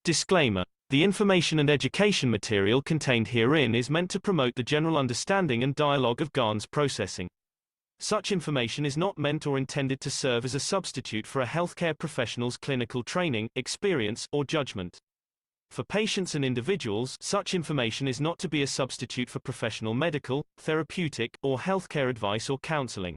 Disclaimer. The information and education material contained herein is meant to promote the general understanding and dialogue of GAN's processing. Such information is not meant or intended to serve as a substitute for a healthcare professional's clinical training, experience, or judgment. For patients and individuals, such information is not to be a substitute for professional medical, therapeutic, or healthcare advice or counseling.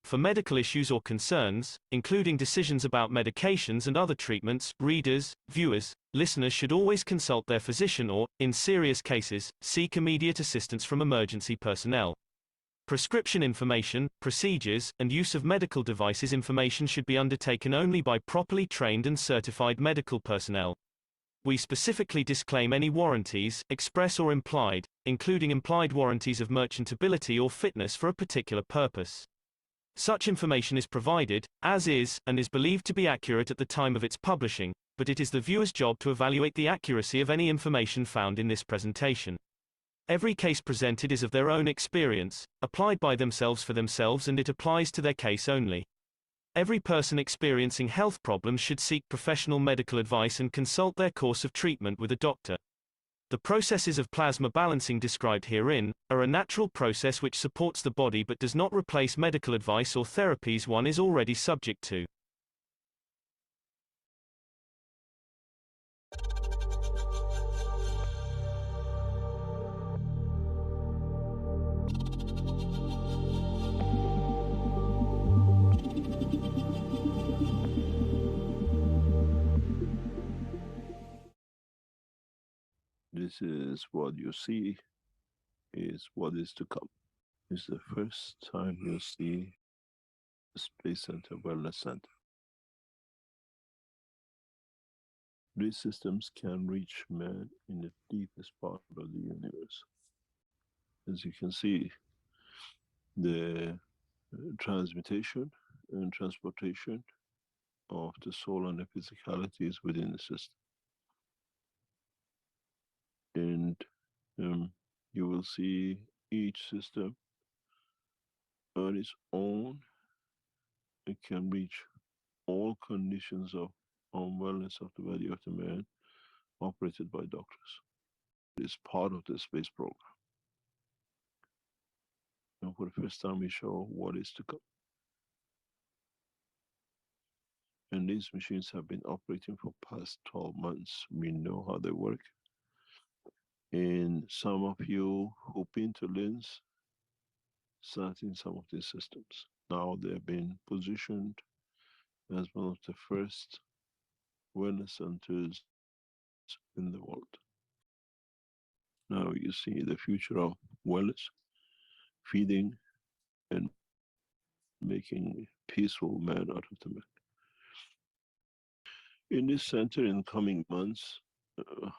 For medical issues or concerns, including decisions about medications and other treatments, readers, viewers, listeners should always consult their physician or, in serious cases, seek immediate assistance from emergency personnel. Prescription information, procedures, and use of medical devices information should be undertaken only by properly trained and certified medical personnel. We specifically disclaim any warranties, express or implied, including implied warranties of merchantability or fitness for a particular purpose. Such information is provided, as is, and is believed to be accurate at the time of its publishing, but it is the viewer's job to evaluate the accuracy of any information found in this presentation. Every case presented is of their own experience, applied by themselves for themselves, and it applies to their case only. Every person experiencing health problems should seek professional medical advice and consult their course of treatment with a doctor. The processes of plasma balancing described herein are a natural process which supports the body but does not replace medical advice or therapies one is already subject to. This is what you see is what is to come. It's the first time you see the Space Center Wellness Center. These systems can reach man in the deepest part of the universe. As you can see, the transmutation and transportation of the soul and the physicality is within the system. And you will see each system on its own. It can reach all conditions of unwellness of the body of the man operated by doctors. It's part of the space program. And for the first time, we show what is to come. And these machines have been operating for past 12 months. We know how they work. And some of you who've been to LINS sat in some of these systems. Now they've been positioned as one of the first wellness centers in the world. Now you see the future of wellness, feeding and making peaceful man out of the man. In this center in coming months,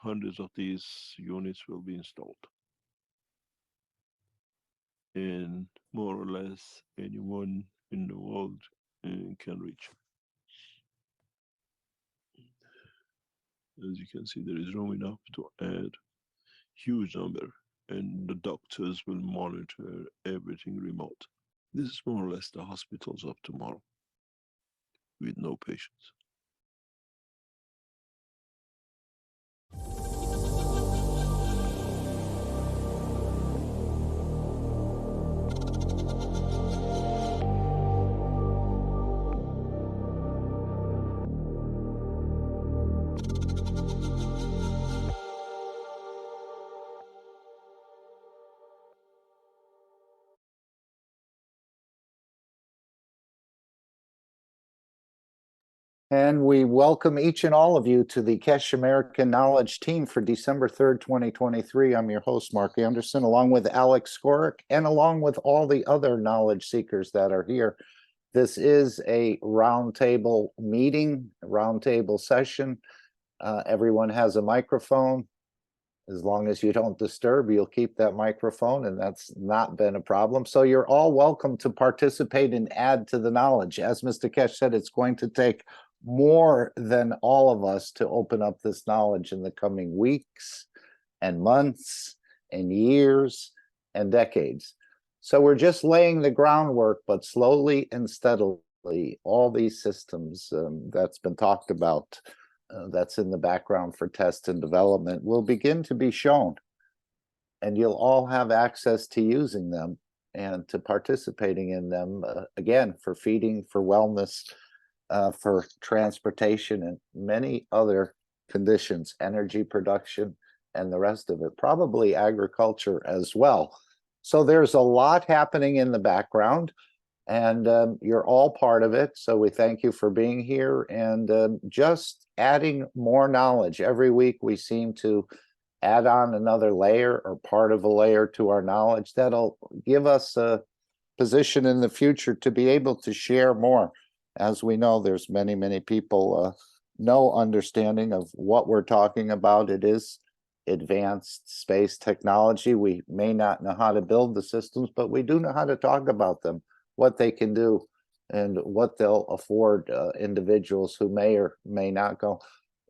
hundreds of these units will be installed. And more or less anyone in the world can reach. As you can see, there is room enough to add huge number, and the doctors will monitor everything remote. This is more or less the hospitals of tomorrow with no patients. And we welcome each and all of you to the Keshe Amecan Knowledge Team for December 3rd, 2023. I'm your host, Mark Anderson, along with Alex Skoric, and along with all the other knowledge seekers that are here. This is a roundtable meeting, a roundtable session. Everyone has a microphone. As long as you don't disturb, you'll keep that microphone, and that's not been a problem. So you're all welcome to participate and add to the knowledge. As Mr. Keshe said, it's going to take more than all of us to open up this knowledge in the coming weeks and months and years and decades. So we're just laying the groundwork, but slowly and steadily, all these systems that's been talked about that's in the background for test and development will begin to be shown. And you'll all have access to using them and to participating in them, again, for feeding, for wellness, for transportation, and many other conditions, energy production, and the rest of it, probably agriculture as well. So there's a lot happening in the background, and you're all part of it. So we thank you for being here and just adding more knowledge. Every week we seem to add on another layer or part of a layer to our knowledge that'll give us a position in the future to be able to share more. As we know, there's many people no understanding of what we're talking about. It is advanced space technology. We may not know how to build the systems, but we do know how to talk about them, what they can do, and what they'll afford individuals who may or may not go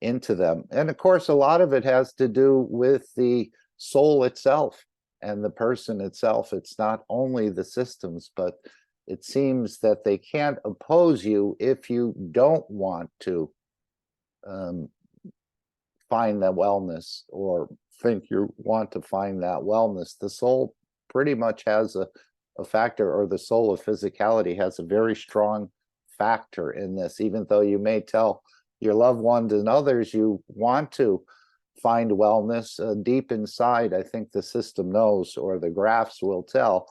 into them. And of course, a lot of it has to do with the soul itself and the person itself. It's not only the systems, but it seems that they can't oppose you if you don't want to find that wellness or think you want to find that wellness. The soul pretty much has a factor, or the soul of physicality has a very strong factor in this, even though you may tell your loved ones and others you want to find wellness deep inside. I think the system knows, or the graphs will tell,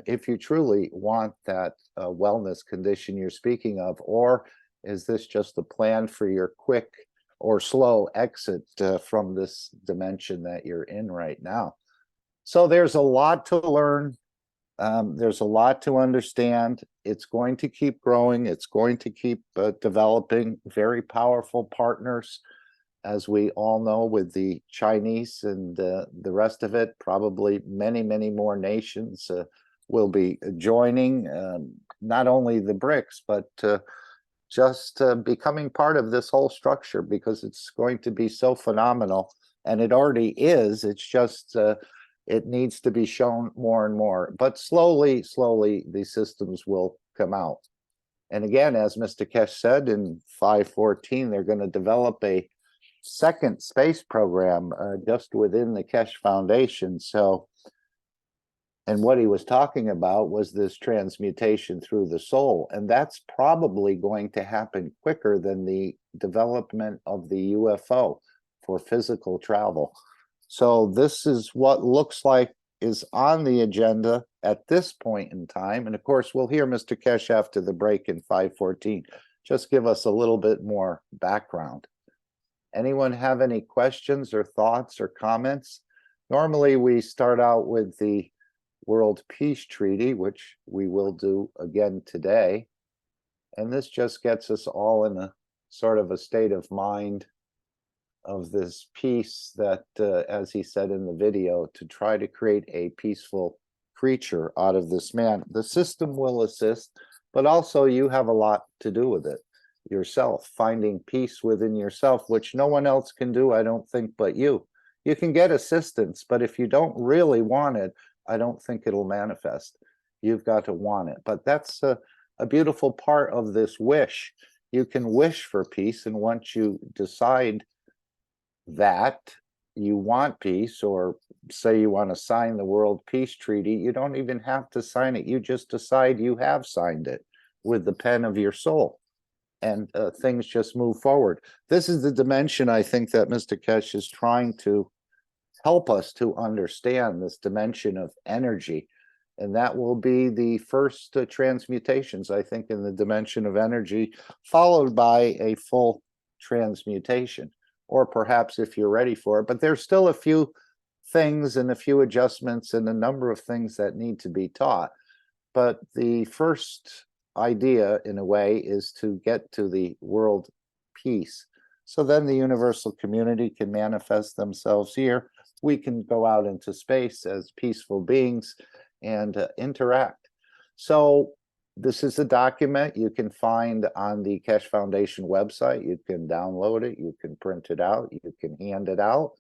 if you truly want that wellness condition you're speaking of, or is this just a plan for your quick or slow exit from this dimension that you're in right now. So there's a lot to learn. There's a lot to understand. It's going to keep growing. It's going to keep developing. Very powerful partners, as we all know, with the Chinese and the rest of it. Probably many more nations will be joining, not only the BRICS, but just becoming part of this whole structure, because it's going to be so phenomenal. And it already is. It's just it needs to be shown more and more. But slowly, these systems will come out. And again, as Mr. Keshe said, in 514, they're going to develop a second space program just within the Keshe Foundation. So, and what he was talking about was this transmutation through the soul. And that's probably going to happen quicker than the development of the UFO for physical travel. So this is what looks like is on the agenda at this point in time. And of course, we'll hear Mr. Keshe after the break in 514. Just give us a little bit more background. Anyone have any questions or thoughts or comments? Normally, we start out with the World Peace Treaty, which we will do again today. And this just gets us all in a sort of a state of mind of this peace that, as he said in the video, to try to create a peaceful creature out of this man. The system will assist, but also you have a lot to do with it yourself, finding peace within yourself, which no one else can do, I don't think, but you. You can get assistance, but if you don't really want it, I don't think it'll manifest. You've got to want it. But that's a beautiful part of this wish. You can wish for peace, and once you decide that you want peace, or say you want to sign the World Peace Treaty, you don't even have to sign it. You just decide you have signed it with the pen of your soul, and things just move forward. This is the dimension, I think, that Mr. Keshe is trying to help us to understand, this dimension of energy. And that will be the first transmutations, I think, in the dimension of energy, followed by a full transmutation. Or perhaps if you're ready for it. But there's still a few things and a few adjustments and a number of things that need to be taught. But the first idea, in a way, is to get to the world peace. So then the universal community can manifest themselves here. We can go out into space as peaceful beings and interact. So this is a document you can find on the Keshe Foundation website. You can download it, you can print it out, you can hand it out.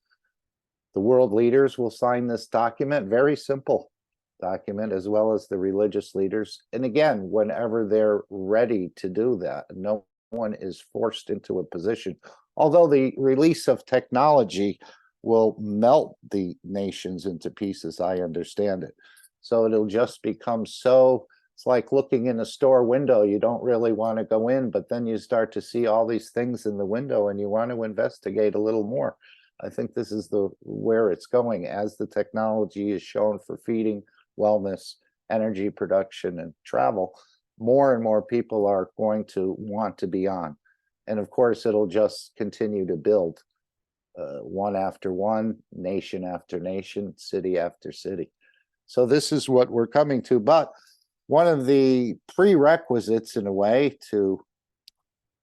The world leaders will sign this document, very simple document, as well as the religious leaders. And again, whenever they're ready to do that, no one is forced into a position. Although the release of technology will melt the nations into pieces, I understand it. So it'll just become so, it's like looking in a store window. You don't really want to go in, but then you start to see all these things in the window and you want to investigate a little more. I think this is where it's going as the technology is shown for feeding, wellness, energy production, and travel. More and more people are going to want to be on. And of course, it'll just continue to build one after one, nation after nation, city after city. So this is what we're coming to. But one of the prerequisites, in a way, to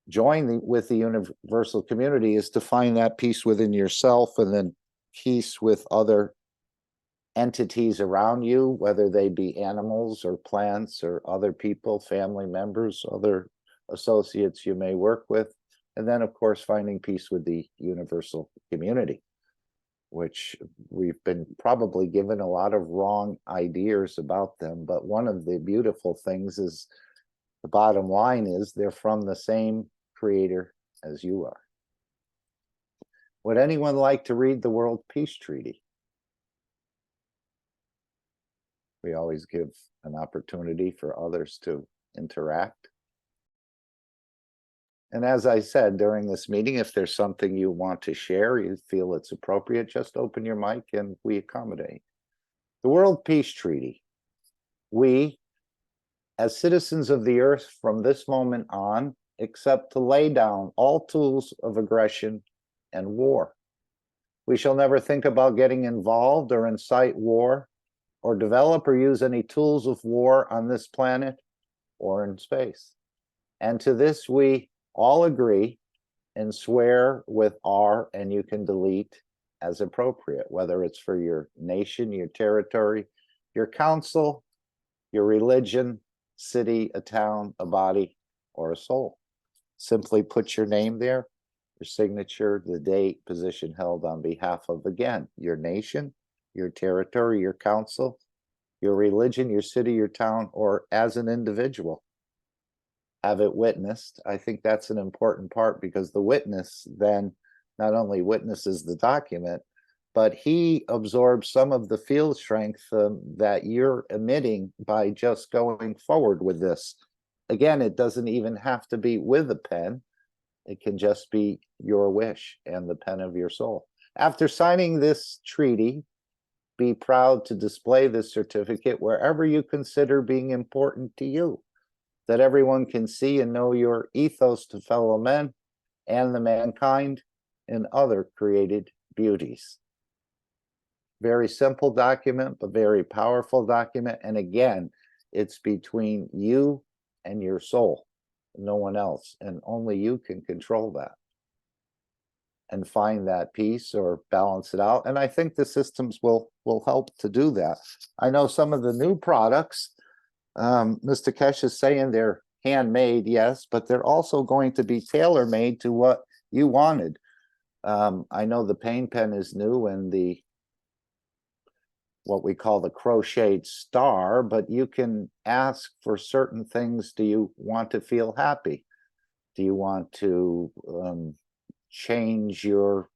join with the universal community is to find that peace within yourself and then peace with other entities around you, whether they be animals or plants or other people, family members, other associates you may work with. And then, of course, finding peace with the universal community, which we've been probably given a lot of wrong ideas about them. But one of the beautiful things is the bottom line is they're from the same creator as you are. Would anyone like to read the World Peace Treaty? We always give an opportunity for others to interact. And as I said during this meeting, if there's something you want to share, you feel it's appropriate, just open your mic and we accommodate. The World Peace Treaty. We, as citizens of the earth from this moment on, accept to lay down all tools of aggression and war. We shall never think about getting involved or incite war, or develop or use any tools of war on this planet or in space. And to this we all agree and swear with R, and you can delete as appropriate, whether it's for your nation, your territory, your council, your religion, city, a town, a body, or a soul. Simply put your name there, your signature, the date, position held on behalf of, again, your nation, your territory, your council, your religion, your city, your town, or as an individual. Have it witnessed. I think that's an important part, because the witness then not only witnesses the document, but he absorbs some of the field strength that you're emitting by just going forward with this. Again, it doesn't even have to be with a pen. It can just be your wish and the pen of your soul. After signing this treaty, be proud to display this certificate wherever you consider being important to you, that everyone can see and know your ethos to fellow men and the mankind and other created beauties. Very simple document, but very powerful document. And again, it's between you and your soul, no one else, and only you can control that and find that peace or balance it out. And I think the systems will help to do that. I know some of the new products, Mr. Keshe is saying they're handmade, yes, but they're also going to be tailor-made to what you wanted. I know the pain pen is new, and the what we call the crocheted star, but you can ask for certain things. Do you want to feel happy? Do you want to change your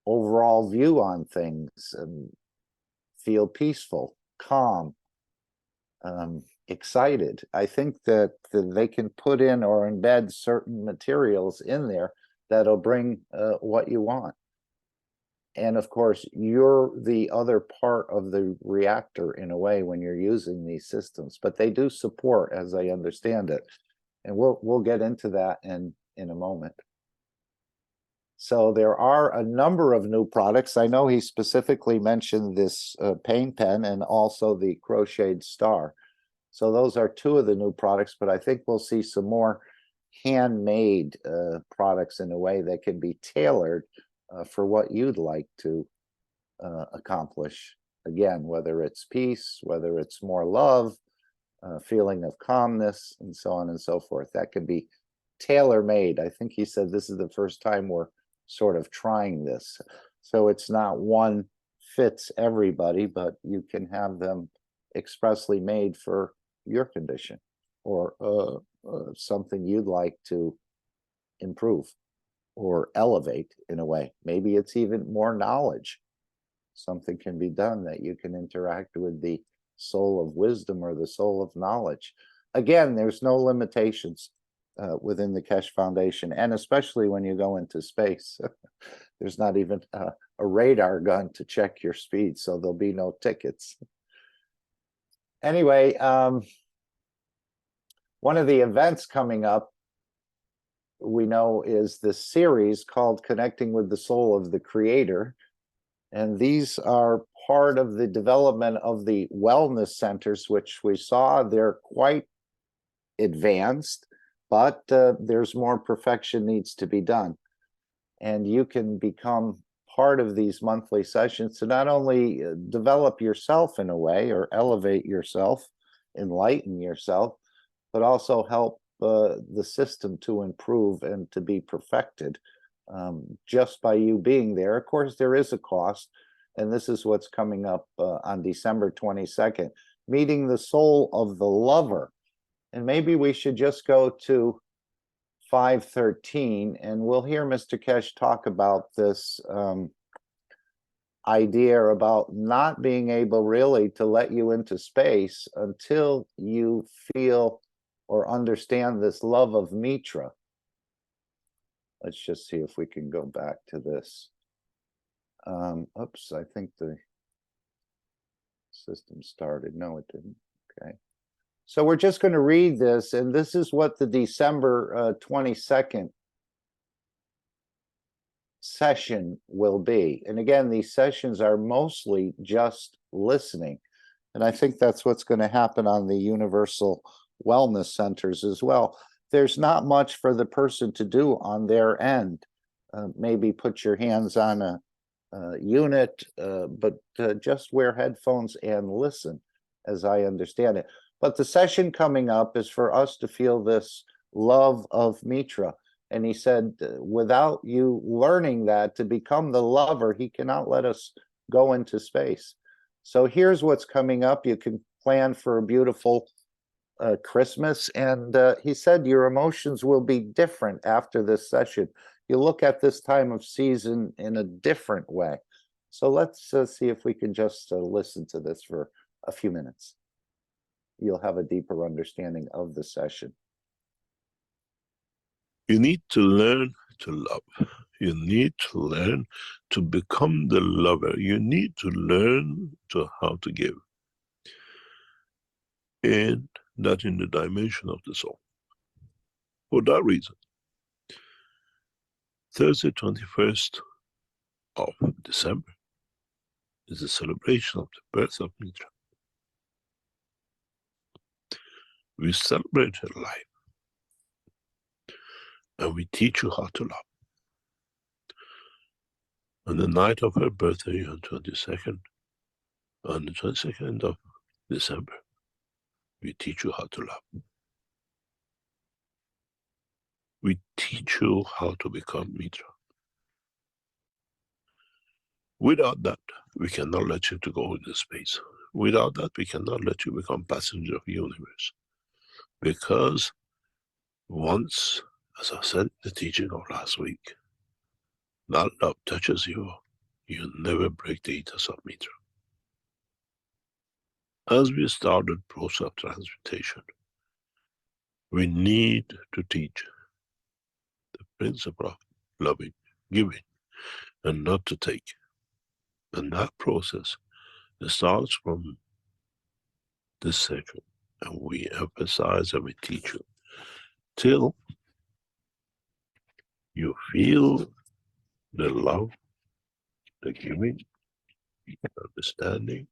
overall view on things and feel peaceful, calm, excited? I think that they can put in or embed certain materials in there that'll bring what you want. And of course, you're the other part of the reactor in a way when you're using these systems, but they do support, as I understand it. And we'll get into that in a moment. So there are a number of new products. I know he specifically mentioned this pain pen and also the crocheted star. So those are two of the new products, but I think we'll see some more handmade products in a way that can be tailored for what you'd like to accomplish. Again, whether it's peace, whether it's more love, feeling of calmness, and so on and so forth. That can be tailor-made. I think he said this is the first time we're sort of trying this. So it's not one fits everybody, but you can have them expressly made for your condition or something you'd like to improve or elevate in a way. Maybe it's even more knowledge. Something can be done that you can interact with the soul of wisdom or the soul of knowledge. Again, there's no limitations within the Keshe Foundation, and especially when you go into space. There's not even a radar gun to check your speed, so there'll be no tickets. Anyway, one of the events coming up, we know, is this series called Connecting with the Soul of the Creator. And these are part of the development of the wellness centers, which we saw. They're quite advanced, but there's more perfection needs to be done. And you can become part of these monthly sessions to not only develop yourself in a way or elevate yourself, enlighten yourself, but also help the system to improve and to be perfected just by you being there. Of course, there is a cost, and this is what's coming up on December 22nd, meeting the soul of the lover. And maybe we should just go to 513, and we'll hear Mr. Keshe talk about this idea about not being able really to let you into space until you feel or understand this love of Mitra. Let's just see if we can go back to this. Oops, I think the system started. No, it didn't. Okay. So we're just going to read this, and this is what the December 22nd session will be. And again, these sessions are mostly just listening. And I think that's what's going to happen on the Universal Wellness Centers as well. There's not much for the person to do on their end. Maybe put your hands on a unit, but just wear headphones and listen, as I understand it. But the session coming up is for us to feel this love of Mitra. And he said, without you learning that to become the lover, he cannot let us go into space. So here's what's coming up. You can plan for a beautiful Christmas. And he said your emotions will be different after this session. You look at this time of season in a different way. So let's see if we can just listen to this for a few minutes. You'll have a deeper understanding of the session. You need to learn to love. You need to learn to become the lover. You need to learn to how to give. And that in the dimension of the soul. For that reason, Thursday, 21st of December is a celebration of the birth of Mitra. We celebrate her life. And we teach you how to love. On the night of her birthday, on the 22nd of December, we teach you how to love. We teach you how to become Mitra. Without that, we cannot let you to go into space. Without that, we cannot let you become passenger of the universe. Because once, as I said in the teaching of last week, that love touches you, you never break the ethos of Mitra. As we started process of transmutation, we need to teach the principle of loving, giving, and not to take. And that process starts from this session, and we emphasize and we teach you till you feel the love, the giving, understanding,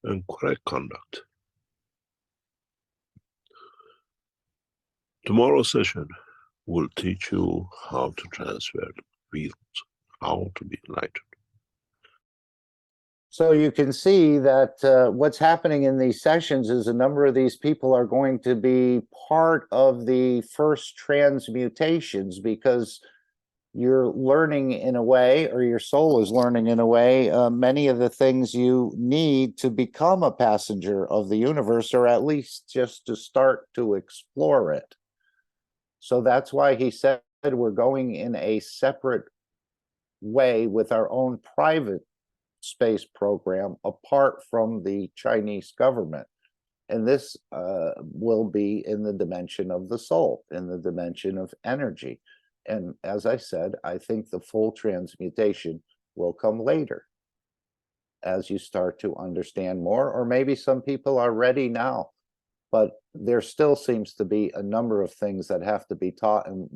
and correct conduct. Tomorrow's session will teach you how to transfer the fields, how to be enlightened. So you can see that what's happening in these sessions is a number of these people are going to be part of the first transmutations, because you're learning in a way, or your soul is learning in a way, many of the things you need to become a passenger of the universe, or at least just to start to explore it. So that's why he said we're going in a separate way with our own private space program apart from the Chinese government. And this will be in the dimension of the soul, in the dimension of energy. And as I said, I think the full transmutation will come later as you start to understand more, or maybe some people are ready now. But there still seems to be a number of things that have to be taught. And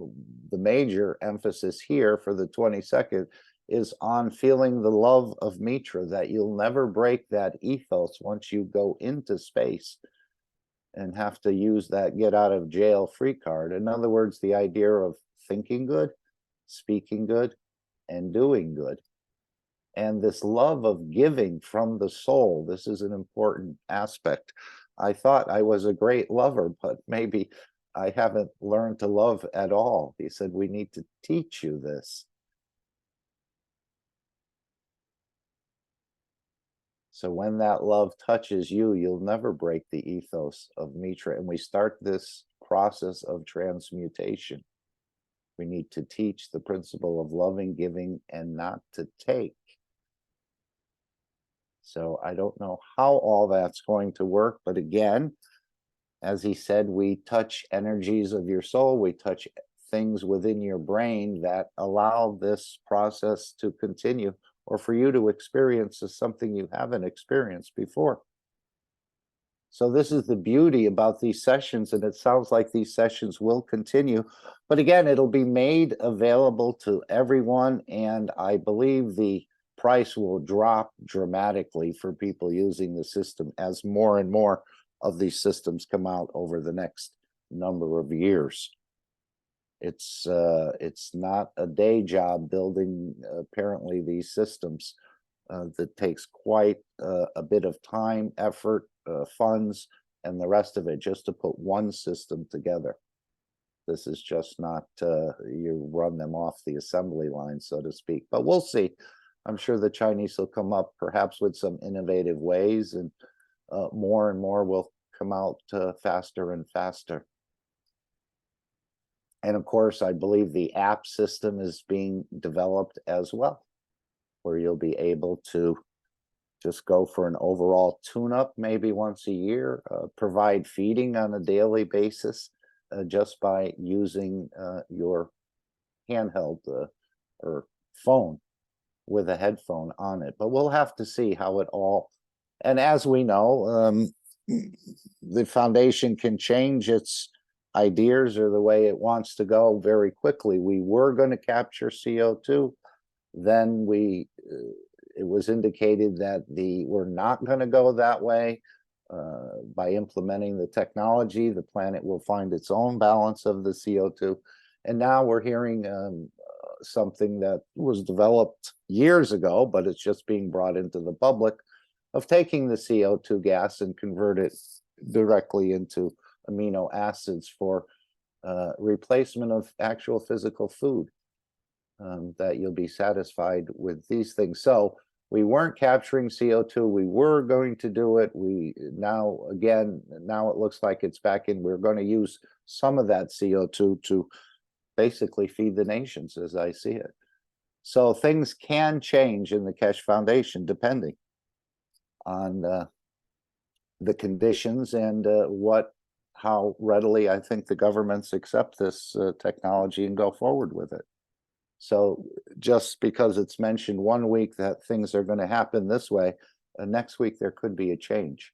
the major emphasis here for the 22nd is on feeling the love of Mitra, that you'll never break that ethos once you go into space and have to use that get out of jail free card. In other words, the idea of thinking good, speaking good, and doing good. And this love of giving from the soul, this is an important aspect. I thought I was a great lover, but maybe I haven't learned to love at all. He said, we need to teach you this. So when that love touches you, you'll never break the ethos of Mitra. And we start this process of transmutation. We need to teach the principle of loving, giving, and not to take. So I don't know how all that's going to work, but again, as he said, we touch energies of your soul, we touch things within your brain that allow this process to continue, or for you to experience as something you haven't experienced before. So this is the beauty about these sessions, and it sounds like these sessions will continue. But again, it'll be made available to everyone, and I believe the price will drop dramatically for people using the system as more and more of these systems come out over the next number of years. It's not a day job building apparently these systems. That takes quite a bit of time, effort, funds, and the rest of it just to put one system together. This is just not you run them off the assembly line, so to speak. But we'll see. I'm sure the Chinese will come up perhaps with some innovative ways, and more and more will come out faster and faster. And of course, I believe the app system is being developed as well, where you'll be able to just go for an overall tune-up maybe once a year, provide feeding on a daily basis just by using your handheld or phone with a headphone on it. But we'll have to see how it all, and as we know, the foundation can change its ideas or the way it wants to go very quickly. We were going to capture CO2, then it was indicated that we're not going to go that way. By implementing the technology, the planet will find its own balance of the CO2. And now we're hearing something that was developed years ago, but it's just being brought into the public, of taking the CO2 gas and convert it directly into amino acids for replacement of actual physical food, that you'll be satisfied with these things. So we weren't capturing CO2. We were going to do it. Now it looks like it's back in. We're going to use some of that CO2 to basically feed the nations, as I see it. So things can change in the Keshe Foundation depending on the conditions and how readily I think the governments accept this technology and go forward with it. So just because it's mentioned one week that things are going to happen this way, next week there could be a change.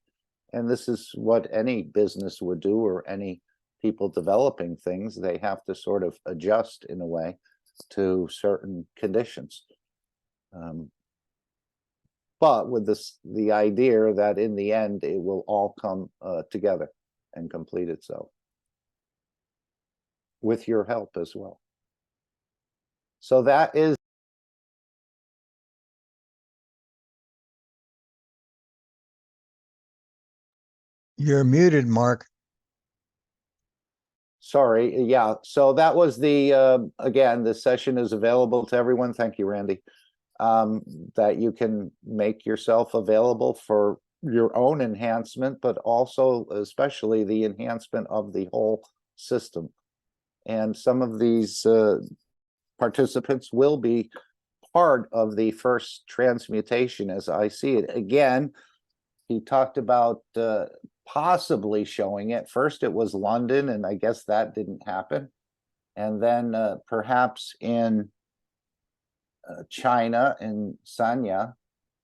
And this is what any business would do, or any people developing things. They have to sort of adjust in a way to certain conditions. But with the idea that in the end, it will all come together and complete itself with your help as well. So that is. You're muted, Mark. Sorry, yeah. So that was again, the session is available to everyone. Thank you, Randy. That you can make yourself available for your own enhancement, but also especially the enhancement of the whole system. And some of these participants will be part of the first transmutation as I see it. Again, he talked about possibly showing it. First, it was London, and I guess that didn't happen. And then perhaps in China, in Sanya,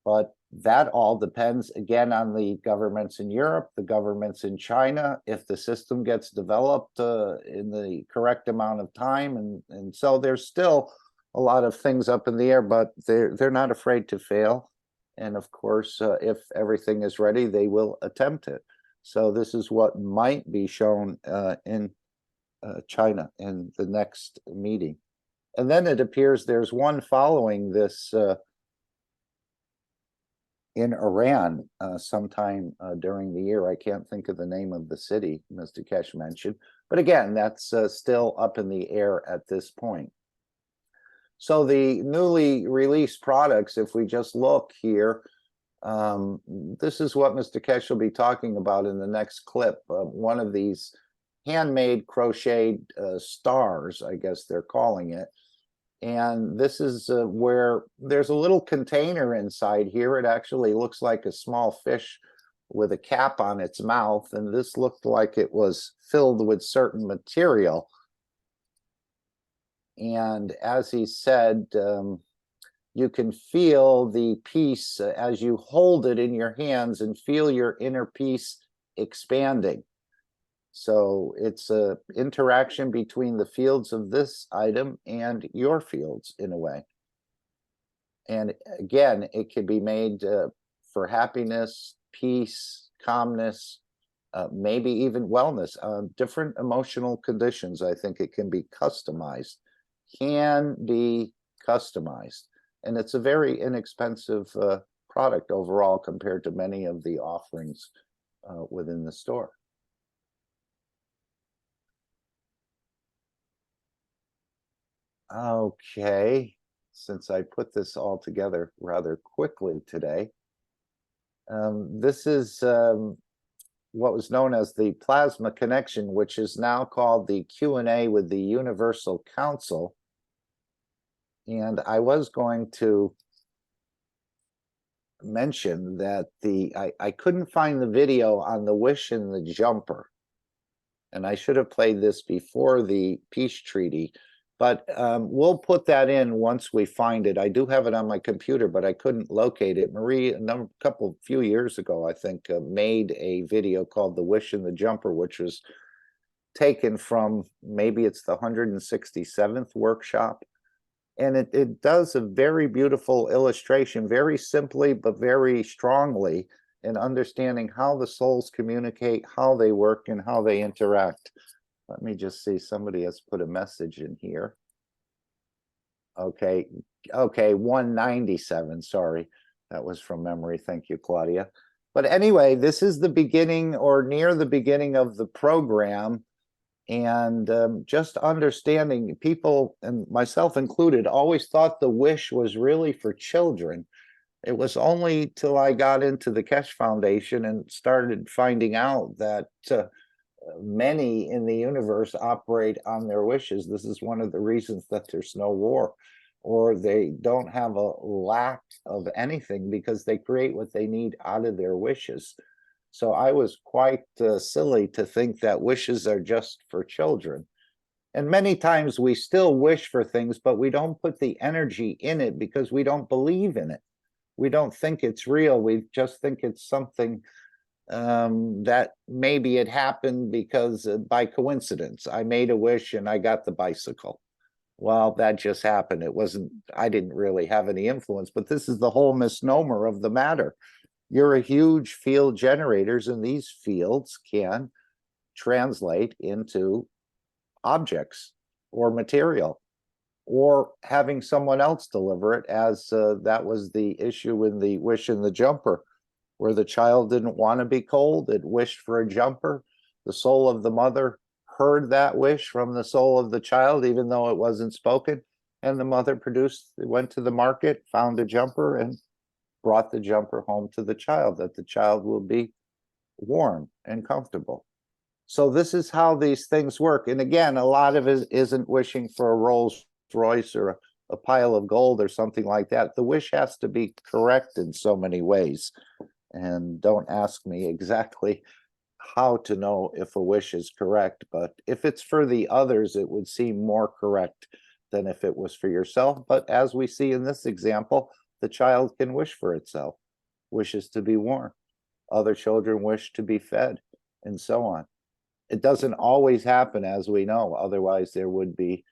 but that all depends again on the governments in Europe, the governments in China, if the system gets developed in the correct amount of time. And so there's still a lot of things up in the air, but they're not afraid to fail. And of course, if everything is ready, they will attempt it. So this is what might be shown in China in the next meeting. And then it appears there's one following this in Iran sometime during the year. I can't think of the name of the city Mr. Keshe mentioned, but again, that's still up in the air at this point. So the newly released products, if we just look here, this is what Mr. Keshe will be talking about in the next clip. One of these handmade crocheted stars, I guess they're calling it. And this is where there's a little container inside here. It actually looks like a small fish with a cap on its mouth. And this looked like it was filled with certain material. And as he said, you can feel the piece as you hold it in your hands and feel your inner piece expanding. So it's a interaction between the fields of this item and your fields in a way. And again, it can be made for happiness, peace, calmness, maybe even wellness, different emotional conditions. I think it can be customized, And it's a very inexpensive product overall compared to many of the offerings within the store. Okay, since I put this all together rather quickly today, this is what was known as the plasma connection, which is now called the Q&A with the Universal Council. And I was going to mention that I couldn't find the video on the wish and the jumper. And I should have played this before the peace treaty, but we'll put that in once we find it. I do have it on my computer, but I couldn't locate it. Marie, few years ago, I think, made a video called The Wish and the Jumper, which was taken from, maybe it's the 167th workshop. And it does a very beautiful illustration, very simply, but very strongly, in understanding how the souls communicate, how they work, and how they interact. Let me just see, somebody has put a message in here. Okay, 197, sorry. That was from memory. Thank you, Claudia. But anyway, this is the beginning or near the beginning of the program. And just understanding, people, and myself included, always thought the wish was really for children. It was only till I got into the Keshe Foundation and started finding out that many in the universe operate on their wishes. This is one of the reasons that there's no war, or they don't have a lack of anything, because they create what they need out of their wishes. So I was quite silly to think that wishes are just for children. And many times we still wish for things, but we don't put the energy in it because we don't believe in it. We don't think it's real. We just think it's something that maybe it happened because by coincidence, I made a wish and I got the bicycle. Well, that just happened. It wasn't, I didn't really have any influence, but this is the whole misnomer of the matter. You're a huge field generators, and these fields can translate into objects or material, or having someone else deliver it, as that was the issue in the wish and the jumper, where the child didn't want to be cold. It wished for a jumper. The soul of the mother heard that wish from the soul of the child, even though it wasn't spoken. And the mother went to the market, found a jumper, and brought the jumper home to the child, that the child will be warm and comfortable. So this is how these things work. And again, a lot of it isn't wishing for a Rolls Royce or a pile of gold or something like that. The wish has to be correct in so many ways. And don't ask me exactly how to know if a wish is correct, but if it's for the others, it would seem more correct than if it was for yourself. But as we see in this example, the child can wish for itself, wishes to be warm. Other children wish to be fed, and so on. It doesn't always happen, as we know, otherwise there would be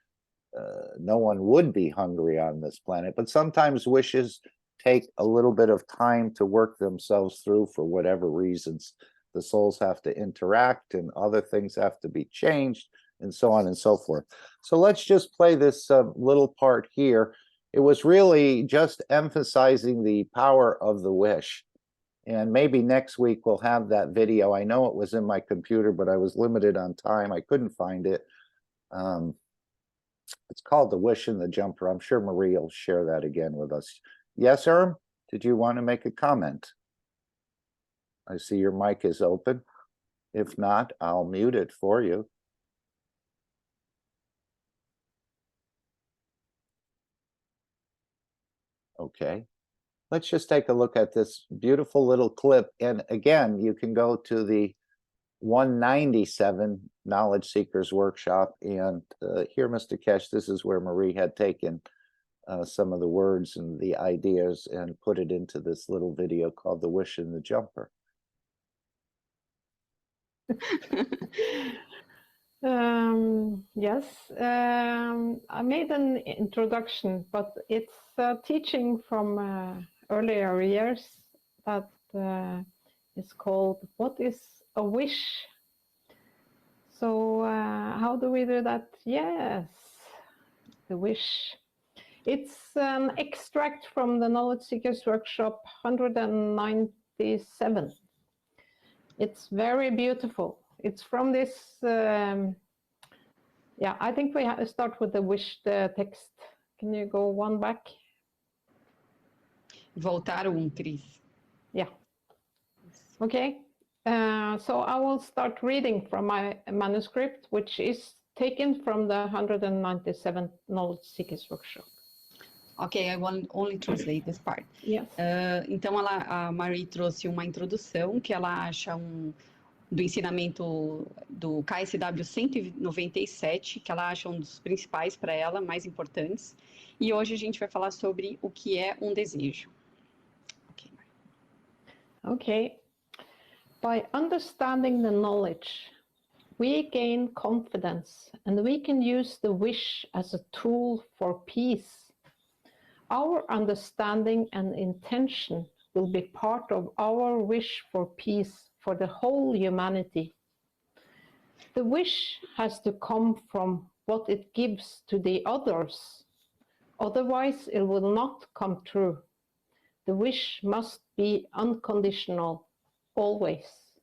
no one would be hungry on this planet. But sometimes wishes take a little bit of time to work themselves through for whatever reasons. The souls have to interact and other things have to be changed and so on and so forth. So let's just play this little part here. It was really just emphasizing the power of the wish. And maybe next week we'll have that video. I know it was in my computer, but I was limited on time. I couldn't find it. It's called The Wish and the Jumper. I'm sure Marie will share that again with us. Yes, Erm, did you want to make a comment? I see your mic is open. If not, I'll mute it for you. Okay. Let's just take a look at this beautiful little clip. And again, you can go to the 197 Knowledge Seekers Workshop. And here, Mr. Keshe, this is where Marie had taken some of the words and the ideas and put it into this little video called The Wish and the Jumper. Yes, I made an introduction, but it's teaching from earlier years that is called What is a Wish? So how do we do that? Yes, the wish. It's an extract from the Knowledge Seekers Workshop 197. It's very beautiful. It's from this, yeah, I think we have to start with the wish, the text. Can you go one back? Voltar Cris. Yeah. Okay. So I will start reading from my manuscript, which is taken from the 197th Knowledge Seekers Workshop. Okay, I will only translate this part. Yes. Então, a Marie trouxe uma introdução que ela acha do ensinamento do KSW 197, que ela acha um dos principais para ela, mais importantes. E hoje a gente vai falar sobre o que é um desejo. Okay. Okay. By understanding the knowledge, we gain confidence and we can use the wish as a tool for peace. Our understanding and intention will be part of our wish for peace for the whole humanity. The wish has to come from what it gives to the others. Otherwise, it will not come true. The wish must be unconditional, always.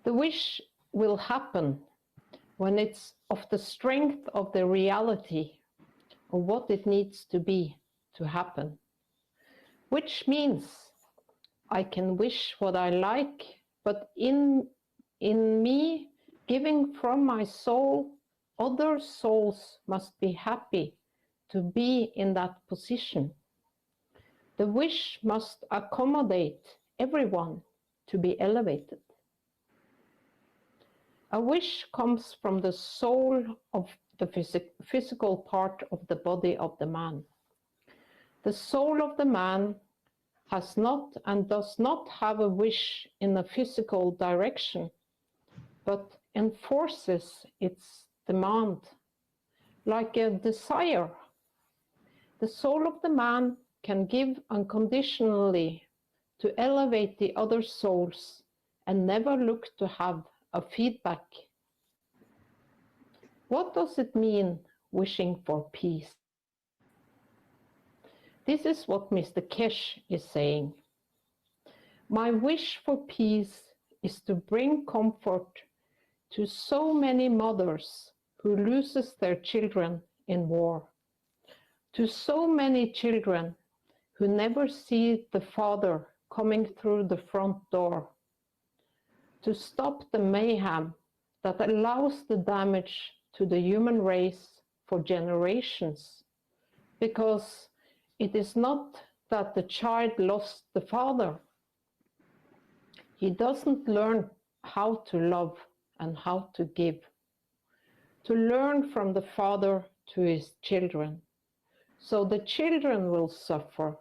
The wish will happen when it's of the strength of the reality of what it needs to be to happen. Which means I can wish what I like, but in me giving from my soul, other souls must be happy to be in that position. The wish must accommodate everyone to be elevated. A wish comes from the soul of the physical part of the body of the man. The soul of the man has not and does not have a wish in a physical direction, but enforces its demand like a desire. The soul of the man can give unconditionally to elevate the other souls and never look to have a feedback. What does it mean, wishing for peace? This is what Mr. Keshe is saying. My wish for peace is to bring comfort to so many mothers who loses their children in war, to so many children who never see the father coming through the front door, to stop the mayhem that allows the damage to the human race for generations. Because it is not that the child lost the father. He doesn't learn how to love and how to give. To learn from the father to his children. So the children will suffer,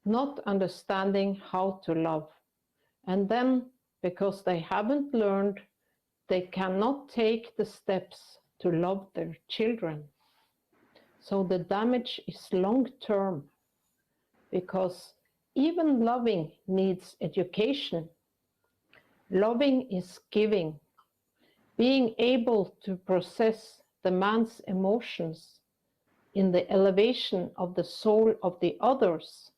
not understanding how to love. And then, because they haven't learned, they cannot take the steps to love their children. So the damage is long-term, because even loving needs education. Loving is giving, being able to process the man's emotions in the elevation of the soul of the others,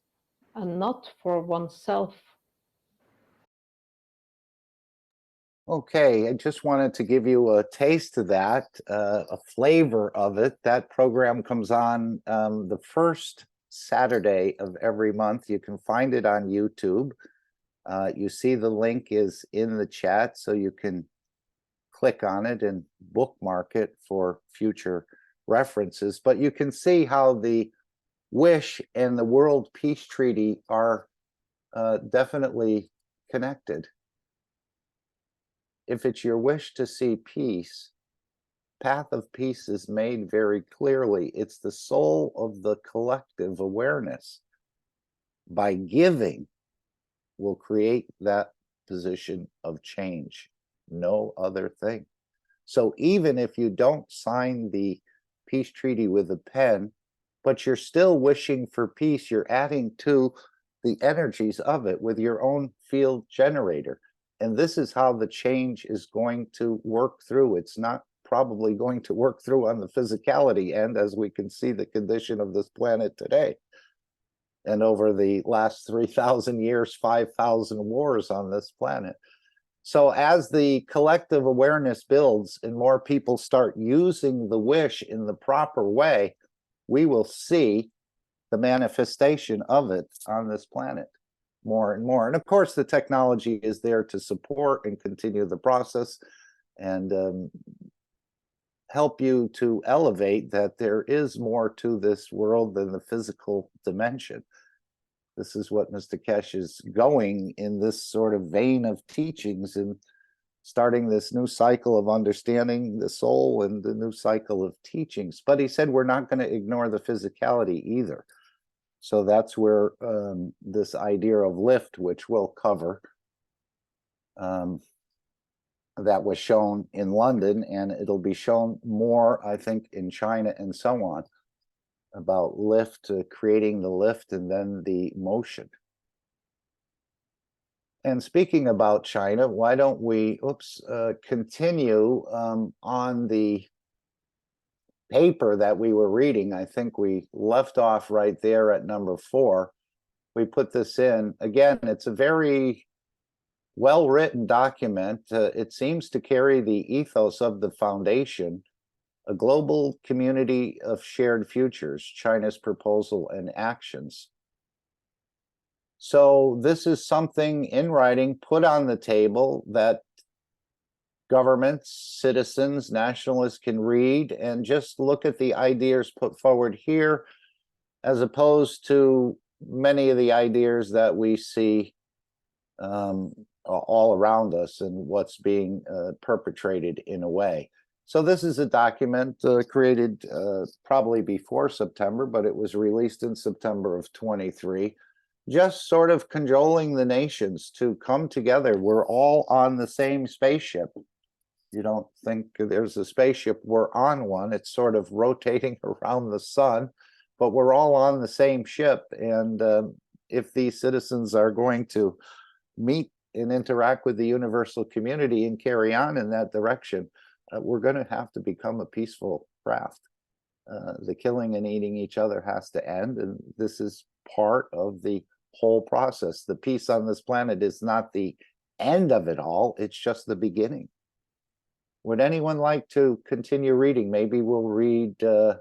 and not for oneself. Okay, I just wanted to give you a taste of that, a flavor of it. That program comes on the first Saturday of every month. You can find it on YouTube. You see the link is in the chat, so you can click on it and bookmark it for future references. But you can see how the wish and the World Peace Treaty are definitely connected. If it's your wish to see peace, path of peace is made very clearly. It's the soul of the collective awareness. By giving, will create that position of change. No other thing. So even if you don't sign the peace treaty with a pen, but you're still wishing for peace, you're adding to the energies of it with your own field generator. And this is how the change is going to work through. It's not probably going to work through on the physicality end, as we can see the condition of this planet today. And over the last 3,000 years, 5,000 wars on this planet. So as the collective awareness builds and more people start using the wish in the proper way, we will see the manifestation of it on this planet more and more. And of course, the technology is there to support and continue the process and help you to elevate that there is more to this world than the physical dimension. This is what Mr. Keshe is going in this sort of vein of teachings and starting this new cycle of understanding the soul and the new cycle of teachings. But he said we're not going to ignore the physicality either. So that's where this idea of lift, which we'll cover, that was shown in London, and it'll be shown more, I think, in China and so on, about lift, creating the lift and then the motion. And speaking about China, why don't we continue on the paper that we were reading. I think we left off right there at number 4. We put this in. Again, it's a very well-written document. It seems to carry the ethos of the foundation, a global community of shared futures, China's proposal and actions. So this is something in writing put on the table that governments, citizens, nationalists can read and just look at the ideas put forward here, as opposed to many of the ideas that we see all around us and what's being perpetrated in a way. So this is a document created probably before September, but it was released in September of 23, just sort of cajoling the nations to come together. We're all on the same spaceship. You don't think there's a spaceship, we're on one. It's sort of rotating around the sun, but we're all on the same ship. And if these citizens are going to meet and interact with the universal community and carry on in that direction, we're going to have to become a peaceful craft. The killing and eating each other has to end, and this is part of the whole process. The peace on this planet is not the end of it all, it's just the beginning. Would anyone like to continue reading? Maybe we'll read a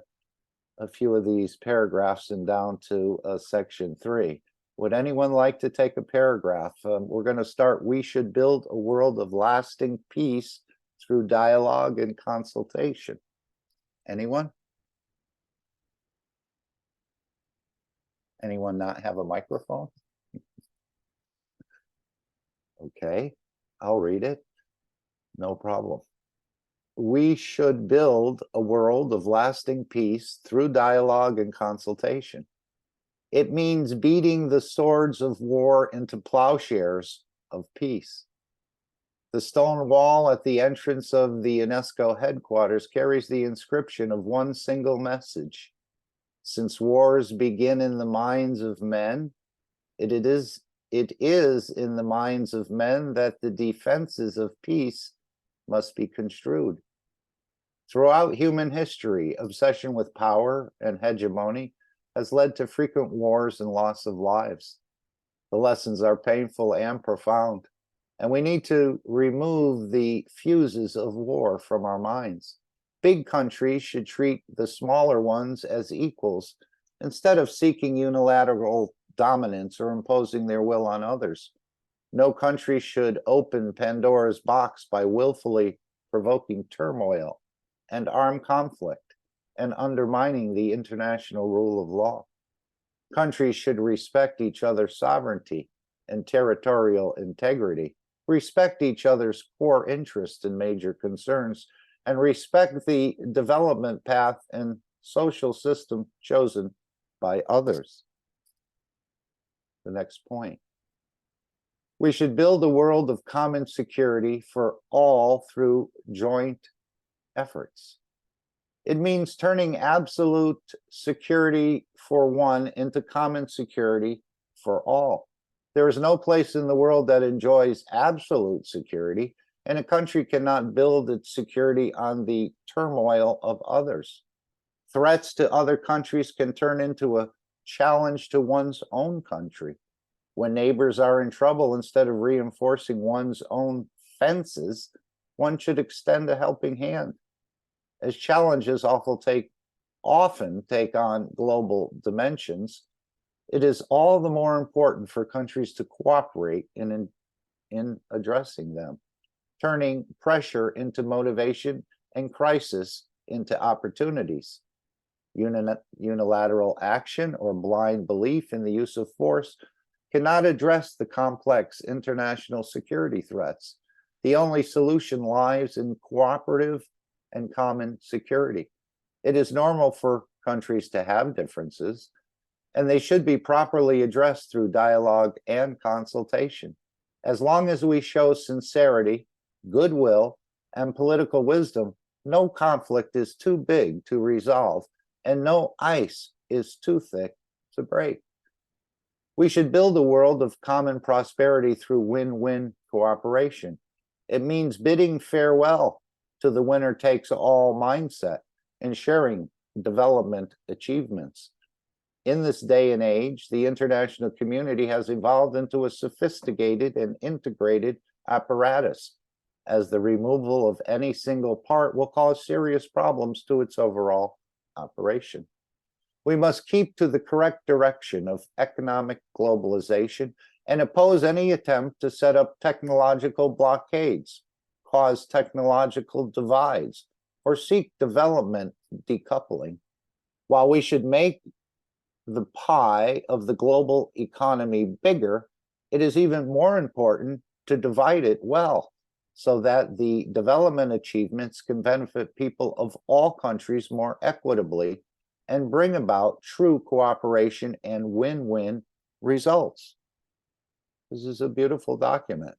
few of these paragraphs and down to section 3. Would anyone like to take a paragraph? We're going to start. We should build a world of lasting peace through dialogue and consultation. Anyone? Anyone not have a microphone? Okay, I'll read it. No problem. We should build a world of lasting peace through dialogue and consultation. It means beating the swords of war into plowshares of peace. The stone wall at the entrance of the UNESCO headquarters carries the inscription of one single message. Since wars begin in the minds of men, it is in the minds of men that the defenses of peace must be construed. Throughout human history, obsession with power and hegemony has led to frequent wars and loss of lives. The lessons are painful and profound, and we need to remove the fuses of war from our minds. Big countries should treat the smaller ones as equals instead of seeking unilateral dominance or imposing their will on others. No country should open Pandora's box by willfully provoking turmoil and armed conflict and undermining the international rule of law. Countries should respect each other's sovereignty and territorial integrity, respect each other's core interests and major concerns, and respect the development path and social system chosen by others. The next point. We should build a world of common security for all through joint efforts. It means turning absolute security for one into common security for all. There is no place in the world that enjoys absolute security, and a country cannot build its security on the turmoil of others. Threats to other countries can turn into a challenge to one's own country. When neighbors are in trouble, instead of reinforcing one's own fences, one should extend a helping hand. As challenges often take on global dimensions, it is all the more important for countries to cooperate in addressing them, turning pressure into motivation and crisis into opportunities. Unilateral action or blind belief in the use of force cannot address the complex international security threats. The only solution lies in cooperative and common security. It is normal for countries to have differences, and they should be properly addressed through dialogue and consultation. As long as we show sincerity, goodwill, and political wisdom, no conflict is too big to resolve, and no ice is too thick to break. We should build a world of common prosperity through win-win cooperation. It means bidding farewell to the winner-takes-all mindset and sharing development achievements. In this day and age, the international community has evolved into a sophisticated and integrated apparatus, as the removal of any single part will cause serious problems to its overall operation. We must keep to the correct direction of economic globalization and oppose any attempt to set up technological blockades, cause technological divides, or seek development decoupling. While we should make the pie of the global economy bigger, it is even more important to divide it well, so that the development achievements can benefit people of all countries more equitably and bring about true cooperation and win-win results. This is a beautiful document.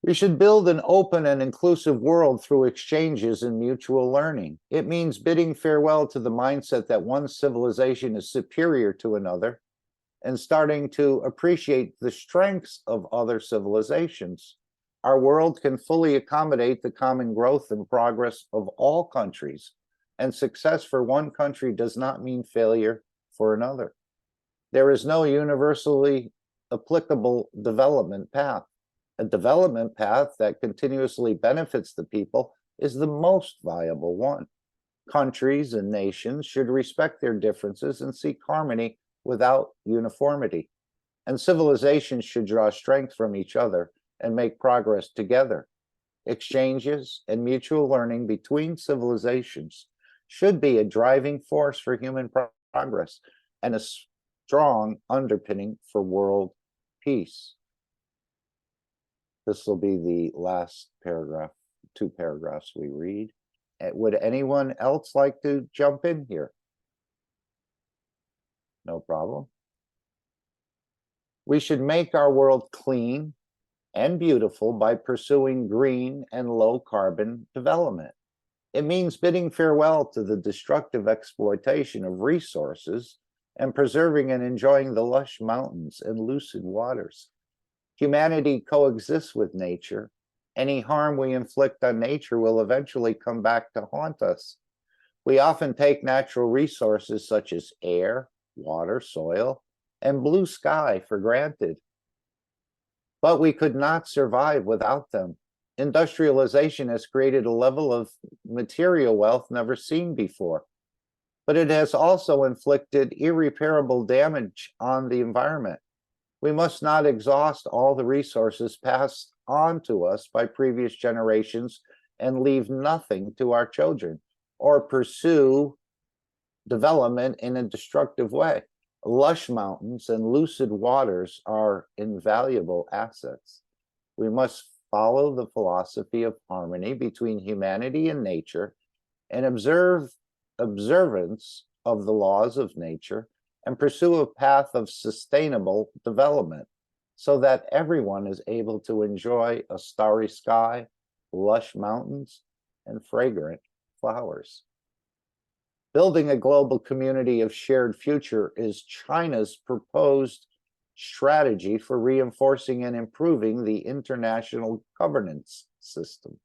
We should build an open and inclusive world through exchanges and mutual learning. It means bidding farewell to the mindset that one civilization is superior to another and starting to appreciate the strengths of other civilizations. Our world can fully accommodate the common growth and progress of all countries, and success for one country does not mean failure for another. There is no universally applicable development path. A development path that continuously benefits the people is the most viable one. Countries and nations should respect their differences and seek harmony without uniformity. And civilizations should draw strength from each other and make progress together. Exchanges and mutual learning between civilizations should be a driving force for human progress and a strong underpinning for world peace. This will be the last paragraph, 2 paragraphs we read. Would anyone else like to jump in here? No problem. We should make our world clean and beautiful by pursuing green and low carbon development. It means bidding farewell to the destructive exploitation of resources and preserving and enjoying the lush mountains and lucid waters. Humanity coexists with nature. Any harm we inflict on nature will eventually come back to haunt us. We often take natural resources such as air, water, soil, and blue sky for granted. But we could not survive without them. Industrialization has created a level of material wealth never seen before, but it has also inflicted irreparable damage on the environment. We must not exhaust all the resources passed on to us by previous generations and leave nothing to our children, or pursue development in a destructive way. Lush mountains and lucid waters are invaluable assets. We must follow the philosophy of harmony between humanity and nature and observance of the laws of nature and pursue a path of sustainable development so that everyone is able to enjoy a starry sky, lush mountains, and fragrant flowers. Building a global community of shared future is China's proposed strategy for reinforcing and improving the international governance system.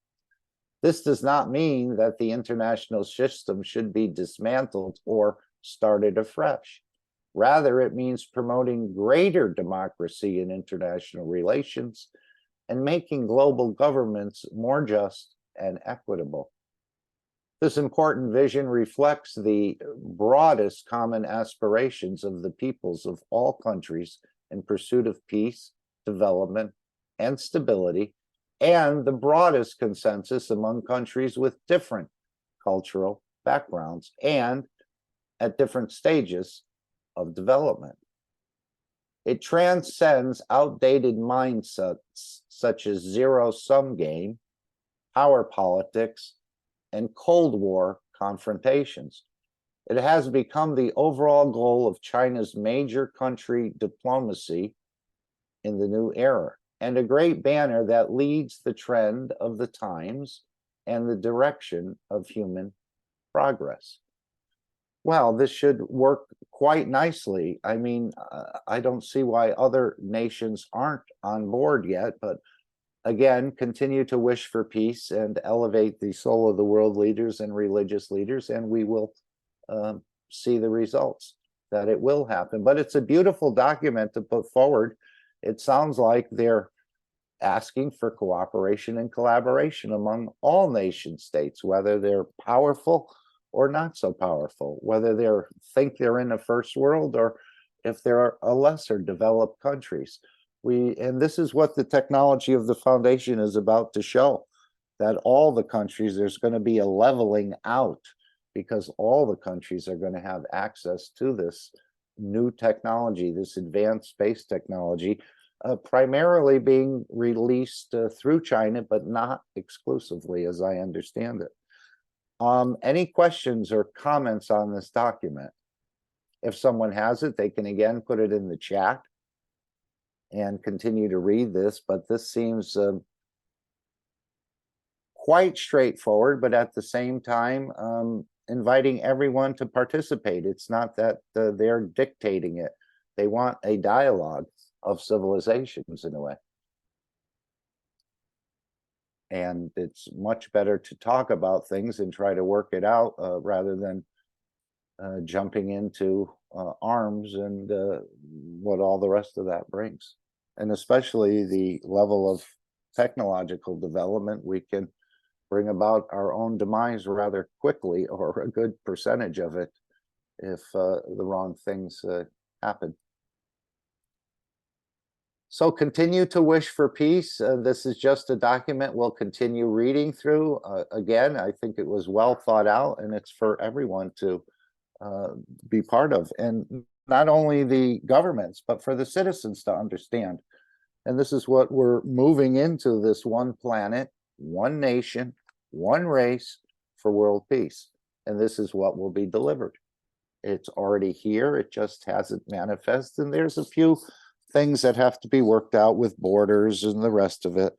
This does not mean that the international system should be dismantled or started afresh. Rather, it means promoting greater democracy in international relations and making global governments more just and equitable. This important vision reflects the broadest common aspirations of the peoples of all countries in pursuit of peace, development, and stability, and the broadest consensus among countries with different cultural backgrounds and at different stages of development. It transcends outdated mindsets such as zero-sum game, power politics, and Cold War confrontations. It has become the overall goal of China's major country diplomacy in the new era, and a great banner that leads the trend of the times and the direction of human progress. Well, this should work quite nicely. I mean, I don't see why other nations aren't on board yet, but again, continue to wish for peace and elevate the soul of the world leaders and religious leaders, and we will see the results, that it will happen. But it's a beautiful document to put forward. It sounds like they're asking for cooperation and collaboration among all nation states, whether they're powerful or not so powerful, whether they think they're in a first world or if they're a lesser developed countries. And this is what the technology of the foundation is about to show, that all the countries, there's going to be a leveling out because all the countries are going to have access to this new technology, this advanced space technology, primarily being released through China, but not exclusively, as I understand it. Any questions or comments on this document? If someone has it, they can again put it in the chat and continue to read this, but this seems quite straightforward, but at the same time, inviting everyone to participate. It's not that they're dictating it. They want a dialogue of civilizations in a way. And it's much better to talk about things and try to work it out rather than jumping into arms and what all the rest of that brings. And especially the level of technological development, we can bring about our own demise rather quickly, or a good percentage of it, if the wrong things happen. So continue to wish for peace. This is just a document we'll continue reading through. Again, I think it was well thought out, and it's for everyone to be part of. And not only the governments, but for the citizens to understand. And this is what we're moving into, this one planet, one nation, one race for world peace. And this is what will be delivered. It's already here. It just hasn't manifested. And there's a few things that have to be worked out with borders and the rest of it.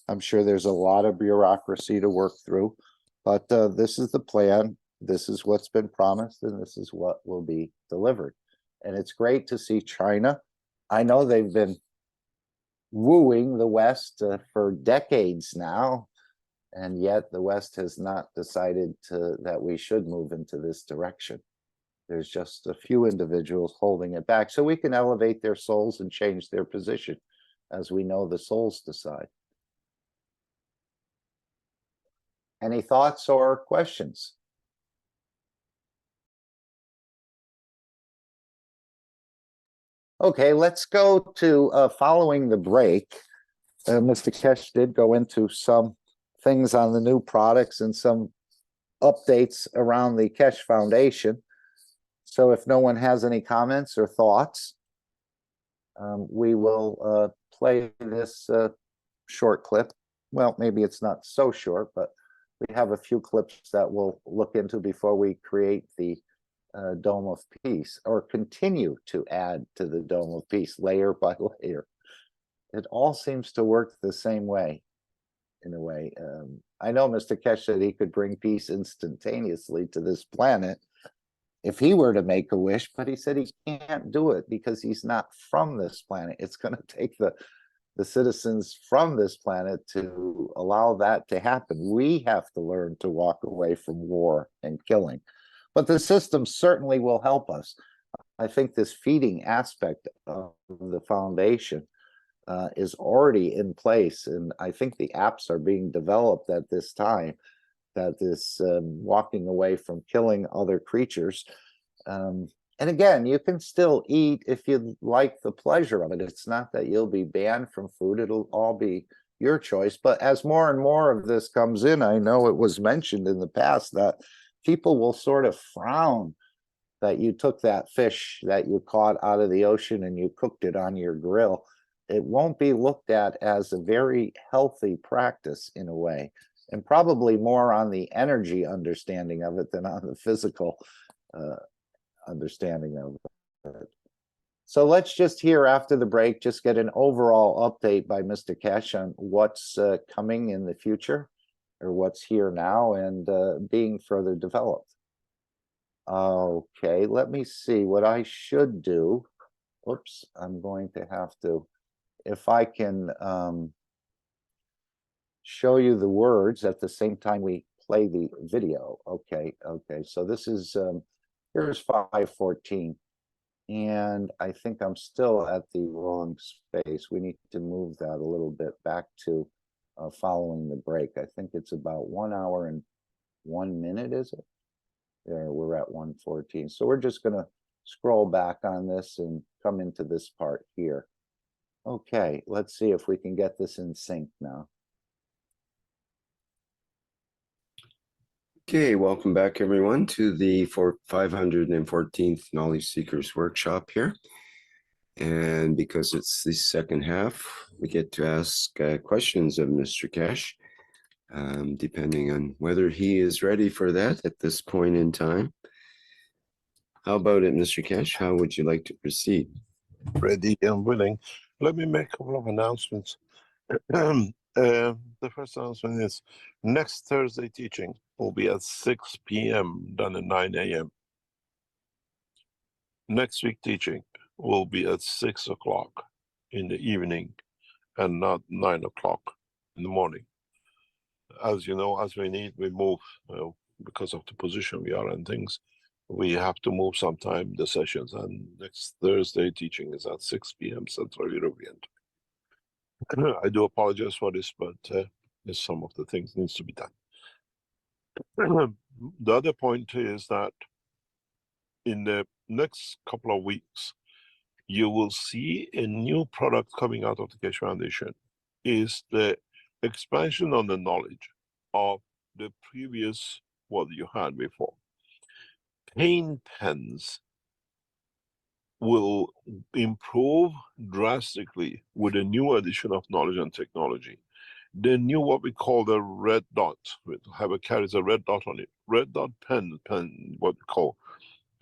I'm sure there's a lot of bureaucracy to work through, but this is the plan. This is what's been promised, and this is what will be delivered. And it's great to see China. I know they've been wooing the West for decades now, and yet the West has not decided that we should move into this direction. There's just a few individuals holding it back, so we can elevate their souls and change their position. As we know, the souls decide. Any thoughts or questions? Okay, let's go to following the break. Mr. Keshe did go into some things on the new products and some updates around the Keshe Foundation. So if no one has any comments or thoughts, we will play this short clip. Well, maybe it's not so short, but we have a few clips that we'll look into before we create the Dome of Peace, or continue to add to the Dome of Peace layer by layer. It all seems to work the same way, in a way. I know Mr. Keshe said he could bring peace instantaneously to this planet if he were to make a wish, but he said he can't do it because he's not from this planet. It's going to take the citizens from this planet to allow that to happen. We have to learn to walk away from war and killing. But the system certainly will help us. I think this feeding aspect of the foundation is already in place, and I think the apps are being developed at this time, that this walking away from killing other creatures. And again, you can still eat if you like the pleasure of it. It's not that you'll be banned from food. It'll all be your choice. But as more and more of this comes in, I know it was mentioned in the past that people will sort of frown that you took that fish that you caught out of the ocean and you cooked it on your grill. It won't be looked at as a very healthy practice in a way, and probably more on the energy understanding of it than on the physical understanding of it. So let's just hear after the break, just get an overall update by Mr. Keshe on what's coming in the future, or what's here now and being further developed. Okay, let me see what I should do. Oops, I'm going to have to, if I can show you the words at the same time we play the video. Okay, so this is, here's 514. And I think I'm still at the wrong space. We need to move that a little bit back to following the break. I think it's about 1 hour and 1 minute, is it? There, we're at 114. So we're just going to scroll back on this and come into this part here. Okay, let's see if we can get this in sync now. Okay, welcome back everyone to the 514th Knowledge Seekers Workshop here. And because it's the second half, we get to ask questions of Mr. Keshe, depending on whether he is ready for that at this point in time. How about it, Mr. Keshe? How would you like to proceed? Ready and willing. Let me make a couple of announcements. The first announcement is next Thursday teaching will be at 6 p.m. done at 9 a.m. Next week teaching will be at 6 o'clock in the evening and not 9 o'clock in the morning. As you know, as we need, we move because of the position we are in things. We have to move sometime the sessions, and next Thursday teaching is at 6 p.m. Central European time. I do apologize for this, but some of the things needs to be done. The other point is that in the next couple of weeks, you will see a new product coming out of the Keshe Foundation is the expansion on the knowledge of the previous, what you had before. Paint pens will improve drastically with a new addition of knowledge and technology. The new, what we call the red dot, carries a red dot on it. Red dot pen, what we call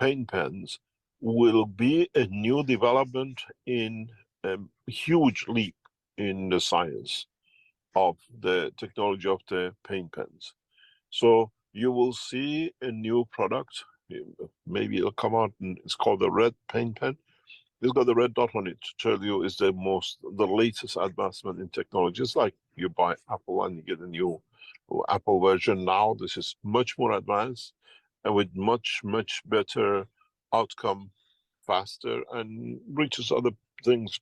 paint pens, will be a new development in a huge leap in the science of the technology of the paint pens. So you will see a new product. Maybe it'll come out and it's called the red paint pen. It's got the red dot on it to tell you it's the latest advancement in technology. It's like you buy Apple and you get a new Apple version now. This is much more advanced and with much, much better outcome, faster, and reaches other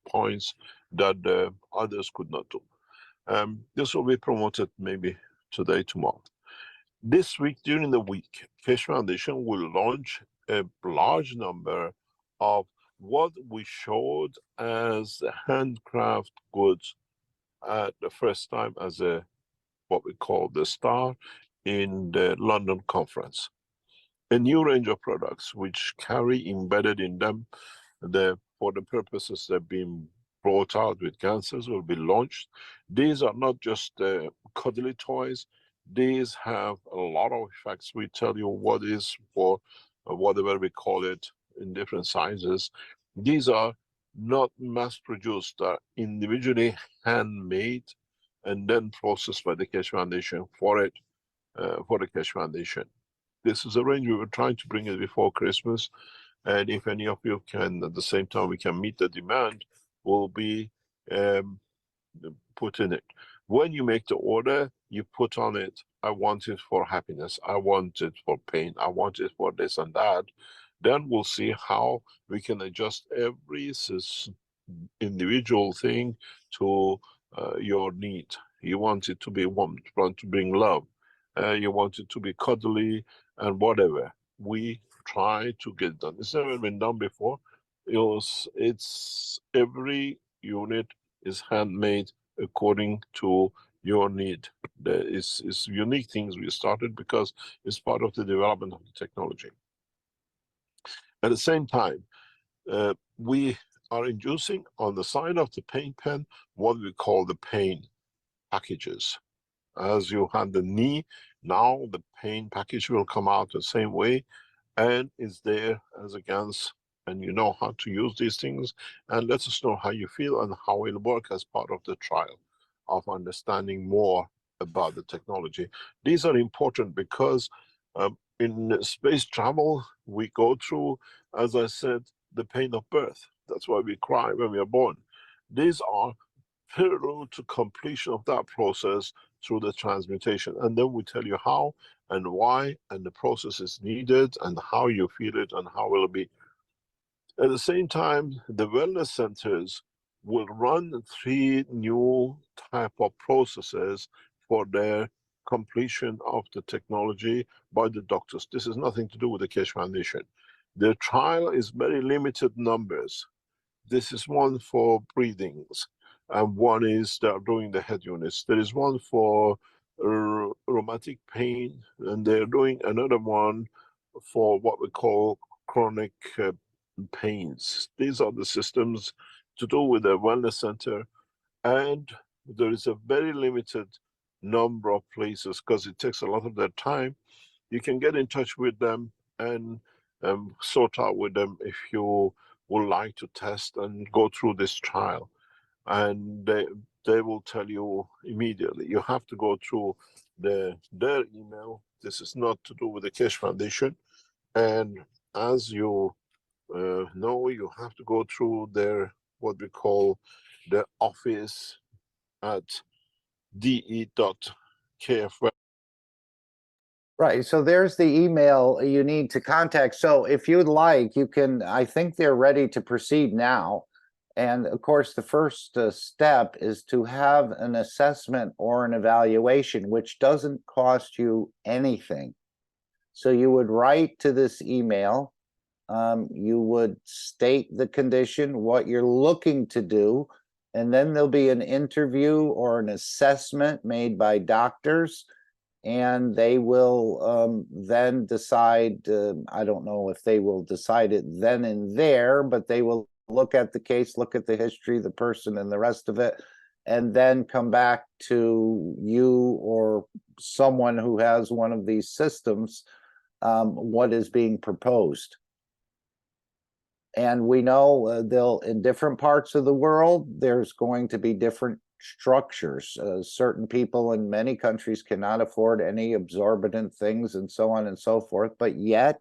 points that others could not do. This will be promoted maybe today, tomorrow. This week, during the week, Keshe Foundation will launch a large number of what we showed as handcraft goods at the first time as what we call the star in the London conference. A new range of products which carry embedded in them for the purposes that have been brought out with cancers will be launched. These are not just cuddly toys. These have a lot of effects. We tell you what is for whatever we call it in different sizes. These are not mass produced, they're individually handmade and then processed by the Keshe Foundation for the Keshe Foundation. This is a range we were trying to bring it before Christmas. And if any of you can, at the same time, we can meet the demand, we'll be put in it. When you make the order, you put on it, I want it for happiness, I want it for pain, I want it for this and that. Then we'll see how we can adjust every individual thing to your need. You want it to be warm, you want to bring love, you want it to be cuddly and whatever. We try to get it done. It's never been done before. It's every unit is handmade according to your need. There is unique things we started because it's part of the development of the technology. At the same time, we are introducing on the side of the paint pen what we call the paint packages. As you had the knee, now the paint package will come out the same way and is there as against, and you know how to use these things, and let us know how you feel and how it'll work as part of the trial of understanding more about the technology. These are important because in space travel, we go through, as I said, the pain of birth. That's why we cry when we are born. These are parallel to completion of that process through the transmutation. And then we tell you how and why, and the process is needed, and how you feel it, and how it will be. At the same time, the wellness centers will run 3 new type of processes for their completion of the technology by the doctors. This is nothing to do with the Keshe Foundation. The trial is very limited numbers. This is one for breathings, and one is they are doing the head units. There is one for rheumatic pain, and they're doing another one for what we call chronic pains. These are the systems to do with the wellness center, and there is a very limited number of places because it takes a lot of their time. You can get in touch with them and sort out with them if you would like to test and go through this trial, and they will tell you immediately. You have to go through their email. This is not to do with the Keshe Foundation, and as you know, you have to go through their what we call the office at de.kf. Right, so there's the email you need to contact. So if you'd like, you can, I think they're ready to proceed now. And of course, the first step is to have an assessment or an evaluation, which doesn't cost you anything. So you would write to this email, you would state the condition, what you're looking to do, and then there'll be an interview or an assessment made by doctors, and they will then decide, I don't know if they will decide it then and there, but they will look at the case, look at the history, the person, and the rest of it, and then come back to you or someone who has one of these systems, what is being proposed. And we know they'll, in different parts of the world, there's going to be different structures. Certain people in many countries cannot afford any exorbitant things and so on and so forth, but yet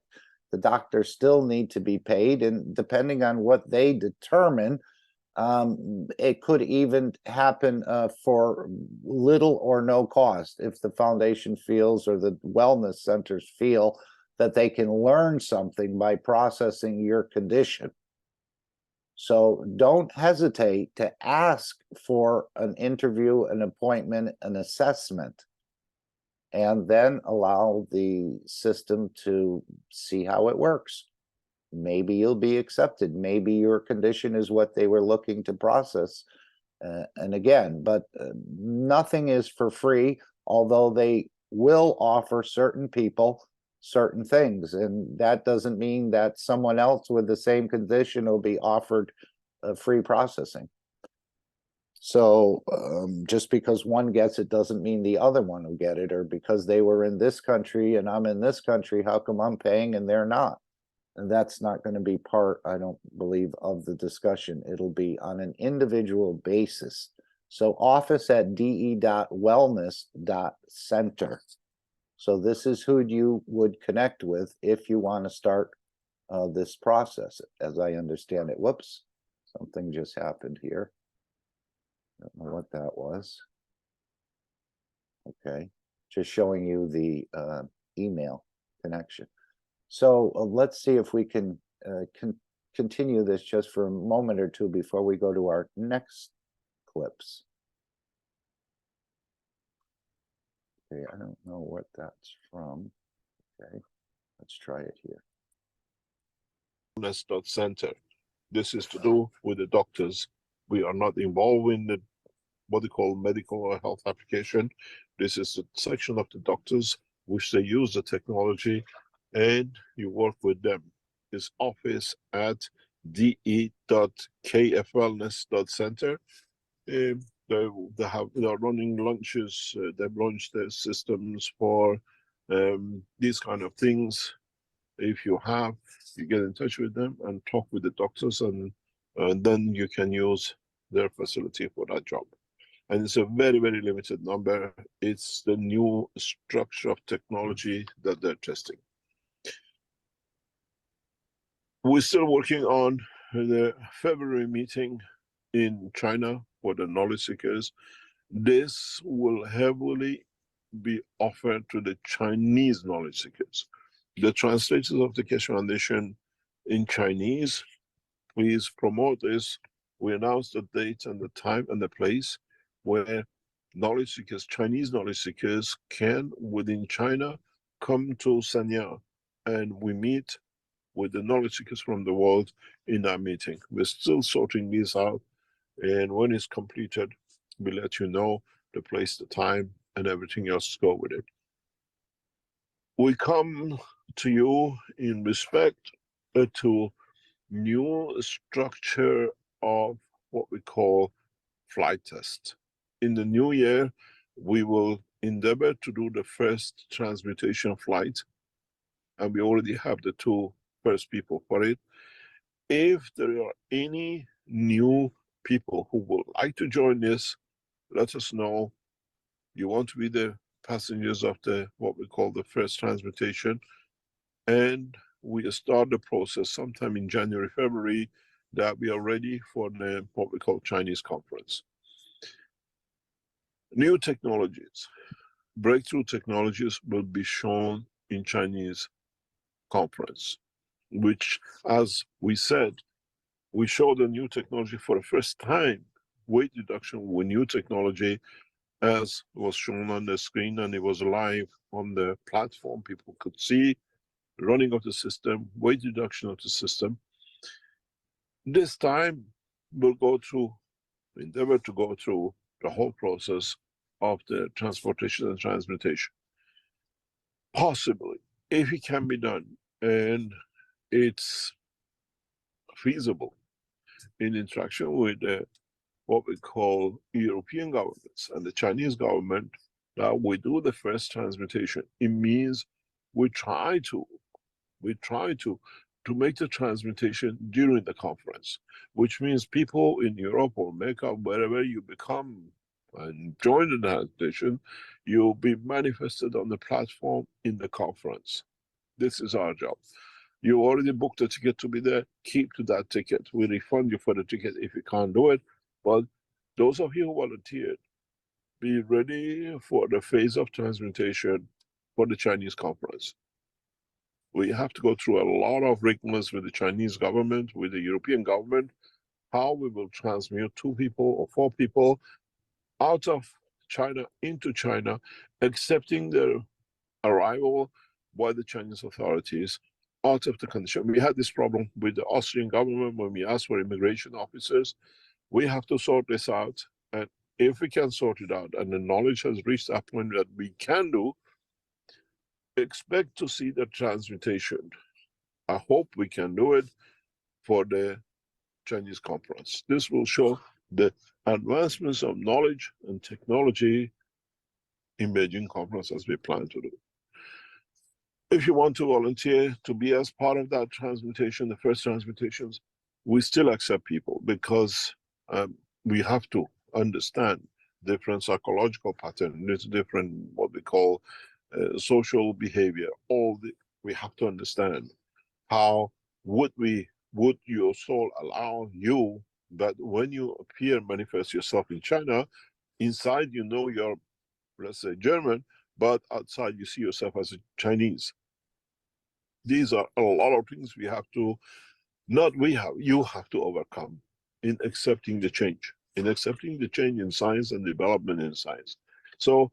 the doctors still need to be paid. And depending on what they determine, it could even happen for little or no cost if the foundation feels or the wellness centers feel that they can learn something by processing your condition. So don't hesitate to ask for an interview, an appointment, an assessment, and then allow the system to see how it works. Maybe you'll be accepted. Maybe your condition is what they were looking to process. And again, but nothing is for free, although they will offer certain people certain things. And that doesn't mean that someone else with the same condition will be offered free processing. So just because one gets it doesn't mean the other one will get it, or because they were in this country and I'm in this country, how come I'm paying and they're not? And that's not going to be part, I don't believe, of the discussion. It'll be on an individual basis. So office@de.wellness.center. So this is who you would connect with if you want to start this process, as I understand it. Whoops, something just happened here. Don't know what that was. Okay, just showing you the email connection. So let's see if we can continue this just for a moment or two before we go to our next clips. Okay, I don't know what that's from. Okay, let's try it here. Wellness.center. This is to do with the doctors. We are not involved in the what they call medical or health application. This is a section of the doctors which they use the technology, and you work with them. It's office@de.kfwellness.center. They are running launches. They've launched their systems for these kind of things. If you get in touch with them and talk with the doctors, and then you can use their facility for that job. And it's a very, very limited number. It's the new structure of technology that they're testing. We're still working on the February meeting in China for the knowledge seekers. This will heavily be offered to the Chinese knowledge seekers. The translators of the Keshe Foundation in Chinese, please promote this. We announce the date and the time and the place where knowledge seekers, Chinese knowledge seekers, can, within China, come to Sanya, and we meet with the knowledge seekers from the world in that meeting. We're still sorting these out, and when it's completed, we'll let you know the place, the time, and everything else to go with it. We come to you in respect to new structure of what we call flight test. In the new year, we will endeavor to do the first transmutation flight, and we already have the two first people for it. If there are any new people who would like to join this, let us know. You want to be the passengers of the what we call the first transmutation, and we start the process sometime in January, February, that we are ready for the what we call Chinese conference. New technologies, breakthrough technologies will be shown in Chinese conference, which, as we said, we showed a new technology for the first time, weight reduction with new technology, as was shown on the screen, and it was live on the platform. People could see running of the system, weight reduction of the system. This time we'll endeavor to go through the whole process of the transportation and transmutation. Possibly, if it can be done and it's feasible in interaction with what we call European governments and the Chinese government, that we do the first transmutation. It means we try to make the transmutation during the conference, which means people in Europe or America, wherever you become and join the transmutation, you'll be manifested on the platform in the conference. This is our job. You already booked a ticket to be there, keep to that ticket. We refund you for the ticket if you can't do it. But those of you who volunteered, be ready for the phase of transmutation for the Chinese conference. We have to go through a lot of rigmaroles with the Chinese government, with the European government, how we will transmute 2 people or 4 people out of China into China, accepting their arrival by the Chinese authorities out of the condition. We had this problem with the Austrian government when we asked for immigration officers. We have to sort this out. And if we can sort it out, and the knowledge has reached that point that we can do, expect to see the transmutation. I hope we can do it for the Chinese conference. This will show the advancements of knowledge and technology in Beijing conference as we plan to do. If you want to volunteer to be as part of that transmutation, the first transmutations, we still accept people because we have to understand different psychological patterns, different what we call social behavior. We have to understand how would your soul allow you that when you appear, manifest yourself in China, inside you know you're, let's say, German, but outside you see yourself as a Chinese. These are a lot of things you have to overcome in accepting the change, in science and development in science. So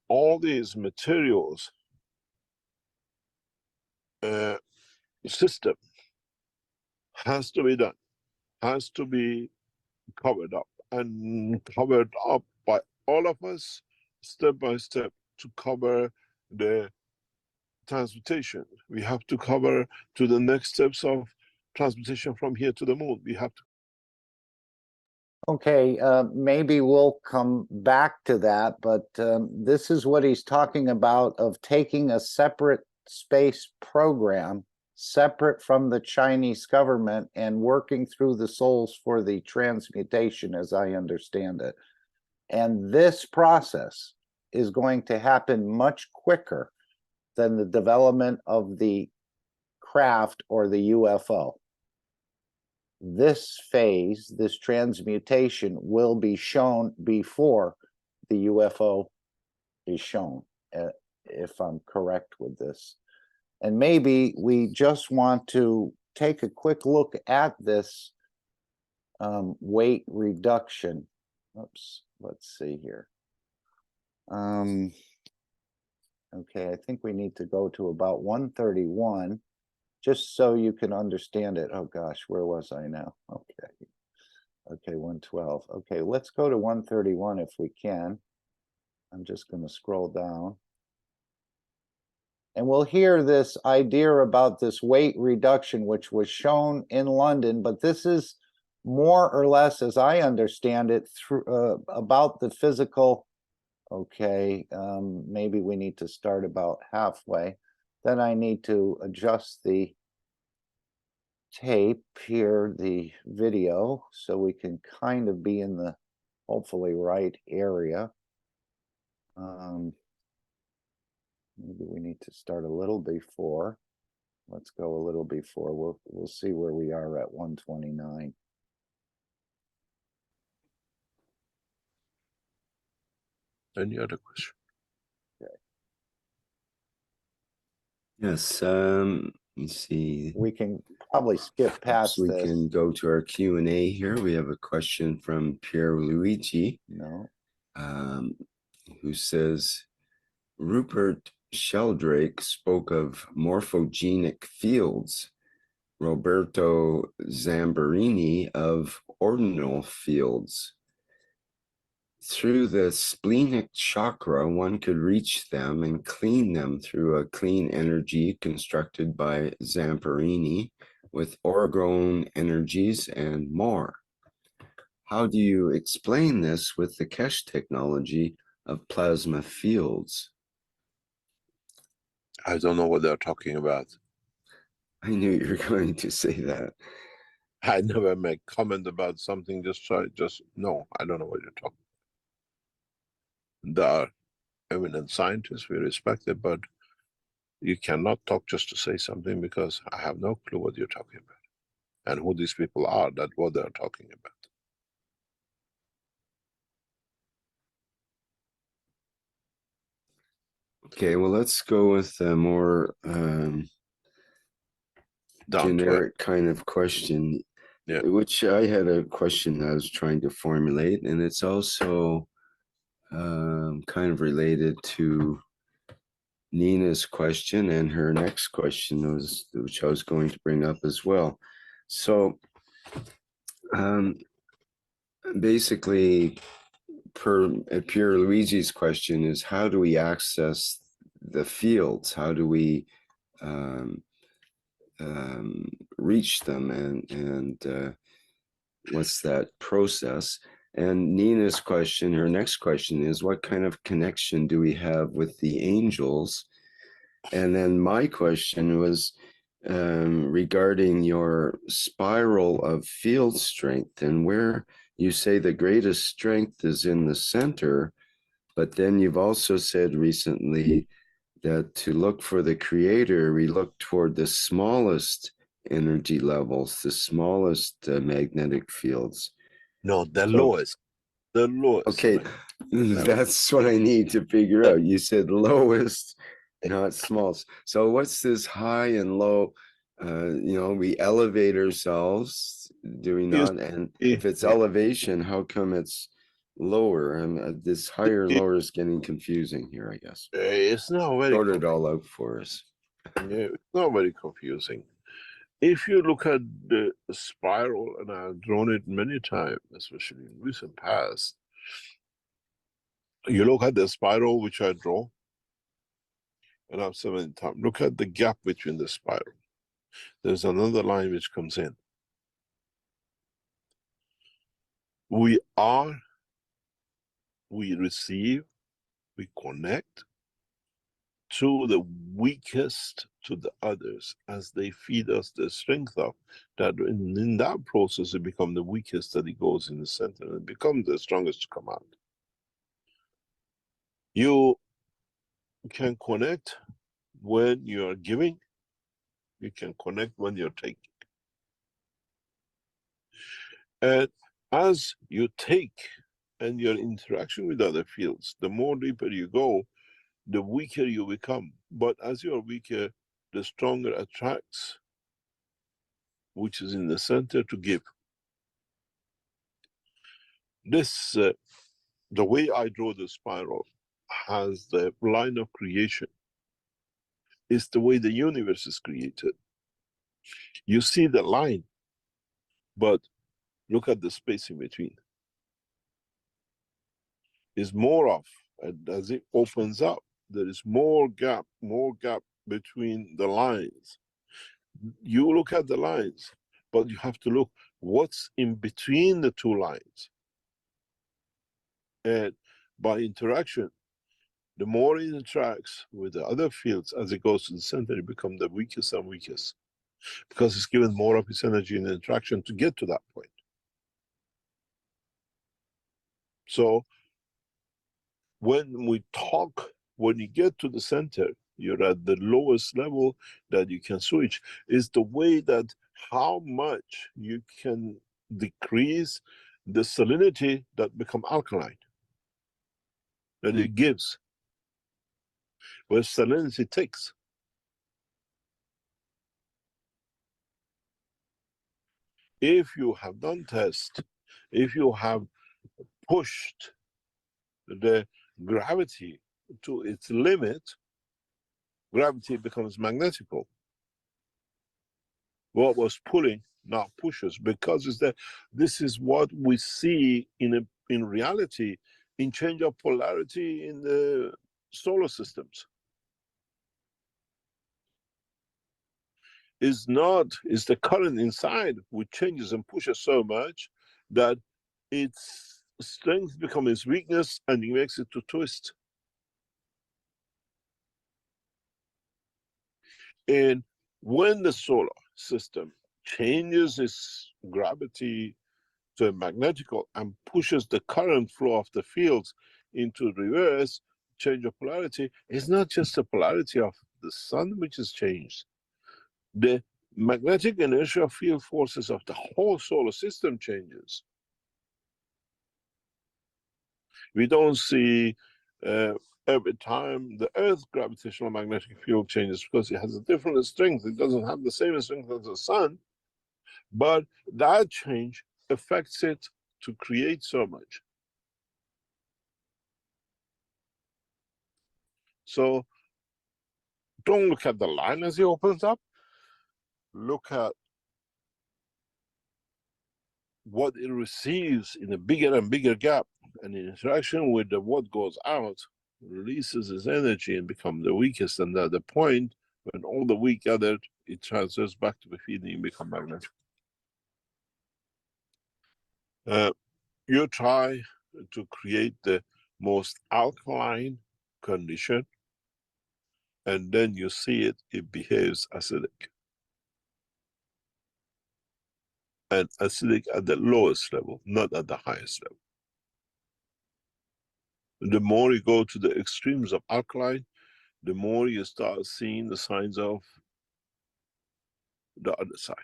all these materials system has to be done, has to be covered up by all of us, step by step, to cover the transmutation. We have to cover to the next steps of transmutation from here to the moon. We have to. Okay, maybe we'll come back to that, but this is what he's talking about, of taking a separate space program, separate from the Chinese government, and working through the souls for the transmutation, as I understand it. And this process is going to happen much quicker than the development of the craft or the UFO. This phase, this transmutation, will be shown before the UFO is shown, if I'm correct with this. And maybe we just want to take a quick look at this weight reduction. Oops, let's see here. Okay, I think we need to go to about 131. Just so you can understand it. Oh gosh, where was I now? Okay, 112. Okay, let's go to 131 if we can. I'm just going to scroll down. And we'll hear this idea about this weight reduction, which was shown in London, but this is more or less, as I understand it, through about the physical. Okay, maybe we need to start about halfway. Then I need to adjust the tape here, the video, so we can kind of be in the hopefully right area. Maybe we need to start a little before. Let's go a little before. We'll see where we are at 129. Any other question? Yes, let me see. We can probably skip past We this. can go to our Q&A here. We have a question from Pierre Luigi, No. who says, Rupert Sheldrake spoke of morphogenic fields, Roberto Zamborini of ordinal fields. Through the splenic chakra, one could reach them and clean them through a clean energy constructed by Zamperini with orgone energies and more. How do you explain this with the Keshe technology of plasma fields? I don't know what they're talking about. I knew you were going to say that. I never make comment about something, no, I don't know what you're talking about. There are eminent scientists, we respect it, but you cannot talk just to say something because I have no clue what you're talking about and who these people are, that what they're talking about. Okay, well, let's go with a more generic kind of question, Yeah. which I had a question I was trying to formulate, and it's also kind of related to Nina's question, and her next question was, which I was going to bring up as well. So basically, Pierre Luigi's question is, how do we access the fields? How do we reach them, and what's that process? And Nina's question, her next question is, what kind of connection do we have with the angels? And then my question was regarding your spiral of field strength, and where you say the greatest strength is in the center, but then you've also said recently that to look for the creator, we look toward the smallest energy levels, the smallest magnetic fields. No, the lowest. The lowest. Okay, that's what I need to figure out. You said lowest, not smallest. So what's this high and low? We elevate ourselves, do we not? And if it's elevation, how come it's lower? And this higher and lower is getting confusing here, I guess. It's not very Sort it all out for us. Yeah, it's not very confusing. If you look at the spiral, and I've drawn it many times, especially in recent past, you look at the spiral which I draw, and I've said many times, look at the gap between the spiral. There's another line which comes in. We receive, we connect to the weakest to the others as they feed us the strength up, that in that process it becomes the weakest that it goes in the center and it becomes the strongest to come out. You can connect when you are giving, you can connect when you're taking. And as you take and your interaction with other fields, the more deeper you go, the weaker you become. But as you are weaker, the stronger attracts, which is in the center, to give. This, the way I draw the spiral, has the line of creation. It's the way the universe is created. You see the line, but look at the space in between. Is more of, and as it opens up, there is more gap between the lines. You look at the lines, but you have to look what's in between the two lines. And by interaction, the more it interacts with the other fields as it goes to the center, it becomes the weakest and weakest, because it's given more of its energy in interaction to get to that point. So when we talk, when you get to the center, you're at the lowest level that you can switch. Is the way that how much you can decrease the salinity that become alkaline, that it gives, where salinity takes. If you have done tests, if you have pushed the gravity to its limit, gravity becomes magnetical. What was pulling now pushes, because it's that this is what we see in reality in change of polarity in the solar systems. Is the current inside which changes and pushes so much that its strength becomes its weakness and it makes it to twist. And when the solar system changes its gravity to a magnetical and pushes the current flow of the fields into reverse, change of polarity, it's not just the polarity of the sun which is changed. The magnetic inertial field forces of the whole solar system changes. We don't see every time the Earth's gravitational magnetic field changes because it has a different strength. It doesn't have the same strength as the sun, but that change affects it to create so much. So don't look at the line as it opens up. Look at what it receives in a bigger and bigger gap, and in interaction with what goes out, releases its energy and becomes the weakest. And at the point when all the weak gathered, it transfers back to the field and become magnetic. You try to create the most alkaline condition, and then you see it behaves acidic. And acidic at the lowest level, not at the highest level. The more you go to the extremes of alkaline, the more you start seeing the signs of the other side,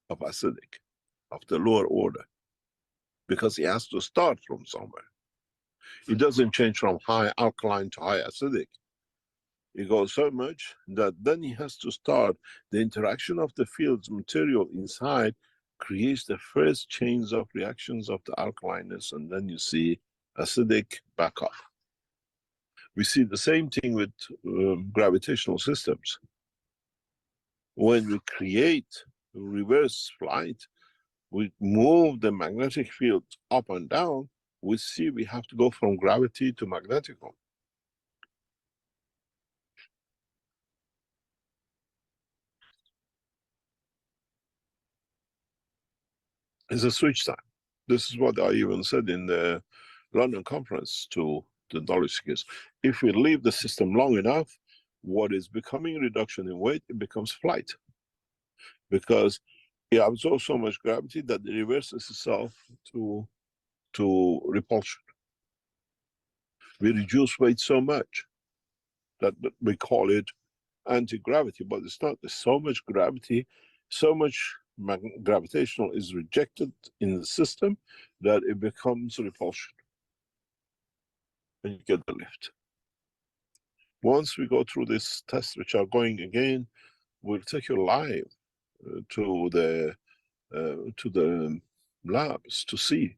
of acidic, of the lower order. Because it has to start from somewhere. It doesn't change from high alkaline to high acidic. It goes so much that then it has to start. The interaction of the field's material inside creates the first chains of reactions of the alkalineness, and then you see acidic back off. We see the same thing with gravitational systems. When we create reverse flight, we move the magnetic field up and down, we see we have to go from gravity to magnetical. It's a switch time. This is what I even said in the London conference to the knowledge seekers. If we leave the system long enough, what is becoming reduction in weight, it becomes flight. Because it absorbs so much gravity that it reverses itself to repulsion. We reduce weight so much that we call it anti-gravity, but it's not. There's so much gravity, so much gravitational is rejected in the system that it becomes repulsion. And you get the lift. Once we go through these tests, which are going again, we'll take you live to the labs to see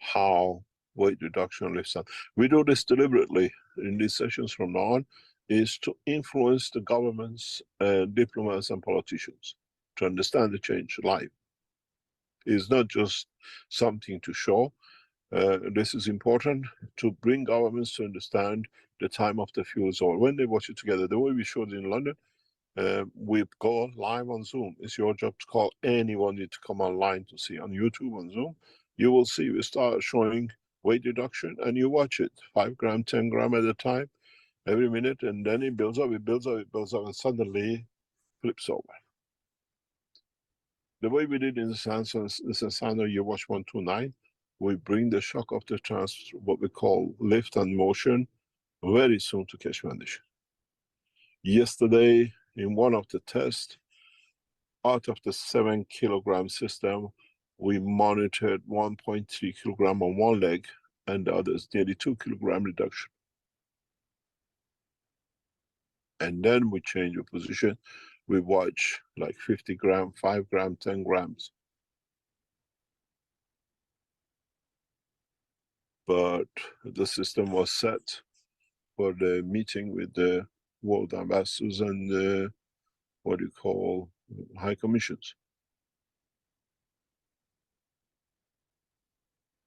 how weight reduction lifts up. We do this deliberately in these sessions from now on, is to influence the governments, diplomats and politicians to understand the change live. It's not just something to show. This is important to bring governments to understand the time of the fuels, or when they watch it together. The way we showed in London, we go live on Zoom. It's your job to call anyone need to come online to see on YouTube, on Zoom. You will see we start showing weight reduction and you watch it 5 gram, 10 gram at a time, every minute, and then it builds up, it builds up, it builds up, and suddenly flips over. The way we did in the Sensano you watch 129, we bring the shock of the what we call lift and motion very soon to Keshe condition. Yesterday, in one of the tests, out of the 7 kilogram system, we monitored 1.3 kilogram on one leg, and the others nearly 2 kilogram reduction. And then we change the position. We watch like 50 gram, 5 gram, 10 grams. But the system was set for the meeting with the world ambassadors and what do you call high commissions.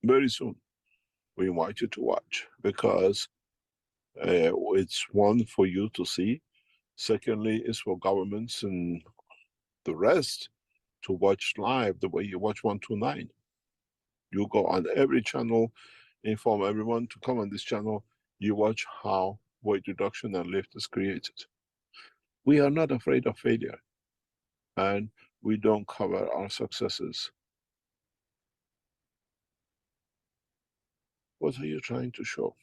Very soon, we invite you to watch because it's one for you to see. Secondly, it's for governments and the rest to watch live the way you watch 129. You go on every channel, inform everyone to come on this channel. You watch how weight reduction and lift is created. We are not afraid of failure, and we don't cover our successes. What are you trying to show?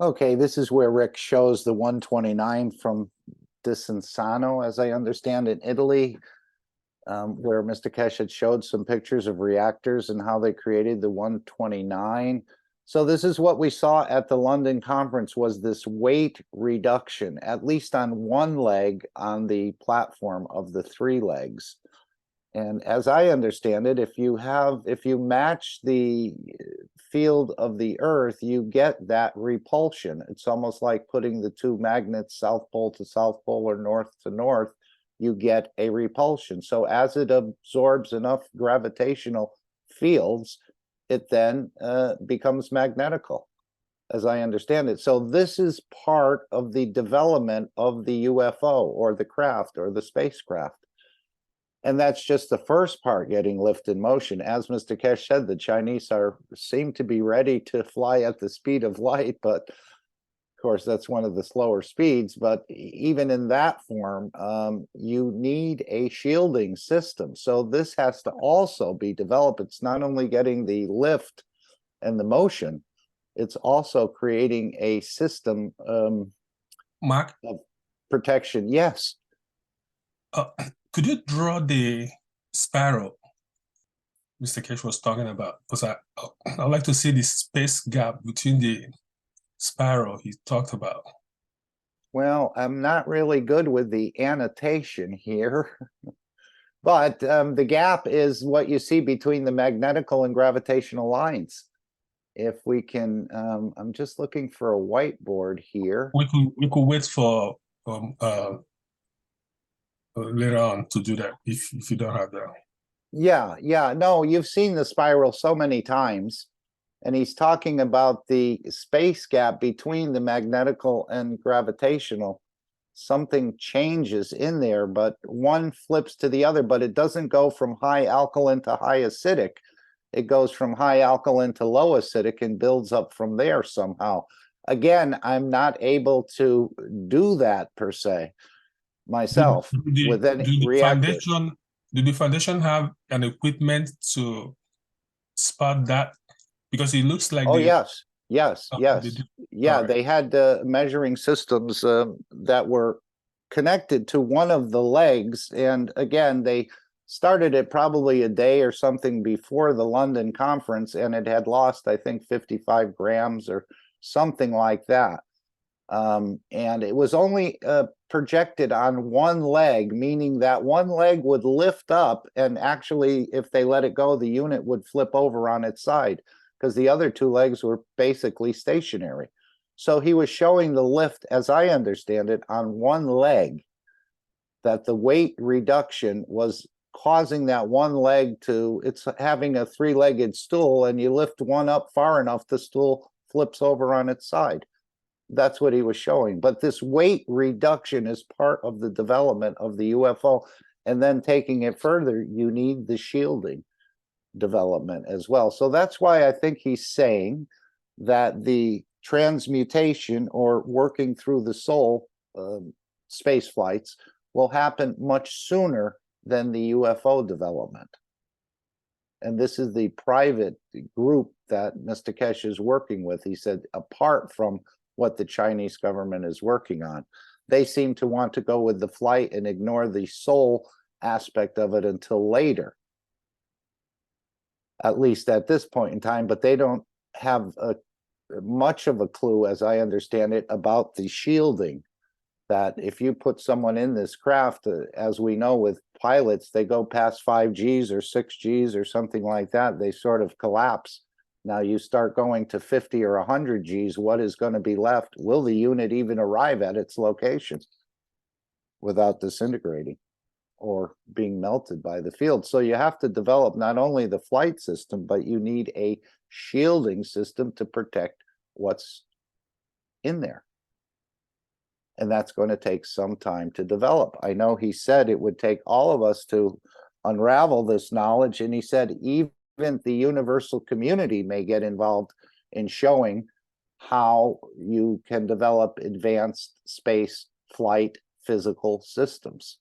Okay, this is where Rick shows the 129 from Desenzano, as I understand, in Italy, where Mr. Keshe had showed some pictures of reactors and how they created the 129. So this is what we saw at the London conference, was this weight reduction, at least on one leg on the platform of the three legs. And as I understand it, if you match the field of the Earth, you get that repulsion. It's almost like putting the two magnets, South Pole to South Pole or North to North, you get a repulsion. So as it absorbs enough gravitational fields, it then becomes magnetical, as I understand it. So this is part of the development of the UFO or the craft or the spacecraft. And that's just the first part, getting lift in motion. As Mr. Keshe said, the Chinese seem to be ready to fly at the speed of light, but of course that's one of the slower speeds. But even in that form, you need a shielding system. So this has to also be developed. It's not only getting the lift and the motion, it's also creating a system Mark, of protection. Yes. could you draw the spiral Mr. Keshe was talking about? Because I'd like to see the space gap between the spiral he talked about. Well, I'm not really good with the annotation here, but the gap is what you see between the magnetical and gravitational lines. If we can, I'm just looking for a whiteboard here. We could wait for later on to do that if you don't have that. Yeah, no, you've seen the spiral so many times, and he's talking about the space gap between the magnetical and gravitational. Something changes in there, but one flips to the other, but it doesn't go from high alkaline to high acidic. It goes from high alkaline to low acidic and builds up from there somehow. Again, I'm not able to do that per se myself with any reactor. Do the foundation have an equipment to spot that? Because it looks like yes. Right. They had measuring systems that were connected to one of the legs, and again, they started it probably a day or something before the London conference, and it had lost, I think, 55 grams or something like that. And it was only projected on one leg, meaning that one leg would lift up, and actually, if they let it go, the unit would flip over on its side, because the other two legs were basically stationary. So he was showing the lift, as I understand it, on one leg, that the weight reduction was causing that one leg to, it's having a three-legged stool, and you lift one up far enough, the stool flips over on its side. That's what he was showing. But this weight reduction is part of the development of the UFO. And then taking it further, you need the shielding development as well. So that's why I think he's saying that the transmutation or working through the soul space flights will happen much sooner than the UFO development. And this is the private group that Mr. Keshe is working with. He said, apart from what the Chinese government is working on, they seem to want to go with the flight and ignore the soul aspect of it until later, at least at this point in time. But they don't have much of a clue, as I understand it, about the shielding, that if you put someone in this craft, as we know with pilots, they go past 5 Gs or 6 Gs or something like that, they sort of collapse Now you start going to 50 or 100 Gs, what is going to be left? Will the unit even arrive at its location without disintegrating or being melted by the field? So you have to develop not only the flight system, but you need a shielding system to protect what's in there. And that's going to take some time to develop. I know he said it would take all of us to unravel this knowledge, and he said even the universal community may get involved in showing how you can develop advanced space flight physical systems.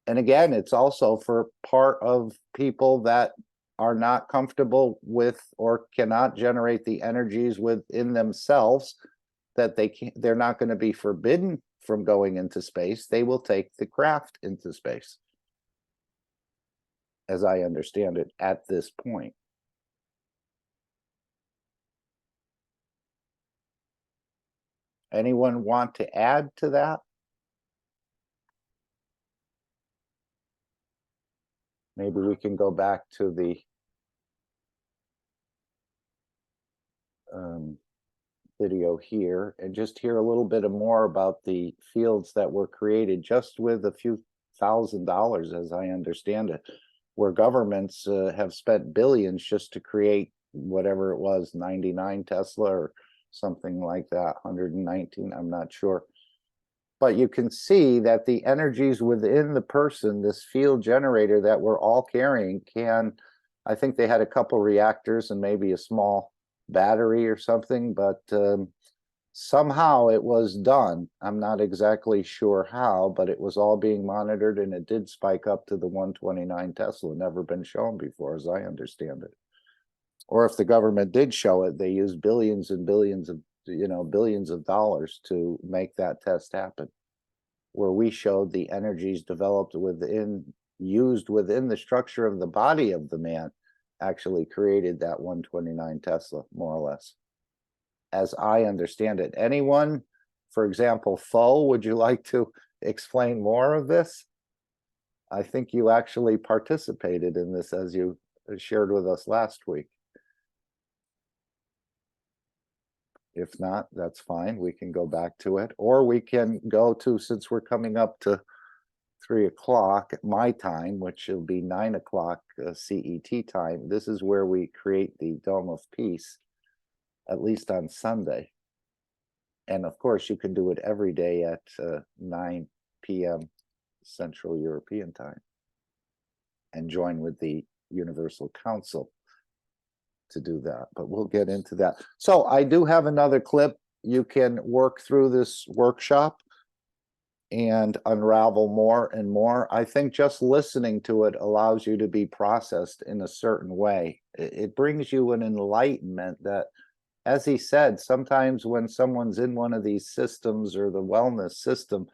And again, it's also for part of people that are not comfortable with or cannot generate the energies within themselves, that they're not going to be forbidden from going into space. They will take the craft into space, as I understand it at this point. Anyone want to add to that? Maybe we can go back to the video here and just hear a little bit more about the fields that were created just with a few $1,000s, as I understand it, where governments have spent billions just to create whatever it was, 99 Tesla or something like that, 119, I'm not sure. But you can see that the energies within the person, this field generator that we're all carrying, can, I think they had a couple reactors and maybe a small battery or something, but somehow it was done. I'm not exactly sure how, but it was all being monitored, and it did spike up to the 129 Tesla, never been shown before, as I understand it. Or if the government did show it, they used billions and billions of, billions of dollars to make that test happen, where we showed the energies developed used within the structure of the body of the man actually created that 129 Tesla, more or less, as I understand it. Anyone, for example, Fo, would you like to explain more of this? I think you actually participated in this, as you shared with us last week. If not, that's fine. We can go back to it, or we can go to, since we're coming up to 3 o'clock my time, which will be 9 o'clock CET time. This is where we create the Dome of Peace, at least on Sunday. And of course, you can do it every day at 9 p.m. Central European time and join with the Universal Council to do that. But we'll get into that. So I do have another clip. You can work through this workshop and unravel more and more. I think just listening to it allows you to be processed in a certain way. It brings you an enlightenment that, as he said, sometimes when someone's in one of these systems or the wellness system,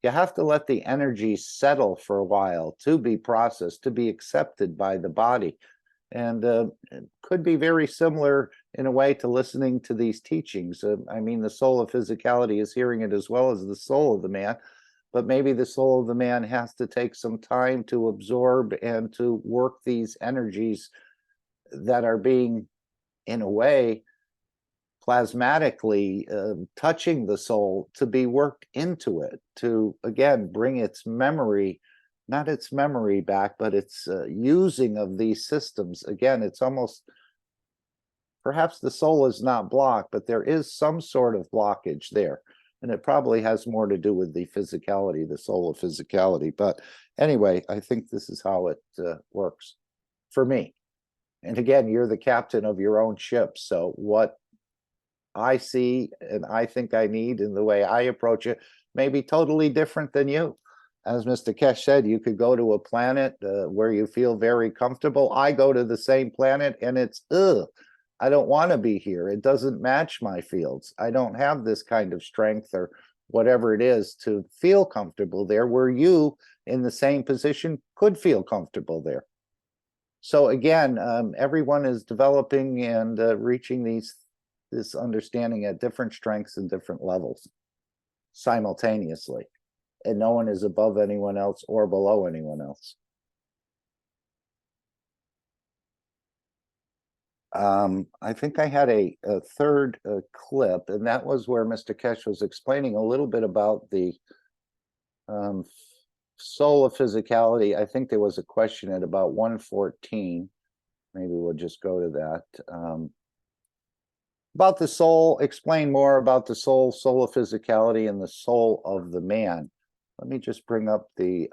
you have to let the energy settle for a while to be processed, to be accepted by the body. And it could be very similar in a way to listening to these teachings. I mean, the soul of physicality is hearing it as well as the soul of the man, but maybe the soul of the man has to take some time to absorb and to work these energies that are being, in a way, plasmatically touching the soul, to be worked into it, to, again, bring its memory, not its memory back, but its using of these systems. Again, it's almost, perhaps the soul is not blocked, but there is some sort of blockage there. And it probably has more to do with the physicality, the soul of physicality. But anyway, I think this is how it works for me. And again, you're the captain of your own ship. So what I see and I think I need, and the way I approach it may be totally different than you. As Mr. Keshe said, you could go to a planet where you feel very comfortable. I go to the same planet and it's, I don't want to be here. It doesn't match my fields. I don't have this kind of strength or whatever it is to feel comfortable there, where you in the same position could feel comfortable there. So again, everyone is developing and reaching this understanding at different strengths and different levels simultaneously. And no one is above anyone else or below anyone else. I think I had a third clip, and that was where Mr. Keshe was explaining a little bit about the soul of physicality. I think there was a question at about 114. Maybe we'll just go to that. About the soul, explain more about the soul of physicality, and the soul of the man. Let me just bring up the,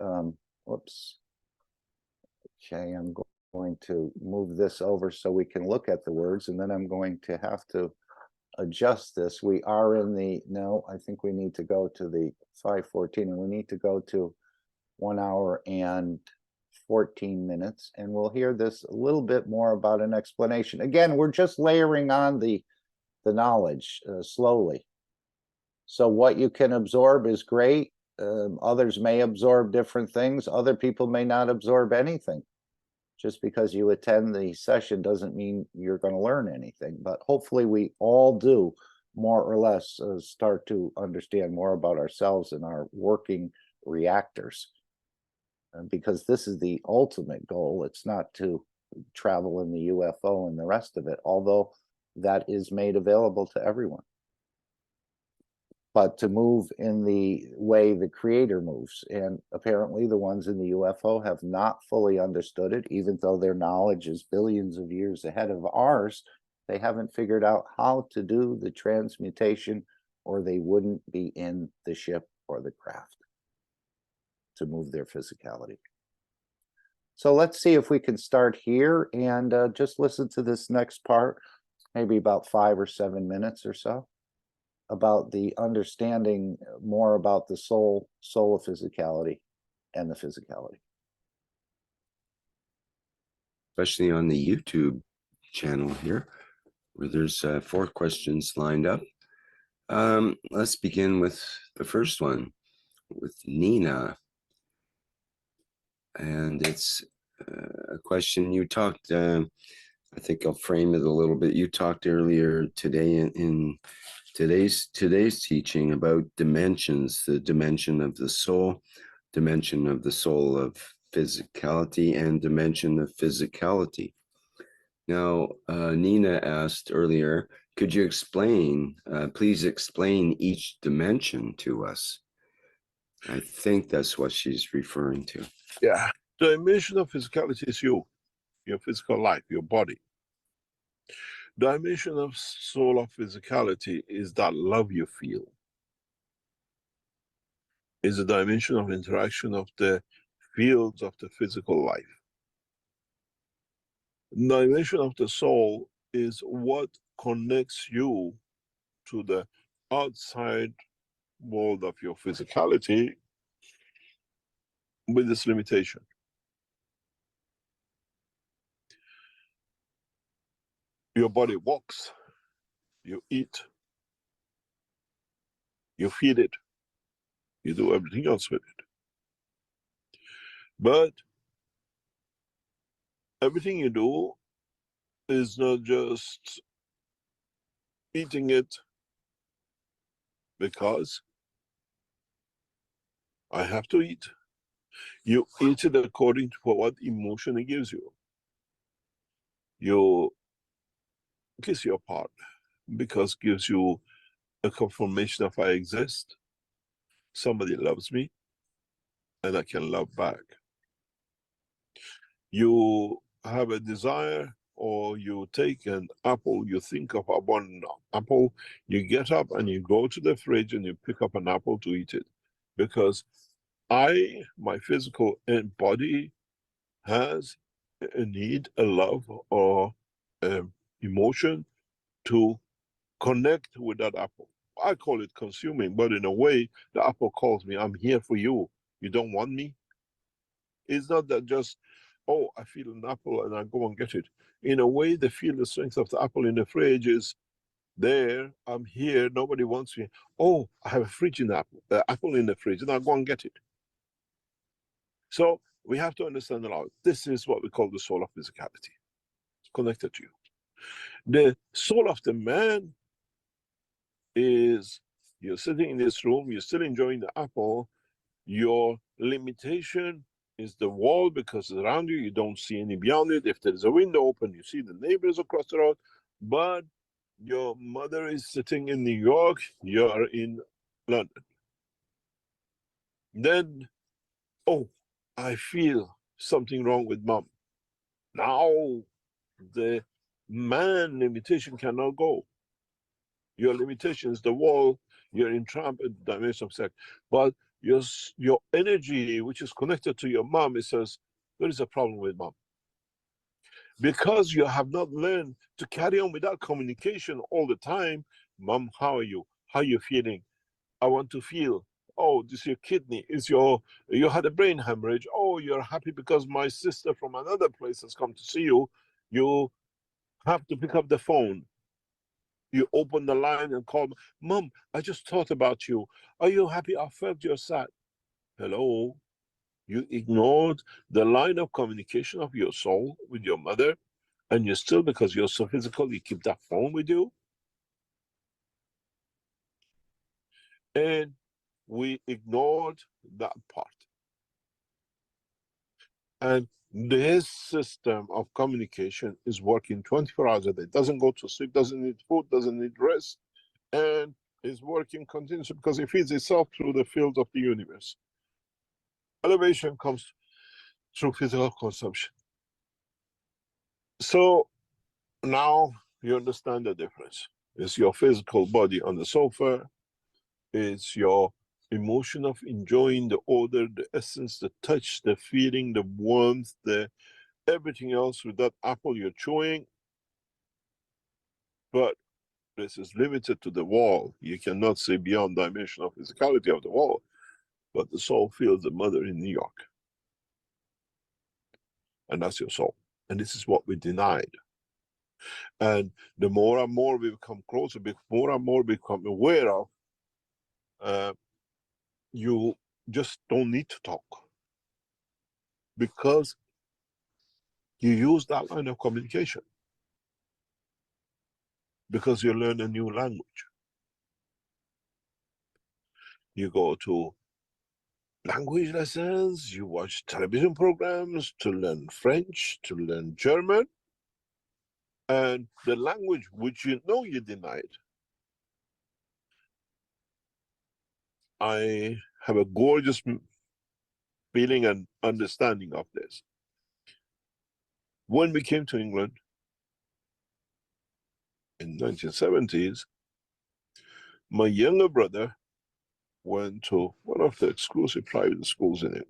whoops. Okay, I'm going to move this over so we can look at the words, and then I'm going to have to adjust this. We are in the, no, I think we need to go to the 514, and we need to go to 1 hour and 14 minutes, and we'll hear this a little bit more about an explanation. Again, we're just layering on the knowledge slowly. So what you can absorb is great. Others may absorb different things. Other people may not absorb anything. Just because you attend the session doesn't mean you're going to learn anything, but hopefully we all do more or less start to understand more about ourselves and our working reactors. Because this is the ultimate goal. It's not to travel in the UFO and the rest of it, although that is made available to everyone. But to move in the way the Creator moves. And apparently the ones in the UFO have not fully understood it, even though their knowledge is billions of years ahead of ours. They haven't figured out how to do the transmutation, or they wouldn't be in the ship or the craft to move their physicality. So let's see if we can start here and just listen to this next part, maybe about 5 or 7 minutes or so, about the understanding more about the soul of physicality and the physicality. Especially on the YouTube channel here, where there's 4 questions lined up. Let's begin with the first one with Nina. And it's a question you talked, I think I'll frame it a little bit. You talked earlier today in today's teaching about dimensions, the dimension of the soul of physicality, and dimension of physicality. Now, Nina asked earlier, could you explain, please explain each dimension to us? I think that's what she's referring to. Yeah. The dimension of physicality is you, your physical life, your body. The dimension of soul of physicality is that love you feel. Is the dimension of interaction of the fields of the physical life. The dimension of the soul is what connects you to the outside world of your physicality with this limitation. Your body walks, you eat, you feed it, you do everything else with it. But everything you do is not just eating it because I have to eat. You eat it according to what emotion it gives you. You kiss your partner because it gives you a confirmation of I exist. Somebody loves me and I can love back. You have a desire, or you take an apple, you think of an apple, you get up and you go to the fridge and you pick up an apple to eat it. Because my physical body has a need, a love, or emotion to connect with that apple. I call it consuming, but in a way, the apple calls me, I'm here for you. You don't want me? It's not that just, oh, I feel an apple and I go and get it. In a way, they feel the strength of the apple in the fridge is there. I'm here. Nobody wants me. Oh, I have a fridge in the apple in the fridge, and I'll go and get it. So we have to understand a lot. This is what we call the soul of physicality. It's connected to you. The soul of the man is, you're sitting in this room, you're still enjoying the apple. Your limitation is the wall because it's around you. You don't see any beyond it. If there is a window open, you see the neighbors across the road. But your mother is sitting in New York, you're in London. Then, oh, I feel something wrong with mom. Now the man limitation cannot go. Your limitation is the wall, you're entrapped in the dimension of sex. But your energy, which is connected to your mom, it says, there is a problem with mom. Because you have not learned to carry on with that communication all the time. Mom, how are you? How are you feeling? I want to feel. Oh, this is your kidney. You had a brain hemorrhage. Oh, you're happy because my sister from another place has come to see you. You have to pick up the phone. You open the line and call, Mom, I just thought about you. Are you happy? I felt you're sad. Hello? You ignored the line of communication of your soul with your mother, and you still, because you're so physical, you keep that phone with you. And we ignored that part. And this system of communication is working 24 hours a day. Doesn't go to sleep, doesn't need food, doesn't need rest, and is working continuously because it feeds itself through the fields of the universe. Elevation comes through physical consumption. So now you understand the difference. It's your physical body on the sofa. It's your emotion of enjoying the odor, the essence, the touch, the feeling, the warmth, the everything else with that apple you're chewing. But this is limited to the wall. You cannot see beyond dimension of physicality of the wall. But the soul feels the mother in New York. And that's your soul. And this is what we denied. And the more and more we become closer, more and more become aware of, you just don't need to talk. Because you use that line of communication. Because you learn a new language. You go to language lessons, you watch television programs to learn French, to learn German, and the language which you know you denied. I have a gorgeous feeling and understanding of this. When we came to England in 1970s, my younger brother went to one of the exclusive private schools in England.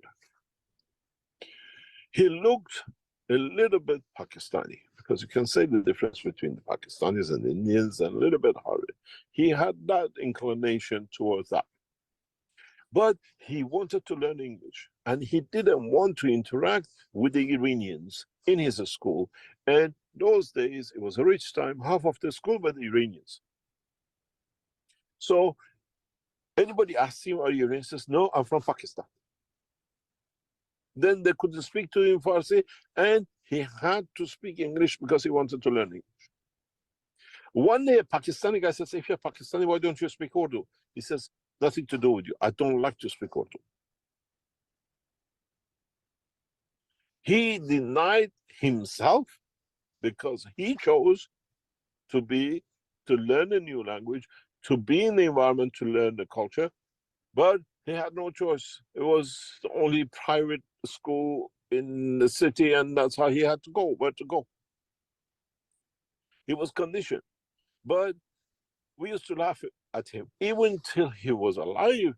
He looked a little bit Pakistani, because you can say the difference between the Pakistanis and the Indians, and a little bit Harvard. He had that inclination towards that. But he wanted to learn English, and he didn't want to interact with the Iranians in his school. And those days, it was a rich time, half of the school were the Iranians. So anybody asked him, are you Iranian? He says, no, I'm from Pakistan. Then they couldn't speak to him Farsi, and he had to speak English because he wanted to learn English. One day, a Pakistani guy says, if you're Pakistani, why don't you speak Urdu? He says, nothing to do with you. I don't like to speak Urdu. He denied himself because he chose to learn a new language, to be in the environment, to learn the culture, but he had no choice. It was the only private school in the city, and that's how he had to go, where to go. He was conditioned. But we used to laugh at him. Even till he was alive,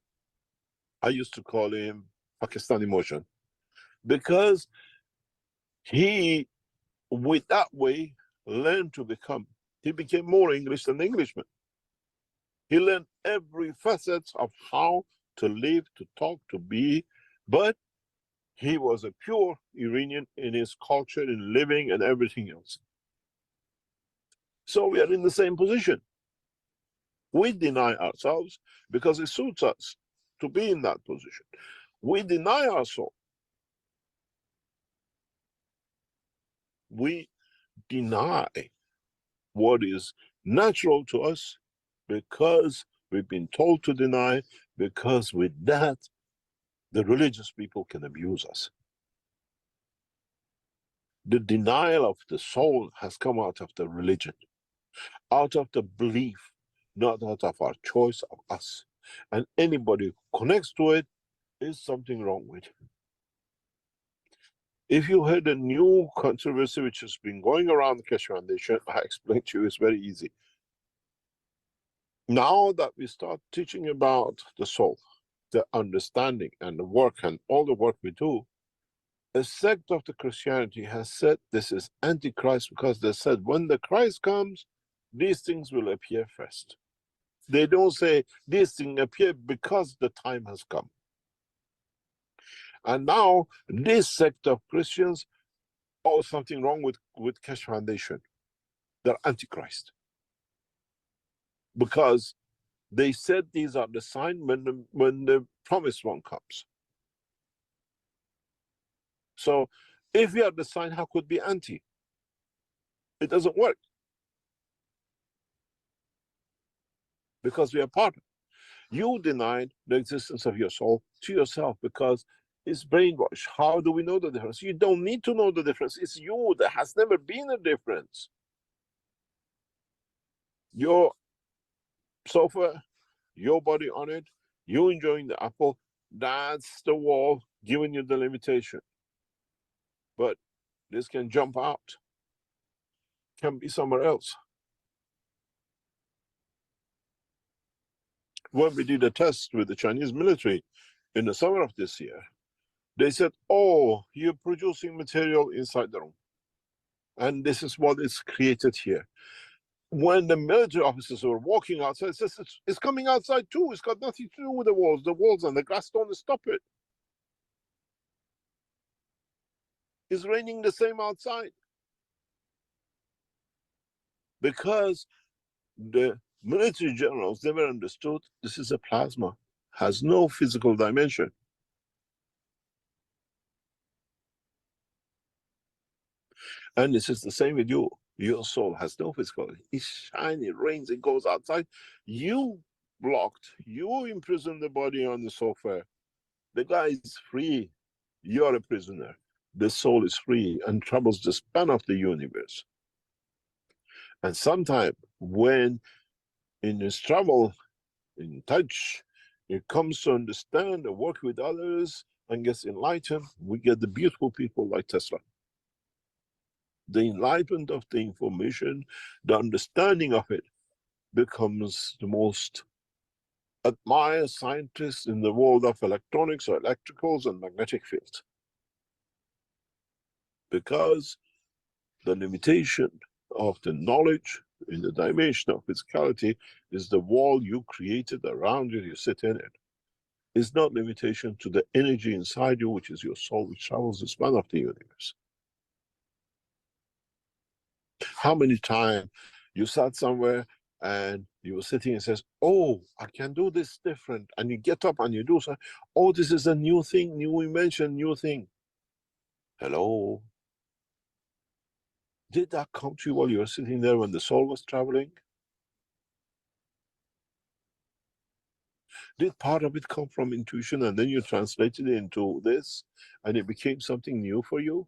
I used to call him Pakistani Motion, because he, with that way, learned to become. He became more English than Englishman. He learned every facet of how to live, to talk, to be, but he was a pure Iranian in his culture, in living, and everything else. So we are in the same position. We deny ourselves because it suits us to be in that position. We deny our soul. We deny what is natural to us because we've been told to deny, because with that, the religious people can abuse us. The denial of the soul has come out of the religion, out of the belief, not out of our choice of us. And anybody who connects to it is something wrong with. If you heard a new controversy which has been going around the Keshe Foundation, I explained to you, it's very easy. Now that we start teaching about the soul, the understanding and the work and all the work we do, a sect of the Christianity has said this is Antichrist because they said when the Christ comes, these things will appear first. They don't say these things appear because the time has come. And now this sect of Christians, oh, something wrong with Keshe Foundation. They're Antichrist. Because they said these are the sign when the promised one comes. So if we are the sign, how could be anti? It doesn't work. Because we are part of it. You denied the existence of your soul to yourself because it's brainwash. How do we know the difference? You don't need to know the difference. It's you. There has never been a difference. Your sofa, your body on it, you enjoying the apple, that's the wall giving you the limitation. But this can jump out, can be somewhere else. When we did a test with the Chinese military in the summer of this year, they said, oh, you're producing material inside the room. And this is what is created here. When the military officers were walking outside, it says it's coming outside too. It's got nothing to do with the walls. The walls and the grass don't stop it. It's raining the same outside. Because the military generals never understood this is a plasma, has no physical dimension. And this is the same with you. Your soul has no physical. It's shiny, it rains, it goes outside. You blocked, you imprison the body on the sofa. The guy is free. You're a prisoner. The soul is free and travels the span of the universe. And sometimes when in his travel, in touch, it comes to understand and work with others and gets enlightened, we get the beautiful people like Tesla. The enlightenment of the information, the understanding of it becomes the most admired scientist in the world of electronics or electricals and magnetic fields. Because the limitation of the knowledge in the dimension of physicality is the wall you created around you sit in it. It's not limitation to the energy inside you, which is your soul, which travels the span of the universe. How many times you sat somewhere and you were sitting and says, oh, I can do this different. And you get up and you do something. Oh, this is a new thing, new invention, new thing. Hello? Did that come to you while you were sitting there when the soul was traveling? Did part of it come from intuition and then you translated it into this and it became something new for you?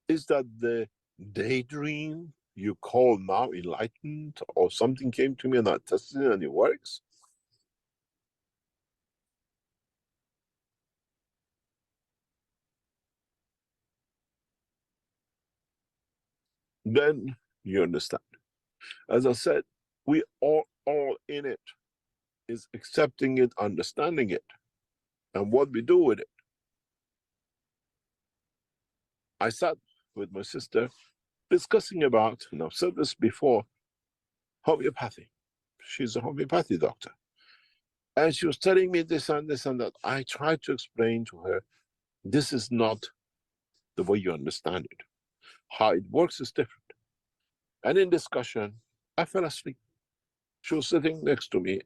Is that the daydream you call now enlightened, or something came to me and I tested it and it works? Then you understand. As I said, we are all in it. Is accepting it, understanding it, and what we do with it. I sat with my sister discussing about, and I've said this before, homeopathy. She's a homeopathy doctor. And she was telling me this and this and that. I tried to explain to her, this is not the way you understand it. How it works is different. And in discussion, I fell asleep. She was sitting next to me.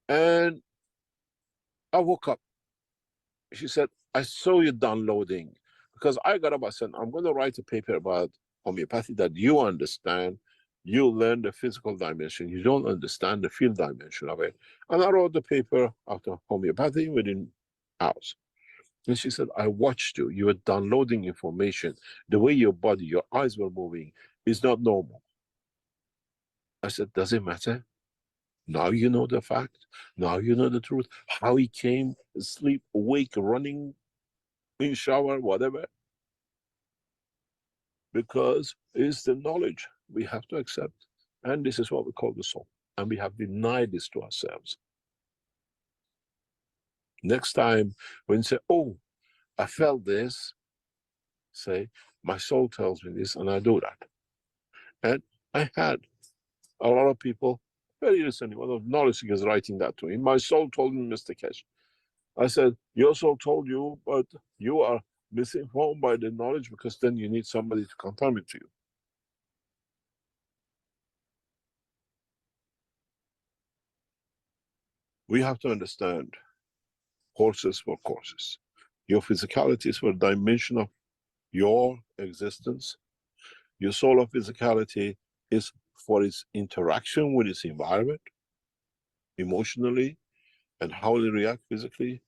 And I woke up. She said, I saw you downloading. Because I got up, I said, I'm going to write a paper about homeopathy that you understand. You learn the physical dimension. You don't understand the field dimension of it. And I wrote the paper after homeopathy within hours. And she said, I watched you. You were downloading information. The way your body, your eyes were moving is not normal. I said, does it matter? Now you know the fact. Now you know the truth. How he came, asleep, awake, running, in shower, whatever. Because it's the knowledge we have to accept. And this is what we call the soul. And we have denied this to ourselves. Next time when you say, oh, I felt this, say, my soul tells me this, and I do that. And I had a lot of people, very recently, one of the knowledge seekers writing that to me. My soul told me, Mr. Keshe. I said, your soul told you, but you are misinformed by the knowledge because then you need somebody to confirm it to you. We have to understand horses for courses. Your physicality is for a dimension of your existence. Your soul of physicality is for its interaction with its environment, emotionally, and how they react physically.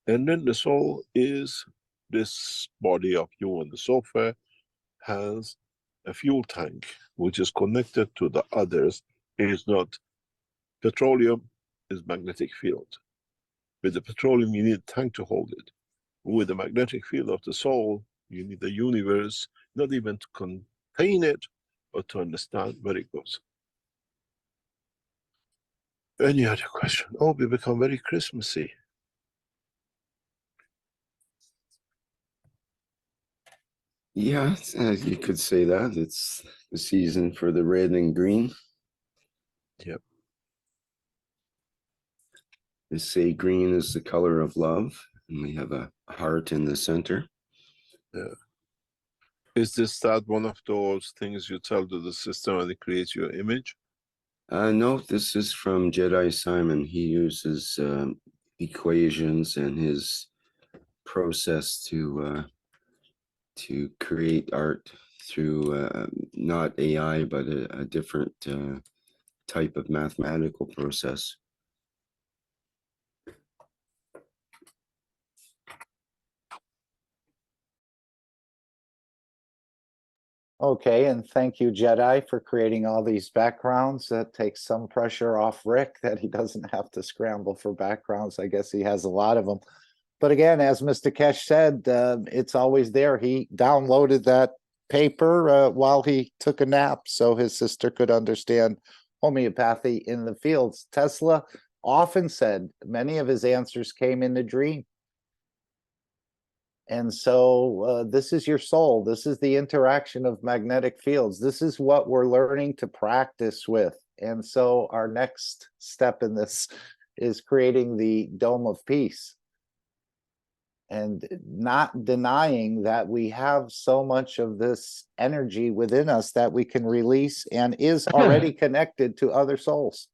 And then the soul is this body of you on the sofa has a fuel tank, which is connected to the others. It is not petroleum, is magnetic field. With the petroleum, you need a tank to hold it. With the magnetic field of the soul, you need the universe, not even to contain it, but to understand where it goes. Any other question? Oh, we become very Christmassy. Yeah, you could say that. It's the season for the red and green. Yep. They say green is the color of love, and we have a heart in the center. Yeah. Is this that one of those things you tell to the system and it creates your image? No, this is from Jedi Simon. He uses equations and his process to create art through not AI, but a different type of mathematical process. Okay, and thank you, Jedi, for creating all these backgrounds. That takes some pressure off Rick that he doesn't have to scramble for backgrounds. I guess he has a lot of them. But again, as Mr. Keshe said, it's always there. He downloaded that paper while he took a nap so his sister could understand homeopathy in the fields. Tesla often said many of his answers came in a dream. And so this is your soul. This is the interaction of magnetic fields. This is what we're learning to practice with. And so our next step in this is creating the dome of peace and not denying that we have so much of this energy within us that we can release and is already connected to other souls.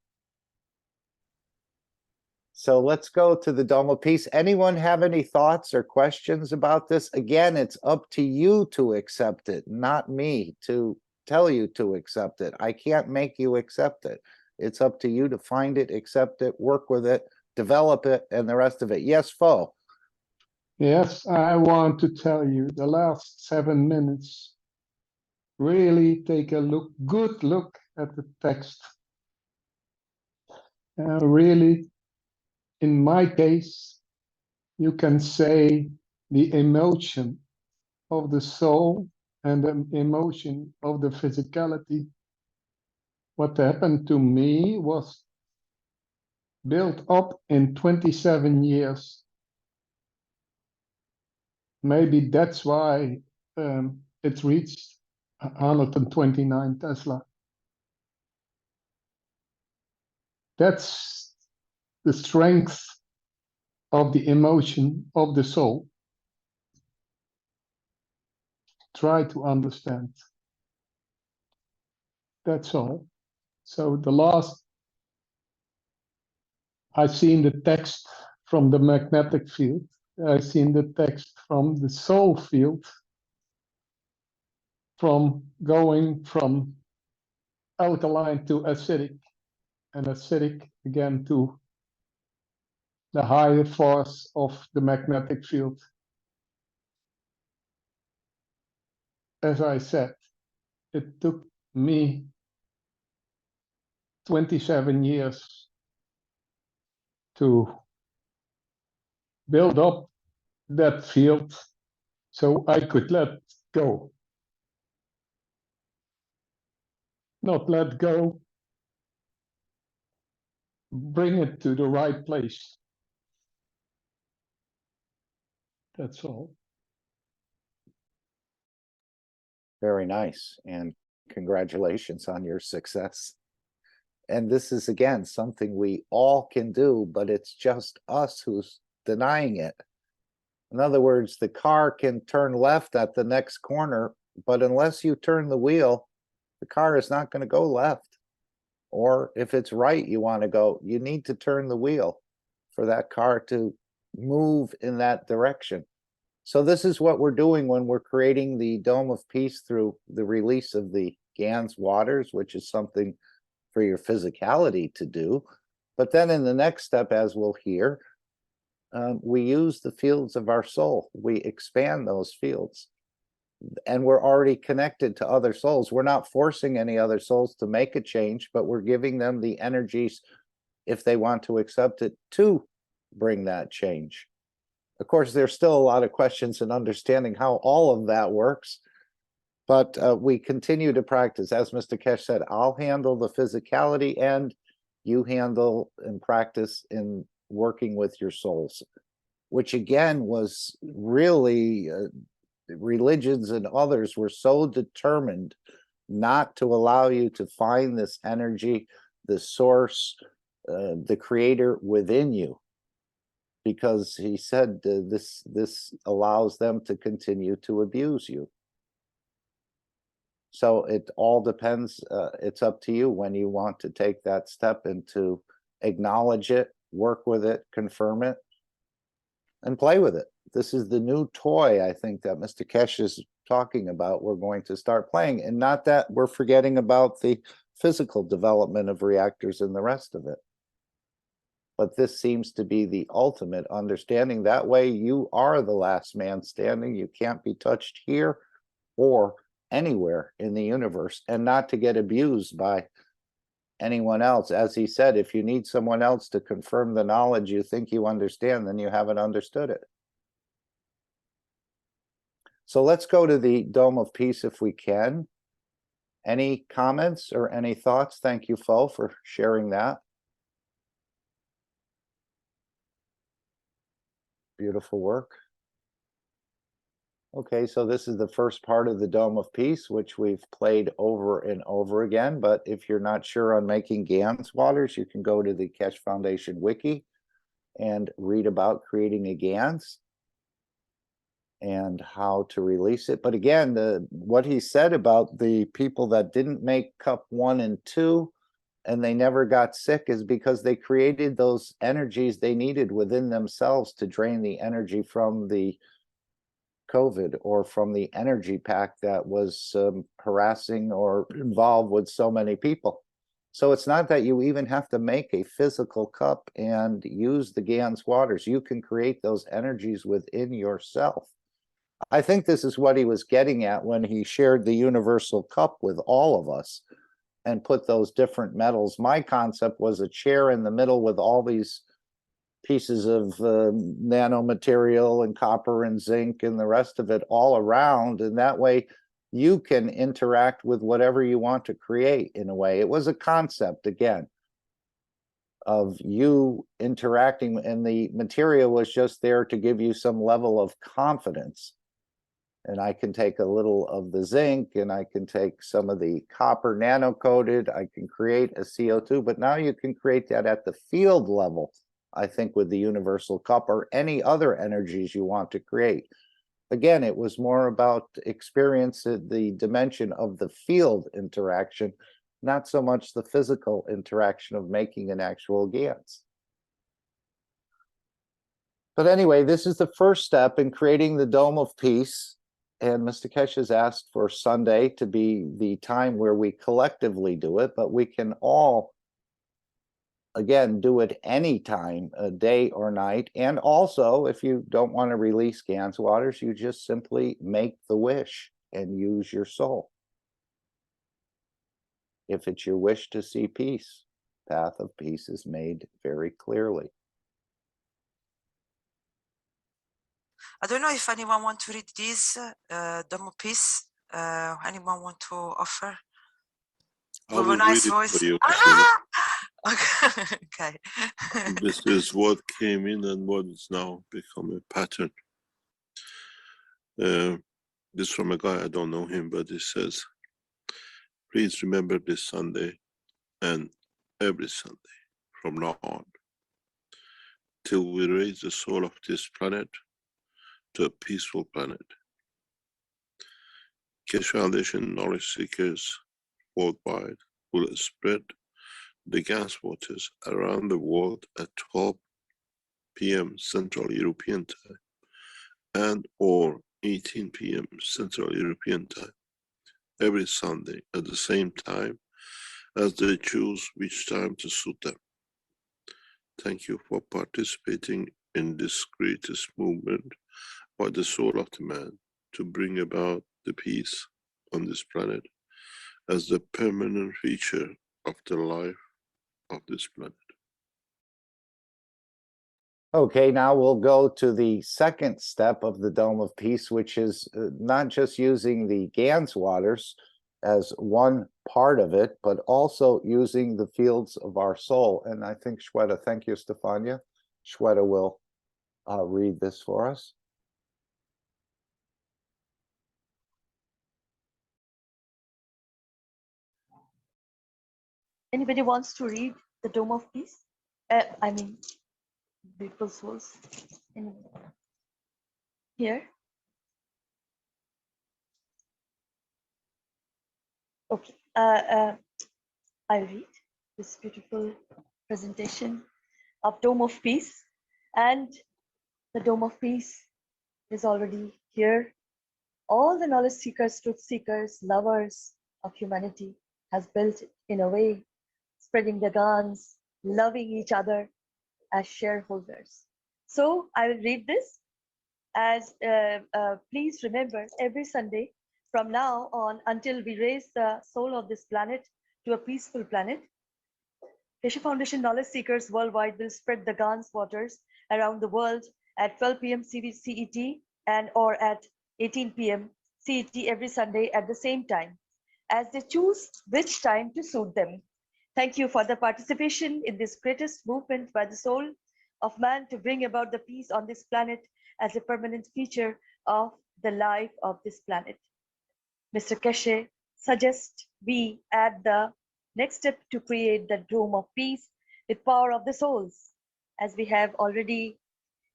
So let's go to the Dome of Peace. Anyone have any thoughts or questions about this? Again, it's up to you to accept it, not me to tell you to accept it. I can't make you accept it. It's up to you to find it, accept it, work with it, develop it, and the rest of it. Yes, Fo. Yes, I want to tell you the last 7 minutes. Really take a good look at the text. Really, in my case, you can say the emotion of the soul and the emotion of the physicality. What happened to me was built up in 27 years. Maybe that's why it reached 129 Tesla. That's the strength of the emotion of the soul. Try to understand. That's all. So the last, I've seen the text from the magnetic field. I've seen the text from the soul field, from going from alkaline to acidic, and acidic again to the higher force of the magnetic field. as I said, it took me 27 years to build up that field so I could let go. Not let go, bring it to the right place. That's all. Very nice. And congratulations on your success. And this is, again, something we all can do, but it's just us who's denying it. In other words, the car can turn left at the next corner, but unless you turn the wheel, the car is not going to go left. Or if it's right, you want to go, you need to turn the wheel for that car to move in that direction. So this is what we're doing when we're creating the Dome of Peace through the release of the GANS waters, which is something for your physicality to do. But then in the next step, as we'll hear, we use the fields of our soul. We expand those fields. And we're already connected to other souls. We're not forcing any other souls to make a change, but we're giving them the energies, if they want to accept it, to bring that change. Of course, there's still a lot of questions in understanding how all of that works. But we continue to practice. As Mr. Keshe said, I'll handle the physicality and you handle and practice in working with your souls, which again was really, religions and others were so determined not to allow you to find this energy, the source, the creator within you, because he said this allows them to continue to abuse you. So it all depends. It's up to you when you want to take that step and to acknowledge it, work with it, confirm it, and play with it. This is the new toy, I think, that Mr. Keshe is talking about. We're going to start playing, and not that we're forgetting about the physical development of reactors and the rest of it. But this seems to be the ultimate understanding. That way you are the last man standing. You can't be touched here or anywhere in the universe, and not to get abused by anyone else. As he said, if you need someone else to confirm the knowledge you think you understand, then you haven't understood it. So let's go to the Dome of Peace if we can. Any comments or any thoughts? Thank you, Fo, for sharing that. Beautiful work. Okay, so this is the first part of the Dome of Peace, which we've played over and over again. But if you're not sure on making GANS waters, you can go to the Keshe Foundation Wiki and read about creating a GANS and how to release it. But again, what he said about the people that didn't make cup 1 and 2 and they never got sick is because they created those energies they needed within themselves to drain the energy from the COVID or from the energy pack that was harassing or involved with so many people. So it's not that you even have to make a physical cup and use the GANS waters. You can create those energies within yourself. I think this is what he was getting at when he shared the universal cup with all of us and put those different metals. My concept was a chair in the middle with all these pieces of nanomaterial and copper and zinc and the rest of it all around. And that way you can interact with whatever you want to create in a way. It was a concept, again, of you interacting, and the material was just there to give you some level of confidence. And I can take a little of the zinc and I can take some of the copper nano-coated, I can create a CO2, but now you can create that at the field level, I think, with the universal cup or any other energies you want to create. Again, it was more about experience the dimension of the field interaction, not so much the physical interaction of making an actual GANS. But anyway, this is the first step in creating the Dome of Peace. And Mr. Keshe has asked for Sunday to be the time where we collectively do it, but we can all, again, do it anytime, day or night. And also, if you don't want to release GANS waters, you just simply make the wish. and use your soul. If it's your wish to see peace, path of peace is made very clearly. I don't know if anyone want to read this, Dome of Peace. Anyone want to offer? I With will a nice read it voice. for you. Ah! Okay. This is what came in and what is now become a pattern. This from a guy, I don't know him, but he says, please remember this Sunday and every Sunday from now on, till we raise the soul of this planet to a peaceful planet. Keshe Foundation knowledge seekers worldwide will spread the gas waters around the world at 12 p.m. Central European Time and or 18 p.m. Central European Time every Sunday at the same time as they choose which time to suit them. Thank you for participating in this greatest movement by the soul of the man to bring about the peace on this planet as the permanent feature of the life of this planet. Okay, now we'll go to the second step of the Dome of Peace, which is not just using the GANS waters as one part of it, but also using the fields of our soul. And I think Shweta, thank you, Stefania. Shweta will read this for us. Anybody wants to read the Dome of Peace? I mean, beautiful souls. Here. Okay. I'll read this beautiful presentation of Dome of Peace. And the Dome of Peace is already here. All the knowledge seekers, truth seekers, lovers of humanity has built it in a way, spreading the guns, loving each other as shareholders. So I will read this as please remember every Sunday from now on until we raise the soul of this planet to a peaceful planet. Keshe Foundation knowledge seekers worldwide will spread the Gans waters around the world at 12 p.m. CET and or at 18 p.m. CET every Sunday at the same time, as they choose which time to suit them. Thank you for the participation in this greatest movement by the soul of man to bring about the peace on this planet as a permanent feature of the life of this planet. Mr. Keshe suggests we add the next step to create the Dome of Peace with power of the souls, as we have already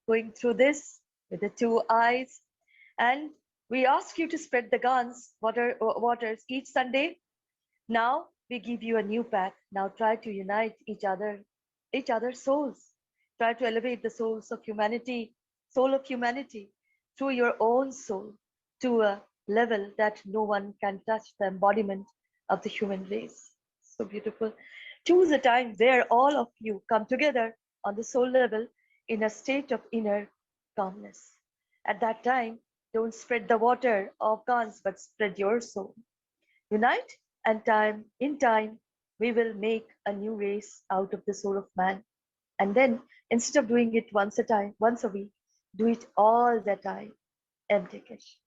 going through this with the 2 eyes. And we ask you to spread the Gans waters each Sunday. Now we give you a new path. Now try to unite each other's souls. Try to elevate the souls of humanity, soul of humanity, through your own soul to a level that no one can touch, the embodiment of the human race. So beautiful. Choose a time where all of you come together on the soul level in a state of inner calmness. At that time, don't spread the water of Gans, but spread your soul. Unite, and in time, we will make a new race out of the soul of man. And then, instead of doing it once a week, do it all the time. Keshe.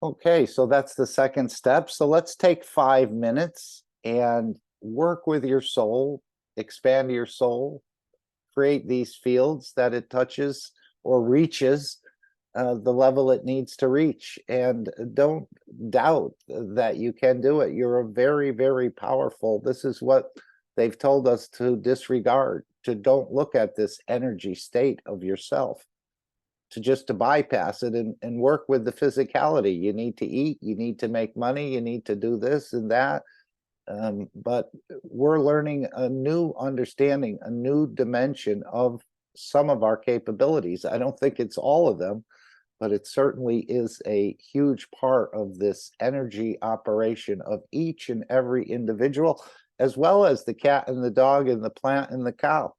Okay, so that's the second step. So let's take 5 minutes and work with your soul, expand your soul, create these fields that it touches or reaches the level it needs to reach. And don't doubt that you can do it. You're very, very powerful. This is what they've told us to disregard, to don't look at this energy state of yourself, to bypass it and work with the physicality. You need to eat, you need to make money, you need to do this and that. But we're learning a new understanding, a new dimension of some of our capabilities. I don't think it's all of them, but it certainly is a huge part of this energy operation of each and every individual, as well as the cat and the dog and the plant and the cow.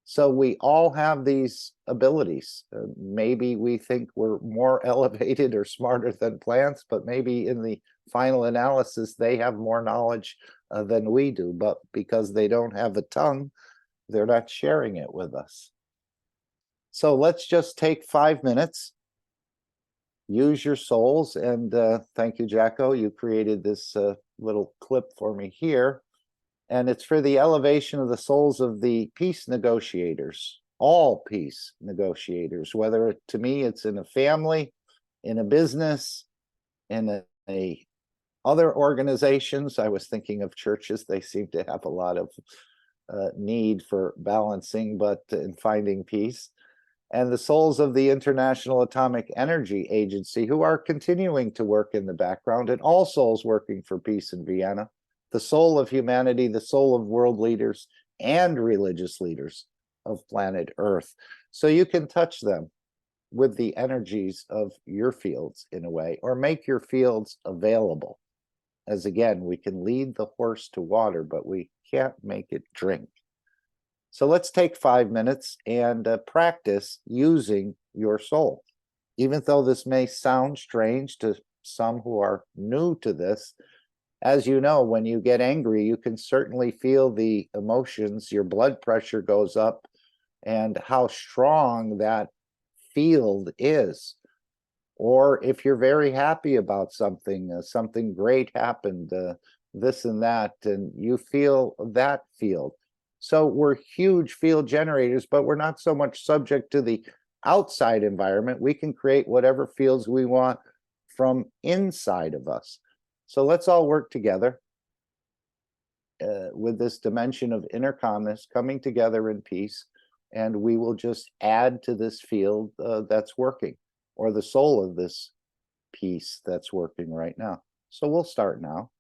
So we all have these abilities. Maybe we think we're more elevated or smarter than plants, but maybe in the final analysis, they have more knowledge than we do. But because they don't have a tongue, they're not sharing it with us. So let's just take 5 minutes, use your souls, and thank you, Jacko. You created this little clip for me here. And it's for the elevation of the souls of the peace negotiators, all peace negotiators, whether to me it's in a family, in a business, in a other organizations. I was thinking of churches. They seem to have a lot of need for balancing, but in finding peace. And the souls of the International Atomic Energy Agency, who are continuing to work in the background, and all souls working for peace in Vienna, the soul of humanity, the soul of world leaders and religious leaders of planet Earth. So you can touch them with the energies of your fields in a way, or make your fields available. As again, we can lead the horse to water, but we can't make it drink. So let's take 5 minutes and practice using your soul. Even though this may sound strange to some who are new to this, as you know, when you get angry, you can certainly feel the emotions, your blood pressure goes up, and how strong that field is. Or if you're very happy about something, something great happened, this and that, and you feel that field. So we're huge field generators, but we're not so much subject to the outside environment. We can create whatever fields we want from inside of us. So let's all work together with this dimension of inner calmness, coming together in peace, and we will just add to this field that's working, or the soul of this piece that's working right now. So we'll start now.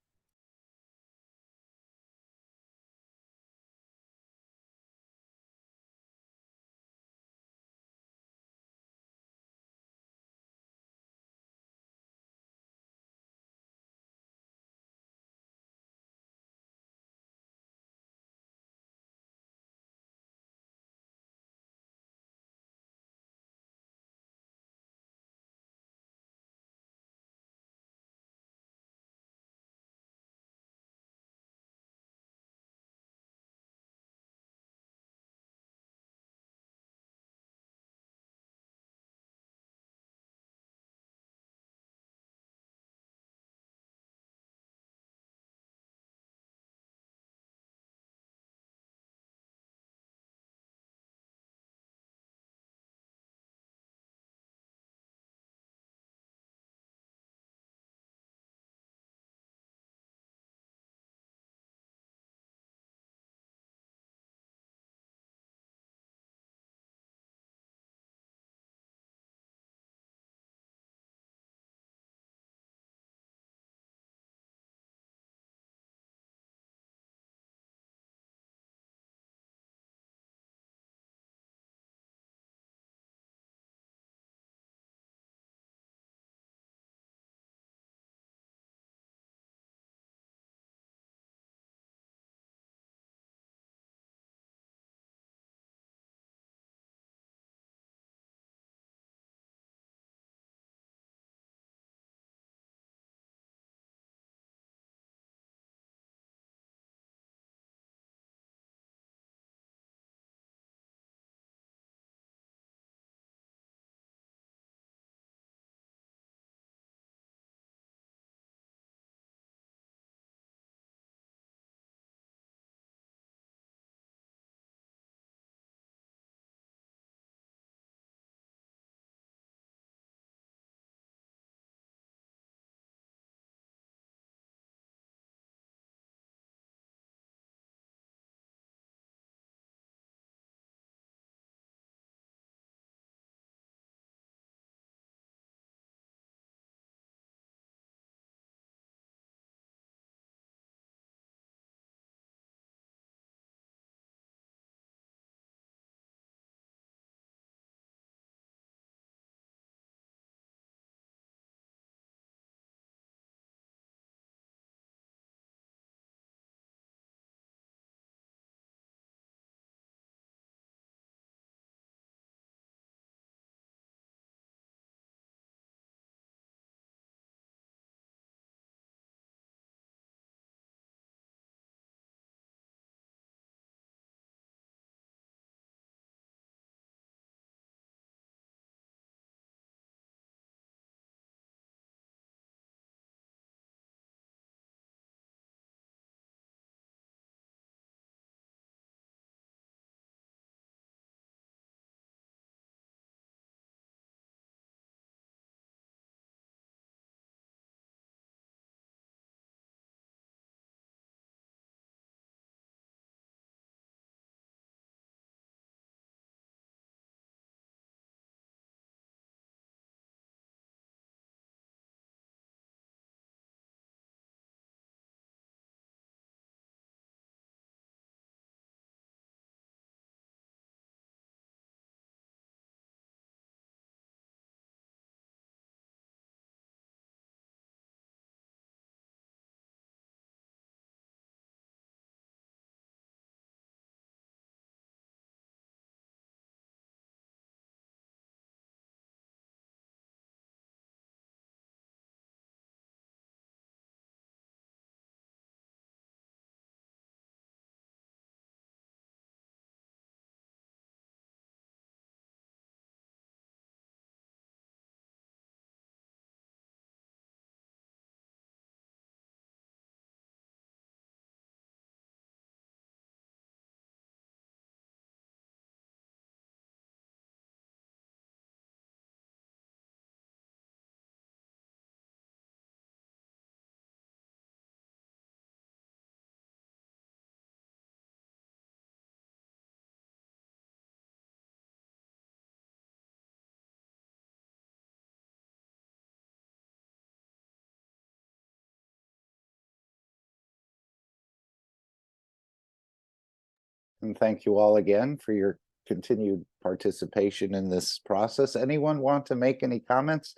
And thank you all again for your continued participation in this process. Anyone want to make any comments?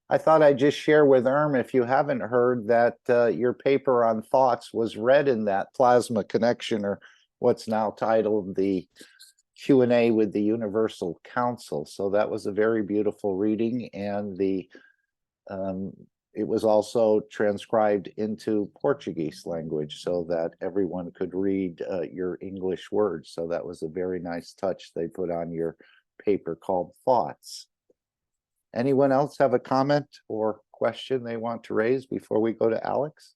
I thought I'd just share with if you haven't heard, that your paper on thoughts was read in that plasma connection, or what's now titled the Q&A with the Universal Council. So that was a very beautiful reading, and it was also transcribed into Portuguese language so that everyone could read your English words. So that was a very nice touch they put on your paper called Thoughts. Anyone else have a comment or question they want to raise before we go to Alex?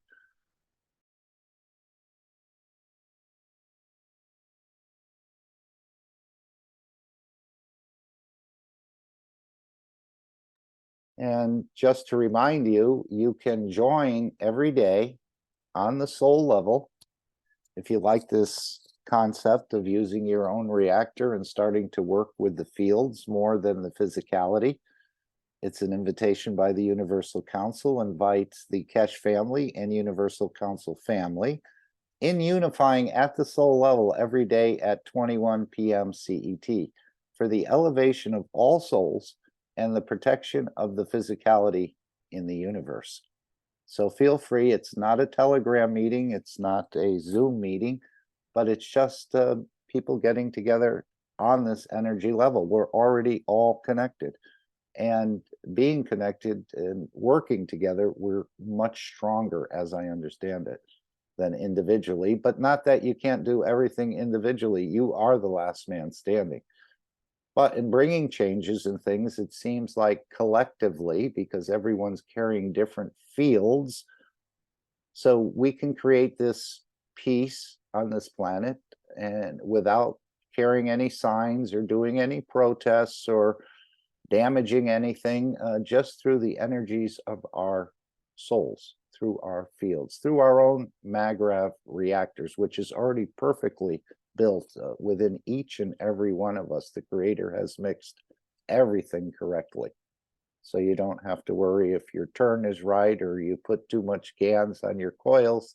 And just to remind you, you can join every day on the soul level. If you like this concept of using your own reactor and starting to work with the fields more than the physicality, it's an invitation by the Universal Council, invites the Keshe family and Universal Council family in unifying at the soul level every day at 21 p.m. CET for the elevation of all souls and the protection of the physicality in the universe. So feel free. It's not a Telegram meeting. It's not a Zoom meeting, but it's just people getting together on this energy level. We're already all connected, and being connected and working together, we're much stronger, as I understand it, than individually. But not that you can't do everything individually. You are the last man standing. But in bringing changes and things, it seems like collectively, because everyone's carrying different fields, so we can create this peace on this planet, and without carrying any signs or doing any protests or damaging anything, just through the energies of our souls, through our fields, through our own Magrav reactors, which is already perfectly built within each and every one of us. The Creator has mixed everything correctly. So you don't have to worry if your turn is right or you put too much GANs on your coils.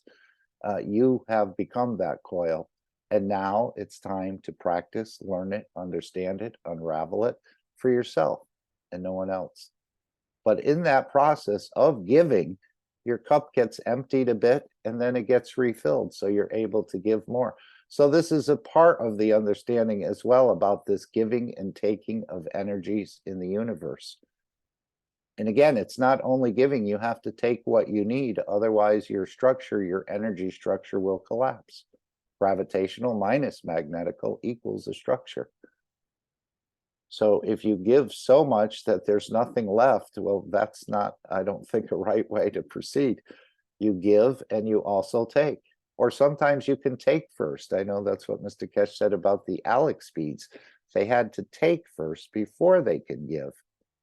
You have become that coil. And now it's time to practice, learn it, understand it, unravel it for yourself and no one else. But in that process of giving, your cup gets emptied a bit and then it gets refilled. So you're able to give more. So this is a part of the understanding as well about this giving and taking of energies in the universe. And again, it's not only giving, you have to take what you need. Otherwise, your structure, your energy structure will collapse. Gravitational minus magnetical equals a structure. So if you give so much that there's nothing left, well, that's not, I don't think, a right way to proceed. You give and you also take. Or sometimes you can take first. I know that's what Mr. Keshe said about the Alex beads. They had to take first before they could give.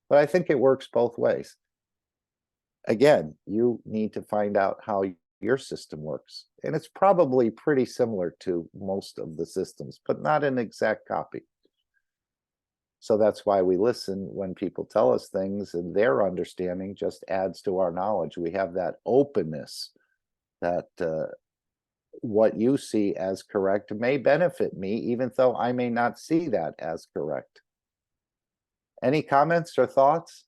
But I think it works both ways. Again, you need to find out how your system works. And it's probably pretty similar to most of the systems, but not an exact copy. So that's why we listen when people tell us things, and their understanding just adds to our knowledge. We have that openness that what you see as correct may benefit me, even though I may not see that as correct. Any comments or thoughts?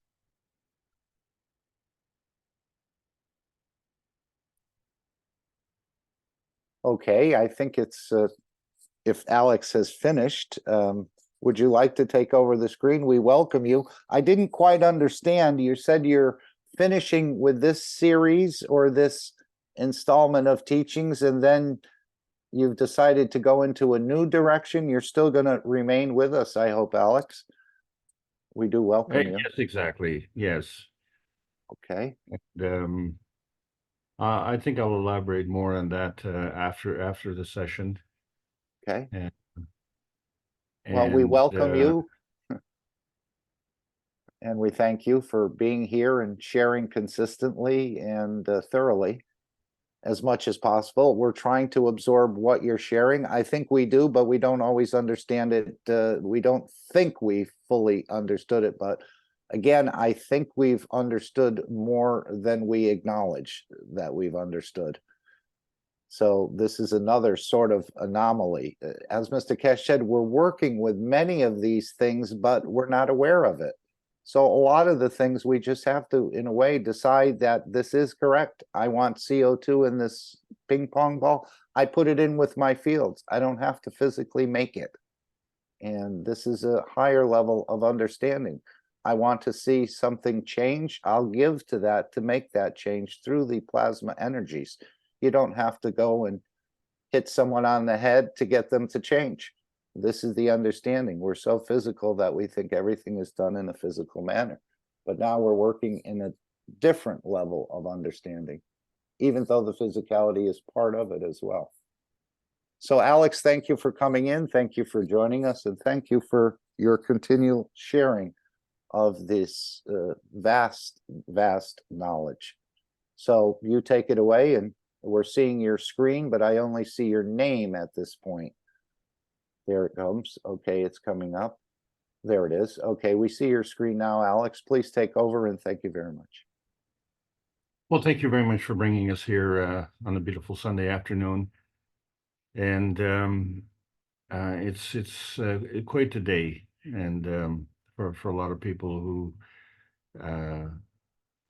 Okay, I think it's, if Alex has finished, would you like to take over the screen? We welcome you. I didn't quite understand. You said you're finishing with this series or this installment of teachings, and then you've decided to go into a new direction. You're still going to remain with us, I hope, Alex. We do welcome you. Yes, exactly. Yes. Okay. And, I think I'll elaborate more on that after the session. Okay. And, well, we welcome you. And we thank you for being here and sharing consistently and thoroughly as much as possible. We're trying to absorb what you're sharing. I think we do, but we don't always understand it. We don't think we fully understood it, but again, I think we've understood more than we acknowledge that we've understood. So this is another sort of anomaly. As Mr. Keshe said, we're working with many of these things, but we're not aware of it. So a lot of the things we just have to, in a way, decide that this is correct. I want CO2 in this ping pong ball. I put it in with my fields. I don't have to physically make it. And this is a higher level of understanding. I want to see something change. I'll give to that to make that change through the plasma energies. You don't have to go and hit someone on the head to get them to change. This is the understanding. We're so physical that we think everything is done in a physical manner. But now we're working in a different level of understanding, even though the physicality is part of it as well. So Alex, thank you for coming in. Thank you for joining us. And thank you for your continual sharing of this vast, vast knowledge. So you take it away, and we're seeing your screen, but I only see your name at this point. There it comes. Okay, it's coming up. There it is. Okay, we see your screen now, Alex. Please take over, and thank you very much. Well, thank you very much for bringing us here on a beautiful Sunday afternoon. And it's quite a day, and for a lot of people who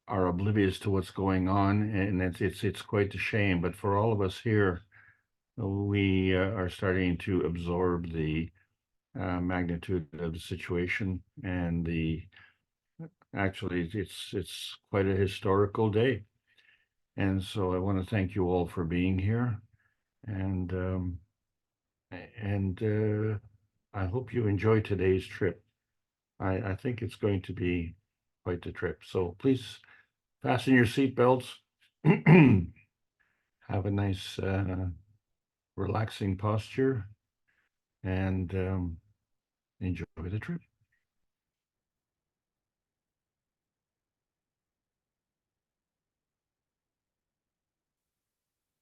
are oblivious to what's going on, and it's quite a shame. But for all of us here, we are starting to absorb the magnitude of the situation, and actually it's quite a historical day. And so I want to thank you all for being here, and I hope you enjoy today's trip. I think it's going to be quite the trip. So please fasten your seatbelts. Have a nice, relaxing posture, and enjoy the trip.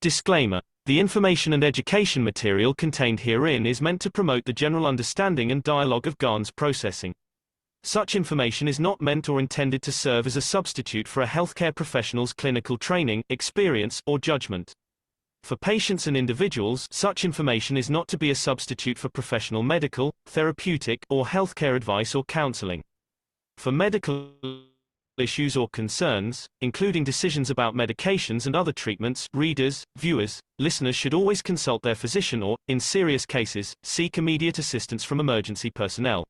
Disclaimer: the information and education material contained herein is meant to promote the general understanding and dialogue of GAN's processing. Such information is not meant or intended to serve as a substitute for a healthcare professional's clinical training, experience, or judgment. For patients and individuals, such information is not to be a substitute for professional medical, therapeutic, or healthcare advice or counseling. For medical issues or concerns, including decisions about medications and other treatments, readers, viewers, listeners should always consult their physician or, in serious cases, seek immediate assistance from emergency personnel.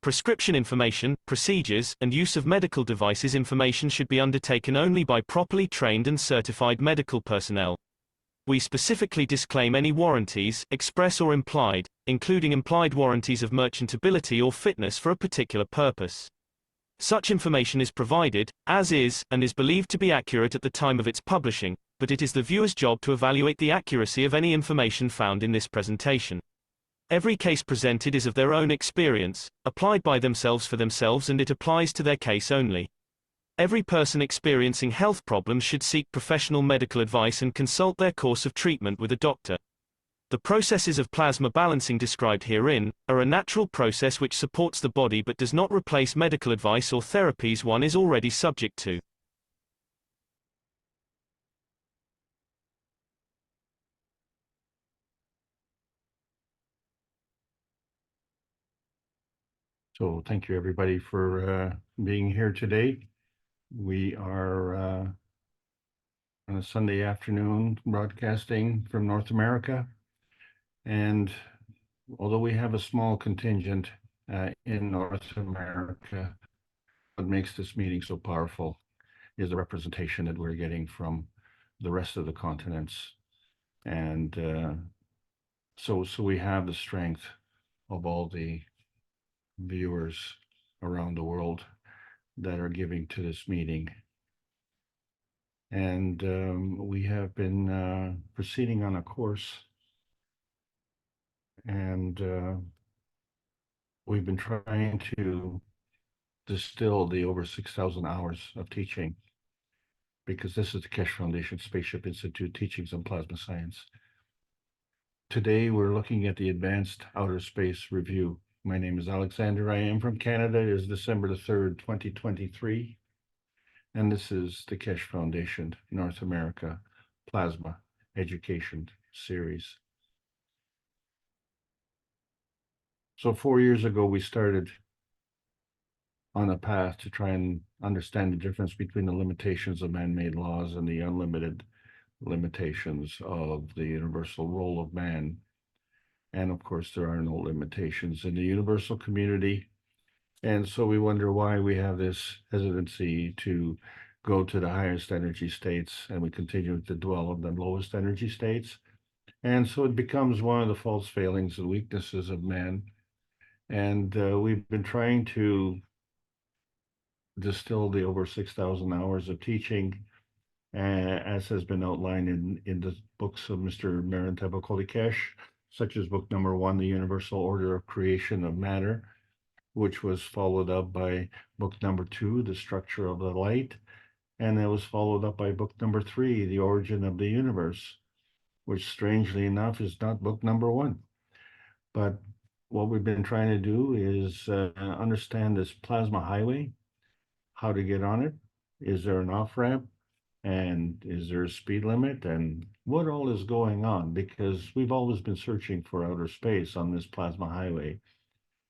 Prescription information, procedures, and use of medical devices information should be undertaken only by properly trained and certified medical personnel. We specifically disclaim any warranties, express or implied, including implied warranties of merchantability or fitness for a particular purpose. Such information is provided, as is, and is believed to be accurate at the time of its publishing, but it is the viewer's job to evaluate the accuracy of any information found in this presentation. Every case presented is of their own experience, applied by themselves for themselves, and it applies to their case only. Every person experiencing health problems should seek professional medical advice and consult their course of treatment with a doctor. The processes of plasma balancing described herein are a natural process which supports the body but does not replace medical advice or therapies one is already subject to. So thank you everybody for being here today. We are on a Sunday afternoon broadcasting from North America. And although we have a small contingent in North America, what makes this meeting so powerful is the representation that we're getting from the rest of the continents. And so we have the strength of all the viewers around the world that are giving to this meeting. And we have been proceeding on a course, and we've been trying to distill the over 6,000 hours of teaching, because this is the Keshe Foundation Spaceship Institute Teachings on Plasma Science. Today, we're looking at the Advanced Outer Space Review. My name is Alexander. I am from Canada. It is December the 3rd, 2023. And this is the Keshe Foundation North America Plasma education series. So 4 years ago, we started on a path to try and understand the difference between the limitations of man-made laws and the unlimited limitations of the universal role of man. And of course, there are no limitations in the universal community. And so we wonder why we have this hesitancy to go to the highest energy states, and we continue to dwell on the lowest energy states. And so it becomes one of the false failings and weaknesses of man. And we've been trying to distill the over 6,000 hours of teaching, as has been outlined in the books of Mr. Maranteva Keshe, such as book number 1, The Universal Order of Creation of Matter, which was followed up by book number 2, The Structure of the Light, and that was followed up by book number 3, The Origin of the Universe, which strangely enough is not book number 1. But what we've been trying to do is understand this plasma highway, how to get on it. Is there an off-ramp? And is there a speed limit? And what all is going on? Because we've always been searching for outer space on this plasma highway.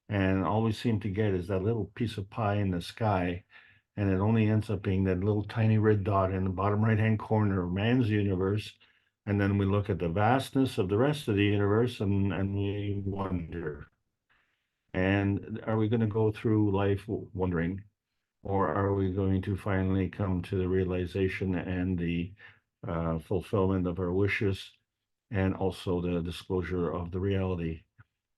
And all we seem to get is that little piece of pie in the sky. And it only ends up being that little tiny red dot in the bottom right-hand corner of man's universe. And then we look at the vastness of the rest of the universe and we wonder, and are we going to go through life wondering, or are we going to finally come to the realization and the fulfillment of our wishes, and also the disclosure of the reality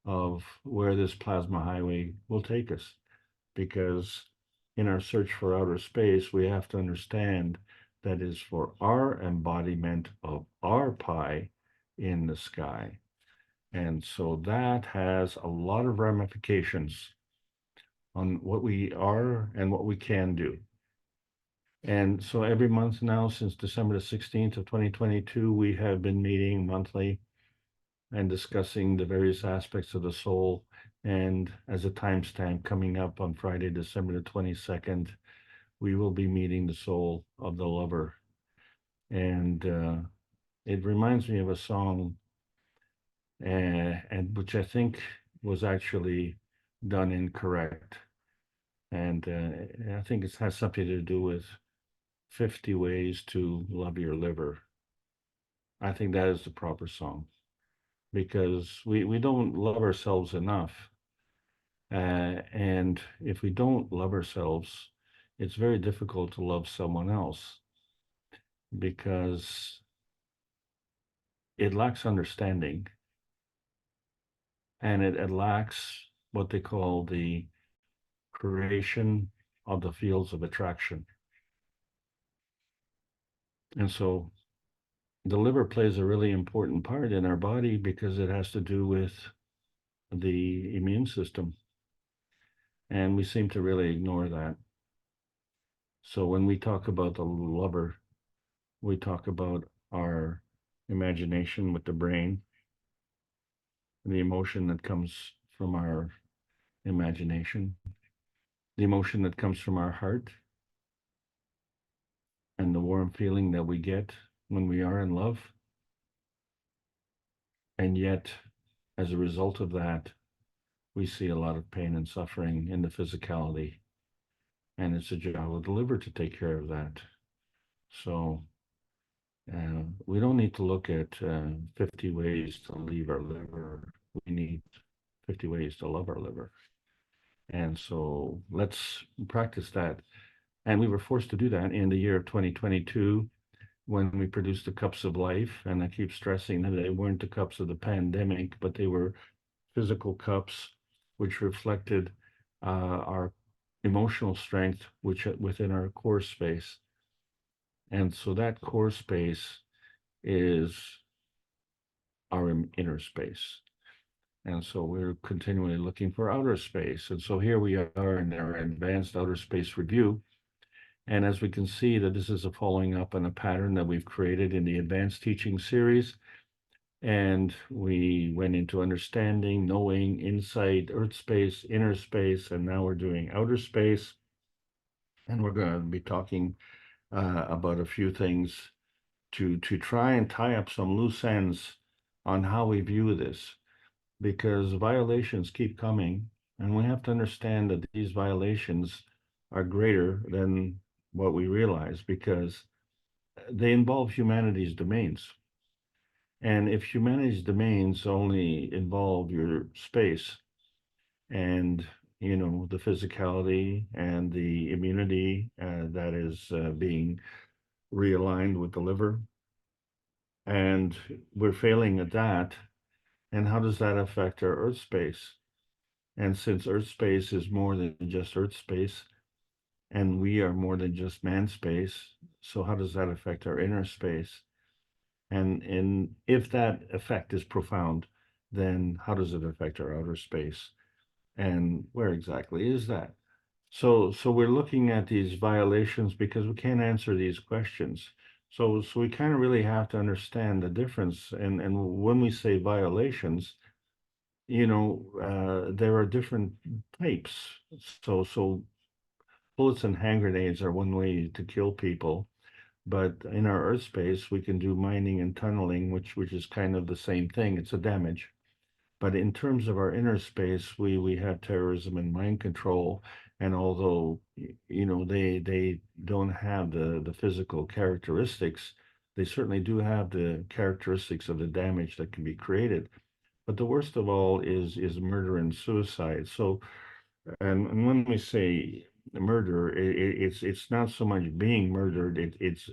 of where this plasma highway will take us? Because in our search for outer space, we have to understand that is for our embodiment of our pie in the sky. And so that has a lot of ramifications on what we are and what we can do. And so every month now, since December the 16th of 2022, we have been meeting monthly and discussing the various aspects of the soul. And as a timestamp coming up on Friday, December the 22nd, we will be meeting the soul of the lover. And it reminds me of a song, and which I think was actually done incorrect. And I think it has something to do with 50 ways to love your liver. I think that is the proper song, because we don't love ourselves enough. And if we don't love ourselves, it's very difficult to love someone else, because it lacks understanding, and it lacks what they call the creation of the fields of attraction. And so the liver plays a really important part in our body because it has to do with the immune system. And we seem to really ignore that. So when we talk about the liver, we talk about our imagination with the brain, the emotion that comes from our imagination, the emotion that comes from our heart, and the warm feeling that we get when we are in love. And yet, as a result of that, we see a lot of pain and suffering in the physicality. And it's a job of the liver to take care of that. So we don't need to look at 50 ways to leave our liver. We need 50 ways to love our liver. And so let's practice that. And we were forced to do that in the year of 2022 when we produced the Cups of Life. And I keep stressing that they weren't the cups of the pandemic, but they were physical cups, which reflected our emotional strength, which within our core space. And so that core space is our inner space. And so we're continually looking for outer space. And so here we are in our advanced outer space review. And as we can see that this is a following up on a pattern that we've created in the advanced teaching series. And we went into understanding, knowing, insight, earth space, inner space, and now we're doing outer space. And we're going to be talking about a few things to try and tie up some loose ends on how we view this, because violations keep coming, and we have to understand that these violations are greater than what we realize, because they involve humanity's domains. And if humanity's domains only involve your space and the physicality and the immunity that is being realigned with the liver, and we're failing at that, and how does that affect our Earth space? And since Earth space is more than just Earth space, and we are more than just man space, so how does that affect our inner space? And if that effect is profound, then how does it affect our outer space? And where exactly is that? So we're looking at these violations because we can't answer these questions. So we kind of really have to understand the difference. And when we say violations, there are different types. So bullets and hand grenades are one way to kill people. But in our Earth space, we can do mining and tunneling, which is kind of the same thing. It's a damage. But in terms of our inner space, we have terrorism and mind control. And although they don't have the physical characteristics, they certainly do have the characteristics of the damage that can be created. But the worst of all is murder and suicide. So, and when we say murder, it's not so much being murdered; it's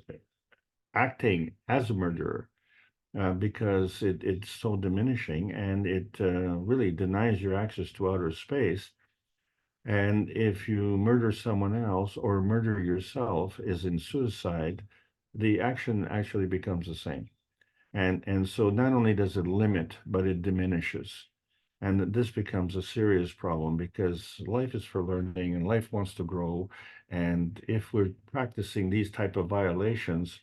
acting as a murderer, because it's so diminishing, and it really denies your access to outer space. And if you murder someone else or murder yourself is in suicide, the action actually becomes the same. And so not only does it limit, but it diminishes. And this becomes a serious problem because life is for learning and life wants to grow. And if we're practicing these type of violations,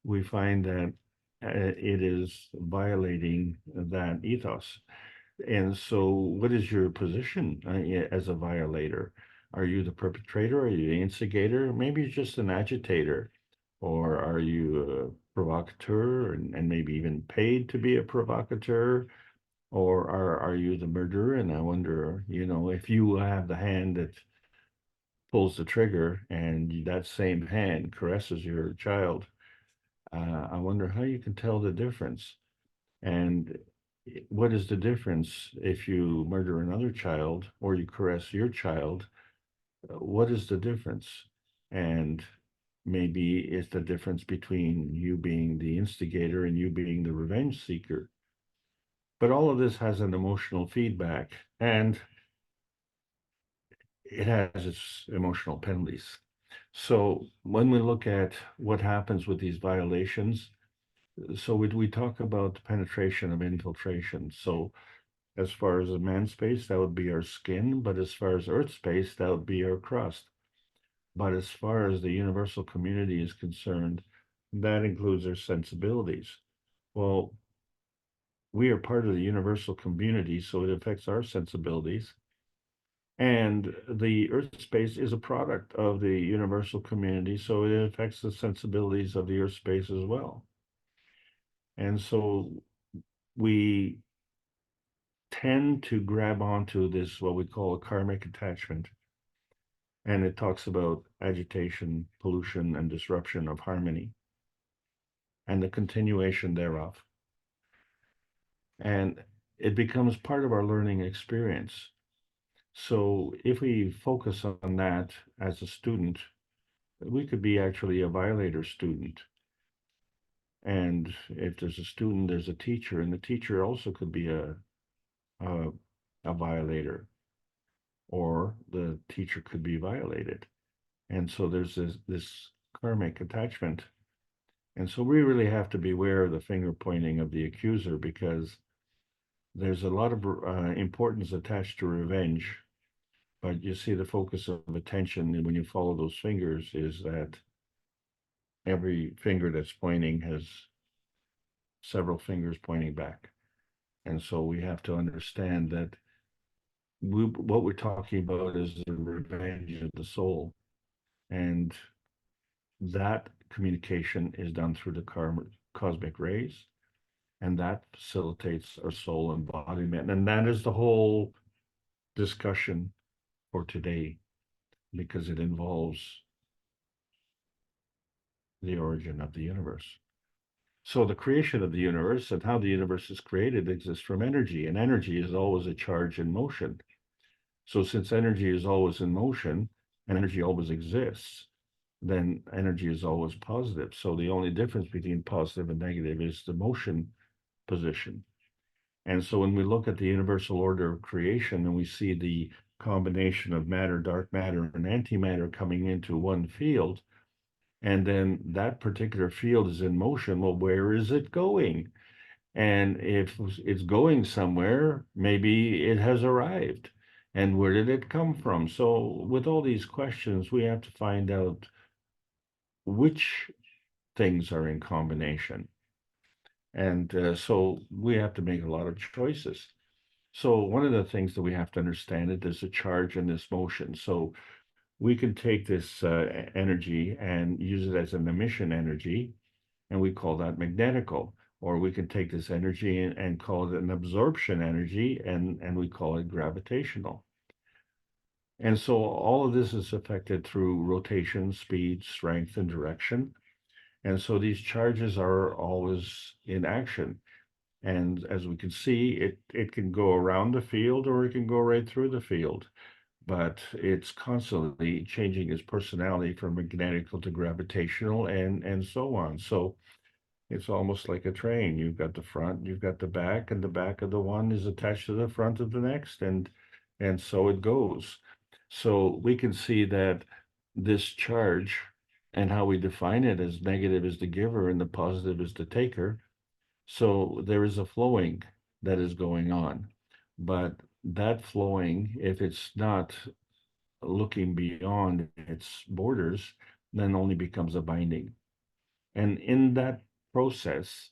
we find that it is violating that ethos. And so what is your position as a violator? Are you the perpetrator? Are you the instigator? Maybe you're just an agitator. Or are you a provocateur and maybe even paid to be a provocateur? Or are you the murderer? And I wonder, if you have the hand that pulls the trigger and that same hand caresses your child, I wonder how you can tell the difference. And what is the difference if you murder another child or you caress your child? What is the difference? And maybe it's the difference between you being the instigator and you being the revenge seeker. But all of this has an emotional feedback, and it has its emotional penalties. So when we look at what happens with these violations, so we talk about the penetration of infiltration. So as far as a man space, that would be our skin, but as far as Earth space, that would be our crust. But as far as the universal community is concerned, that includes our sensibilities. Well, we are part of the universal community, so it affects our sensibilities. And the Earth space is a product of the universal community, so it affects the sensibilities of the Earth space as well. And so we tend to grab onto this, what we call a karmic attachment. And it talks about agitation, pollution, and disruption of harmony, and the continuation thereof. And it becomes part of our learning experience. So if we focus on that as a student, we could be actually a violator student. And if there's a student, there's a teacher, and the teacher also could be a violator, or the teacher could be violated. And so there's this karmic attachment. And so we really have to beware of the finger pointing of the accuser, because there's a lot of importance attached to revenge. But you see, the focus of attention when you follow those fingers is that every finger that's pointing has several fingers pointing back. And so we have to understand that what we're talking about is the revenge of the soul. And that communication is done through the cosmic rays, and that facilitates our soul embodiment. And that is the whole discussion for today, because it involves the origin of the universe. So the creation of the universe and how the universe is created exists from energy, and energy is always a charge in motion. So since energy is always in motion and energy always exists, then energy is always positive. So the only difference between positive and negative is the motion position. And so when we look at the universal order of creation and we see the combination of matter, dark matter, and antimatter coming into one field, and then that particular field is in motion, well, where is it going? And if it's going somewhere, maybe it has arrived. And where did it come from? So with all these questions, we have to find out which things are in combination. And so we have to make a lot of choices. So one of the things that we have to understand is there's a charge in this motion. So we can take this energy and use it as an emission energy, and we call that magnetical. Or we can take this energy and call it an absorption energy, and we call it gravitational. And so all of this is affected through rotation, speed, strength, and direction. And so these charges are always in action. And as we can see, it can go around the field or it can go right through the field. But it's constantly changing its personality from magnetical to gravitational and so on. So it's almost like a train. You've got the front, you've got the back, and the back of the one is attached to the front of the next, and so it goes. So we can see that this charge and how we define it as negative is the giver and the positive is the taker. So there is a flowing that is going on. But that flowing, if it's not looking beyond its borders, then only becomes a binding. And in that process,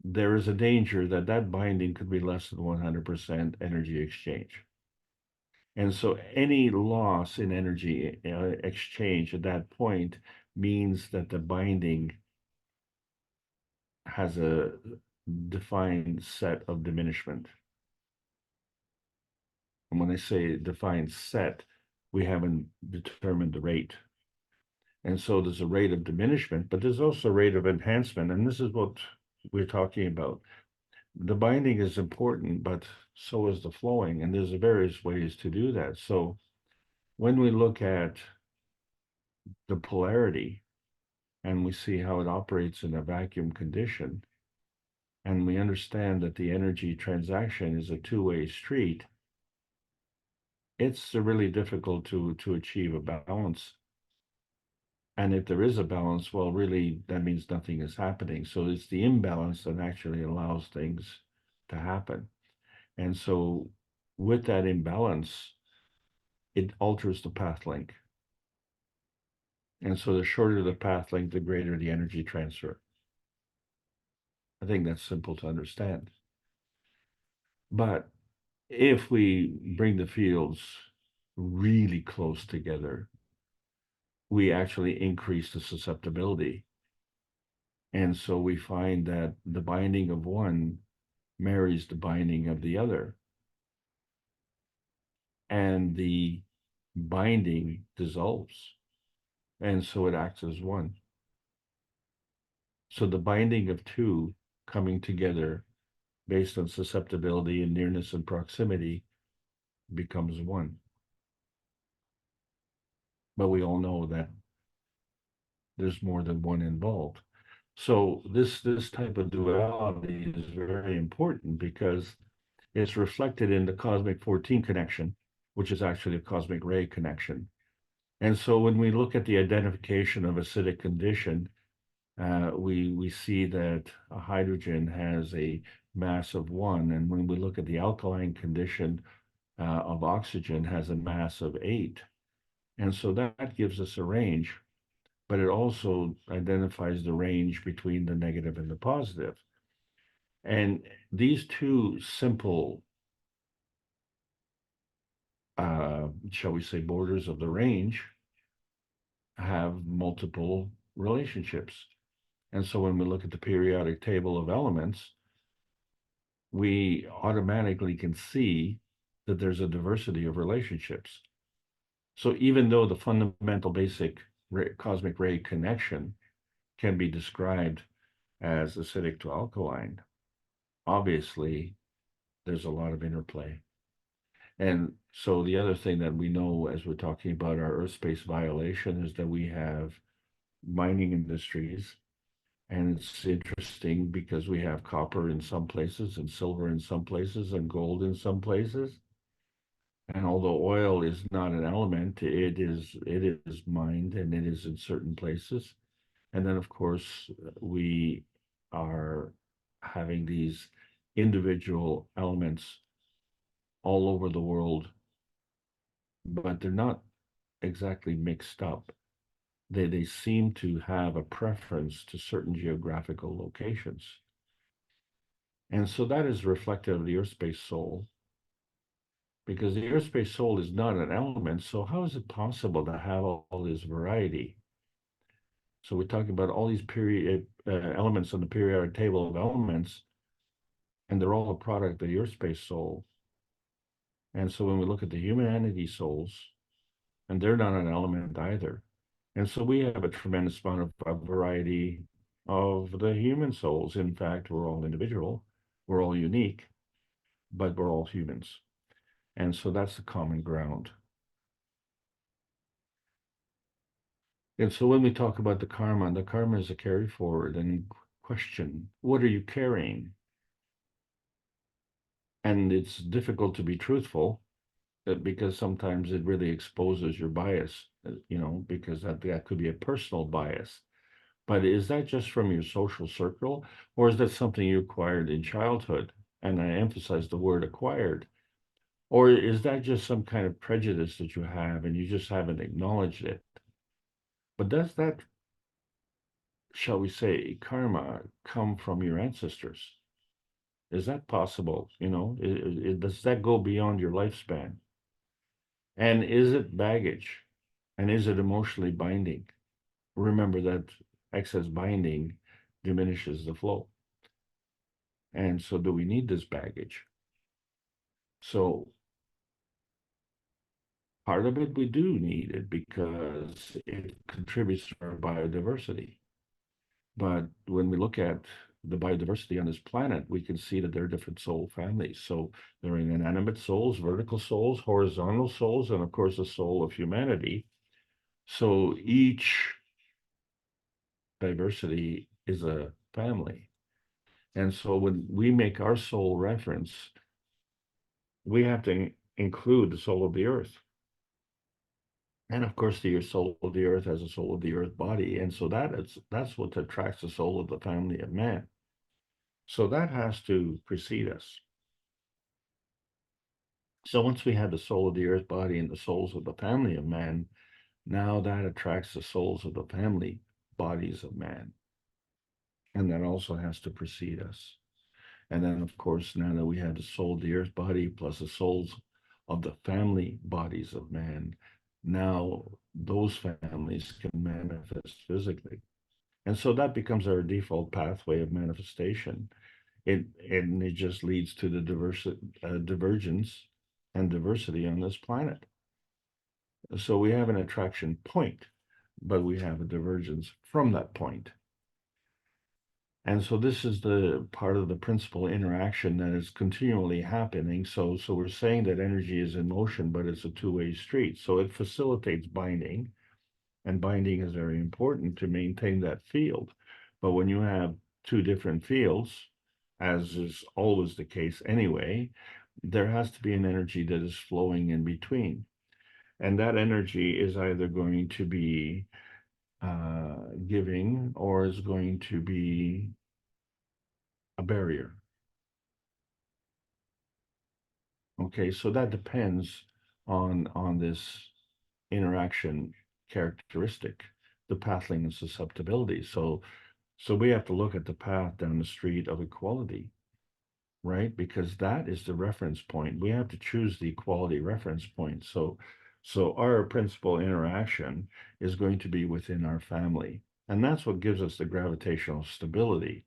there is a danger that that binding could be less than 100% energy exchange. And so any loss in energy exchange at that point means that the binding has a defined set of diminishment. And when I say defined set, we haven't determined the rate. And so there's a rate of diminishment, but there's also a rate of enhancement. And this is what we're talking about. The binding is important, but so is the flowing. And there's various ways to do that. So when we look at the polarity and we see how it operates in a vacuum condition, and we understand that the energy transaction is a two-way street, it's really difficult to achieve a balance. And if there is a balance, well, really, that means nothing is happening. So it's the imbalance that actually allows things to happen. And so with that imbalance, it alters the path link. And so the shorter the path link, the greater the energy transfer. I think that's simple to understand. But if we bring the fields really close together, we actually increase the susceptibility. And so we find that the binding of one marries the binding of the other. And the binding dissolves. And so it acts as one. So the binding of two coming together based on susceptibility and nearness and proximity becomes one. But we all know that there's more than one involved. So this type of duality is very important because it's reflected in the cosmic 14 connection, which is actually a cosmic ray connection. And so when we look at the identification of acidic condition, we see that a hydrogen has a mass of 1. And when we look at the alkaline condition of oxygen has a mass of 8. And so that gives us a range, but it also identifies the range between the negative and the positive. And these two simple, shall we say, borders of the range have multiple relationships. And so when we look at the periodic table of elements, we automatically can see that there's a diversity of relationships. So even though the fundamental basic cosmic ray connection can be described as acidic to alkaline, obviously there's a lot of interplay. And so the other thing that we know as we're talking about our Earth space violation is that we have mining industries. And it's interesting because we have copper in some places and silver in some places and gold in some places. And although oil is not an element, it is mined and it is in certain places. And then of course we are having these individual elements all over the world, but they're not exactly mixed up. They seem to have a preference to certain geographical locations. And so that is reflective of the Earth space soul, because the Earth space soul is not an element. So how is it possible to have all this variety? So we're talking about all these period elements on the periodic table of elements, and they're all a product of the Earth space soul. And so when we look at the humanity souls, and they're not an element either. And so we have a tremendous amount of variety of the human souls. In fact, we're all individual, we're all unique, but we're all humans. And so that's the common ground. And so when we talk about the karma is a carry forward and question, what are you carrying? And it's difficult to be truthful because sometimes it really exposes your bias, because that could be a personal bias. But is that just from your social circle, or is that something you acquired in childhood? And I emphasize the word acquired. Or is that just some kind of prejudice that you have and you just haven't acknowledged it? But does that, shall we say, karma come from your ancestors? Is that possible? Does that go beyond your lifespan? And is it baggage? And is it emotionally binding? Remember that excess binding diminishes the flow. And so do we need this baggage? So part of it, we do need it because it contributes to our biodiversity. But when we look at the biodiversity on this planet, we can see that there are different soul families. So there are inanimate souls, vertical souls, horizontal souls, and of course the soul of humanity. So each diversity is a family. And so when we make our soul reference, we have to include the soul of the earth. And of course, the soul of the earth has a soul of the earth body. And so that's what attracts the soul of the family of man. So that has to precede us. So once we have the soul of the earth body and the souls of the family of man, now that attracts the souls of the family bodies of man. And that also has to precede us. And then, of course, now that we have the soul of the earth body plus the souls of the family bodies of man, now those families can manifest physically. And so that becomes our default pathway of manifestation. It just leads to the divergence and diversity on this planet. So we have an attraction point, but we have a divergence from that point. And so this is the part of the principal interaction that is continually happening. So we're saying that energy is in motion, but it's a two-way street. So it facilitates binding, and binding is very important to maintain that field. But when you have two different fields, as is always the case anyway, there has to be an energy that is flowing in between. And that energy is either going to be giving or is going to be a barrier. Okay, so that depends on this interaction characteristic, the pathing and susceptibility. So we have to look at the path down the street of equality, right? Because that is the reference point. We have to choose the equality reference point. So our principal interaction is going to be within our family. And that's what gives us the gravitational stability.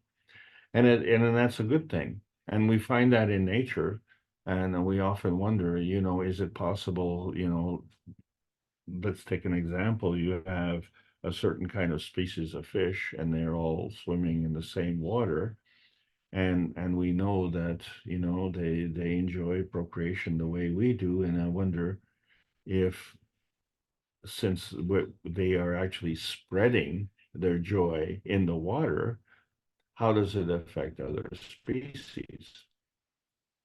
And that's a good thing. And we find that in nature. And we often wonder, is it possible, let's take an example. You have a certain kind of species of fish, and they're all swimming in the same water. And we know that, they enjoy procreation the way we do. And I wonder if, since they are actually spreading their joy in the water, how does it affect other species?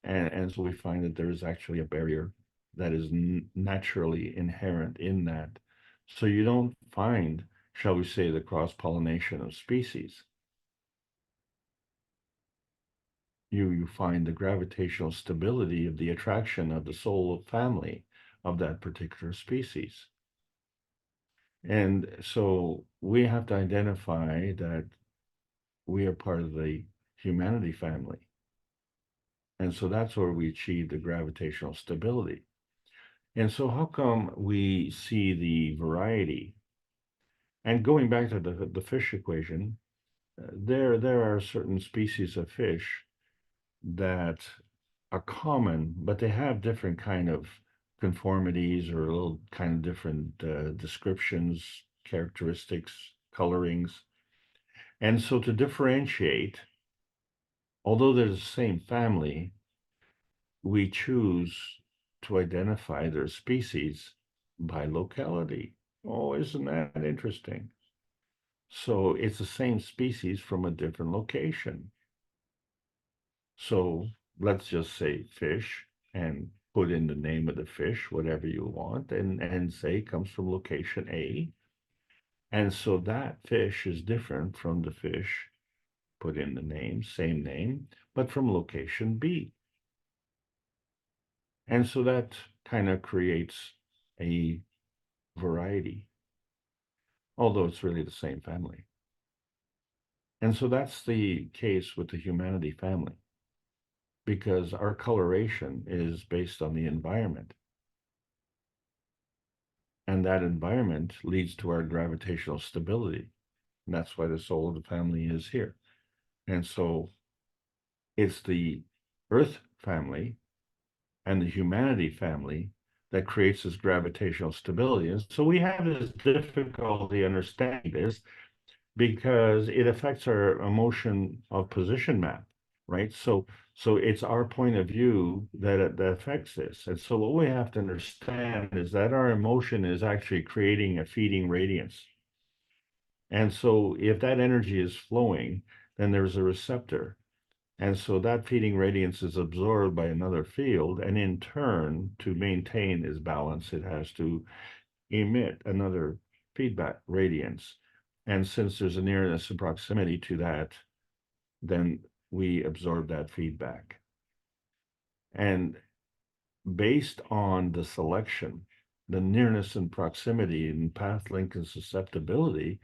And so we find that there is actually a barrier that is naturally inherent in that. So you don't find, shall we say, the cross-pollination of species. You find the gravitational stability of the attraction of the soul family of that particular species. And so we have to identify that we are part of the humanity family. And so that's where we achieve the gravitational stability. And so how come we see the variety? And going back to the fish equation, there are certain species of fish that are common, but they have different kind of conformities or a little kind of different descriptions, characteristics, colorings. And so to differentiate, although they're the same family, we choose to identify their species by locality. Oh, isn't that interesting? So it's the same species from a different location. So let's just say fish and put in the name of the fish, whatever you want, and say it comes from location A. And so that fish is different from the fish, put in the name, same name, but from location B. And so that kind of creates a variety, although it's really the same family. And so that's the case with the humanity family, because our coloration is based on the environment. And that environment leads to our gravitational stability. And that's why the soul of the family is here. And so it's the Earth family and the humanity family that creates this gravitational stability. And so we have this difficulty understanding this because it affects our emotion of position map, right? So it's our point of view that affects this. And so what we have to understand is that our emotion is actually creating a feeding radiance. And so if that energy is flowing, then there's a receptor. And so that feeding radiance is absorbed by another field, and in turn, to maintain its balance, it has to emit another feedback radiance. And since there's a nearness and proximity to that, then we absorb that feedback. And based on the selection, the nearness and proximity and path link and susceptibility,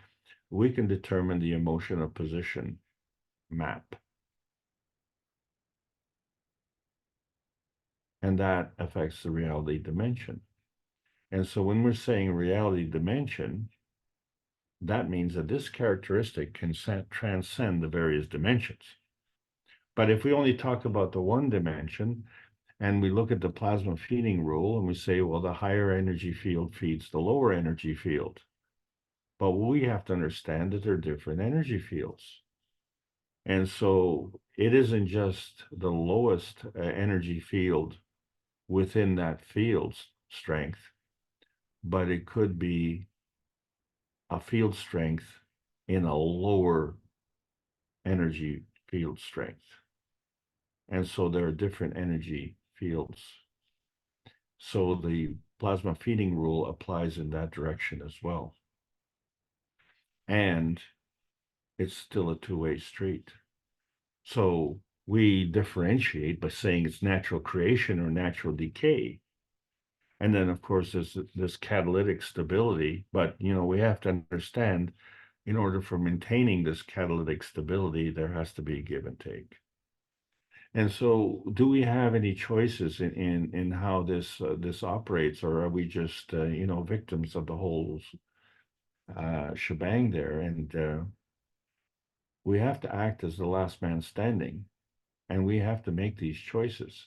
we can determine the emotion of position map. And that affects the reality dimension. And so when we're saying reality dimension, that means that this characteristic can transcend the various dimensions. But if we only talk about the one dimension and we look at the plasma feeding rule and we say, well, the higher energy field feeds the lower energy field. But we have to understand that they're different energy fields. And so it isn't just the lowest energy field within that field's strength, but it could be a field strength in a lower energy field strength. And so there are different energy fields. So the plasma feeding rule applies in that direction as well. And it's still a two-way street. So we differentiate by saying it's natural creation or natural decay. And then, of course, there's this catalytic stability. But, we have to understand, in order for maintaining this catalytic stability, there has to be a give and take. And so, do we have any choices in how this operates, or are we just victims of the whole shebang there, and we have to act as the last man standing, and we have to make these choices.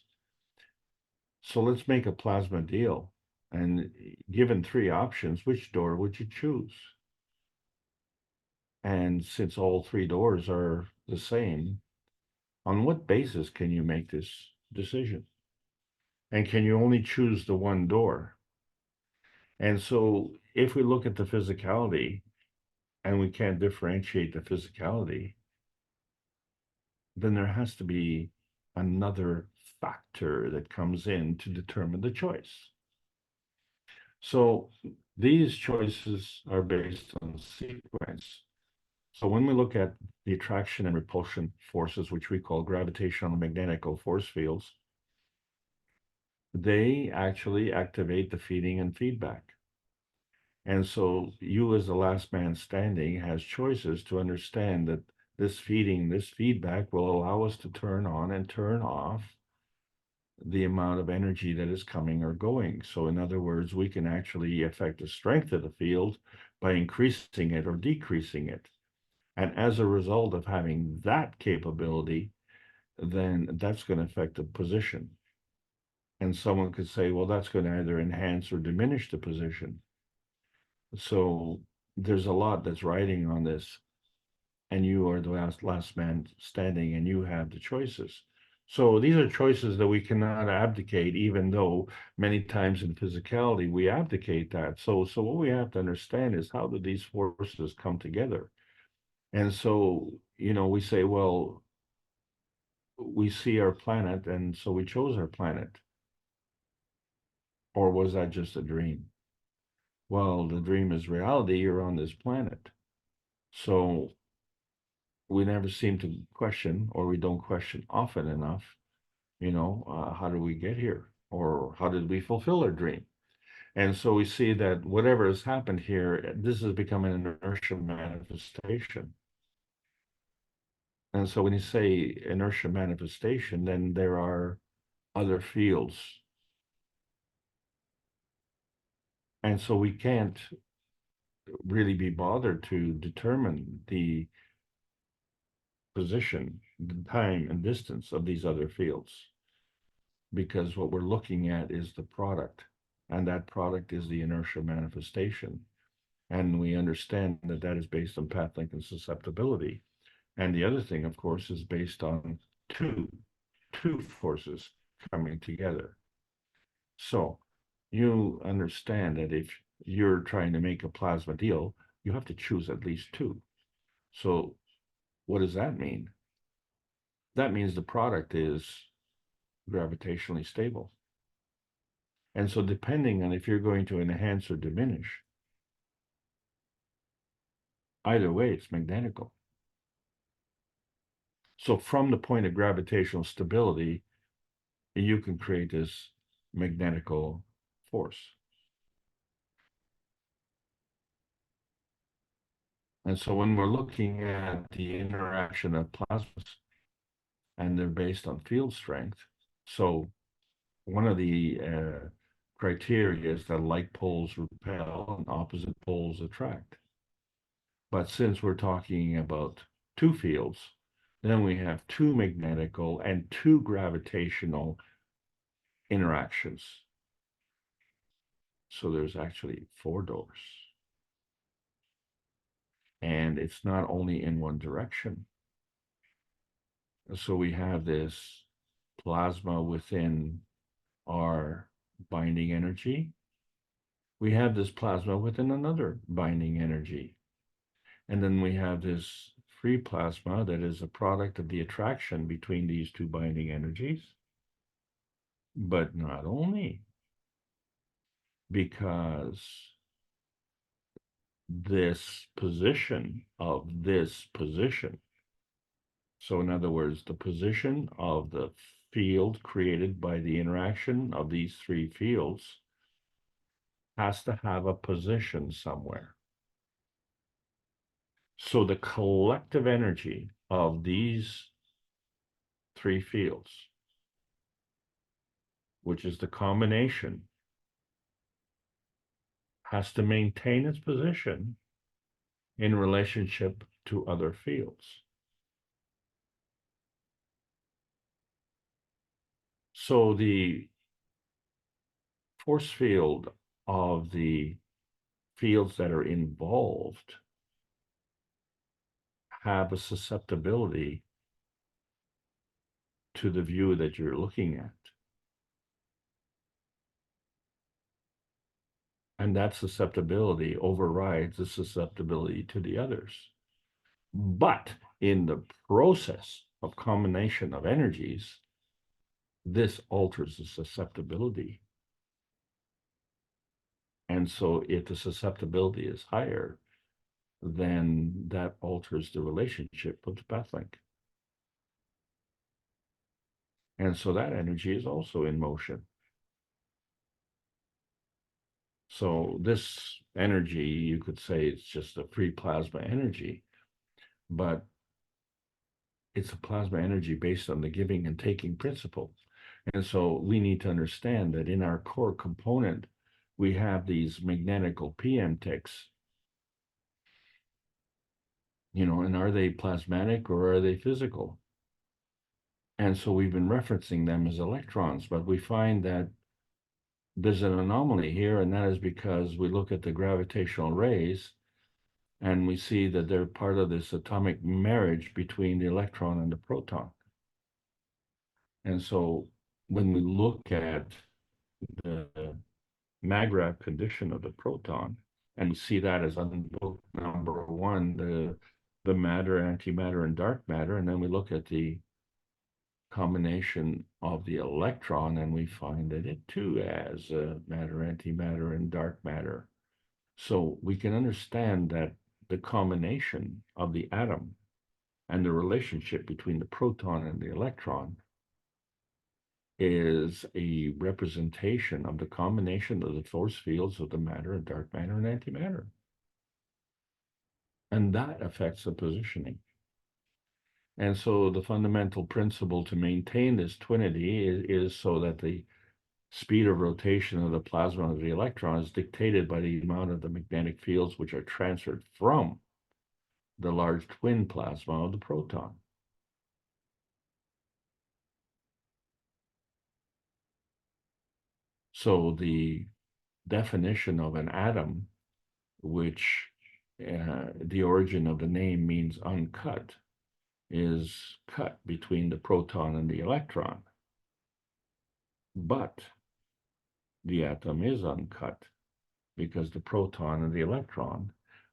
So let's make a plasma deal. And given three options, which door would you choose? And since all three doors are the same, on what basis can you make this decision? And can you only choose the one door? And so if we look at the physicality and we can't differentiate the physicality, then there has to be another factor that comes in to determine the choice. So these choices are based on sequence. So when we look at the attraction and repulsion forces, which we call gravitational and magnetical force fields, they actually activate the feeding and feedback. And so you as the last man standing has choices to understand that this feeding, this feedback will allow us to turn on and turn off the amount of energy that is coming or going. So in other words, we can actually affect the strength of the field by increasing it or decreasing it. And as a result of having that capability, then that's going to affect the position. And someone could say, well, that's going to either enhance or diminish the position. So there's a lot that's riding on this. And you are the last man standing, and you have the choices. So these are choices that we cannot abdicate, even though many times in physicality we abdicate that. So what we have to understand is, how do these forces come together? And so, we say, well, we see our planet, and so we chose our planet. Or was that just a dream? Well, the dream is reality. You're on this planet. So we never seem to question, or we don't question often enough, how did we get here? Or how did we fulfill our dream? And so we see that whatever has happened here, this has become an inertia manifestation. And so when you say inertia manifestation, then there are other fields. And so we can't really be bothered to determine the position, the time and distance of these other fields, because what we're looking at is the product, and that product is the inertia manifestation. And we understand that that is based on path length and susceptibility. And the other thing, of course, is based on two forces coming together. So you understand that if you're trying to make a plasma deal, you have to choose at least two. So what does that mean? That means the product is gravitationally stable. And so depending on if you're going to enhance or diminish, either way, it's magnetical. So from the point of gravitational stability, you can create this magnetical force. And so when we're looking at the interaction of plasmas, and they're based on field strength, so one of the criteria is that like poles repel and opposite poles attract. But since we're talking about two fields, then we have two magnetical and two gravitational interactions. So there's actually four doors. And it's not only in one direction. So we have this plasma within our binding energy. We have this plasma within another binding energy. And then we have this free plasma that is a product of the attraction between these two binding energies. But not only, because this position of this position, so in other words, the position of the field created by the interaction of these three fields has to have a position somewhere. So the collective energy of these three fields, which is the combination, has to maintain its position in relationship to other fields. So the force field of the fields that are involved have a susceptibility to the view that you're looking at. And that susceptibility overrides the susceptibility to the others. But in the process of combination of energies, this alters the susceptibility. And so if the susceptibility is higher, then that alters the relationship of the path link. And so that energy is also in motion. So this energy, you could say it's just a free plasma energy, but it's a plasma energy based on the giving and taking principle. And so we need to understand that in our core component, we have these magnetical PM ticks, and are they plasmatic or are they physical? And so we've been referencing them as electrons, but we find that there's an anomaly here, and that is because we look at the gravitational rays and we see that they're part of this atomic marriage between the electron and the proton. And so when we look at the magrav condition of the proton, and we see that as book number one, the matter, antimatter, and dark matter, and then we look at the combination of the electron, and we find that it too has matter, antimatter, and dark matter. So we can understand that the combination of the atom and the relationship between the proton and the electron is a representation of the combination of the force fields of the matter and dark matter and antimatter. And that affects the positioning. And so the fundamental principle to maintain this twinity is so that the speed of rotation of the plasma of the electron is dictated by the amount of the magnetic fields which are transferred from the large twin plasma of the proton. So the definition of an atom, which the origin of the name means uncut, is cut between the proton and the electron. But the atom is uncut because the proton and the electron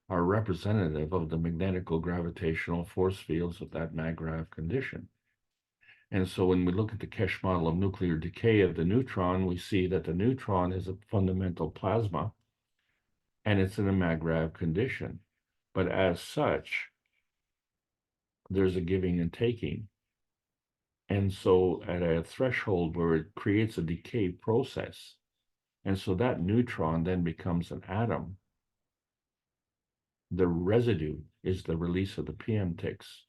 are representative of the magnetical gravitational force fields of that magrav condition. And so when we look at the Keshe model of nuclear decay of the neutron, we see that the neutron is a fundamental plasma and it's in a magrav condition. But as such, there's a giving and taking. And so at a threshold where it creates a decay process, and so that neutron then becomes an atom, the residue is the release of the PM ticks.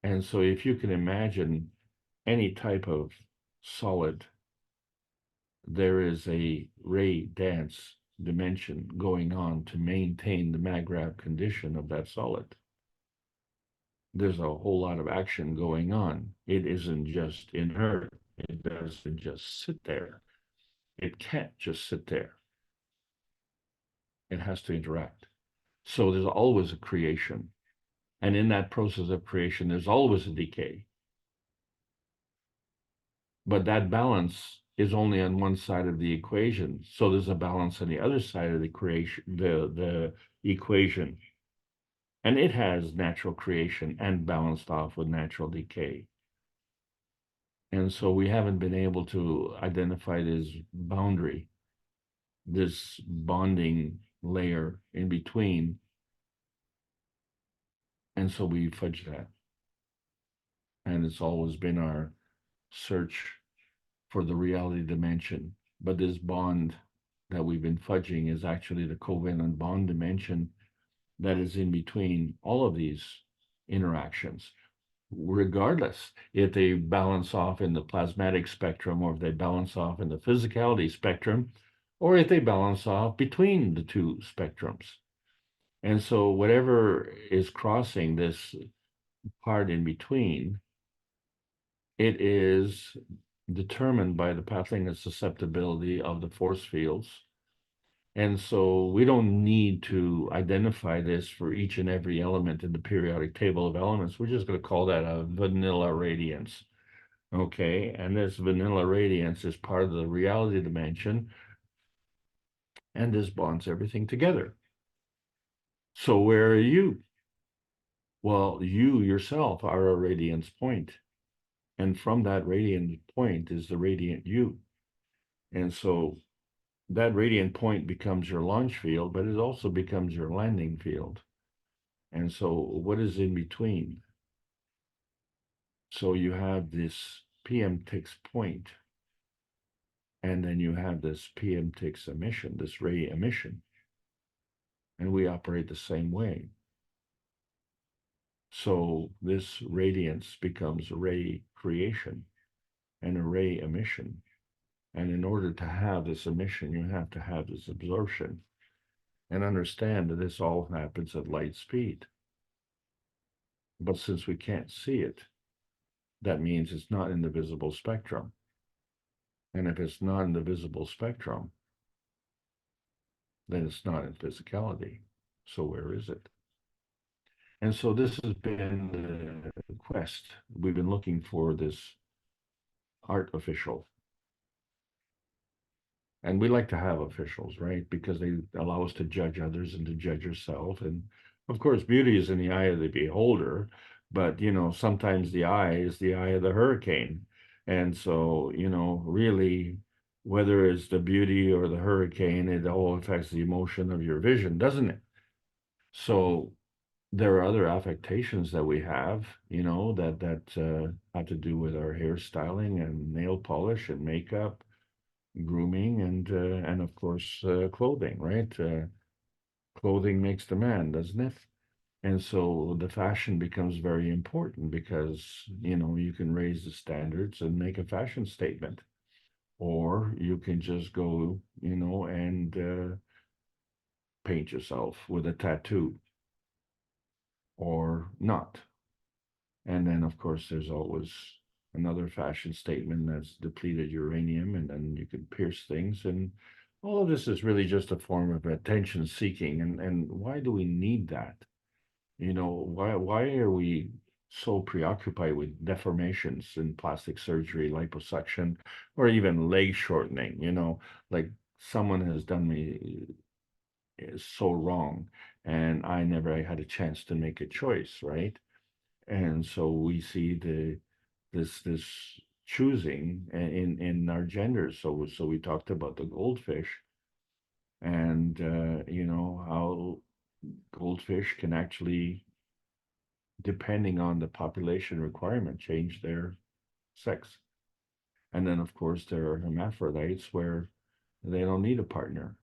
And so if you can imagine any type of solid, there is a ray dance dimension going on to maintain the magrav condition of that solid. There's a whole lot of action going on. It isn't just inert. It doesn't just sit there. It can't just sit there. It has to interact. So there's always a creation. And in that process of creation, there's always a decay. But that balance is only on one side of the equation. So there's a balance on the other side of the creation, the equation. And it has natural creation and balanced off with natural decay. And so we haven't been able to identify this boundary, this bonding layer in between. And so we fudge that. And it's always been our search for the reality dimension. But this bond that we've been fudging is actually the covalent bond dimension that is in between all of these interactions, regardless if they balance off in the plasmatic spectrum or if they balance off in the physicality spectrum, or if they balance off between the two spectrums. And so whatever is crossing this part in between, it is determined by the pathing and susceptibility of the force fields. And so we don't need to identify this for each and every element in the periodic table of elements. We're just going to call that a vanilla radiance. Okay, and this vanilla radiance is part of the reality dimension, and this bonds everything together. So where are you? Well, you yourself are a radiance point. And from that radiant point is the radiant you. And so that radiant point becomes your launch field, but it also becomes your landing field. And so what is in between? So you have this PM-TIX point, and then you have this PM-TIX emission, this ray emission. And we operate the same way. So this radiance becomes a ray creation and a ray emission. And in order to have this emission, you have to have this absorption. And understand that this all happens at light speed. But since we can't see it, that means it's not in the visible spectrum. And if it's not in the visible spectrum, then it's not in physicality. So where is it? And so this has been the quest. We've been looking for this artificial. And we like to have officials, right? Because they allow us to judge others and to judge yourself. And of course, beauty is in the eye of the beholder, but sometimes the eye is the eye of the hurricane. And so, really, whether it's the beauty or the hurricane, it all affects the emotion of your vision, doesn't it? So there are other affectations that we have, that have to do with our hairstyling and nail polish and makeup, grooming, and of course clothing, right? Clothing makes the man, doesn't it? And so the fashion becomes very important because you can raise the standards and make a fashion statement, or you can just go and paint yourself with a tattoo or not. And then of course there's always another fashion statement that's depleted uranium, and then you can pierce things. And all of this is really just a form of attention seeking. And why do we need that? Why are we so preoccupied with deformations in plastic surgery, liposuction, or even leg shortening? Like someone has done me so wrong, and I never had a chance to make a choice, right? And so we see this choosing in our genders. So we talked about the goldfish, and how goldfish can actually, depending on the population requirement, change their sex. And then of course there are hermaphrodites where they don't need a partner.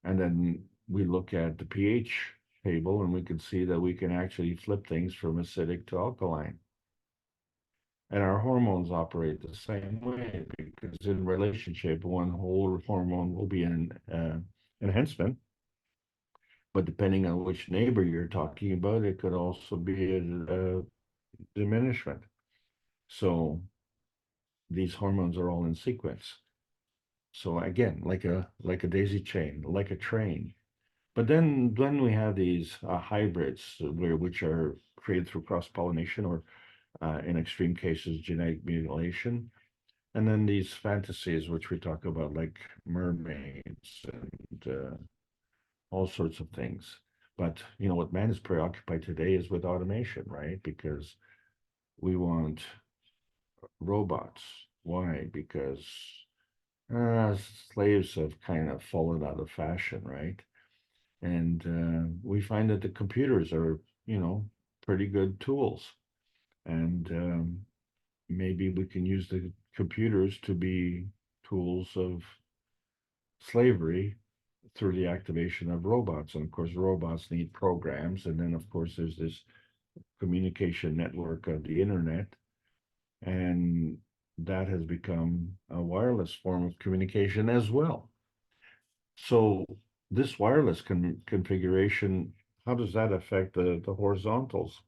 And then we look at the pH table and we can see that we can actually flip things from acidic to alkaline. And our hormones operate the same way, because in relationship, one whole hormone will be an enhancement, but depending on which neighbor you're talking about, it could also be a diminishment. So these hormones are all in sequence. So again, like a daisy chain, like a train. But then we have these hybrids, which are created through cross-pollination, or in extreme cases, genetic mutilation. And then these fantasies, which we talk about, like mermaids and all sorts of things. But what man is preoccupied today is with automation, right? Because we want robots. Why? Because slaves have kind of fallen out of fashion, right? And we find that the computers are, pretty good tools. And maybe we can use the computers to be tools of slavery through the activation of robots. And of course, robots need programs. And then, of course, there's this communication network of the internet. And that has become a wireless form of communication as well. So this wireless configuration, how does that affect the horizontals?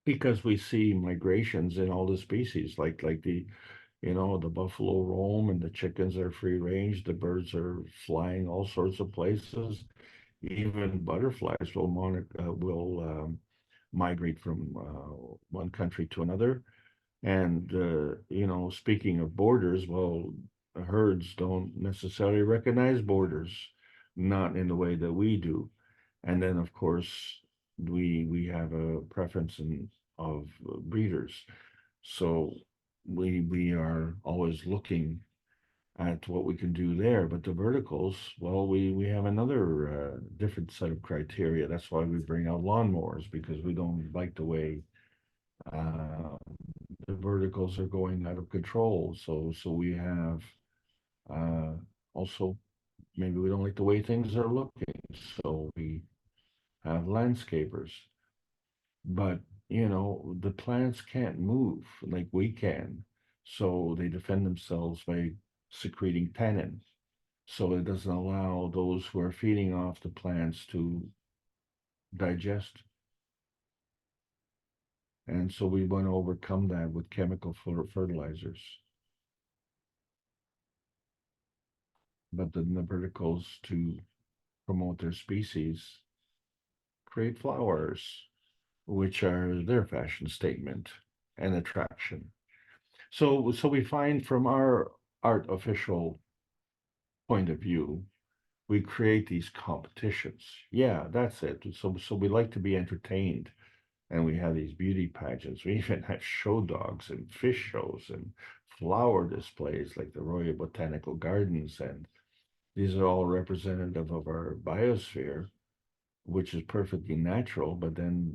Because we see migrations in all the species, like the the buffalo roam and the chickens are free range, the birds are flying all sorts of places. Even butterflies will migrate from one country to another. And speaking of borders, well, herds don't necessarily recognize borders, not in the way that we do. And then, of course, we have a preference of breeders. So we are always looking at what we can do there. But the verticals, well, we have another different set of criteria. That's why we bring out lawnmowers, because we don't like the way uh, the verticals are going out of control. So we have uh, also, maybe we don't like the way things are looking. So we have landscapers. But the plants can't move like we can. So they defend themselves by secreting tannin. So it doesn't allow those who are feeding off the plants to digest. And so we want to overcome that with chemical fertilizers. But then the verticals, to promote their species, create flowers, which are their fashion statement and attraction. So we find, from our artificial point of view, we create these competitions. Yeah, that's it. So we like to be entertained, and we have these beauty pageants. We even have show dogs and fish shows and flower displays like the Royal Botanical Gardens, and these are all representative of our biosphere, which is perfectly natural, but then,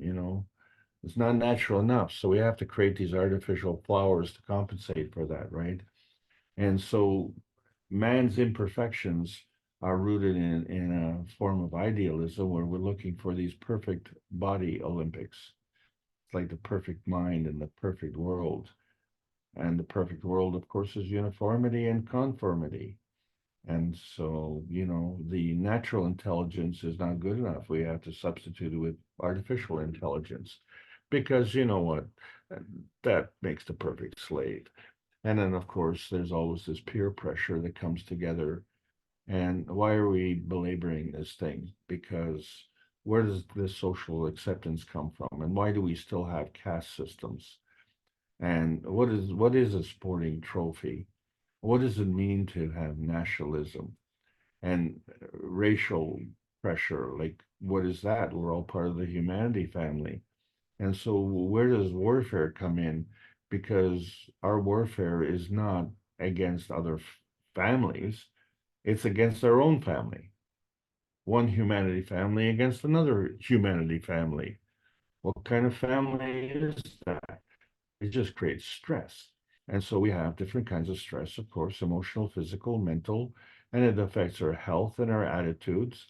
it's not natural enough. So we have to create these artificial flowers to compensate for that, right? And so man's imperfections are rooted in a form of idealism where we're looking for these perfect body Olympics. It's like the perfect mind and the perfect world. And the perfect world, of course, is uniformity and conformity. And so, the natural intelligence is not good enough. We have to substitute it with artificial intelligence because you know what? That makes the perfect slave. And then, of course, there's always this peer pressure that comes together. And why are we belaboring this thing? Because where does this social acceptance come from? And why do we still have caste systems? And what is a sporting trophy? What does it mean to have nationalism and racial pressure? Like, what is that? We're all part of the humanity family. And so, where does warfare come in? Because our warfare is not against other families, it's against our own family. One humanity family against another humanity family. What kind of family is that? It just creates stress. And so we have different kinds of stress, of course, emotional, physical, mental, and it affects our health and our attitudes.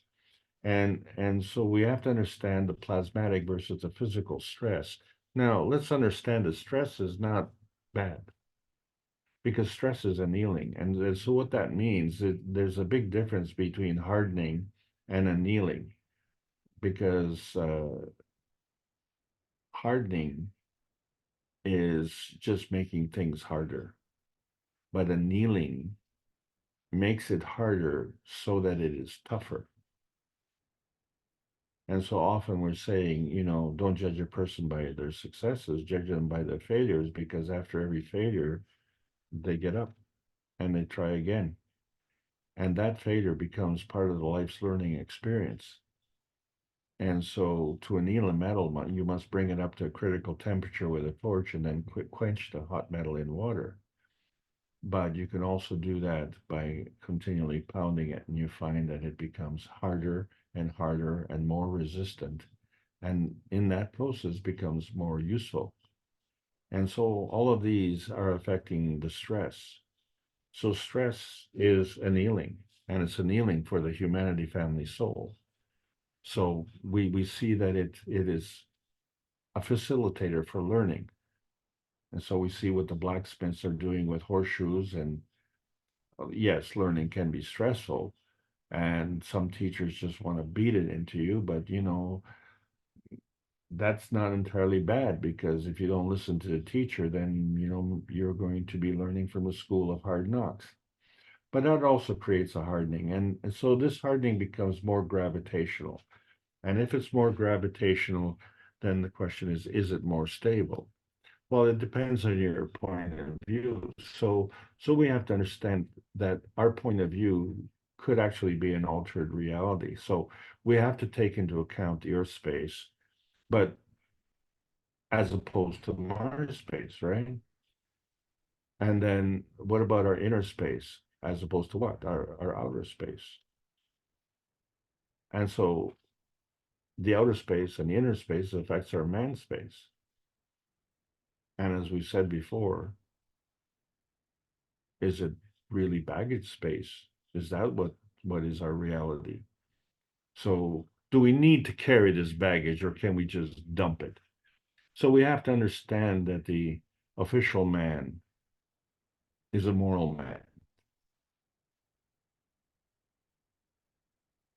And so we have to understand the plasmatic versus the physical stress. Now, let's understand that stress is not bad, because stress is annealing. And so what that means is there's a big difference between hardening and annealing, because hardening is just making things harder, but annealing makes it harder so that it is tougher. And so often we're saying, don't judge a person by their successes, judge them by their failures, because after every failure, they get up and they try again. And that failure becomes part of the life's learning experience. And so to anneal a metal, you must bring it up to a critical temperature with a torch and then quench the hot metal in water. But you can also do that by continually pounding it, and you find that it becomes harder and harder and more resistant. And in that process becomes more useful. And so all of these are affecting the stress. So stress is annealing, and it's annealing for the humanity family soul. So we see that it is a facilitator for learning. And so we see what the blacksmiths are doing with horseshoes. And yes, learning can be stressful, And some teachers just want to beat it into you, but you know, that's not entirely bad, because if you don't listen to the teacher, then you know you're going to be learning from a school of hard knocks. But that also creates a hardening, and so this hardening becomes more gravitational. And if it's more gravitational, then the question is it more stable? Well, it depends on your point of view. So we have to understand that our point of view could actually be an altered reality. So we have to take into account the Earth space, but as opposed to Mars space, right? And then what about our inner space as opposed to what? Our outer space. And so the outer space and the inner space affects our man space. And as we said before, is it really baggage space? Is that what is our reality? So do we need to carry this baggage, or can we just dump it? So we have to understand that the official man is a moral man,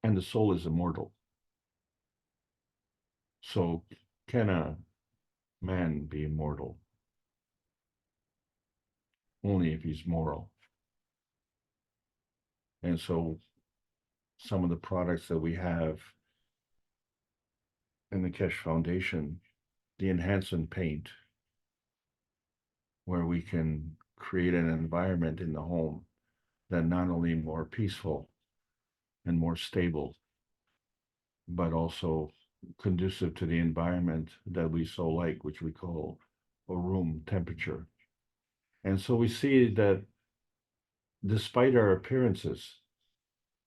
and the soul is immortal. So can a man be immortal? Only if he's moral. And so some of the products that we have in the Keshe Foundation, the enhancement paint, where we can create an environment in the home that not only more peaceful and more stable, but also conducive to the environment that we so like, which we call a room temperature. And so we see that despite our appearances,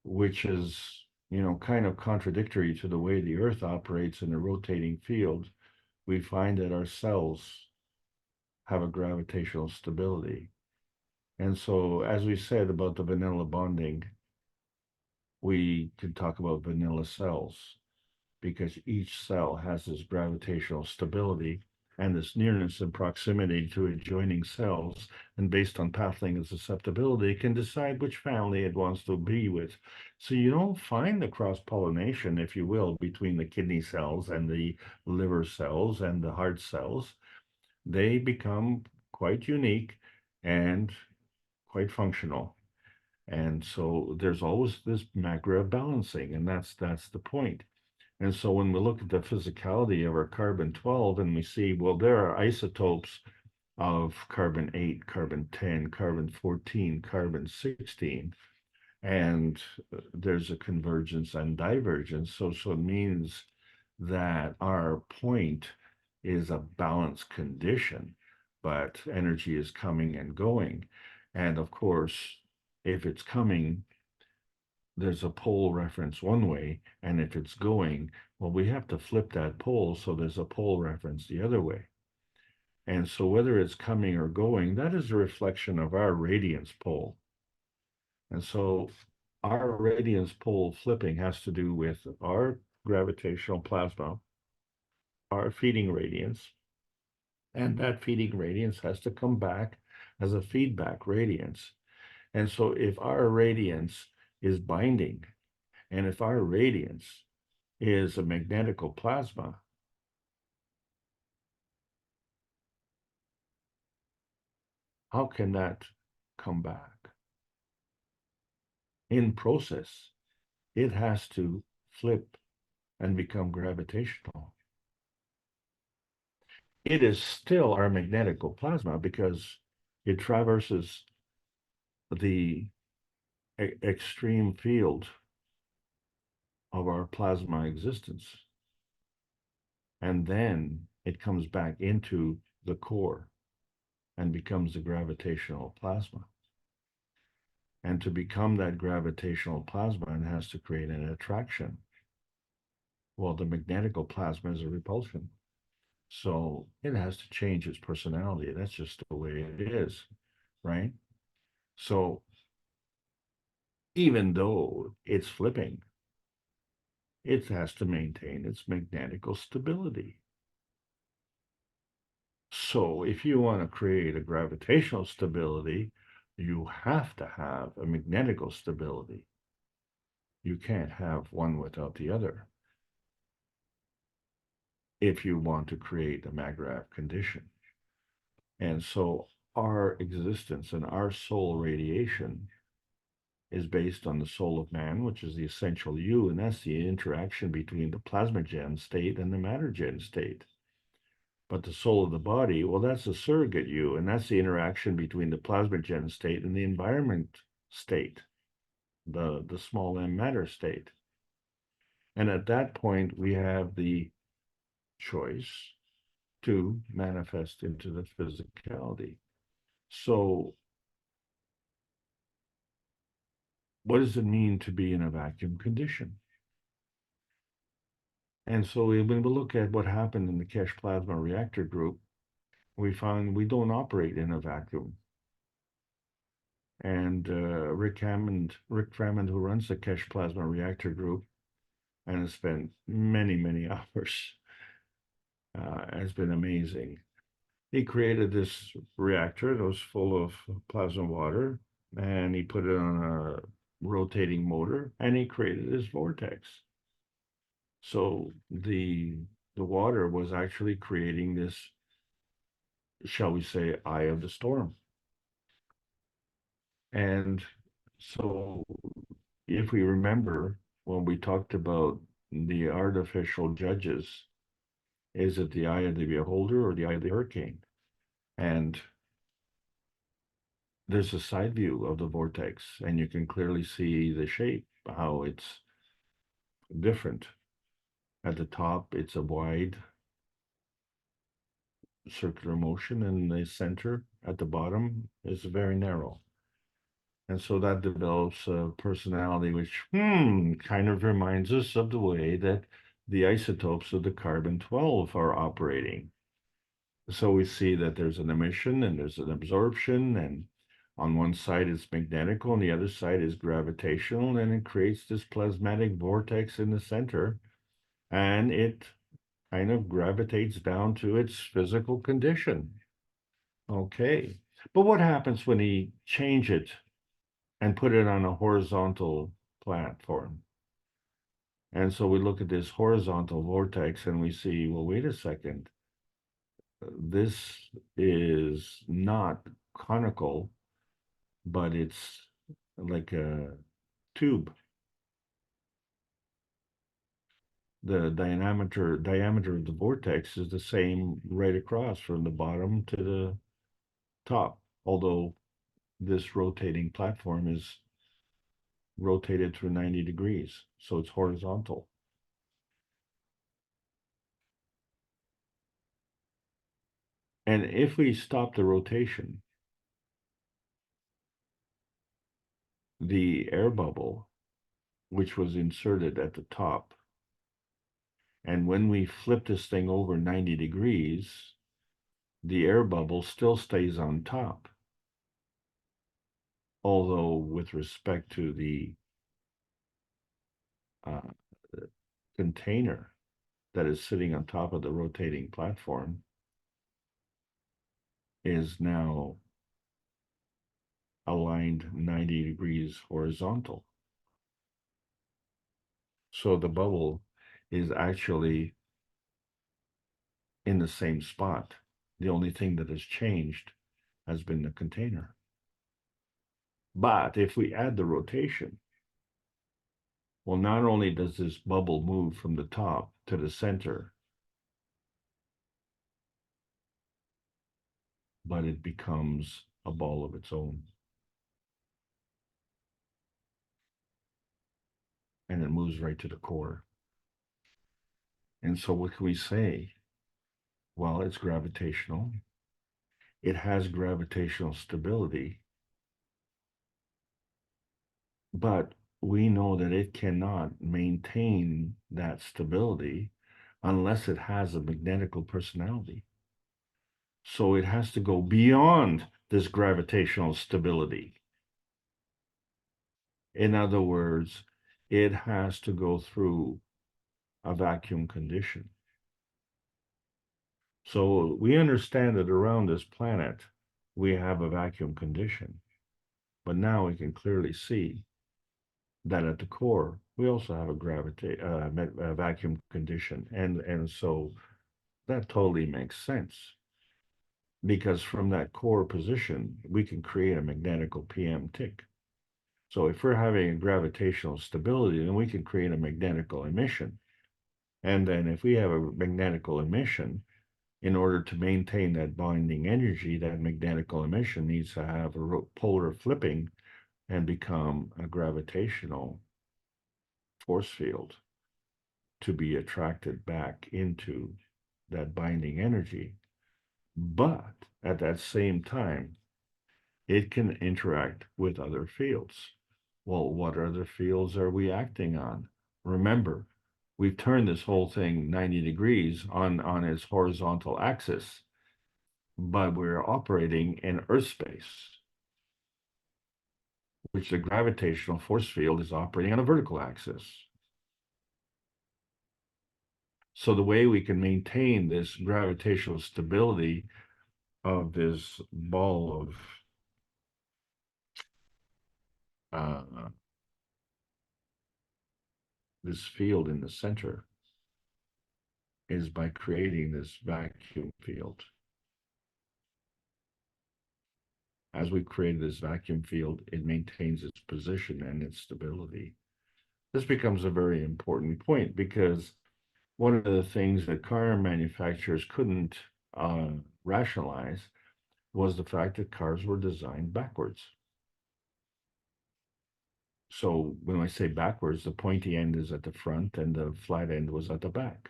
which is, you know, kind of contradictory to the way the Earth operates in a rotating field, we find that our cells have a gravitational stability. And so, as we said about the vanilla bonding, we can talk about vanilla cells, because each cell has this gravitational stability and this nearness and proximity to adjoining cells, and based on pathing and susceptibility, can decide which family it wants to be with. So you don't find the cross-pollination, if you will, between the kidney cells and the liver cells and the heart cells. They become quite unique and quite functional. And so there's always this macro balancing, and that's the point. And so when we look at the physicality of our carbon-12 and we see, well, there are isotopes of carbon-8, carbon-10, carbon-14, carbon-16, and there's a convergence and divergence. So it means that our point is a balanced condition, but energy is coming and going. And of course, if it's coming, there's a pole reference one way, and if it's going, well, we have to flip that pole so there's a pole reference the other way. And so whether it's coming or going, that is a reflection of our radiance pole. And so our radiance pole flipping has to do with our gravitational plasma, our feeding radiance, and that feeding radiance has to come back as a feedback radiance. And so if our radiance is binding, and if our radiance is a magnetical plasma, how can that come back? In process, it has to flip and become gravitational. It is still our magnetical plasma because it traverses the extreme field of our plasma existence. And then it comes back into the core and becomes a gravitational plasma. And to become that gravitational plasma, it has to create an attraction. Well, the magnetical plasma is a repulsion. So it has to change its personality. That's just the way it is, right? So even though it's flipping, it has to maintain its magnetical stability. So if you want to create a gravitational stability, you have to have a magnetical stability. You can't have one without the other if you want to create a MAGRAV condition. And so our existence and our soul radiation is based on the soul of man, which is the essential you, and that's the interaction between the plasmagen state and the mattergen state. But the soul of the body, well, that's the surrogate you, and that's the interaction between the plasmagen state and the environment state, the small m matter state. And at that point, we have the choice to manifest into the physicality. So what does it mean to be in a vacuum condition? And so when we look at what happened in the Keshe plasma reactor group, we found we don't operate in a vacuum. And Rick Hammond, who runs the Keshe plasma reactor group and has spent many, many hours, has been amazing. He created this reactor that was full of plasma water, and he put it on a rotating motor, and he created this vortex. So the water was actually creating this, shall we say, eye of the storm. And so if we remember when we talked about the artificial judges, is it the eye of the beholder or the eye of the hurricane? And there's a side view of the vortex, and you can clearly see the shape, how it's different. At the top, it's a wide circular motion, and the center at the bottom is very narrow. And so that develops a personality which kind of reminds us of the way that the isotopes of the carbon-12 are operating. So we see that there's an emission and there's an absorption, and on one side it's magnetical and the other side is gravitational, and it creates this plasmatic vortex in the center, and it kind of gravitates down to its physical condition. Okay, but what happens when you change it and put it on a horizontal platform? And so we look at this horizontal vortex and we see, well, wait a second, this is not conical, but it's like a tube. The diameter of the vortex is the same right across from the bottom to the top, although this rotating platform is rotated through 90 degrees, so it's horizontal. And if we stop the rotation, the air bubble, which was inserted at the top, and when we flip this thing over 90 degrees, the air bubble still stays on top. Although with respect to the container that is sitting on top of the rotating platform is now aligned 90 degrees horizontal. So the bubble is actually in the same spot. The only thing that has changed has been the container. But if we add the rotation, well, not only does this bubble move from the top to the center, but it becomes a ball of its own. And it moves right to the core. And so what can we say? Well, it's gravitational. It has gravitational stability. But we know that it cannot maintain that stability unless it has a magnetical personality. So it has to go beyond this gravitational stability. In other words, it has to go through a vacuum condition. So we understand that around this planet, we have a vacuum condition. But now we can clearly see that at the core, we also have a vacuum condition. And so that totally makes sense because from that core position, we can create a magnetical PM tick. So if we're having a gravitational stability, then we can create a magnetical emission. And then if we have a magnetical emission, in order to maintain that bonding energy, that magnetical emission needs to have a polar flipping and become a gravitational force field to be attracted back into that binding energy. But at that same time, it can interact with other fields. Well, what other fields are we acting on? Remember, we've turned this whole thing 90 degrees on its horizontal axis, but we're operating in Earth space, which the gravitational force field is operating on a vertical axis. So the way we can maintain this gravitational stability of this ball of this field in the center is by creating this vacuum field. As we create this vacuum field, it maintains its position and its stability. This becomes a very important point because one of the things that car manufacturers couldn't rationalize was the fact that cars were designed backwards. So when I say backwards, the pointy end is at the front and the flat end was at the back.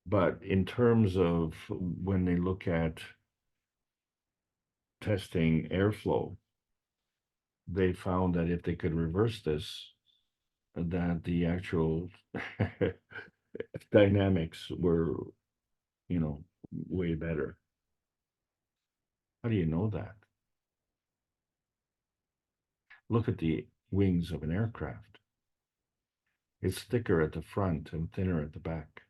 But in terms of when they look at testing airflow, they found that if they could reverse this, that the actual dynamics were, way better. How do you know that? Look at the wings of an aircraft. It's thicker at the front and thinner at the back.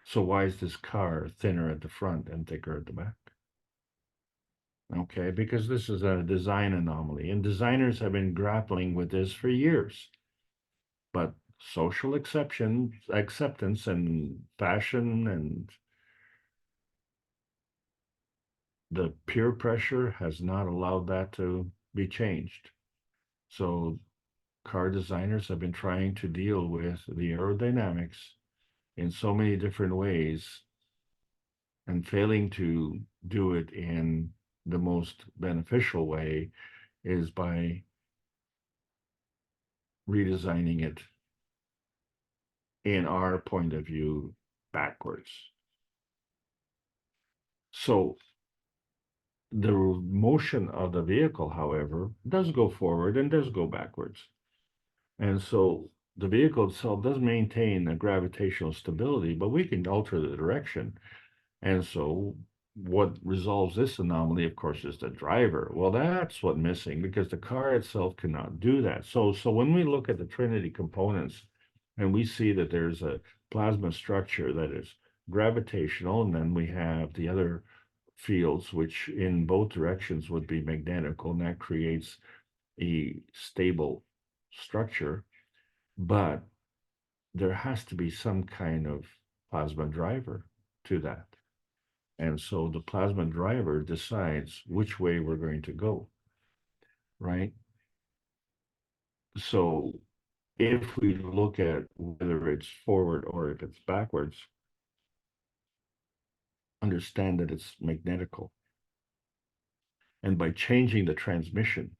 So why is this car thinner at the front and thicker at the back? Okay, because this is a design anomaly, and designers have been grappling with this for years. But social acceptance and fashion and the peer pressure has not allowed that to be changed. So car designers have been trying to deal with the aerodynamics in so many different ways and failing to do it in the most beneficial way is by redesigning it, in our point of view, backwards. So the motion of the vehicle, however, does go forward and does go backwards. And so the vehicle itself does maintain a gravitational stability, but we can alter the direction. And so what resolves this anomaly, of course, is the driver. Well, that's what's missing because the car itself cannot do that. So when we look at the Trinity components and we see that there's a plasma structure that is gravitational, and then we have the other fields, which in both directions would be magnetical, and that creates a stable structure. But there has to be some kind of plasma driver to that. And so the plasma driver decides which way we're going to go, right? So if we look at whether it's forward or if it's backwards, understand that it's magnetical. And by changing the transmission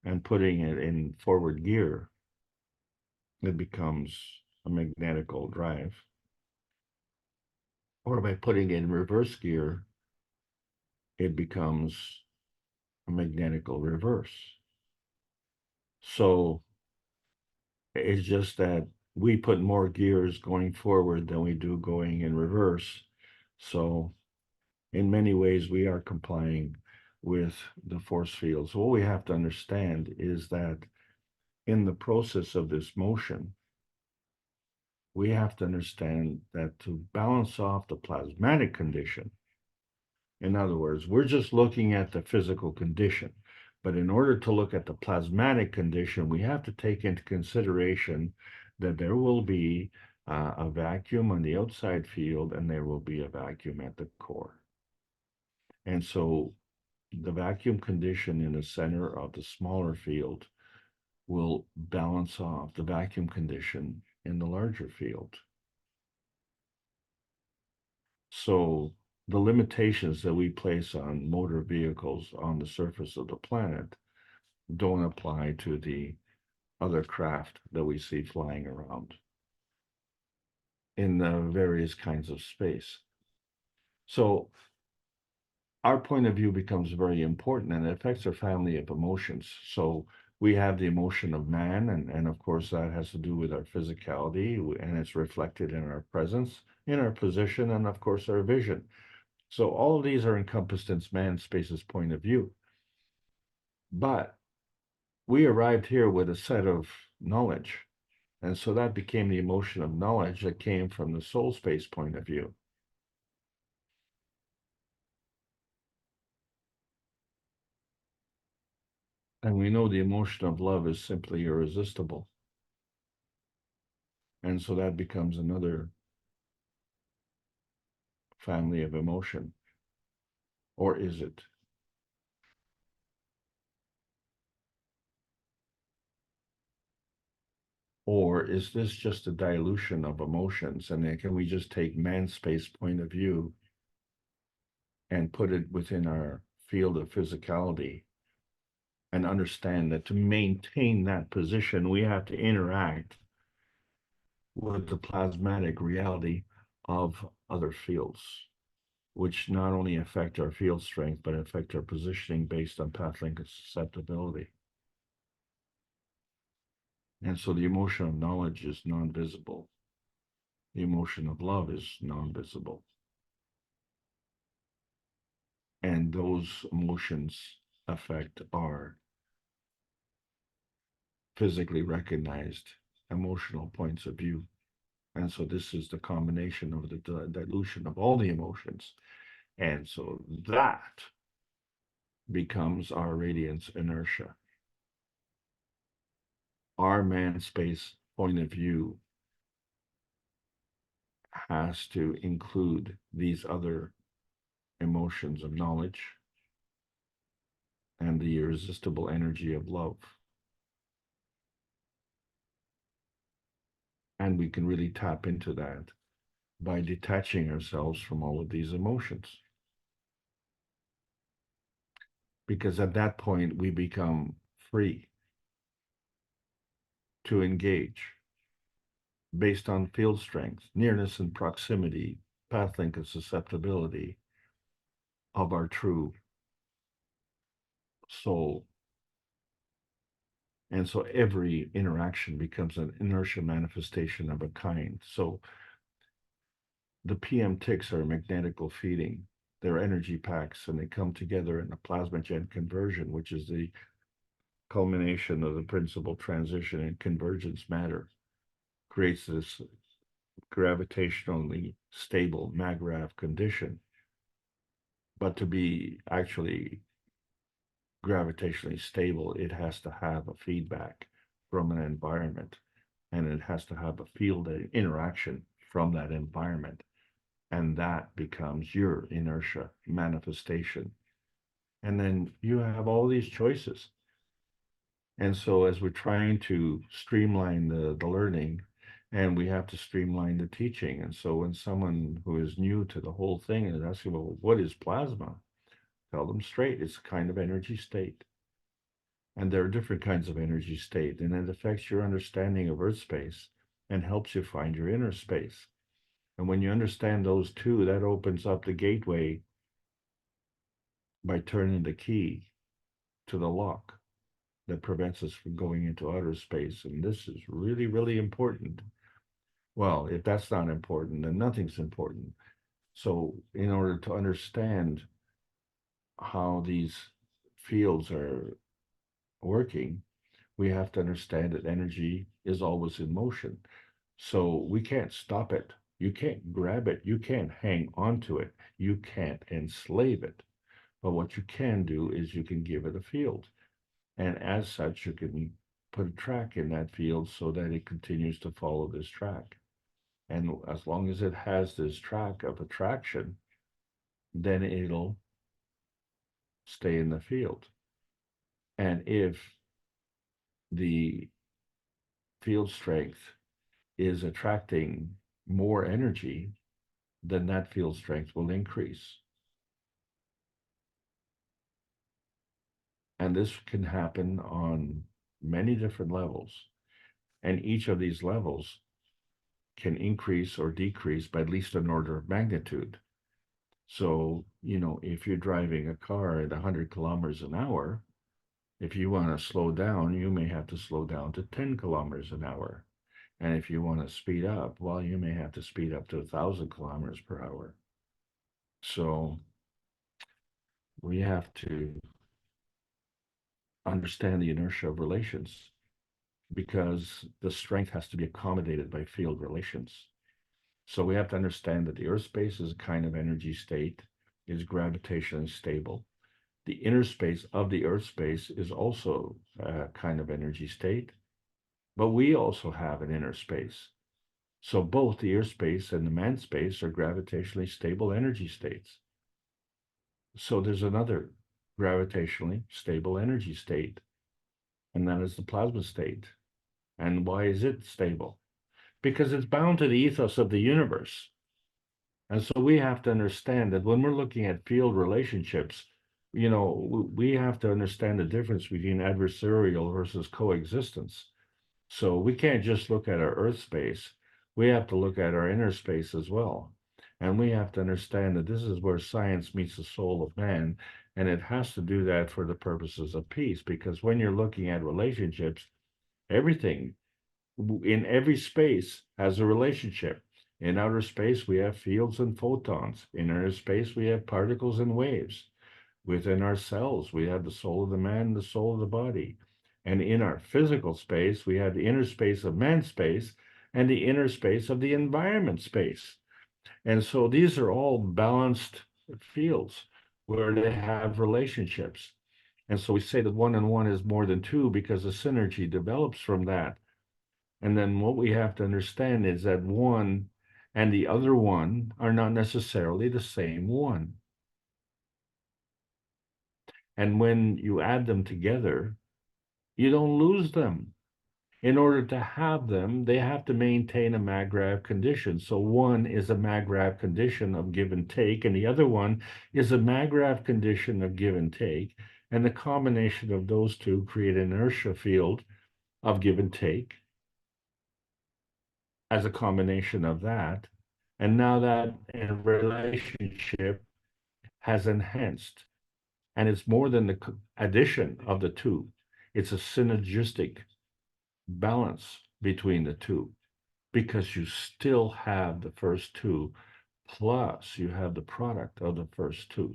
and putting it in forward gear, it becomes a magnetical drive. Or by putting it in reverse gear, it becomes a magnetical reverse. So it's just that we put more gears going forward than we do going in reverse. So in many ways, we are complying with the force fields. What we have to understand is that in the process of this motion, we have to understand that to balance off the plasmatic condition, in other words, we're just looking at the physical condition. But in order to look at the plasmatic condition, we have to take into consideration that there will be a vacuum on the outside field and there will be a vacuum at the core. And so the vacuum condition in the center of the smaller field will balance off the vacuum condition in the larger field. So the limitations that we place on motor vehicles on the surface of the planet don't apply to the other craft that we see flying around in the various kinds of space. So our point of view becomes very important and it affects our family of emotions. So we have the emotion of man, and of course that has to do with our physicality, and it's reflected in our presence, in our position, and of course our vision. So all of these are encompassed in man space's point of view. But we arrived here with a set of knowledge. And so that became the emotion of knowledge that came from the soul space point of view. And we know the emotion of love is simply irresistible. And so that becomes another family of emotion. Or is it? Or is this just a dilution of emotions? And then can we just take man's space point of view and put it within our field of physicality and understand that to maintain that position, we have to interact with the plasmatic reality of other fields, which not only affect our field strength, but affect our positioning based on path link susceptibility. And so the emotion of knowledge is non-visible. The emotion of love is non-visible. And those emotions affect our physically recognized emotional points of view. And so this is the combination of the dilution of all the emotions. And so that becomes our radiance inertia. Our man space point of view has to include these other emotions of knowledge and the irresistible energy of love. And we can really tap into that by detaching ourselves from all of these emotions. Because at that point, we become free to engage based on field strength, nearness and proximity, path link and susceptibility of our true soul. And so every interaction becomes an inertia manifestation of a kind. So the PM ticks are magnetical feeding. They're energy packs, and they come together in a plasmagen conversion, which is the culmination of the principal transition in convergence matter, creates this gravitationally stable MAGRAV condition. But to be actually gravitationally stable, it has to have a feedback from an environment, and it has to have a field interaction from that environment. And that becomes your inertia manifestation. And then you have all these choices. And so as we're trying to streamline the learning, and we have to streamline the teaching. And so when someone who is new to the whole thing is asking, well, what is plasma? Tell them straight, it's a kind of energy state. And there are different kinds of energy state, and it affects your understanding of Earth space and helps you find your inner space. And when you understand those two, that opens up the gateway by turning the key to the lock that prevents us from going into outer space. And this is really, really important. Well, if that's not important, then nothing's important. So in order to understand how these fields are working, we have to understand that energy is always in motion. So we can't stop it. You can't grab it. You can't hang on to it. You can't enslave it. But what you can do is you can give it a field. And as such, you can put a track in that field so that it continues to follow this track. And as long as it has this track of attraction, then it'll stay in the field. And if the field strength is attracting more energy, then that field strength will increase. And this can happen on many different levels. And each of these levels can increase or decrease by at least an order of magnitude. So, if you're driving a car at 100 kilometers an hour, if you want to slow down, you may have to slow down to 10 kilometers an hour. And if you want to speed up, well, you may have to speed up to 1,000 kilometers per hour. So we have to understand the inertia of relations, because the strength has to be accommodated by field relations. So we have to understand that the Earth space is a kind of energy state, is gravitationally stable. The inner space of the Earth space is also a kind of energy state, but we also have an inner space. So both the Earth space and the man space are gravitationally stable energy states. So there's another gravitationally stable energy state, and that is the plasma state. And why is it stable? Because it's bound to the ethos of the universe. And so we have to understand that when we're looking at field relationships, we have to understand the difference between adversarial versus coexistence. So we can't just look at our Earth space. We have to look at our inner space as well. And we have to understand that this is where science meets the soul of man. And it has to do that for the purposes of peace, because when you're looking at relationships, everything in every space has a relationship. In outer space, we have fields and photons. In inner space, we have particles and waves. Within our cells, we have the soul of the man and the soul of the body. And in our physical space, we have the inner space of man space and the inner space of the environment space. And so these are all balanced fields where they have relationships. And so we say that 1 and 1 is more than 2 because a synergy develops from that. And then what we have to understand is that one and the other one are not necessarily the same one. And when you add them together, you don't lose them. In order to have them, they have to maintain a Maggrav condition. So one is a Maggrav condition of give and take, and the other one is a Maggrav condition of give and take. And the combination of those two create an inertia field of give and take as a combination of that. And now that relationship has enhanced. And it's more than the addition of the two. It's a synergistic balance between the two, because you still have the first two, plus you have the product of the first two.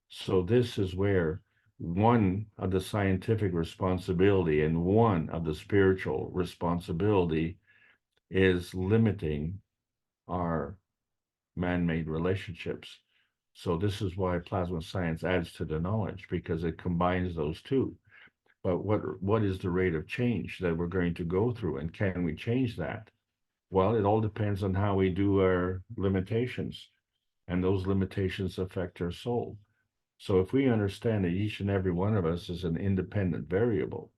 So this is where one of the scientific responsibility and one of the spiritual responsibility is limiting our man-made relationships. So this is why plasma science adds to the knowledge, because it combines those two. But what is the rate of change that we're going to go through, and can we change that? Well, it all depends on how we do our limitations, and those limitations affect our soul. So if we understand that each and every one of us is an independent variable,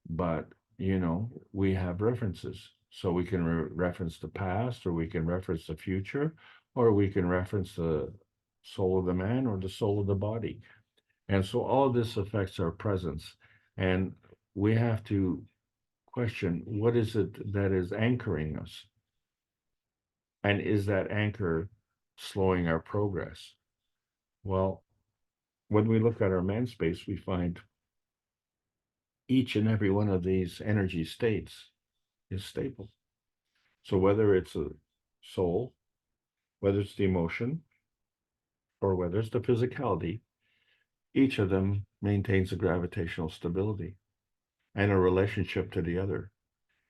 but we have references. So we can reference the past, or we can reference the future, or we can reference the soul of the man or the soul of the body. And so all this affects our presence. And we have to question, what is it that is anchoring us? And is that anchor slowing our progress? Well, when we look at our man space, we find each and every one of these energy states is stable. So whether it's a soul, whether it's the emotion, or whether it's the physicality, each of them maintains a gravitational stability and a relationship to the other.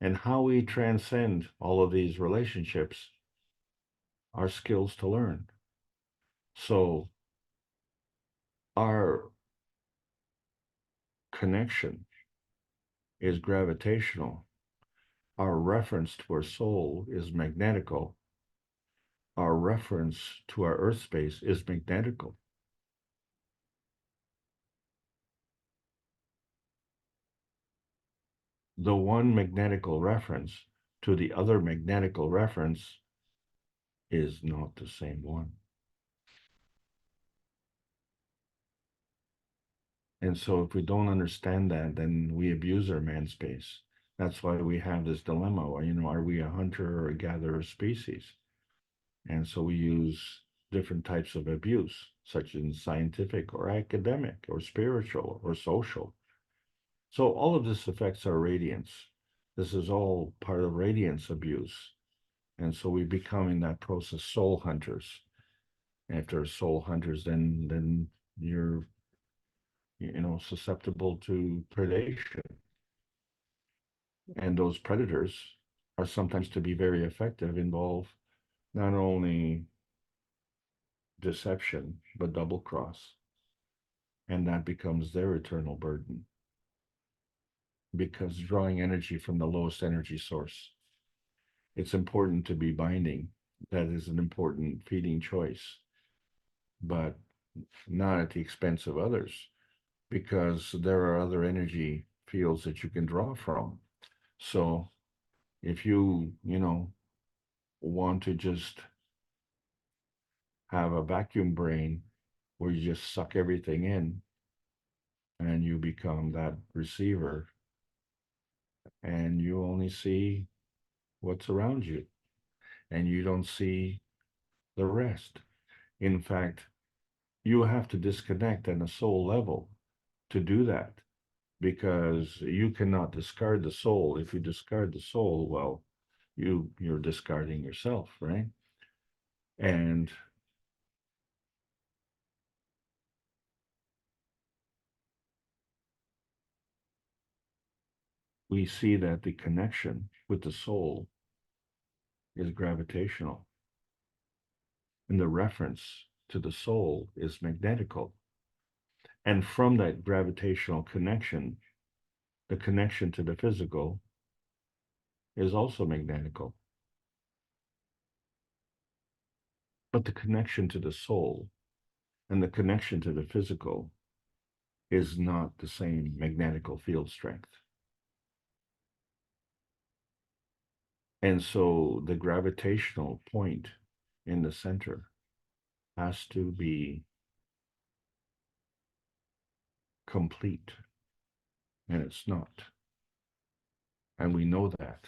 And how we transcend all of these relationships are skills to learn. So our connection is gravitational, our reference to our soul is magnetical, our reference to our earth space is magnetical. The one magnetical reference to the other magnetical reference is not the same one. And so if we don't understand that, then we abuse our man space. That's why we have this dilemma, you know, are we a hunter or a gatherer species? And so we use different types of abuse, such as scientific or academic or spiritual or social. So all of this affects our radiance. This is all part of radiance abuse. And so we become in that process soul hunters. After soul hunters, then you're, you know, susceptible to predation. And those predators are sometimes, to be very effective, involve not only deception, but double cross. And that becomes their eternal burden. Because drawing energy from the lowest energy source, it's important to be binding. That is an important feeding choice, but not at the expense of others, because there are other energy fields that you can draw from. So if you know, want to just have a vacuum brain where you just suck everything in and you become that receiver and you only see what's around you and you don't see the rest. In fact, you have to disconnect on a soul level to do that, because you cannot discard the soul. If you discard the soul, well, you're discarding yourself, right? And we see that the connection with the soul is gravitational, and the reference to the soul is magnetical. And from that gravitational connection, the connection to the physical is also magnetical. But the connection to the soul and the connection to the physical is not the same magnetical field strength. And so the gravitational point in the center has to be complete, and it's not. And we know that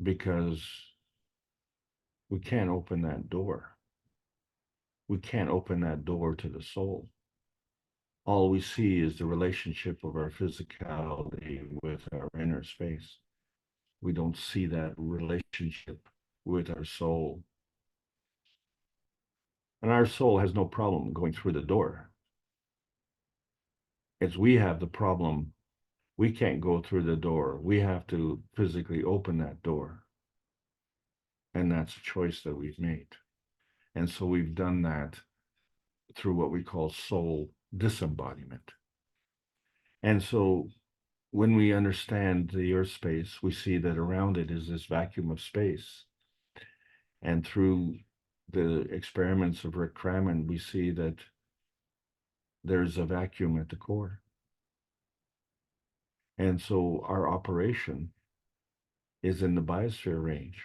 because we can't open that door. We can't open that door to the soul. All we see is the relationship of our physicality with our inner space. We don't see that relationship with our soul. And our soul has no problem going through the door. It's we have the problem. We can't go through the door. We have to physically open that door. And that's a choice that we've made. And so we've done that through what we call soul disembodiment. And so when we understand the earth space, we see that around it is this vacuum of space. And through the experiments of Rick Crammond, we see that there's a vacuum at the core. And so our operation is in the biosphere range,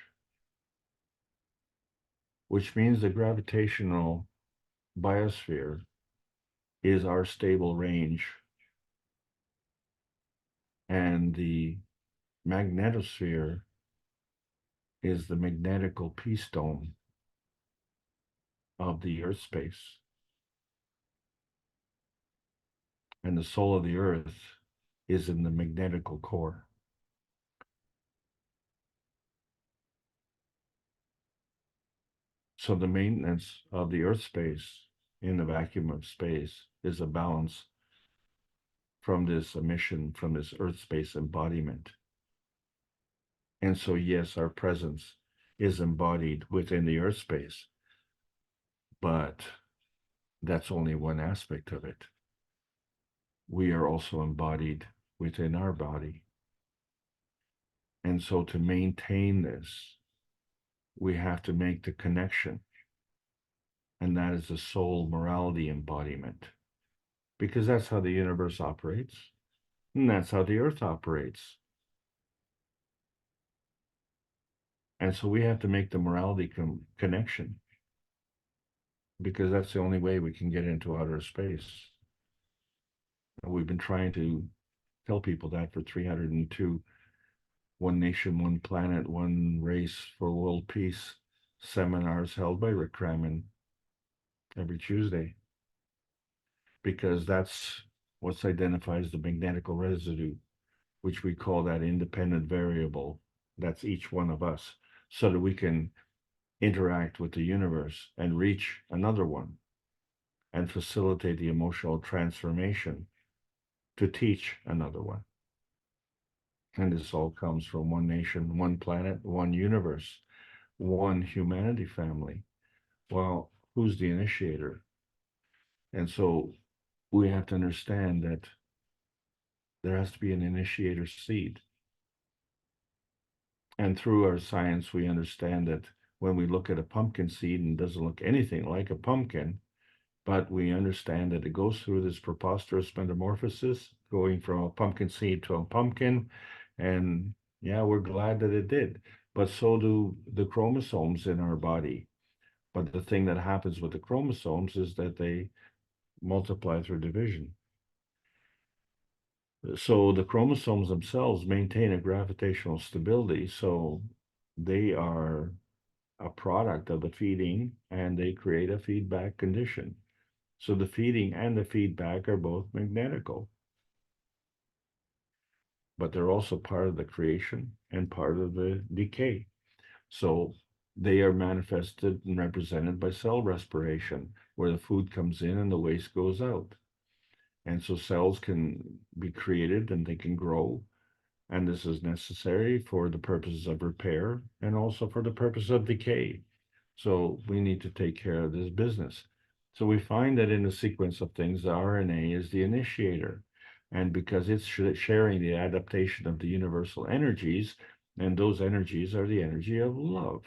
which means the gravitational biosphere is our stable range, and the magnetosphere is the magnetical peace dome of the earth space. And the soul of the earth is in the magnetical core. So the maintenance of the earth space in the vacuum of space is a balance from this emission, from this earth space embodiment. And so, yes, our presence is embodied within the earth space, but that's only one aspect of it. we are also embodied within our body. And so to maintain this, we have to make the connection. And that is the soul morality embodiment. Because that's how the universe operates. And that's how the earth operates. And so we have to make the morality connection. Because that's the only way we can get into outer space. And we've been trying to tell people that for 302 One Nation, One Planet, One Race for World Peace seminars held by Rick Crammon every Tuesday. Because that's what identifies the magnetical residue, which we call that independent variable. That's each one of us, so that we can interact with the universe and reach another one and facilitate the emotional transformation to teach another one. And this all comes from one nation, one planet, one universe, one humanity family. Well, who's the initiator? And so we have to understand that there has to be an initiator seed. And through our science, we understand that when we look at a pumpkin seed and it doesn't look anything like a pumpkin, but we understand that it goes through this preposterous metamorphosis, going from a pumpkin seed to a pumpkin. And yeah, we're glad that it did. But so do the chromosomes in our body. But the thing that happens with the chromosomes is that they multiply through division. So the chromosomes themselves maintain a gravitational stability. So they are a product of the feeding and they create a feedback condition. So the feeding and the feedback are both magnetical. But they're also part of the creation and part of the decay. So they are manifested and represented by cell respiration, where the food comes in and the waste goes out. And so cells can be created and they can grow. And this is necessary for the purposes of repair and also for the purpose of decay. So we need to take care of this business. So we find that in the sequence of things, the RNA is the initiator. And because it's sharing the adaptation of the universal energies, and those energies are the energy of love.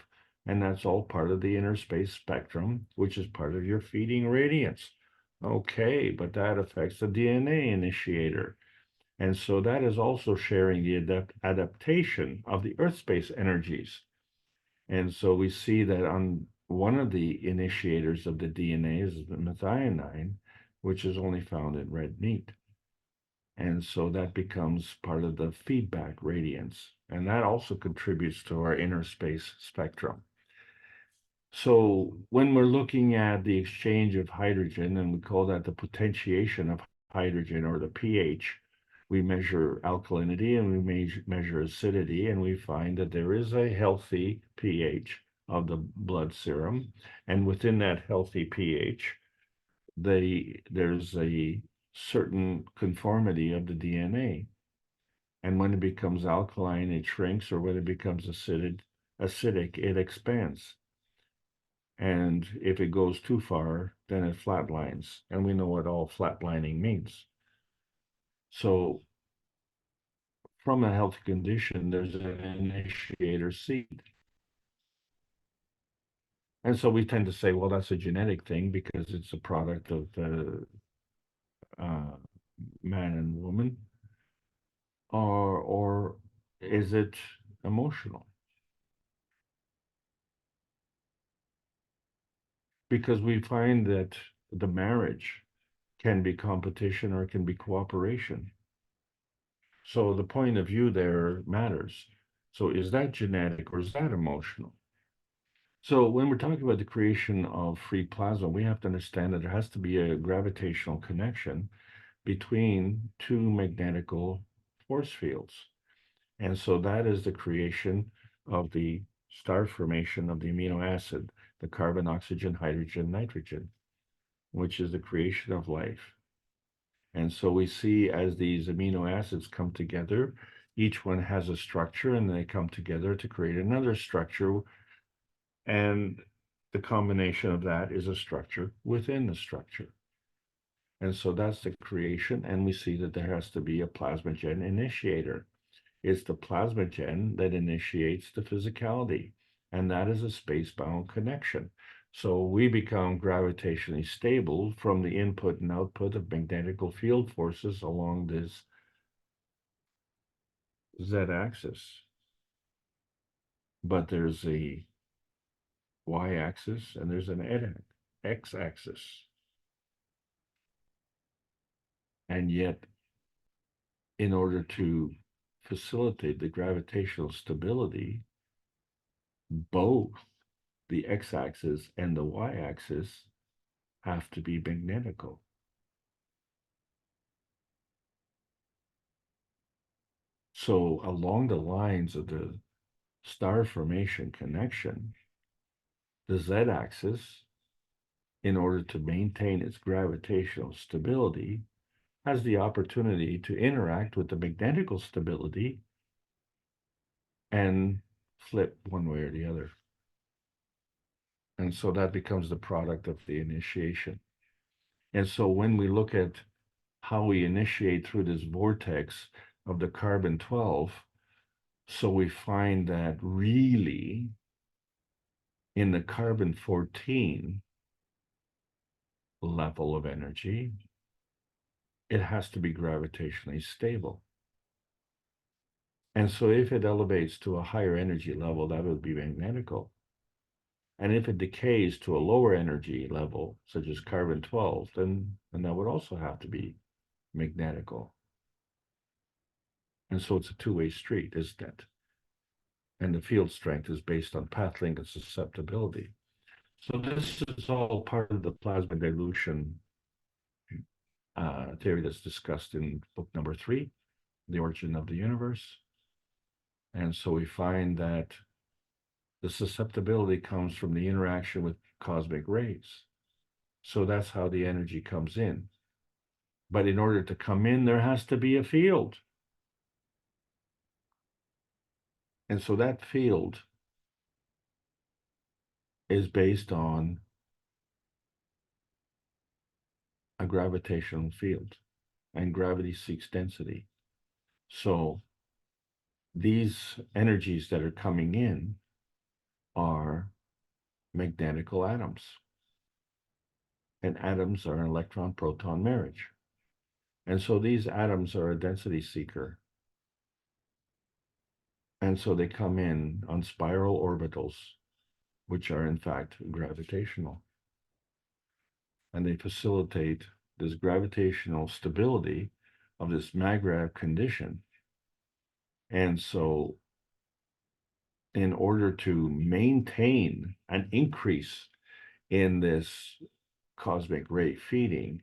And that's all part of the inner space spectrum, which is part of your feeding radiance. Okay, but that affects the DNA initiator. And so that is also sharing the adaptation of the earth space energies. And so we see that on one of the initiators of the DNA is methionine, which is only found in red meat. And so that becomes part of the feedback radiance. And that also contributes to our inner space spectrum. So when we're looking at the exchange of hydrogen, and we call that the potentiation of hydrogen or the pH, we measure alkalinity and we measure acidity, and we find that there is a healthy pH of the blood serum. And within that healthy pH, there's a certain conformity of the DNA. And when it becomes alkaline, it shrinks, or when it becomes acidic, it expands. And if it goes too far, then it flatlines. And we know what all flatlining means. So from a healthy condition, there's an initiator seed. And so we tend to say, well, that's a genetic thing because it's a product of the man and woman. Or is it emotional? Because we find that the marriage can be competition or it can be cooperation. So the point of view there matters. So is that genetic or is that emotional? So when we're talking about the creation of free plasma, we have to understand that there has to be a gravitational connection between two magnetical force fields. And so that is the creation of the star formation of the amino acid, the carbon, oxygen, hydrogen, nitrogen, which is the creation of life. And so we see as these amino acids come together, each one has a structure and they come together to create another structure. And the combination of that is a structure within the structure. And so that's the creation, and we see that there has to be a plasmagen initiator. It's the plasmagen that initiates the physicality, and that is a space-bound connection. So we become gravitationally stable from the input and output of magnetical field forces along this z-axis. But there's a y-axis and there's an x-axis. And yet, in order to facilitate the gravitational stability, both the x-axis and the y-axis have to be magnetical. So along the lines of the star formation connection, the z-axis, in order to maintain its gravitational stability, has the opportunity to interact with the magnetical stability and flip one way or the other. And so that becomes the product of the initiation. And so when we look at how we initiate through this vortex of the carbon-12, so we find that really in the carbon-14 level of energy, it has to be gravitationally stable. And so if it elevates to a higher energy level, that would be magnetical. And if it decays to a lower energy level, such as carbon-12, then that would also have to be magnetical. And so it's a two-way street, isn't it? And the field strength is based on path link and susceptibility. So this is all part of the plasma dilution theory that's discussed in book number 3, The Origin of the Universe. And so we find that the susceptibility comes from the interaction with cosmic rays. So that's how the energy comes in. But in order to come in, there has to be a field. And so that field is based on a gravitational field, and gravity seeks density. So these energies that are coming in are magnetical atoms. And atoms are an electron-proton marriage. And so these atoms are a density seeker. And so they come in on spiral orbitals, which are in fact gravitational. And they facilitate this gravitational stability of this maggrav condition. And so in order to maintain an increase in this cosmic ray feeding,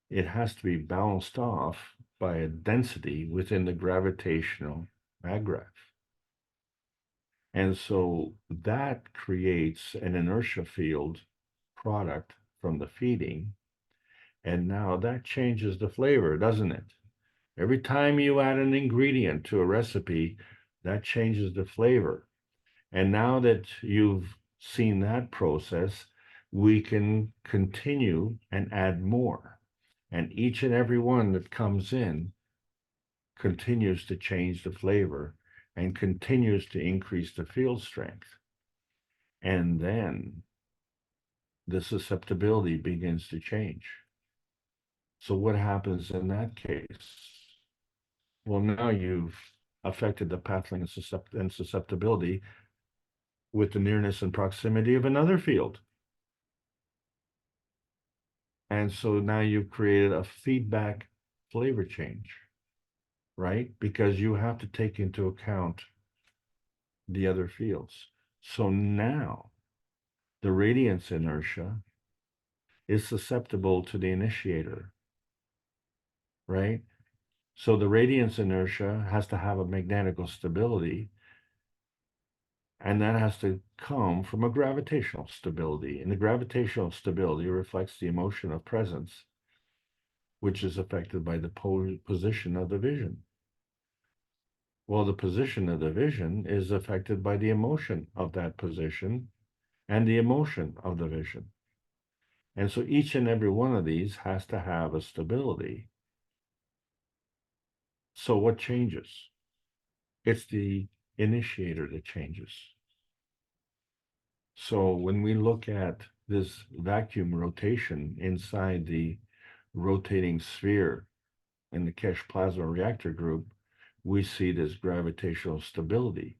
it has to be balanced off by a density within the gravitational maggrav. And so that creates an inertia field product from the feeding. And now that changes the flavor, doesn't it? Every time you add an ingredient to a recipe, that changes the flavor. And now that you've seen that process, we can continue and add more. And each and every one that comes in continues to change the flavor and continues to increase the field strength. And then the susceptibility begins to change. So what happens in that case? Well, now you've affected the pathing and susceptibility with the nearness and proximity of another field. And so now you've created a feedback flavor change, right? Because you have to take into account the other fields. So now the radiance inertia is susceptible to the initiator, right? So the radiance inertia has to have a magnetical stability, and that has to come from a gravitational stability. And the gravitational stability reflects the emotion of presence, which is affected by the position of the vision. Well, the position of the vision is affected by the emotion of that position and the emotion of the vision. And so each and every one of these has to have a stability. So what changes? It's the initiator that changes. So when we look at this vacuum rotation inside the rotating sphere in the Keshe plasma reactor group, we see this gravitational stability.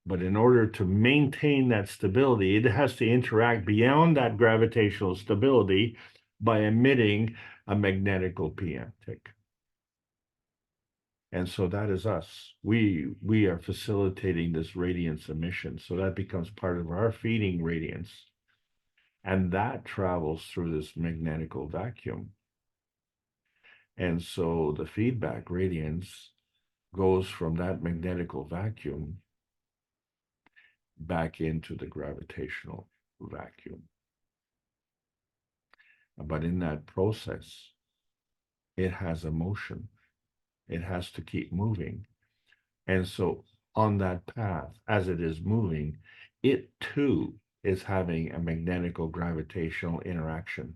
But in order to maintain that stability, it has to interact beyond that gravitational stability by emitting a magnetical PM tick. And so that is us. We are facilitating this radiance emission. So that becomes part of our feeding radiance. And that travels through this magnetical vacuum. And so the feedback radiance goes from that magnetical vacuum back into the gravitational vacuum. But in that process, it has a motion. It has to keep moving. And so on that path, as it is moving, it too is having a magnetical gravitational interaction.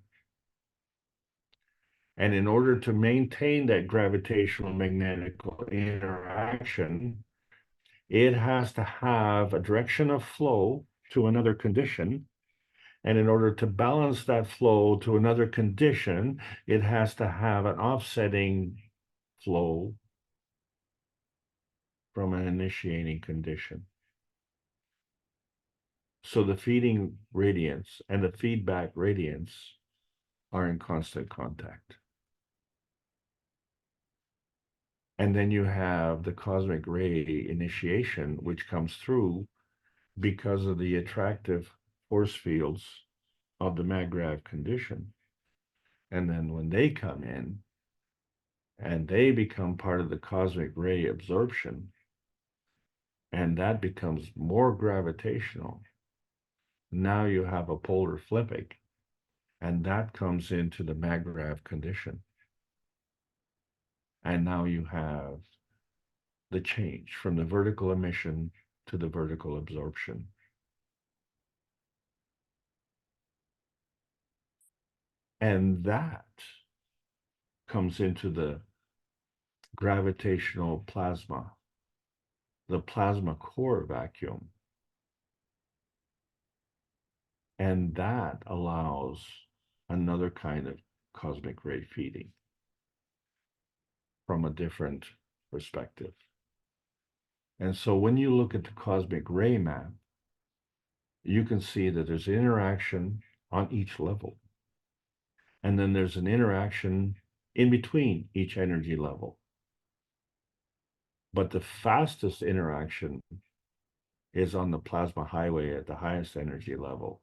And in order to maintain that gravitational magnetical interaction, it has to have a direction of flow to another condition. And in order to balance that flow to another condition, it has to have an offsetting flow from an initiating condition. So the feeding radiance and the feedback radiance are in constant contact. And then you have the cosmic ray initiation, which comes through because of the attractive force fields of the maggrav condition. And then when they come in and they become part of the cosmic ray absorption, and that becomes more gravitational, now you have a polar flipping, and that comes into the maggrav condition. And now you have the change from the vertical emission to the vertical absorption. And that comes into the gravitational plasma, the plasma core vacuum. And that allows another kind of cosmic ray feeding from a different perspective. And so when you look at the cosmic ray map, you can see that there's interaction on each level. And then there's an interaction in between each energy level. But the fastest interaction is on the plasma highway at the highest energy level.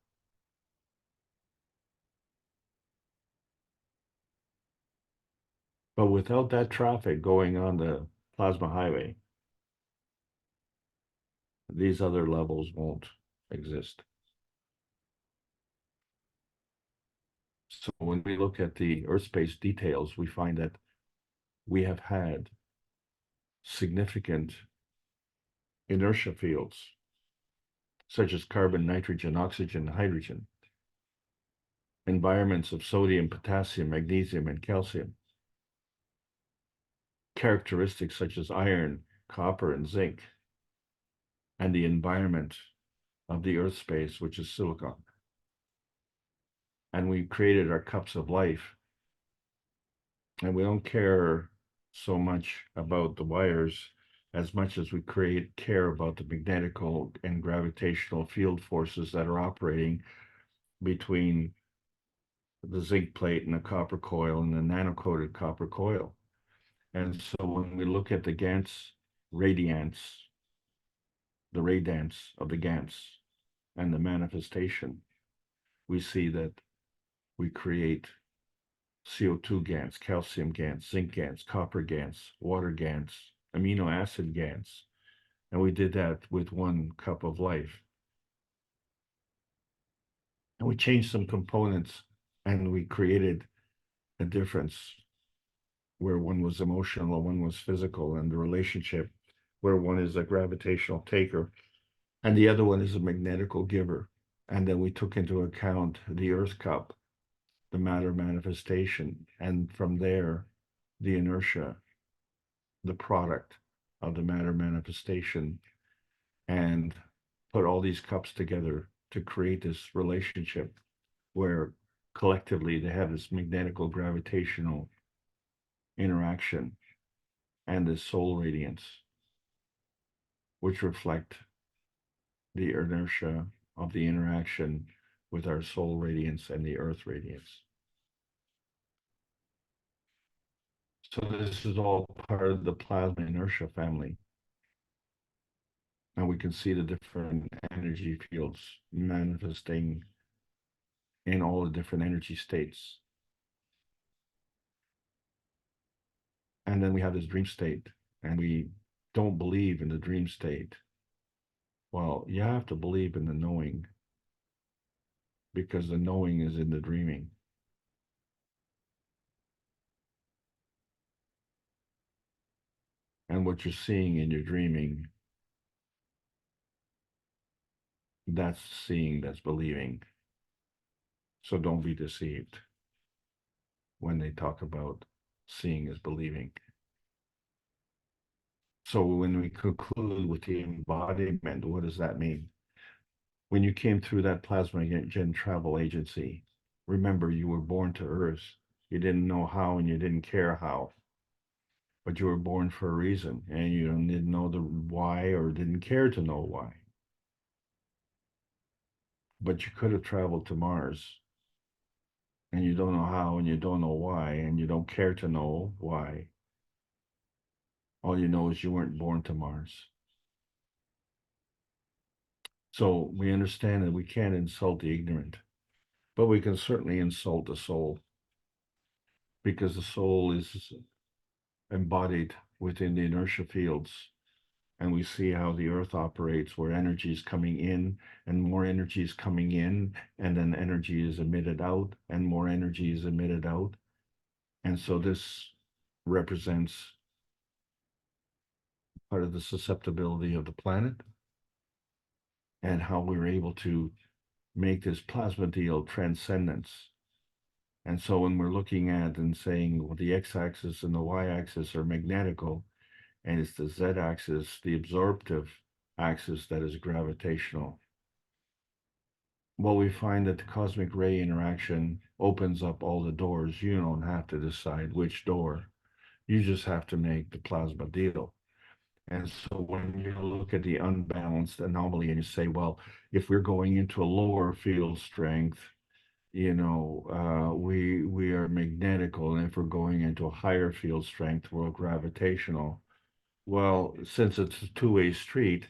But without that traffic going on the plasma highway, these other levels won't exist. So when we look at the Earth space details, we find that we have had significant inertia fields, such as carbon, nitrogen, oxygen, hydrogen, environments of sodium, potassium, magnesium, and calcium, characteristics such as iron, copper, and zinc, and the environment of the Earth space, which is silicon. And we created our cups of life. And we don't care so much about the wires as much as we care about the magnetical and gravitational field forces that are operating between the zinc plate and the copper coil and the nano-coated copper coil. And so when we look at the GANTS radiance, the radiance of the GANTS and the manifestation, we see that we create CO2 GANTs, calcium GANTs, zinc GANTs, copper GANTs, water GANTs, amino acid GANTs. And we did that with one cup of life. And we changed some components and we created a difference where one was emotional and one was physical, and the relationship where one is a gravitational taker and the other one is a magnetical giver. And then we took into account the Earth cup the matter manifestation, and from there, the inertia, the product of the matter manifestation, and put all these cups together to create this relationship where collectively they have this magnetical gravitational interaction and this soul radiance, which reflect the inertia of the interaction with our soul radiance and the earth radiance. So this is all part of the plasma inertia family. And we can see the different energy fields manifesting in all the different energy states. And then we have this dream state, and we don't believe in the dream state. Well, you have to believe in the knowing, because the knowing is in the dreaming. And what you're seeing in your dreaming, that's seeing, that's believing. So don't be deceived when they talk about seeing is believing. So when we conclude with the embodiment, what does that mean? When you came through that plasma gen travel agency, remember you were born to Earth. You didn't know how and you didn't care how, but you were born for a reason, and you didn't know the why or didn't care to know why. But you could have traveled to Mars, and you don't know how and you don't know why, and you don't care to know why. All you know is you weren't born to Mars. So we understand that we can't insult the ignorant, but we can certainly insult the soul, because the soul is embodied within the inertia fields. And we see how the earth operates, where energy is coming in and more energy is coming in, and then energy is emitted out and more energy is emitted out. And so this represents part of the susceptibility of the planet and how we're able to make this plasma deal transcendence. And so when we're looking at and saying, well, the x-axis and the y-axis are magnetical, and it's the z-axis, the absorptive axis, that is gravitational. Well, we find that the cosmic ray interaction opens up all the doors. You don't have to decide which door. You just have to make the plasma deal. And so when you look at the unbalanced anomaly and you say, well, if we're going into a lower field strength, we are magnetical, and if we're going into a higher field strength, we're gravitational. Well, since it's a two-way street,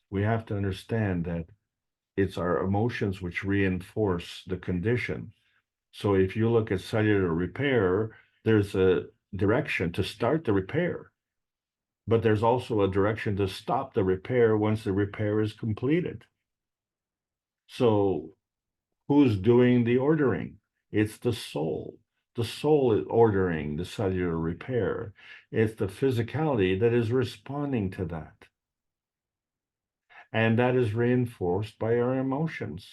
we have to understand that it's our emotions which reinforce the condition. So if you look at cellular repair, there's a direction to start the repair, but there's also a direction to stop the repair once the repair is completed. So who's doing the ordering? It's the soul. The soul is ordering the cellular repair. It's the physicality that is responding to that. And that is reinforced by our emotions.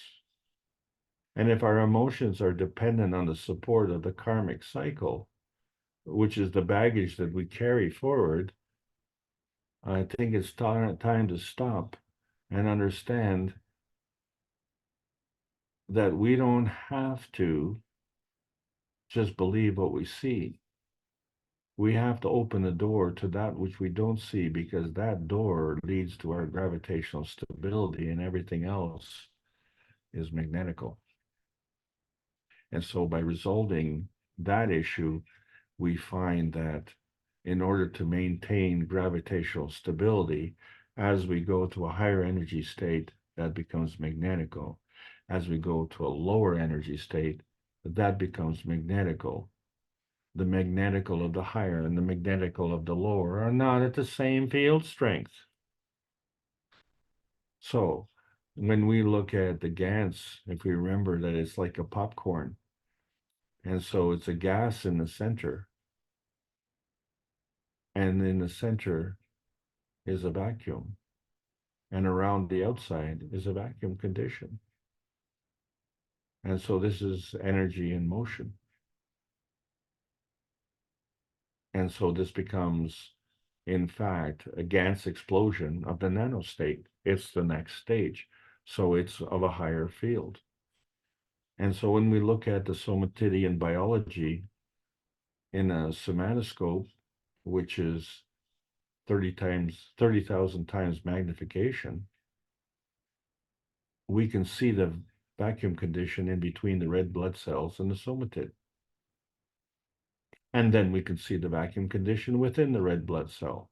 And if our emotions are dependent on the support of the karmic cycle, which is the baggage that we carry forward, I think it's time to stop and understand that we don't have to just believe what we see. We have to open the door to that which we don't see, because that door leads to our gravitational stability, and everything else is magnetical. And so by resolving that issue, we find that in order to maintain gravitational stability, as we go to a higher energy state, that becomes magnetical. As we go to a lower energy state, that becomes magnetical. The magnetical of the higher and the magnetical of the lower are not at the same field strength. So when we look at the GANs, if we remember that it's like a popcorn, and so it's a gas in the center, and in the center is a vacuum, and around the outside is a vacuum condition. And so this is energy in motion. And so this becomes, in fact, a Gans explosion of the nanostate. It's the next stage. So it's of a higher field. And so when we look at the somatidian biology in a somatoscope, which is 30,000 times magnification, we can see the vacuum condition in between the red blood cells and the somatid. And then we can see the vacuum condition within the red blood cell.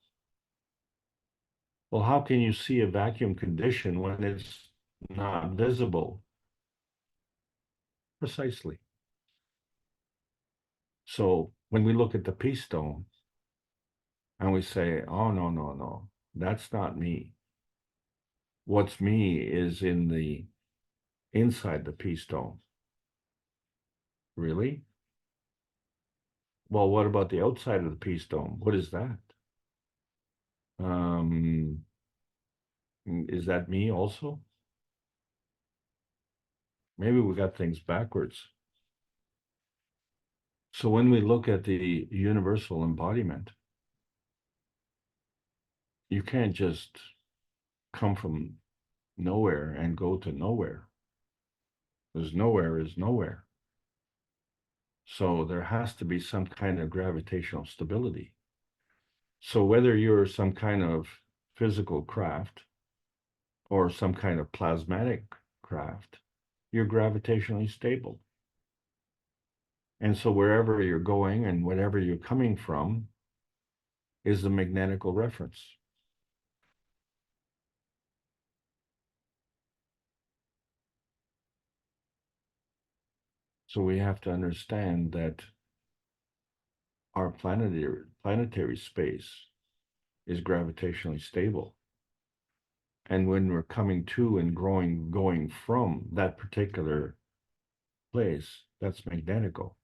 Well, how can you see a vacuum condition when it's not visible? Precisely. So when we look at the pea stone and we say, oh, no, no, no, that's not me. What's me is in the inside the pea stone. Really? Well, what about the outside of the pea stone? What is that? Is that me also? Maybe we got things backwards. So when we look at the universal embodiment, you can't just come from nowhere and go to nowhere. Because nowhere is nowhere. So there has to be some kind of gravitational stability. So whether you're some kind of physical craft or some kind of plasmatic craft, you're gravitationally stable. And so wherever you're going and whatever you're coming from is the magnetical reference. So we have to understand that our planetary space is gravitationally stable. And when we're coming to and going from that particular place, that's magnetical.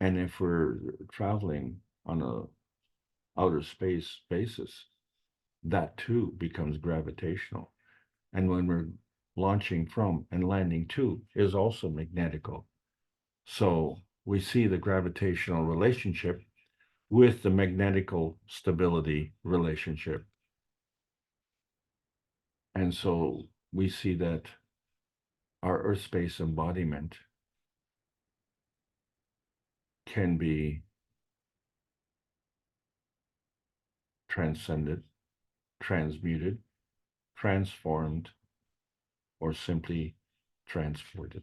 And if we're traveling on a outer space basis, that too becomes gravitational. And when we're launching from and landing to is also magnetical. So we see the gravitational relationship with the magnetical stability relationship. And so we see that our Earth space embodiment can be transcended, transmuted, transformed, or simply transported.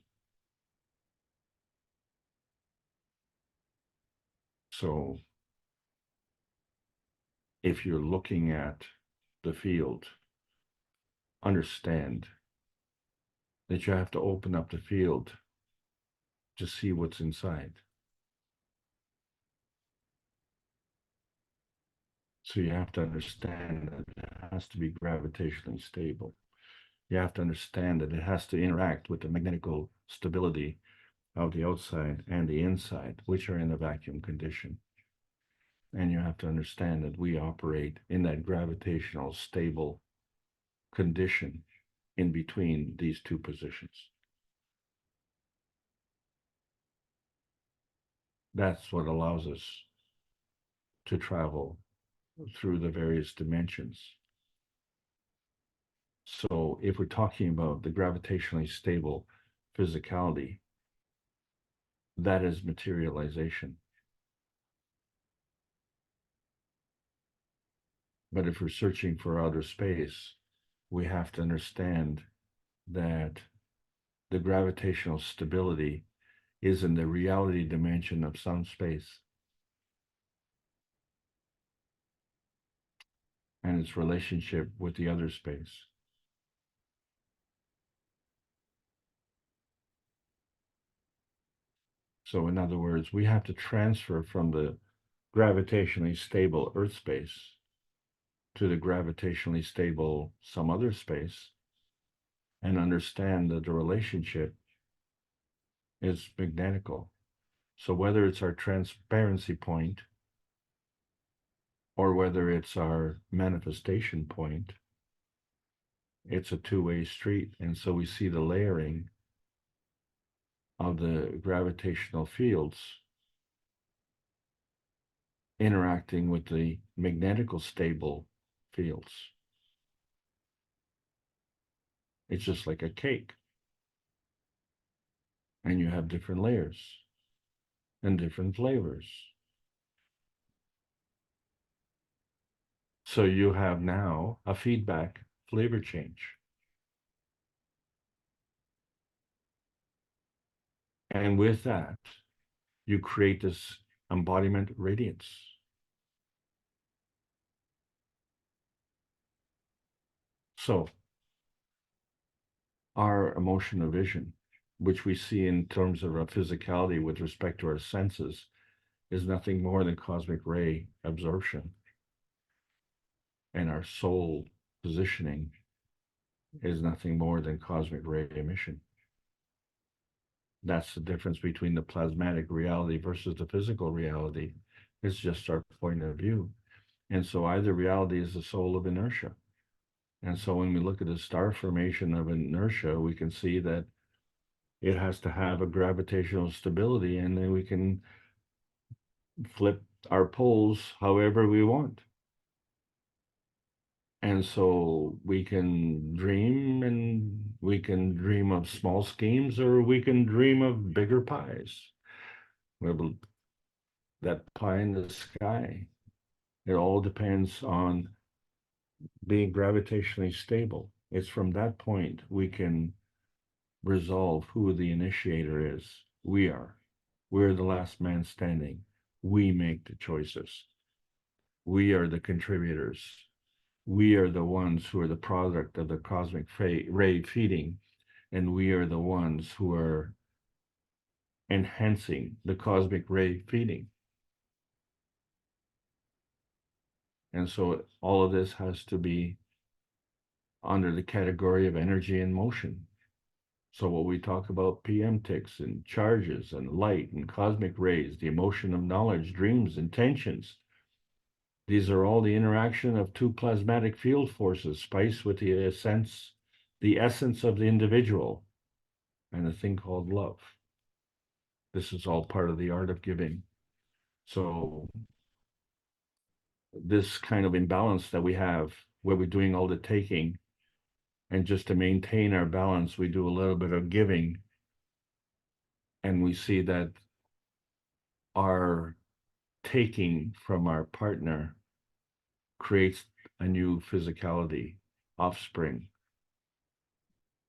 So if you're looking at the field, understand that you have to open up the field to see what's inside. So you have to understand that it has to be gravitationally stable. You have to understand that it has to interact with the magnetical stability of the outside and the inside, which are in a vacuum condition. And you have to understand that we operate in that gravitational stable condition in between these two positions. That's what allows us to travel through the various dimensions. So if we're talking about the gravitationally stable physicality, that is materialization. But if we're searching for outer space, we have to understand that the gravitational stability is in the reality dimension of some space and its relationship with the other space. So in other words, we have to transfer from the gravitationally stable Earth space to the gravitationally stable some other space and understand that the relationship is magnetical. So whether it's our transparency point or whether it's our manifestation point, it's a two-way street. And so we see the layering of the gravitational fields interacting with the magnetical stable fields. It's just like a cake. And you have different layers and different flavors. So you have now a feedback flavor change. And with that, you create this embodiment radiance. So our emotional vision, which we see in terms of our physicality with respect to our senses, is nothing more than cosmic ray absorption. And our soul positioning is nothing more than cosmic ray emission. That's the difference between the plasmatic reality versus the physical reality. It's just our point of view. And so either reality is the soul of inertia. And so when we look at the star formation of inertia, we can see that it has to have a gravitational stability, and then we can flip our poles however we want. And so we can dream, and we can dream of small schemes, or we can dream of bigger pies. That pie in the sky. It all depends on being gravitationally stable. It's from that point we can resolve who the initiator is. We are. We're the last man standing. We make the choices. We are the contributors. We are the ones who are the product of the cosmic ray feeding, and we are the ones who are enhancing the cosmic ray feeding. And so all of this has to be under the category of energy and motion. So what we talk about PM ticks and charges and light and cosmic rays, the emotion of knowledge, dreams, intentions, these are all the interaction of two plasmatic field forces spiced with the essence of the individual and a thing called love. This is all part of the art of giving. So this kind of imbalance that we have, where we're doing all the taking, and just to maintain our balance, we do a little bit of giving, and we see that our taking from our partner creates a new physicality, offspring.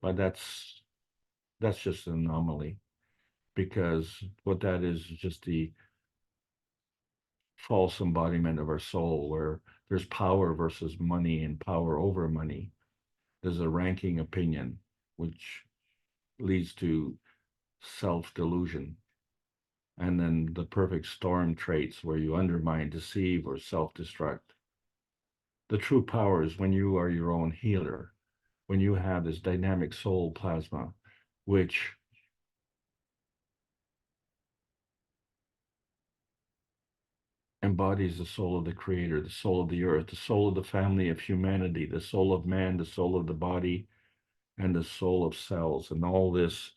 But that's just an anomaly, because what that is just the false embodiment of our soul, where there's power versus money and power over money. There's a ranking opinion, which leads to self-delusion. And then the perfect storm traits, where you undermine, deceive, or self-destruct. The true power is when you are your own healer, when you have this dynamic soul plasma, which embodies the soul of the creator, the soul of the earth, the soul of the family of humanity, the soul of man, the soul of the body, and the soul of cells, and all this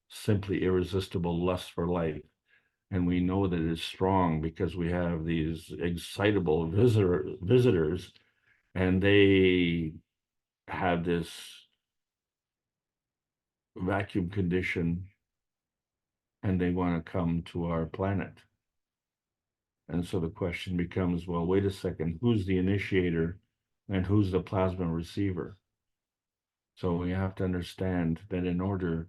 simply irresistible lust for life. And we know that it's strong because we have these excitable visitors, and they have this vacuum condition, and they want to come to our planet. And so the question becomes, well, wait a second, who's the initiator and who's the plasma receiver? So we have to understand that in order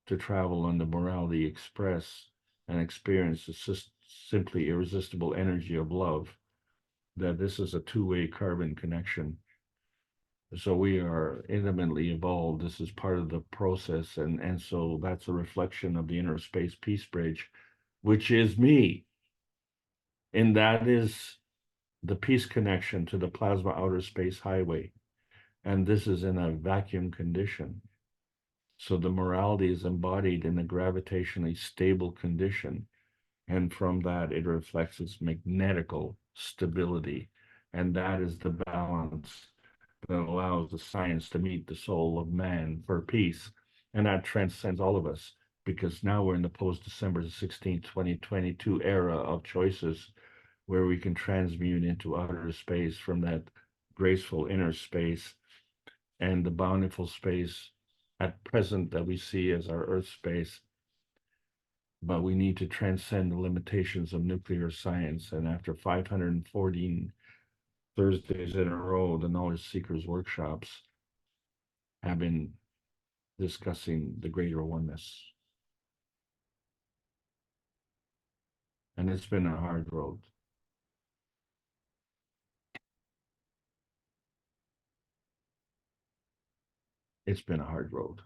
to travel on the Morality Express and experience the simply irresistible energy of love, that this is a two-way carbon connection. So we are intimately involved. This is part of the process. And so that's a reflection of the inner space peace bridge, which is me. And that is the peace connection to the plasma outer space highway. And this is in a vacuum condition. So the morality is embodied in a gravitationally stable condition. And from that, it reflects its magnetical stability. And that is the balance that allows the science to meet the soul of man for peace. And that transcends all of us. because now we're in the post-December 16th, 2022 era of choices where we can transmute into outer space from that graceful inner space and the bountiful space at present that we see as our Earth space. But we need to transcend the limitations of nuclear science. And after 514 Thursdays in a row, the Knowledge Seekers workshops have been discussing the greater oneness. And it's been a hard road. It's been a hard road.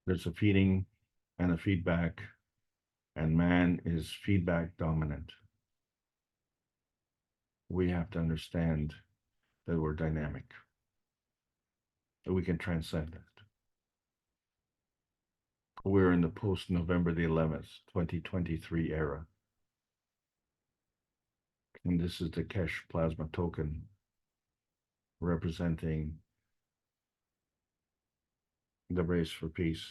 There's a feeding and a feedback, and man is feedback dominant. We have to understand that we're dynamic, that we can transcend it. We're in the post-November the 11th, 2023 era. And this is the Keshe plasma token representing the race for peace.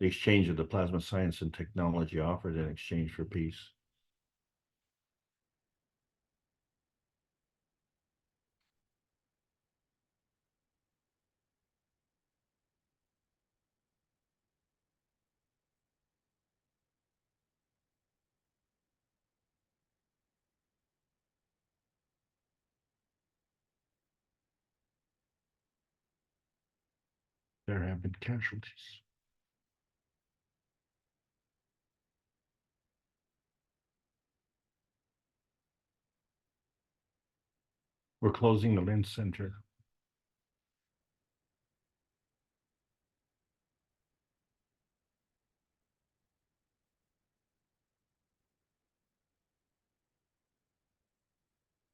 The exchange of the plasma science and technology offered in exchange for peace. There have been casualties. We're closing the Lynn Center.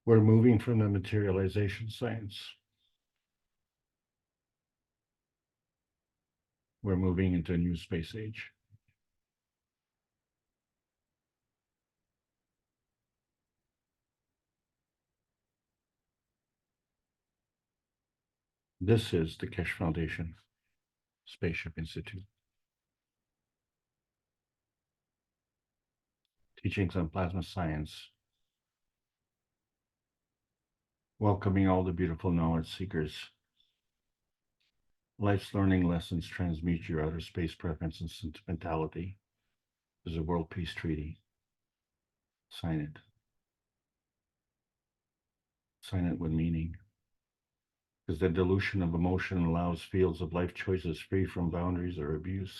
We're moving from the materialization science. We're moving into a new space age. This is the Keshe Foundation Spaceship Institute. Teachings on plasma science. Welcoming all the beautiful knowledge seekers. Life's learning lessons transmute your outer space preference and sentimentality. There's a World Peace Treaty. Sign it. Sign it with meaning. Because the dilution of emotion allows fields of life choices free from boundaries or abuse.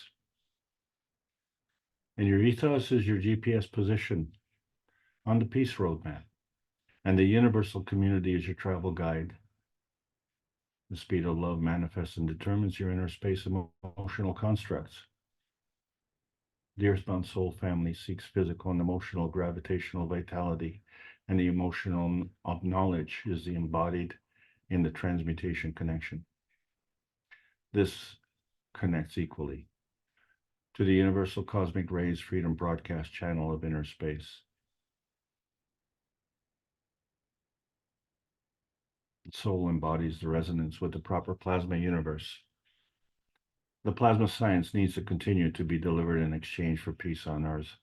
And your ethos is your GPS position on the peace roadmap. And the universal community is your travel guide. The speed of love manifests and determines your inner space emotional constructs. The earthbound soul family seeks physical and emotional gravitational vitality, and the emotional of knowledge is the embodied in the transmutation connection. This connects equally to the universal cosmic rays freedom broadcast channel of inner space. The soul embodies the resonance with the proper plasma universe. The plasma science needs to continue to be delivered in exchange for peace on Earth.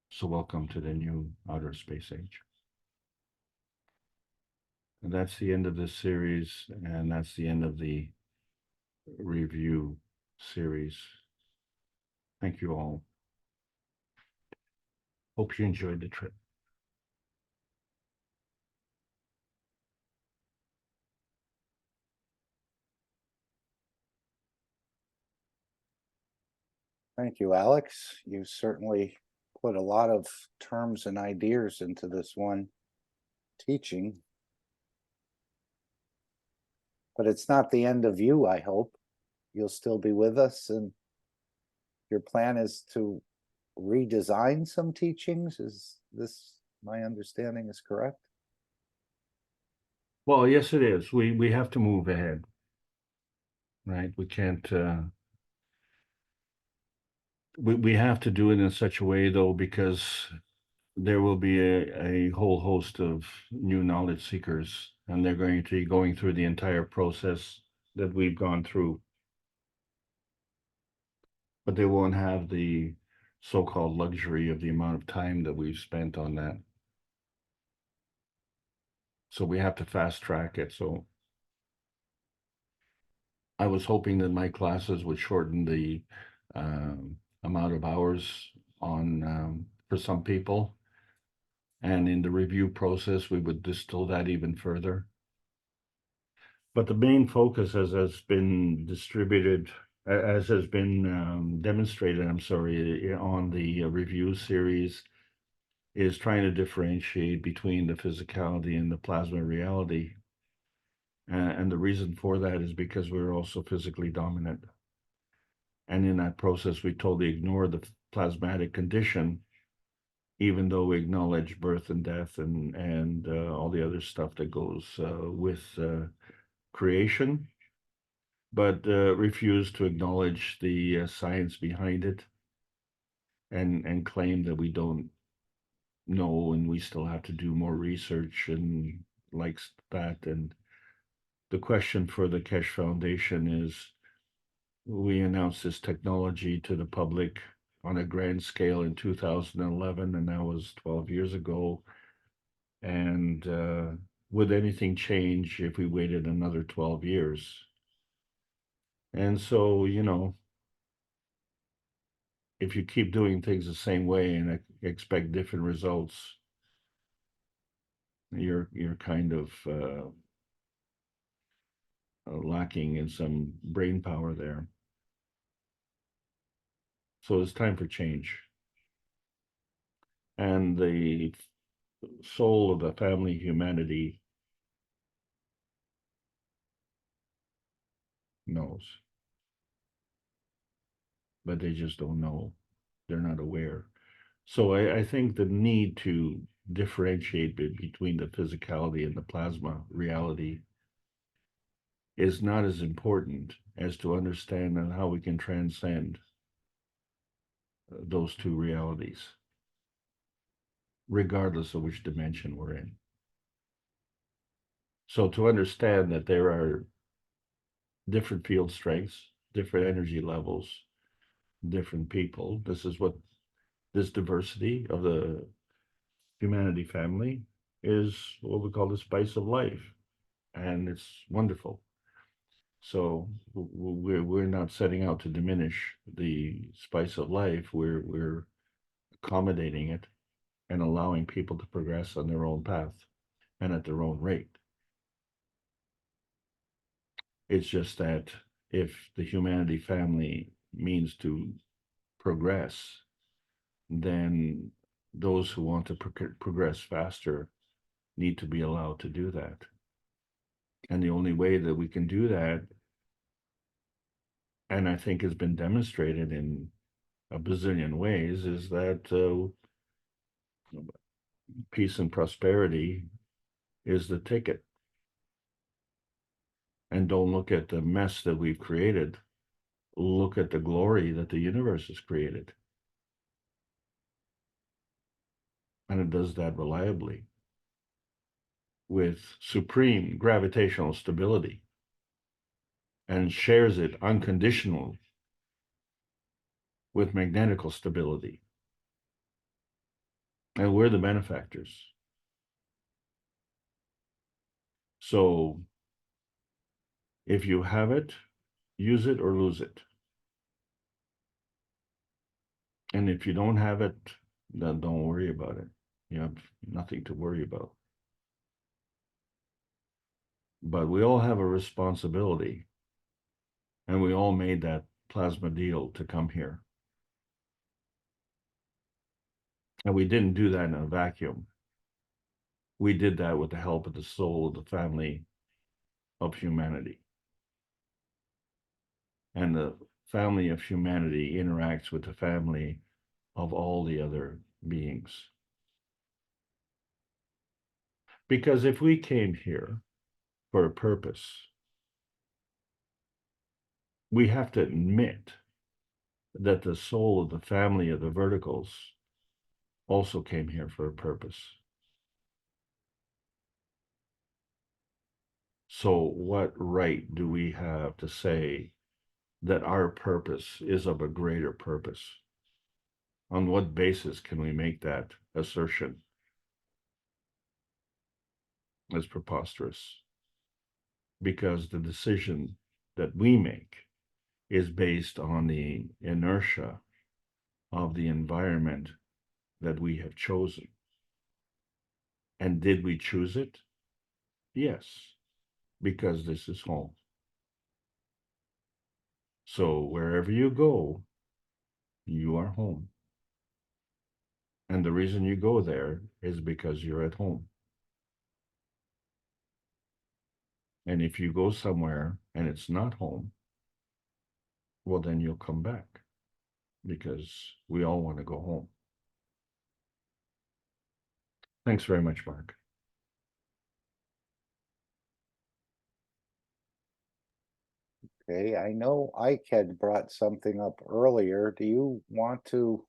So welcome to the new outer space age. And that's the end of this series, and that's the end of the review series. Thank you all. Hope you enjoyed the trip. Thank you, Alex. You certainly put a lot of terms and ideas into this one teaching. But it's not the end of you, I hope. You'll still be with us, and your plan is to redesign some teachings. Is this, my understanding is correct? Well, yes, it is. We have to move ahead, right? We can't, we have to do it in such a way, though, because there will be a whole host of new knowledge seekers and they're going to be going through the entire process that we've gone through. But they won't have the so-called luxury of the amount of time that we've spent on that. So we have to fast track it. So I was hoping that my classes would shorten the amount of hours on for some people. And in the review process, we would distill that even further. But the main focus, as has been distributed, as has been demonstrated, I'm sorry, on the review series, is trying to differentiate between the physicality and the plasma reality. And the reason for that is because we're also physically dominant. And in that process, we totally ignore the plasmatic condition, even though we acknowledge birth and death and all the other stuff that goes with creation, but refuse to acknowledge the science behind it and claim that we don't know and we still have to do more research and like that. And the question for the Keshe Foundation is, we announced this technology to the public on a grand scale in 2011, and that was 12 years ago. And would anything change if we waited another 12 years? And so, you know, if you keep doing things the same way and expect different results, you're kind of lacking in some brain power there. So it's time for change. And the soul of the family humanity knows, but they just don't know. They're not aware. So I think the need to differentiate between the physicality and the plasma reality is not as important as to understand how we can transcend those two realities, regardless of which dimension we're in. So to understand that there are different field strengths, different energy levels, different people, this is what this diversity of the humanity family is, what we call the spice of life. And it's wonderful. So we're not setting out to diminish the spice of life. We're accommodating it and allowing people to progress on their own path and at their own rate. It's just that if the humanity family means to progress, then those who want to progress faster need to be allowed to do that. And the only way that we can do that, and I think has been demonstrated in a bazillion ways, is that peace and prosperity is the ticket. And don't look at the mess that we've created. Look at the glory that the universe has created. And it does that reliably with supreme gravitational stability and shares it unconditionally with magnetical stability. And we're the benefactors. So if you have it, use it or lose it. And if you don't have it, then don't worry about it. You have nothing to worry about. But we all have a responsibility, and we all made that plasma deal to come here. And we didn't do that in a vacuum. We did that with the help of the soul of the family of humanity. And the family of humanity interacts with the family of all the other beings. Because if we came here for a purpose, we have to admit that the soul of the family of the verticals also came here for a purpose. So what right do we have to say that our purpose is of a greater purpose? On what basis can we make that assertion? It's preposterous. Because the decision that we make is based on the inertia of the environment that we have chosen. And did we choose it? Yes, because this is home. So wherever you go, you are home. And the reason you go there is because you're at home. And if you go somewhere and it's not home, well, then you'll come back because we all want to go home. Thanks very much, Mark. Okay, I know Ike had brought something up earlier. Do you want to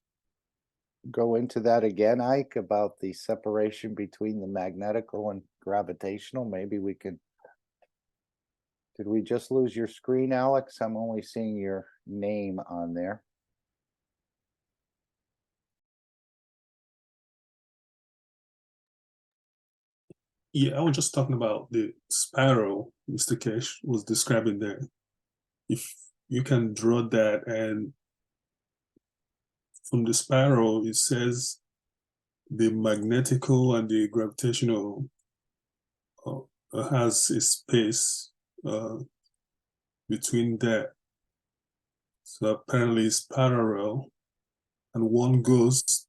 go into that again, Ike, about the separation between the magnetical and gravitational? Maybe we could. Did we just lose your screen, Alex? I'm only seeing your name on there. Yeah, I was just talking about the spiral Mr. Keshe was describing there. If you can draw that, and from the spiral, it says the magnetical and the gravitational has a space between that. So apparently it's parallel, and one goes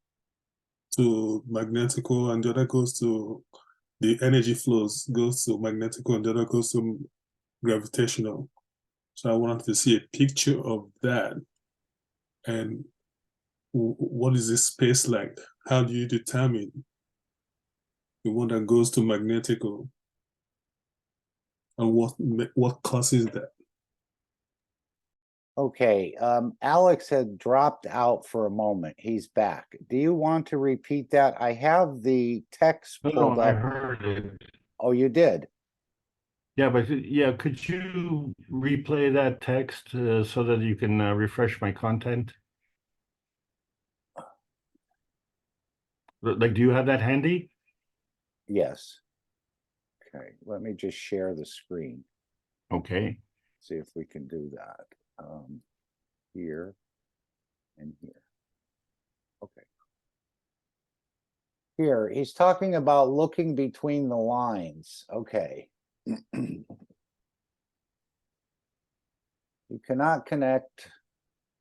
to magnetical and the other goes to the energy flows goes to magnetical and the other goes to gravitational. So I wanted to see a picture of that. And what is this space like? How do you determine the one that goes to magnetical? And what causes that? Okay, Alex had dropped out for a moment. He's back. Do you want to repeat that? I have the text pulled No, I up. heard it. Oh, you did? Yeah, but yeah, could you replay that text so that you can refresh my content? Like, do you have that handy? Yes. Okay, let me just share the screen. Okay. See if we can do that. Here and here. Okay. Here, he's talking about looking between the lines. Okay. You cannot connect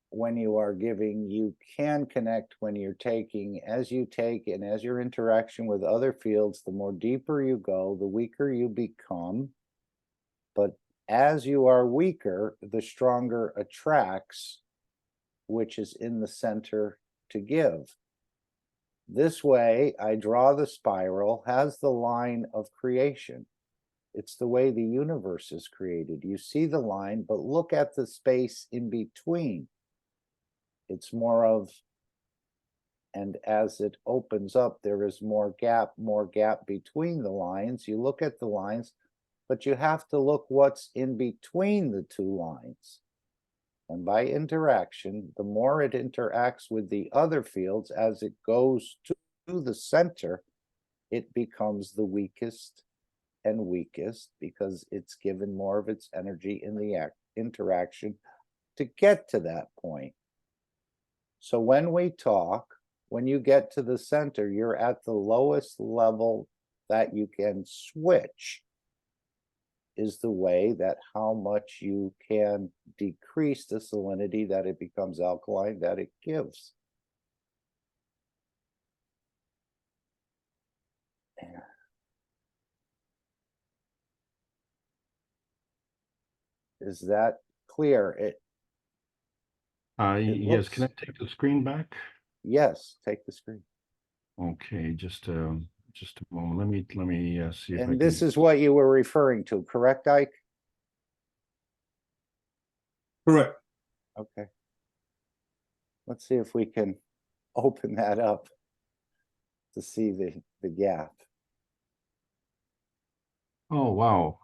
when you are giving. You can connect when you're taking. As you take and as your interaction with other fields, the more deeper you go, the weaker you become. But as you are weaker, the stronger attracts, which is in the center to give. This way, I draw the spiral, has the line of creation. It's the way the universe is created. You see the line, but look at the space in between. It's more of, and as it opens up, there is more gap between the lines. You look at the lines, but you have to look what's in between the two lines. And by interaction, the more it interacts with the other fields as it goes to the center, it becomes the weakest and weakest because it's given more of its energy in the interaction to get to that point. So when we talk, when you get to the center, you're at the lowest level that you can switch. Is the way that how much you can decrease the salinity that it becomes alkaline that it gives. Is that clear? It Yes, can I looks, take the screen back? yes, take the screen. Okay, just a moment. Let me see if I And can. this is what you were referring to, correct, Ike? Correct. Okay. Let's see if we can open that up to see the gap. Oh, wow.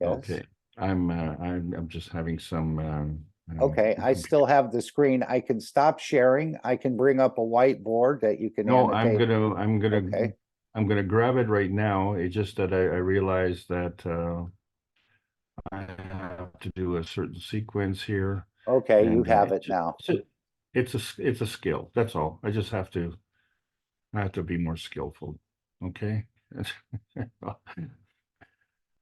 Okay, I'm just having some. Okay, I still have the screen. I can stop sharing. I can bring up a whiteboard that you can No, annotate. okay. I'm gonna grab it right now. It's just that I realized that I have to do a certain sequence here. Okay, you And have it now. it's a skill. That's all. I just have to be more skillful. Okay.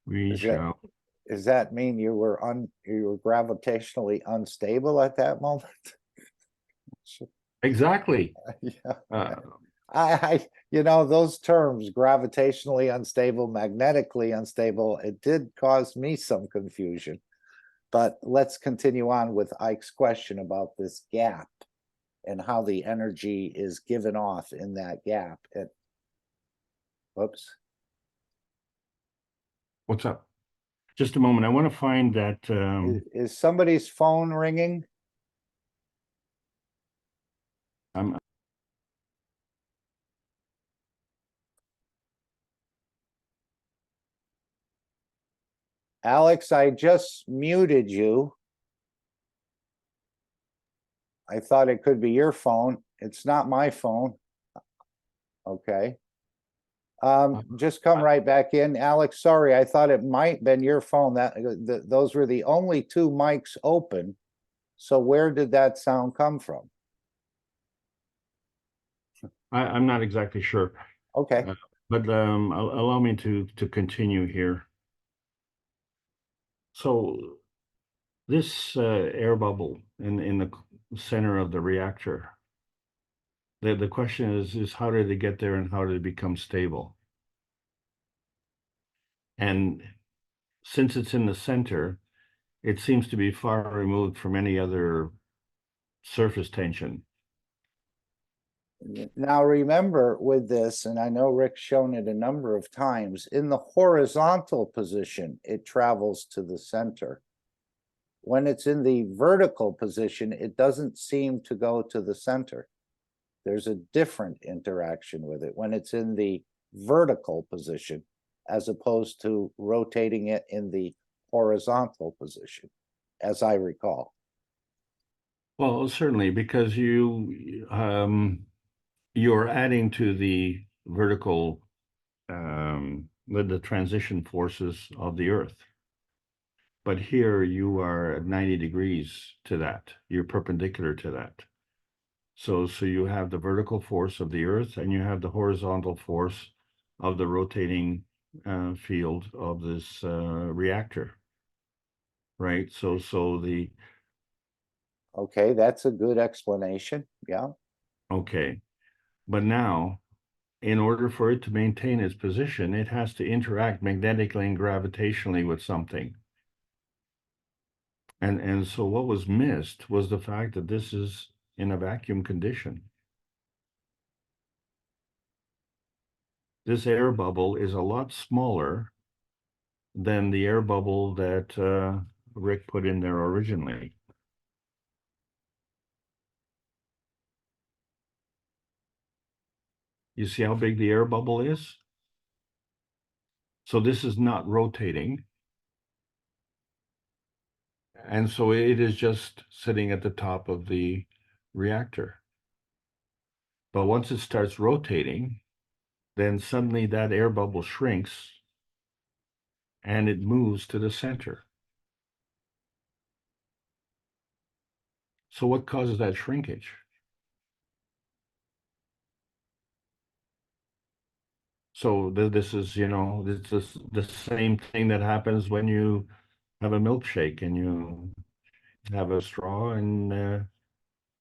We Is that- shall. Does that mean you were gravitationally unstable at that moment? Exactly. Yeah. You know, those terms, gravitationally unstable, magnetically unstable, it did cause me some confusion. But let's continue on with Ike's question about this gap and how the energy is given off in that gap. Whoops. What's up? Just a moment. I want to find that. Is somebody's phone ringing? I'm. Alex, I just muted you. I thought it could be your phone. It's not my phone. Okay. Just come right back in. Alex, sorry, I thought it might been your phone. Those were the only two mics open. So where did that sound come from? I'm not exactly sure. Okay. But allow me to continue here. So this air bubble in the center of the reactor, the question is how did it get there and how did it become stable? And since it's in the center, it seems to be far removed from any other surface tension. Now remember with this, and I know Rick's shown it a number of times, in the horizontal position, it travels to the center. When it's in the vertical position, it doesn't seem to go to the center. There's a different interaction with it when it's in the vertical position, as opposed to rotating it in the horizontal position, as I recall. Well, certainly, because you're adding to the vertical, the transition forces of the Earth. But here you are at 90 degrees to that. You're perpendicular to that. So you have the vertical force of the Earth and you have the horizontal force of the rotating field of this reactor, right? So the. Okay, that's a good explanation. Yeah. Okay, but now, in order for it to maintain its position, it has to interact magnetically and gravitationally with something. And so what was missed was the fact that this is in a vacuum condition. This air bubble is a lot smaller than the air bubble that Rick put in there originally. You see how big the air bubble is? So this is not rotating. And so it is just sitting at the top of the reactor. But once it starts rotating, then suddenly that air bubble shrinks and it moves to the center. So what causes that shrinkage? So this is, this is the same thing that happens when you have a milkshake and you have a straw and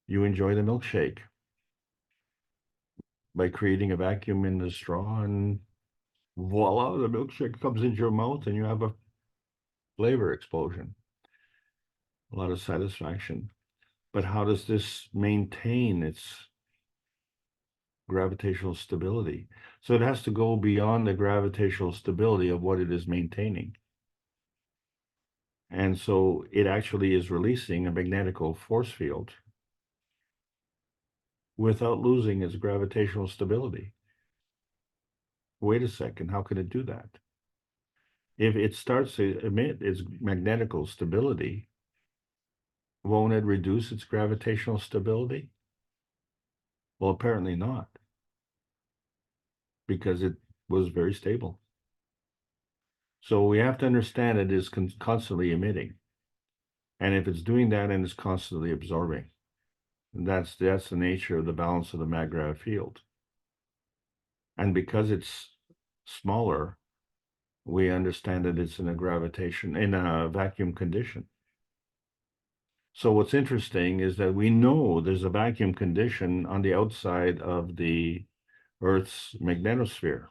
you enjoy the milkshake by creating a vacuum in the straw, and voila, the milkshake comes into your mouth and you have a flavor explosion. A lot of satisfaction. But how does this maintain its gravitational stability? So it has to go beyond the gravitational stability of what it is maintaining. And so it actually is releasing a magnetical force field without losing its gravitational stability. Wait a second, how can it do that? if it starts to emit its magnetical stability, won't it reduce its gravitational stability? Well, apparently not, because it was very stable. So we have to understand it is constantly emitting. And if it's doing that and it's constantly absorbing, that's the nature of the balance of the magnetic field. And because it's smaller, we understand that it's in a vacuum condition. So what's interesting is that we know there's a vacuum condition on the outside of the Earth's magnetosphere.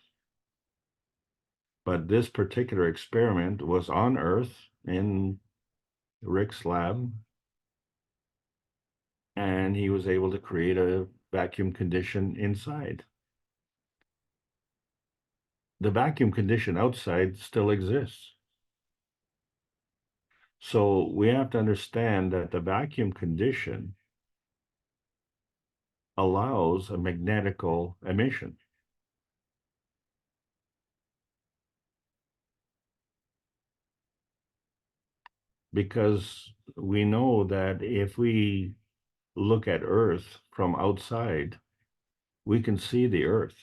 But this particular experiment was on Earth in Rick's lab, and he was able to create a vacuum condition inside. The vacuum condition outside still exists. So we have to understand that the vacuum condition allows a magnetical emission. Because we know that if we look at Earth from outside, we can see the Earth.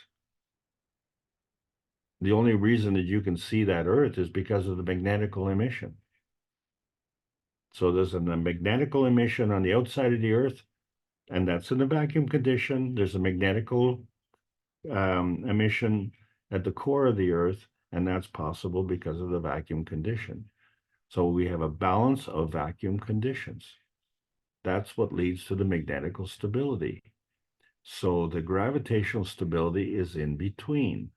The only reason that you can see that Earth is because of the magnetical emission. So there's a magnetical emission on the outside of the Earth, and that's in a vacuum condition. There's a magnetical emission at the core of the Earth, and that's possible because of the vacuum condition. So we have a balance of vacuum conditions. That's what leads to the magnetical stability. So the gravitational stability is in between.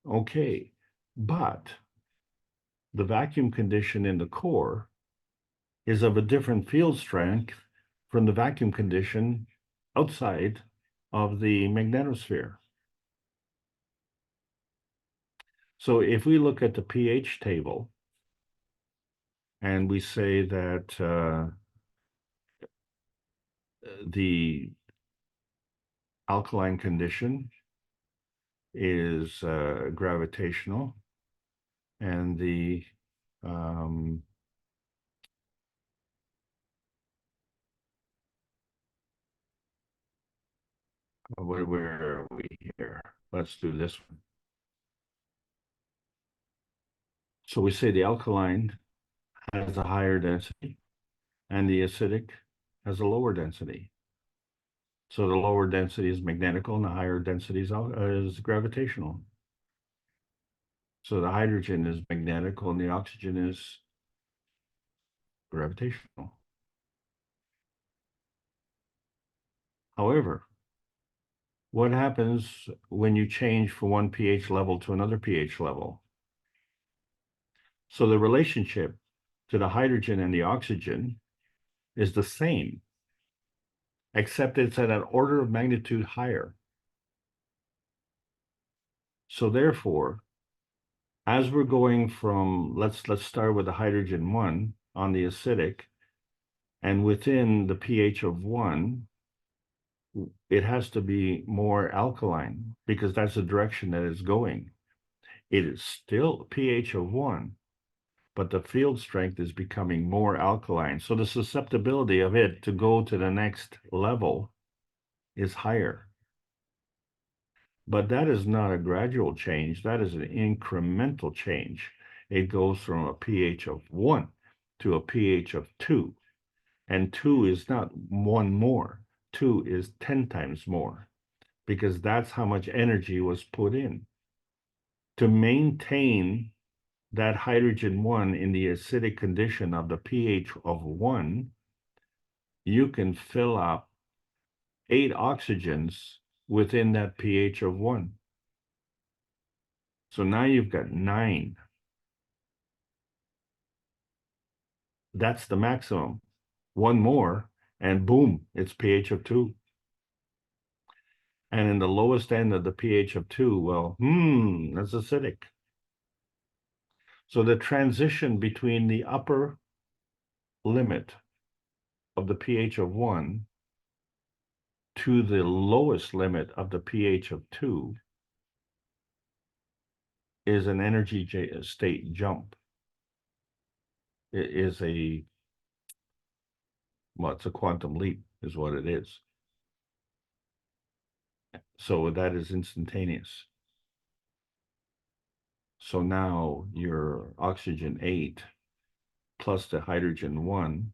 Okay, but the vacuum condition in the core is of a different field strength from the vacuum condition outside of the magnetosphere. So if we look at the pH table and we say that the alkaline condition is gravitational, and the where are we here? Let's do this one. So we say the alkaline has a higher density and the acidic has a lower density. So the lower density is magnetical and the higher density is gravitational. So the hydrogen is magnetical and the oxygen is gravitational. However, what happens when you change from one pH level to another pH level? So the relationship to the hydrogen and the oxygen is the same, except it's at an order of magnitude higher. So therefore, as we're going from, let's start with the hydrogen 1 on the acidic, and within the pH of 1, it has to be more alkaline because that's the direction that it's going. It is still pH of 1, but the field strength is becoming more alkaline. So the susceptibility of it to go to the next level is higher. But that is not a gradual change. That is an incremental change. It goes from a pH of 1 to a pH of 2. And 2 is not 1 more. 2 is 10 times more, because that's how much energy was put in. To maintain that hydrogen 1 in the acidic condition of the pH of 1, you can fill up 8 oxygens within that pH of 1. So now you've got 9. That's the maximum. 1 more, and boom, it's pH of 2. And in the lowest end of the pH of 2, well, that's acidic. So the transition between the upper limit of the pH of 1 to the lowest limit of the pH of 2 is an energy state jump. It is well, it's a quantum leap is what it is. So that is instantaneous. So now your oxygen 8 plus the hydrogen 1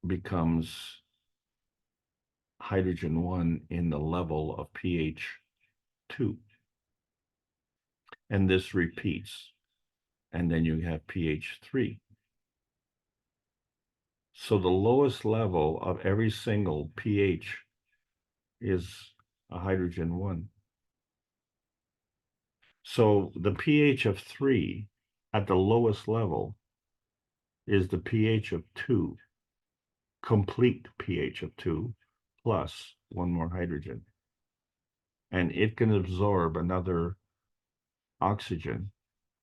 becomes hydrogen 1 in the level of pH 2. And this repeats. And then you have pH 3. So the lowest level of every single pH is a hydrogen 1. So the pH of 3 at the lowest level is the pH of 2, complete pH of 2, plus one more hydrogen. And it can absorb another oxygen,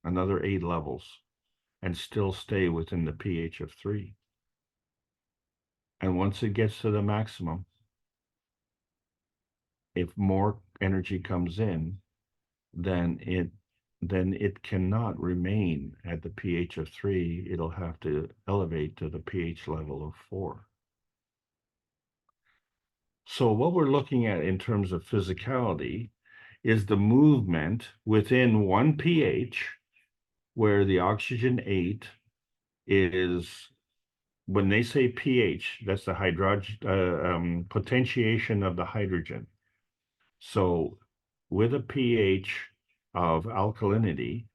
another 8 levels, and still stay within the pH of 3. And once it gets to the maximum, if more energy comes in, then it cannot remain at the pH of 3. It'll have to elevate to the pH level of 4. So what we're looking at in terms of physicality is the movement within one pH where the oxygen 8 is, when they say pH, that's the potentiation of the hydrogen. So with a pH of alkalinity,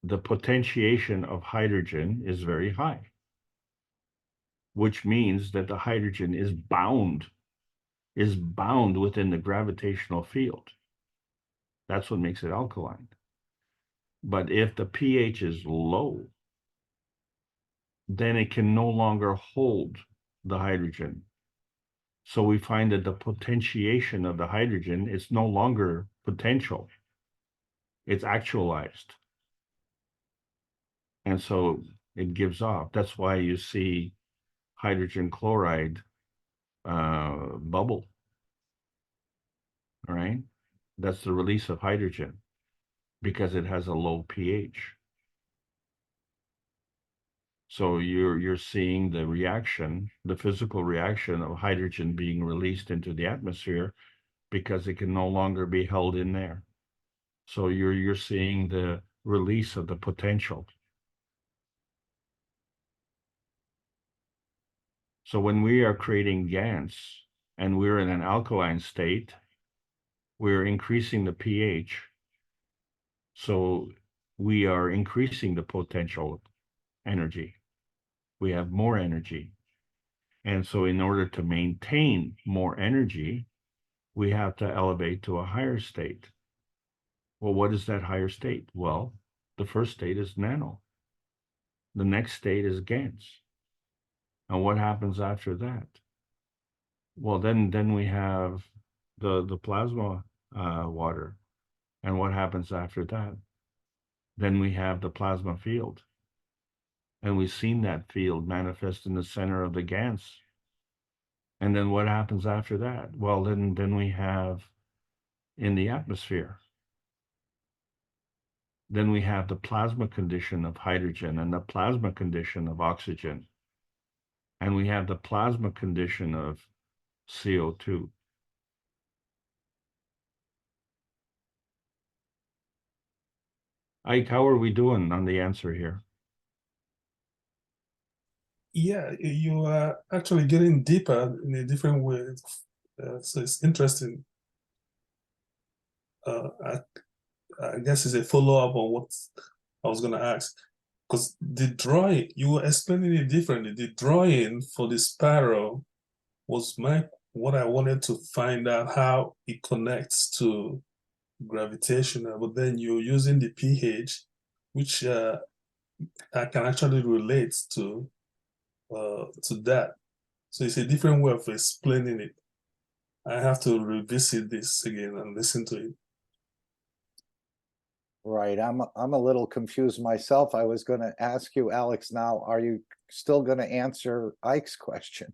the potentiation of hydrogen is very high, which means that the hydrogen is bound within the gravitational field. That's what makes it alkaline. But if the pH is low, then it can no longer hold the hydrogen. So we find that the potentiation of the hydrogen is no longer potential. It's actualized. And so it gives off. That's why you see hydrogen chloride bubble. All right. That's the release of hydrogen because it has a low pH. So you're seeing the reaction, the physical reaction of hydrogen being released into the atmosphere because it can no longer be held in there. So you're seeing the release of the potential. So when we are creating GANs and we're in an alkaline state, we're increasing the pH. So we are increasing the potential energy. We have more energy. And so in order to maintain more energy, we have to elevate to a higher state. Well, what is that higher state? Well, the first state is nano. The next state is GANs. And what happens after that? Well, then we have the plasma water. And what happens after that? Then we have the plasma field. And we've seen that field manifest in the center of the GANs. And then what happens after that? Well, then we have in the atmosphere. Then we have the plasma condition of hydrogen and the plasma condition of oxygen. And we have the plasma condition of CO2. Ike, how are we doing on the answer here? Yeah, you are actually getting deeper in a different way. So it's interesting. I guess it's a follow-up on what I was going to ask. Because the drawing, you were explaining it differently. The drawing for the sparrow was what I wanted to find out how it connects to gravitational, but then you're using the pH, which I can actually relate to that. So it's a different way of explaining it. I have to revisit this again and listen to it. Right. I'm a little confused myself. I was going to ask you, Alex, now, are you still going to answer Ike's question?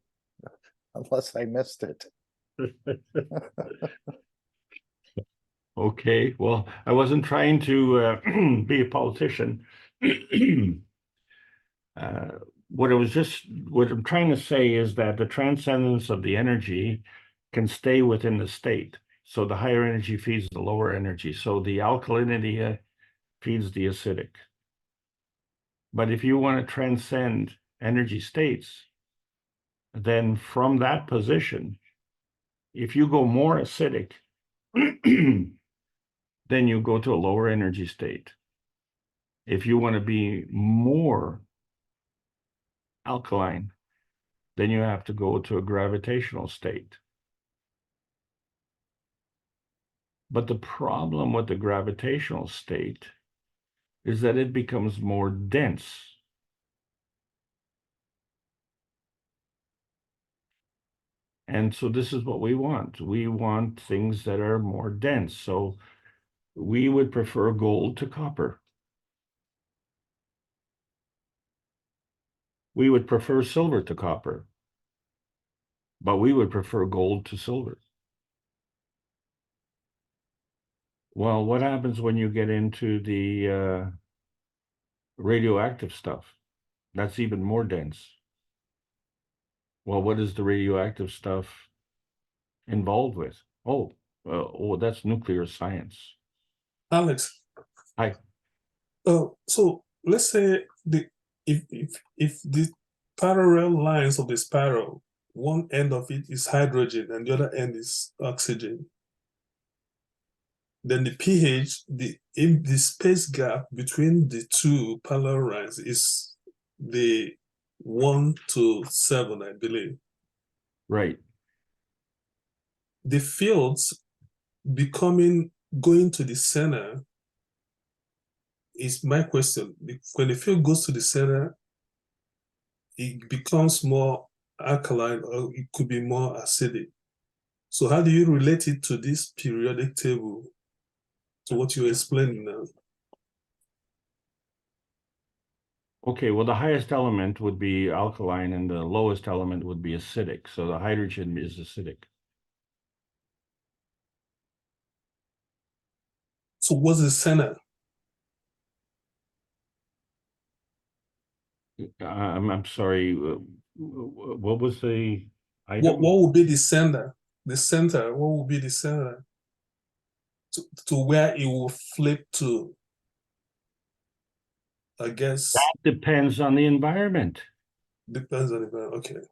Unless I missed it. Okay, well, I wasn't trying to be a politician. What I'm trying to say is that the transcendence of the energy can stay within the state. So the higher energy feeds the lower energy. So the alkalinity feeds the acidic. But if you want to transcend energy states, then from that position, if you go more acidic, then you go to a lower energy state. If you want to be more alkaline, then you have to go to a gravitational state. But the problem with the gravitational state is that it becomes more dense. And so this is what we want. We want things that are more dense. So we would prefer gold to copper. We would prefer silver to copper, but we would prefer gold to silver. Well, what happens when you get into the radioactive stuff? That's even more dense. Well, what is the radioactive stuff involved with? That's nuclear science. Alex. Hi. So let's say if the parallel lines of the spiral, one end of it is hydrogen and the other end is oxygen, then the pH, in the space gap between the two parallel lines is the 1 to 7, I believe. Right. The fields going to the center is my question. When the field goes to the center, it becomes more alkaline or it could be more acidic. So how do you relate it to this periodic table, to what you're explaining now? Okay, well, the highest element would be alkaline and the lowest element would be acidic. So the hydrogen is acidic. So what's the center? I'm sorry. What was the item? What would be the center? The center, what would be the center? To where it will flip to, I guess. That depends on the environment. Depends on the environment, okay.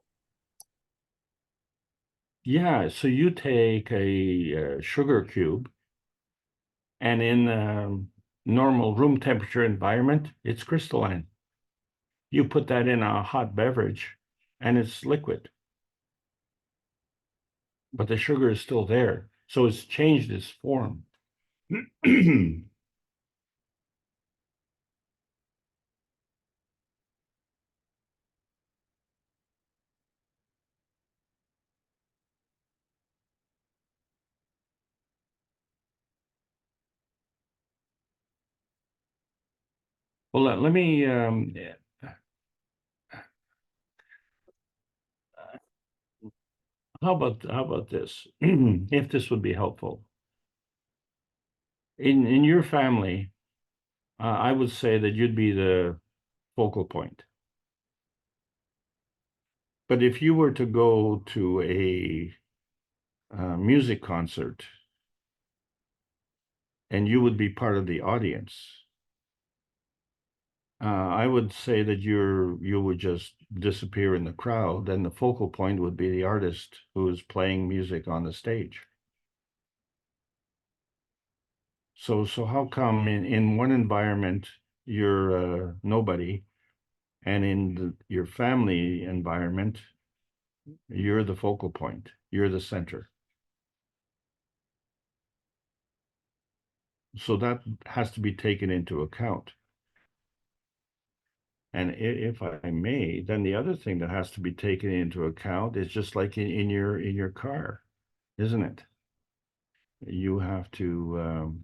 Yeah, so you take a sugar cube and in normal room temperature environment, it's crystalline. You put that in a hot beverage and it's liquid. But the sugar is still there. So it's changed its form. Well, let me how about this? If this would be helpful. In your family, I would say that you'd be the focal point. But if you were to go to a music concert and you would be part of the audience, I would say that you would just disappear in the crowd, and the focal point would be the artist who is playing music on the stage. So how come in one environment you're nobody, and in your family environment you're the focal point, you're the center? So that has to be taken into account. And if I may, then the other thing that has to be taken into account is just like in your car, isn't it? You have to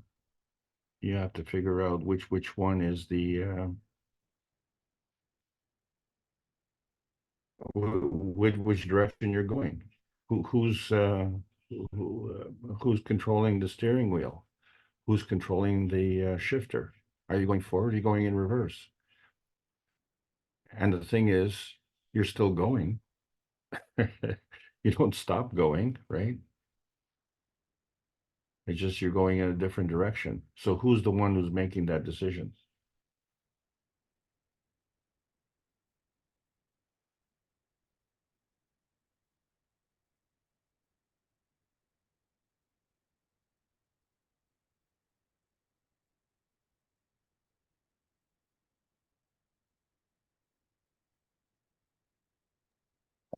figure out which one is the which direction you're going. Who's controlling the steering wheel? who's controlling the shifter? Are you going forward? Are you going in reverse? And the thing is, you're still going. You don't stop going, right? It's just you're going in a different direction. So who's the one who's making that decision?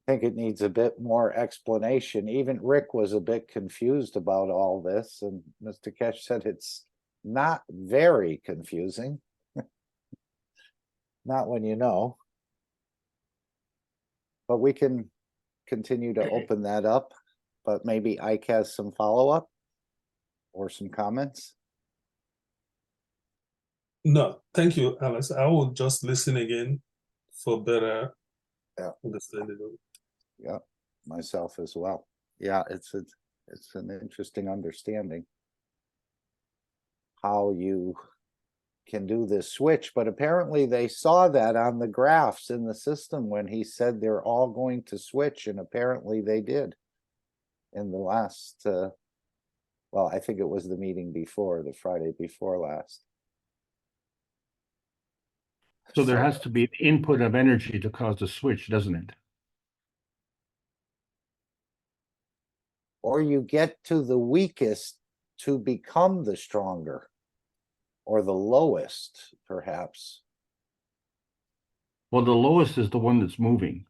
I think it needs a bit more explanation. Even Rick was a bit confused about all this, and Mr. Keshe said it's not very confusing. Not when you know. But we can continue to open that up, but maybe Ike has some follow-up or some comments. No, thank you, Alex. I will just listen again for better understanding of it. Yeah, myself as well. Yeah, it's an interesting understanding how you can do this switch, but apparently they saw that on the graphs in the system when he said they're all going to switch, and apparently they did in the last well, I think it was the meeting before, the Friday before last. So there has to be an input of energy to cause the switch, doesn't it? Or you get to the weakest to become the stronger, or the lowest, perhaps. Well, the lowest is the one that's moving.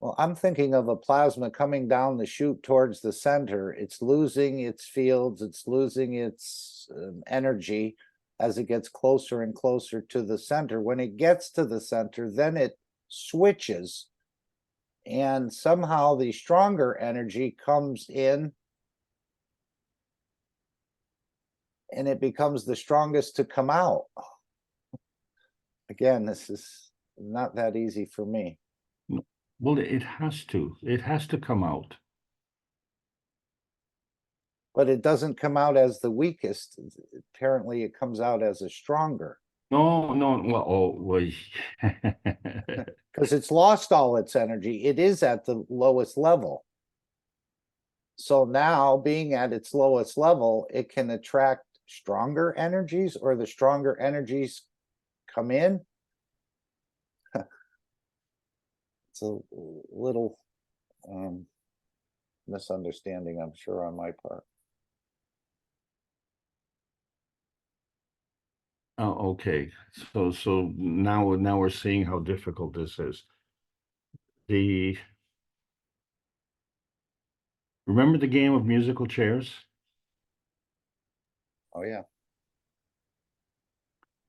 Well, I'm thinking of a plasma coming down the chute towards the center. It's losing its fields, it's losing its energy as it gets closer and closer to the center. When it gets to the center, then it switches, and somehow the stronger energy comes in, and it becomes the strongest to come out. Again, this is not that easy for me. Well, it has to. It has to come out. But it doesn't come out as the weakest. Apparently, it comes out as a stronger. No, no. Well, oh, well, because it's lost all its energy. It is at the lowest level. So now, being at its lowest level, it can attract stronger energies, or the stronger energies come in. It's a little misunderstanding, I'm sure, on my part. Oh, okay. So now we're seeing how difficult this is. Remember the game of musical chairs? Oh yeah.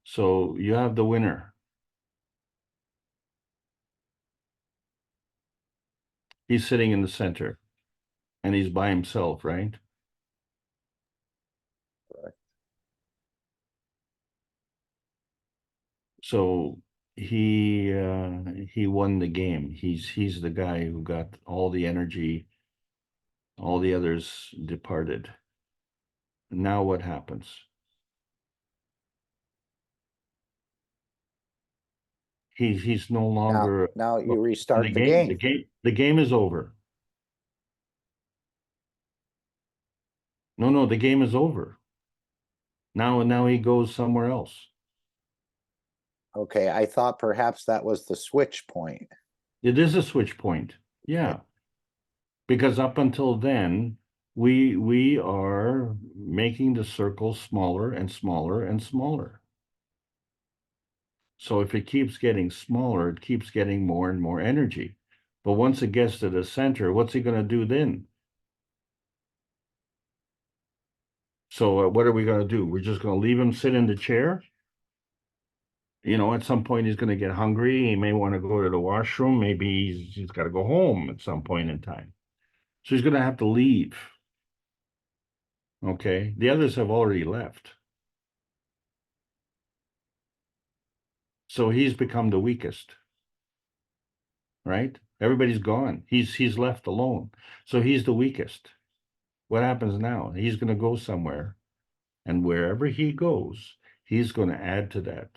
So you have the winner. He's sitting in the center, and he's by himself, right? Correct. So he won the game. He's the guy who got all the energy. All the others departed. Now what happens? He's no longer. Now you Look, restart the game. The game is over. No, the game is over. Now he goes somewhere else. Okay, I thought perhaps that was the switch point. It is a switch point. Yeah. Because up until then, we are making the circle smaller and smaller and smaller. So if it keeps getting smaller, it keeps getting more and more energy. But once it gets to the center, what's he going to do then? So what are we going to do? We're just going to leave him sit in the chair? You know, at some point he's going to get hungry. He may want to go to the washroom. Maybe he's got to go home at some point in time. So he's going to have to leave. Okay. The others have already left. So he's become the weakest. Right? Everybody's gone. He's left alone. So he's the weakest. what happens now? He's going to go somewhere, and wherever he goes, he's going to add to that.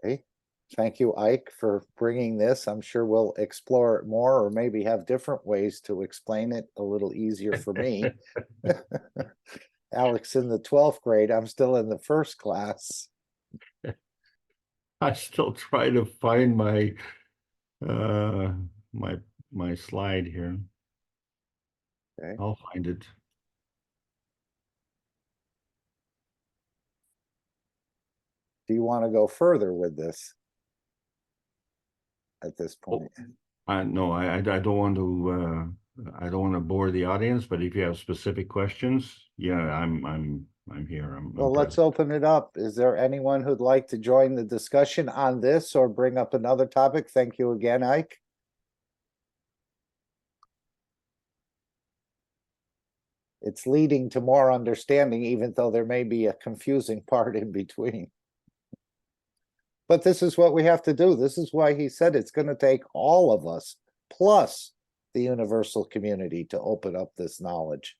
Okay. Thank you, Ike, for bringing this. I'm sure we'll explore it more, or maybe have different ways to explain it a little easier for me. Alex in the 12th grade, I'm still in the first class. I still try to find my my slide here. Okay. I'll find it. Do you want to go further with this at this point? No, I don't want to I don't want to bore the audience, but if you have specific questions, yeah, I'm here. I'm Well, let's present. open it up. Is there anyone who'd like to join the discussion on this or bring up another topic? Thank you again, Ike. It's leading to more understanding, even though there may be a confusing part in between. But this is what we have to do. This is why he said it's going to take all of us, plus the universal community, to open up this knowledge.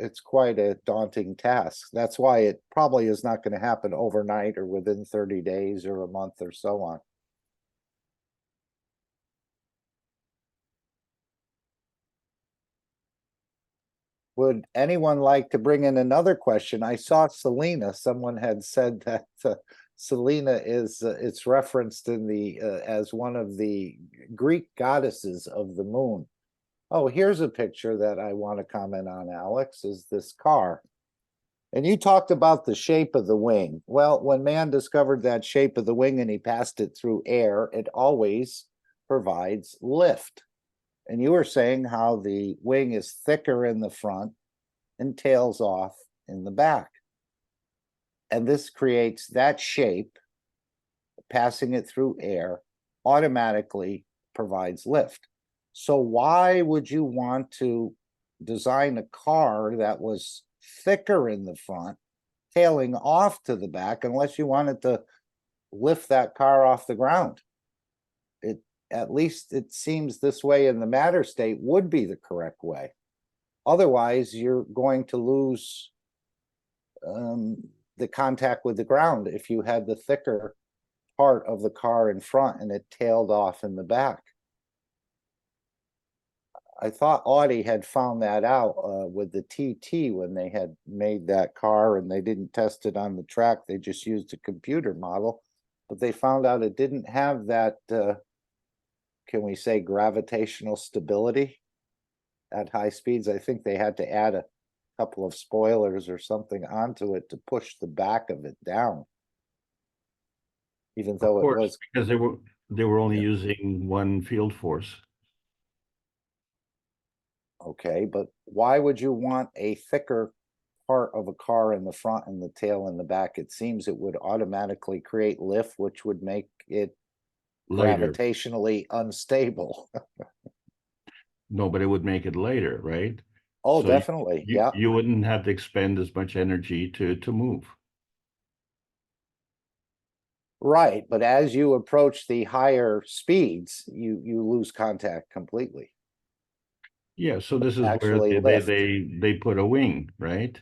It's quite a daunting task. That's why it probably is not going to happen overnight or within 30 days or a month or so on. Would anyone like to bring in another question? I saw Selena. Someone had said that Selena is it's referenced in the as one of the Greek goddesses of the moon. Oh, here's a picture that I want to comment on, Alex, is this car. And you talked about the shape of the wing. Well, when man discovered that shape of the wing and he passed it through air, it always provides lift. And you were saying how the wing is thicker in the front and tails off in the back. And this creates that shape, passing it through air, automatically provides lift. So why would you want to design a car that was thicker in the front, tailing off to the back, unless you wanted to lift that car off the ground? At least it seems this way in the matter state would be the correct way. Otherwise, you're going to lose the contact with the ground if you had the thicker part of the car in front and it tailed off in the back. I thought Audi had found that out with the TT when they had made that car, and they didn't test it on the track. They just used a computer model, but they found out it didn't have that, can we say, gravitational stability at high speeds. I think they had to add a couple of spoilers or something onto it to push the back of it down. Even though Of course, it was, because they were only using one field force. okay, but why would you want a thicker part of a car in the front and the tail in the back? It seems it would automatically create lift, which would make it Later. gravitationally unstable. No, but it would make it later, right? Oh, So definitely. Yeah. You wouldn't have to expend as much energy to move. Right. But as you approach the higher speeds, you lose contact completely. Yeah, so this is where Actually lift. they put a wing, right?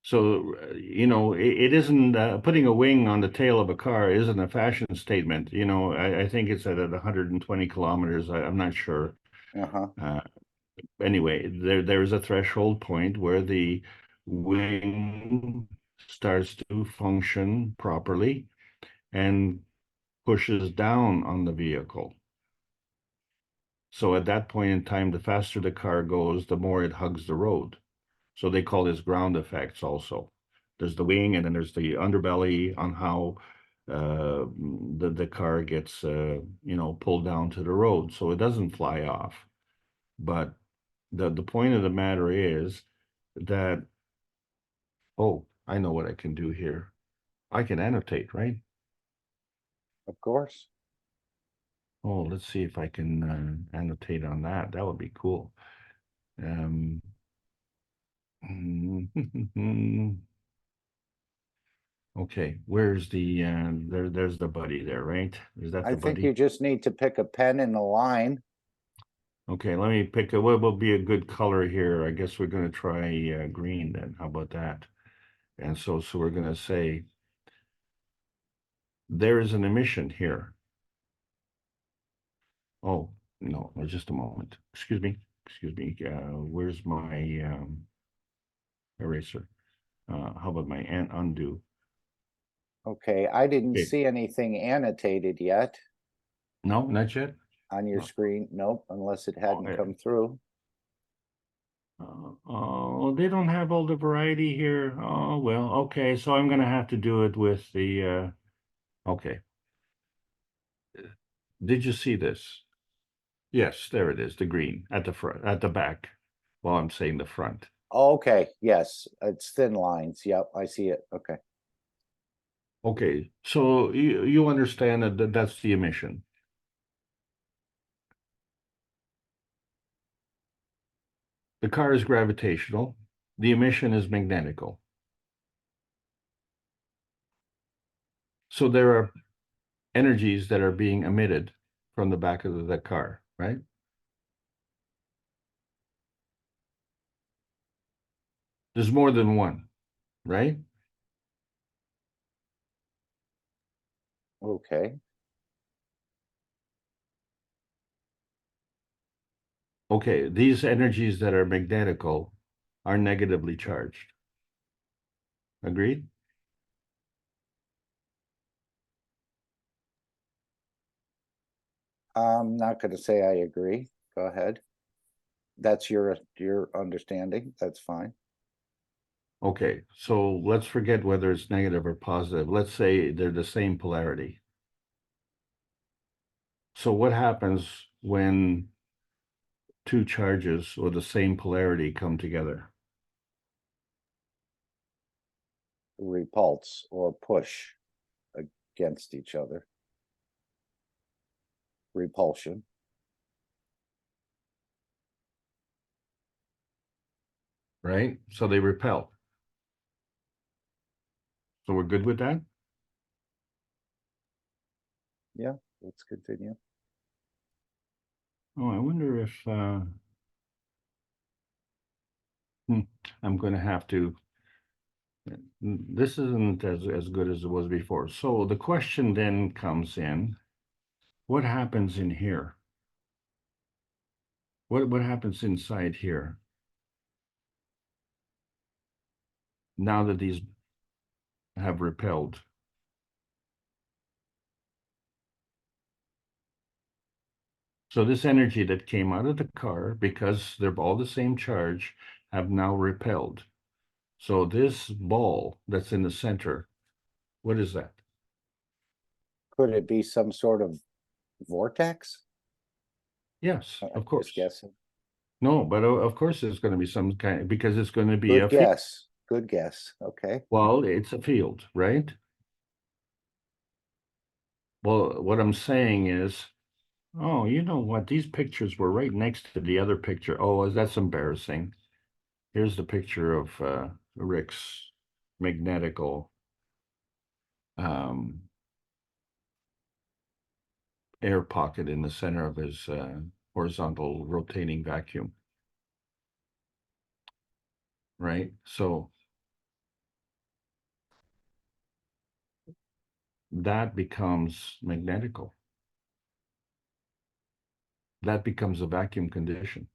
So, you know, it isn't putting a wing on the tail of a car isn't a fashion statement. You know, I think it's at 120 kilometers. I'm not sure. Uh-huh. Anyway, there's a threshold point where the wing starts to function properly and pushes down on the vehicle. So at that point in time, the faster the car goes, the more it hugs the road. So they call this ground effects also. There's the wing, and then there's the underbelly on how the car gets you know, pulled down to the road. So it doesn't fly off. But the point of the matter is that, oh, I know what I can do here. I can annotate, right? Of course. Oh, let's see if I can annotate on that. That would be cool. Okay, where's the, there's the buddy there, right? Is that I the think buddy? you just need to pick a pen and a line. Okay, let me pick what will be a good color here. I guess we're gonna try green then. How about that? And so we're gonna say there is an emission here. Oh, no, just a moment. Excuse me. Where's my eraser? How about my undo? Okay, I didn't Okay. see anything annotated yet No, not yet. on your No. screen. Nope, unless it hadn't yeah. come through. Oh, they don't have all the variety here. Oh, well, okay. So I'm gonna have to do it with the okay. Did you see this? Yes, there it is, the green at the front, at the back. While I'm saying the front. Okay, yes, it's thin lines. Yep, I see it. Okay. Okay, so you understand that that's the emission. The car is gravitational. The emission is magnetical. So there are energies that are being emitted from the back of the car, right? There's more than one, right? Okay. Okay, these energies that are magnetical are negatively charged. Agreed? I'm not going to say I agree. Go ahead. That's your understanding. That's fine. Okay, so let's forget whether it's negative or positive. Let's say they're the same polarity. So what happens when two charges with the same polarity come together? Repulse or push against each other. Repulsion. Right? So they repel. So we're good with that? Yeah, let's continue. Oh, I wonder if I'm going to have to. This isn't as good as it was before. So the question then comes in, what happens in here? What happens inside here? Now that these have repelled. So this energy that came out of the car, because they're all the same charge, have now repelled. So this ball that's in the center, what is that? Could it be some sort of vortex? Yes, I'm of course. just guessing. No, but of course there's going to be some kind, because it's going to be Good guess. Good guess. Okay. Well, it's a field, right? Well, what I'm saying is, oh, you know what? These pictures were right next to the other picture. Oh, that's embarrassing. Here's the picture of Rick's magnetical air pocket in the center of his horizontal rotating vacuum. Right? So that becomes magnetical. That becomes a vacuum condition.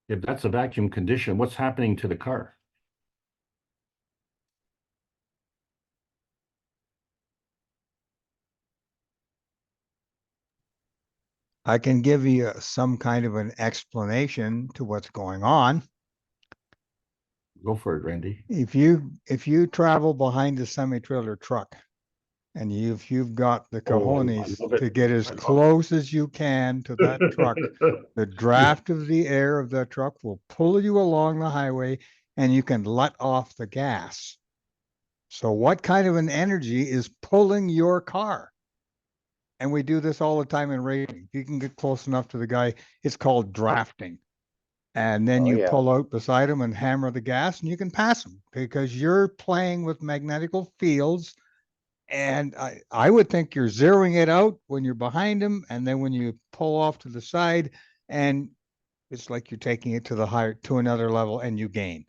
If that's a vacuum condition, what's happening to the car? I can give you some kind of an explanation to what's going on. Go for it, Randy. If you travel behind a semi-trailer truck and you've got the cojones to get as close as you can to that truck, the draft of the air of the truck will pull you along the highway and you can let off the gas. So what kind of an energy is pulling your car? And we do this all the time in racing. If you can get close enough to the guy, it's called drafting. And then Oh, you yeah. pull out beside them and hammer the gas, and you can pass them because you're playing with magnetical fields. And I would think you're zeroing it out when you're behind them, and then when you pull off to the side, and it's like you're taking it to another level, and you gain.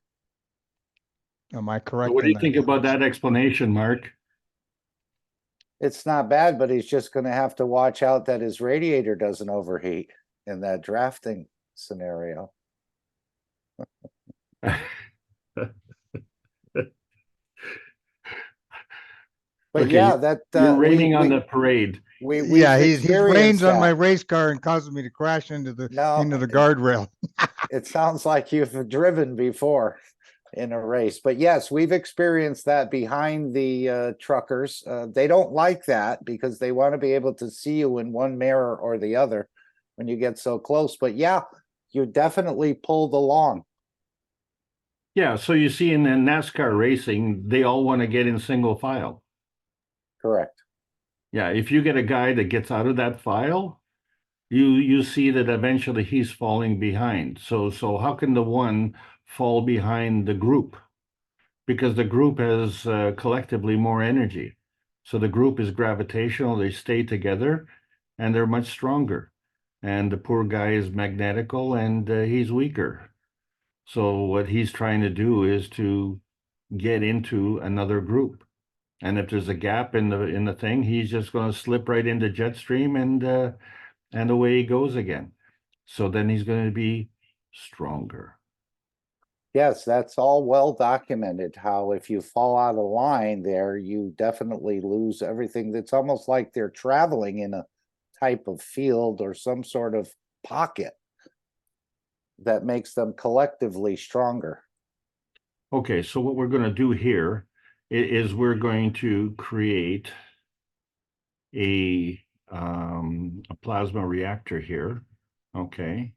Am I So correct? what do in you think that? about that explanation, Mark? It's not bad, but he's just going to have to watch out that his radiator doesn't overheat in that drafting scenario. But Okay, yeah, that you're raining on the parade. we've Yeah, he experienced rains on my that. race car and causes me to crash into the No, guardrail. it sounds like you've driven before in a race. But yes, we've experienced that behind the truckers. They don't like that because they want to be able to see you in one mirror or the other when you get so close. But yeah, you definitely pulled along. Yeah, so you see in the NASCAR racing, they all want to get in single file. Correct. Yeah, if you get a guy that gets out of that file, you see that eventually he's falling behind. So how can the one fall behind the group? Because the group has collectively more energy. So the group is gravitational, they stay together, and they're much stronger. And the poor guy is magnetical, and he's weaker. So what he's trying to do is to get into another group. And if there's a gap in the thing, he's just going to slip right into jet stream, and away he goes again. So then he's going to be stronger. Yes, that's all well documented, how if you fall out of line there, you definitely lose everything. That's almost like they're traveling in a type of field or some sort of pocket that makes them collectively stronger. Okay, so what we're going to do here is we're going to create a plasma reactor here. Okay.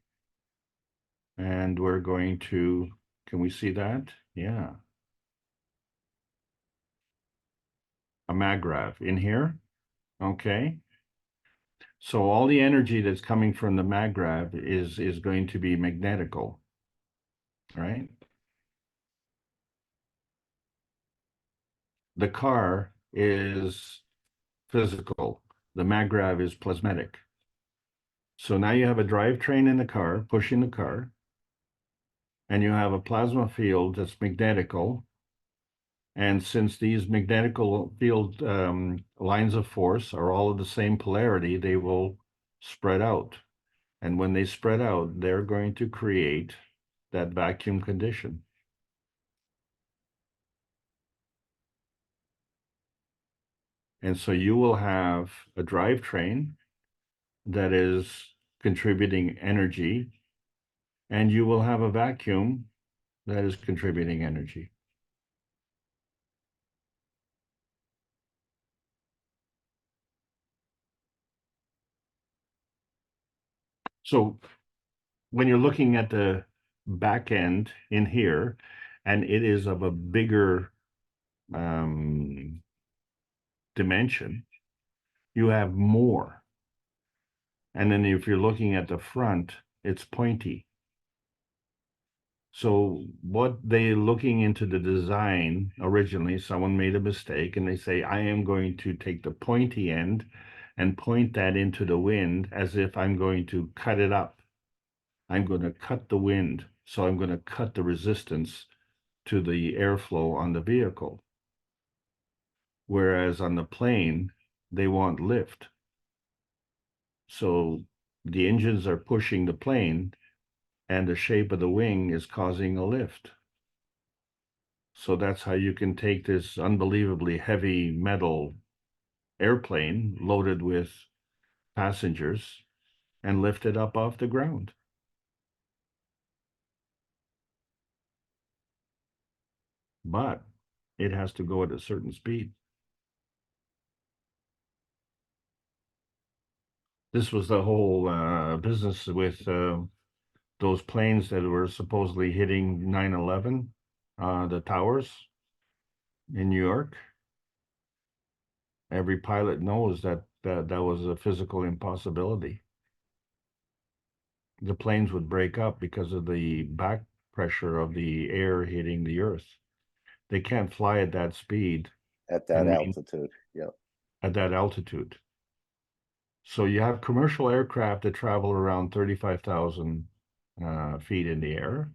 And we're going to, can we see that? Yeah. A maggrav in here. Okay. So all the energy that's coming from the maggrav is going to be magnetical, right? The car is physical. The maggrav is plasmatic. So now you have a drivetrain in the car, pushing the car, and you have a plasma field that's magnetical. And since these magnetical field lines of force are all of the same polarity, they will spread out. And when they spread out, they're going to create that vacuum condition. And so you will have a drivetrain that is contributing energy, and you will have a vacuum that is contributing energy. So when you're looking at the back end in here, and it is of a bigger dimension, you have more. And then if you're looking at the front, it's pointy. So what they're looking into the design originally, someone made a mistake and they say, I am going to take the pointy end and point that into the wind as if I'm going to cut it up. I'm going to cut the wind. So I'm going to cut the resistance to the airflow on the vehicle. Whereas on the plane, they want lift. So the engines are pushing the plane, and the shape of the wing is causing a lift. So that's how you can take this unbelievably heavy metal airplane loaded with passengers and lift it up off the ground. But it has to go at a certain speed. This was the whole business with those planes that were supposedly hitting 9/11, the towers in New York. Every pilot knows that was a physical impossibility. the planes would break up because of the back pressure of the air hitting the earth. They can't fly at that speed At that and altitude, yeah. at that altitude. So you have commercial aircraft that travel around 35,000 feet in the air,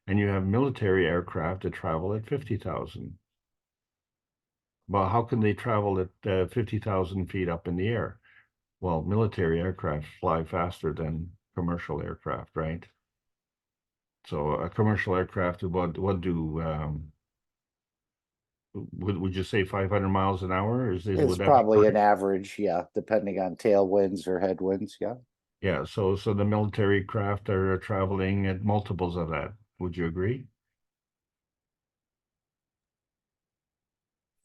and you have military aircraft that travel at 50,000. Well, how can they travel at 50,000 feet up in the air? Well, military aircraft fly faster than commercial aircraft, right? So a commercial aircraft, what do would you say 500 miles an hour? It's would that be probably an correct? average, yeah, depending on tailwinds or headwinds, yeah. Yeah, so the military craft are traveling at multiples of that. Would you agree?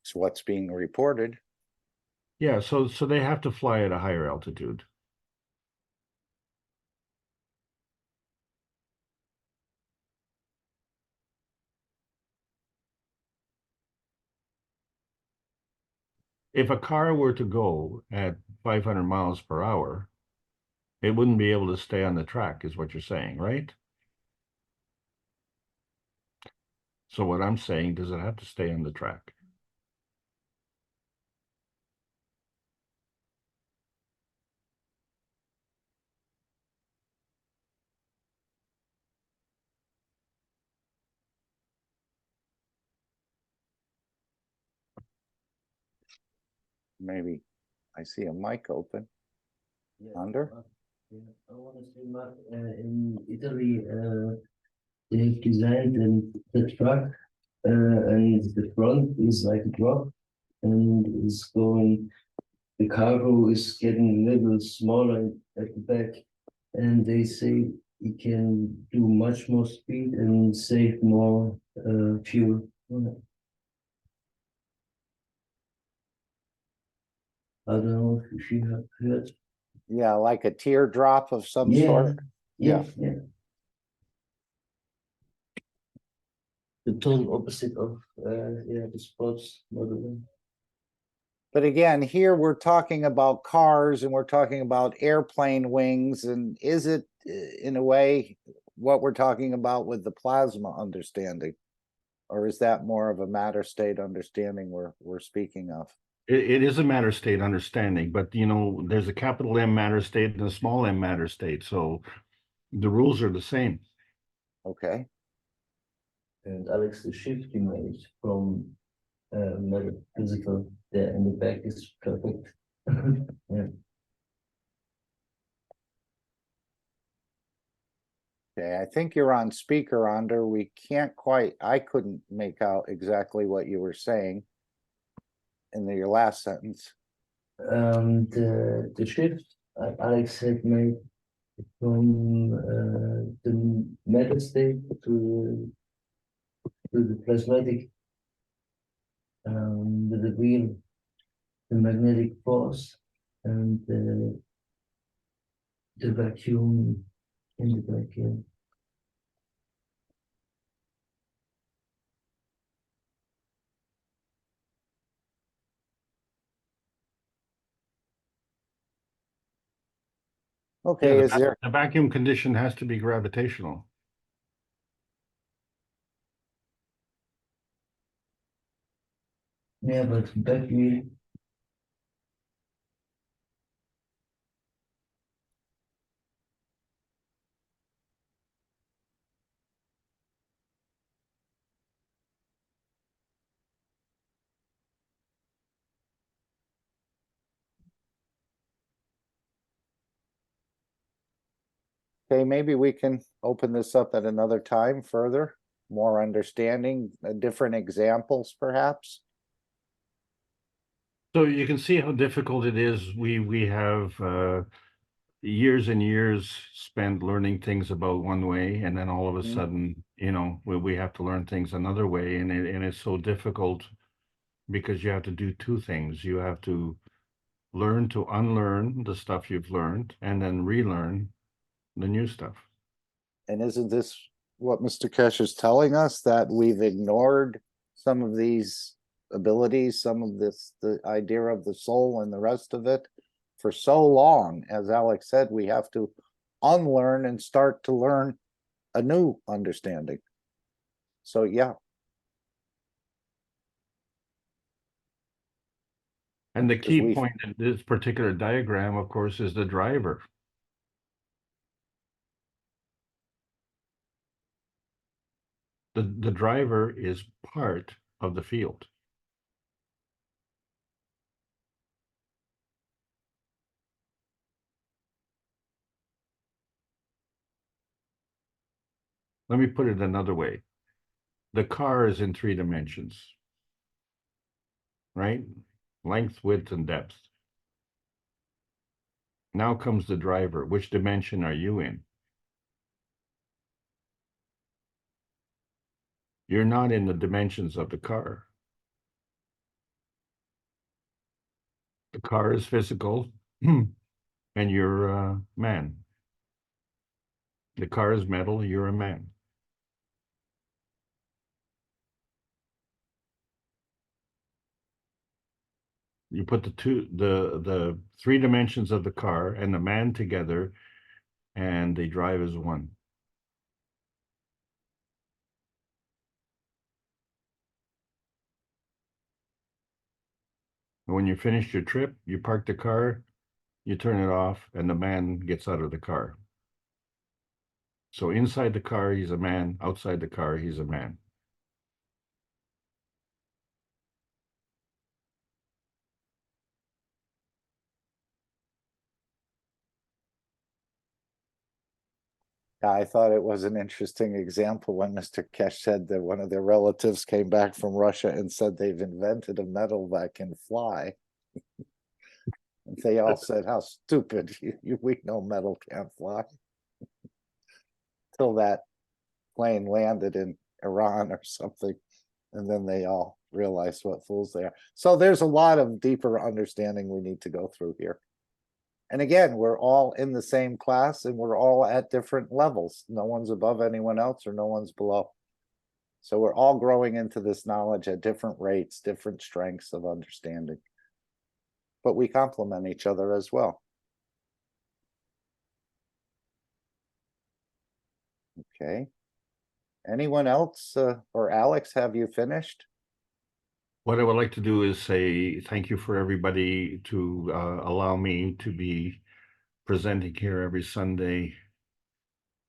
It's what's being reported. Yeah, so they have to fly at a higher altitude. If a car were to go at 500 miles per hour, it wouldn't be able to stay on the track, is what you're saying, right? So what I'm saying, does it have to stay on the track? Maybe I see a mic open. Under? I want to say, Mark, in Italy, they have designed the truck, and the front is like a drop, and is going. The cargo is getting a little smaller at the back, and they say it can do much more speed and save more fuel. I don't know if you have heard. Yeah, like a teardrop of some sort. Yeah. The total opposite of the sports model. But again, here we're talking about cars and we're talking about airplane wings. And is it in a way what we're talking about with the plasma understanding? Or is that more of a matter state understanding we're speaking of? It is a matter state understanding, but there's a capital M matter state and a small m matter state. So the rules are the same. Okay. And Alex, the shift you made from metaphysical there in the back is perfect. Yeah. Okay, I think you're on speaker, Ander. We can't quite, I couldn't make out exactly what you were saying in your last sentence. The shift Alex had made from the matter state to the plasmatic, with the wheel, the magnetic force, and the vacuum in the vacuum. Okay, Yeah, is there? the vacuum condition has to be gravitational. Yeah, but back wheel. Okay, maybe we can open this up at another time further, more understanding, different examples perhaps. So you can see how difficult it is. We have years and years spent learning things about one way, and then all of a Mhm. sudden, we have to learn things another way, and it's so difficult because you have to do two things. You have to learn to unlearn the stuff you've learned, and then relearn the new stuff. And isn't this what Mr. Keshe is telling us, that we've ignored some of these abilities, some of this, the idea of the soul and the rest of it for so long? As Alex said, we have to unlearn and start to learn a new understanding. So yeah, And the key we've- point in this particular diagram, of course, is the driver. The driver is part of the field. Let me put it another way. The car is in 3 dimensions, right? Length, width, and depth. Now comes the driver. Which dimension are you in? You're not in the dimensions of the car. The car is physical, and you're a man. The car is metal, you're a man. You put the 3 dimensions of the car and the man together, and they drive as one. And when you finish your trip, you park the car, you turn it off, and the man gets out of the car. So inside the car, he's a man. Outside the car, he's a man. I thought it was an interesting example when Mr. Keshe said that one of their relatives came back from Russia and said they've invented a metal that can fly. And they all said, how stupid, we know metal can't fly. Till that plane landed in Iran or something. And then they all realized what fools they are. So there's a lot of deeper understanding we need to go through here. And again, we're all in the same class and we're all at different levels. No one's above anyone else or no one's below. So we're all growing into this knowledge at different rates, different strengths of understanding. But we complement each other as well. Okay. Anyone else or Alex, have you finished? What I would like to do is say thank you for everybody to allow me to be presenting here every Sunday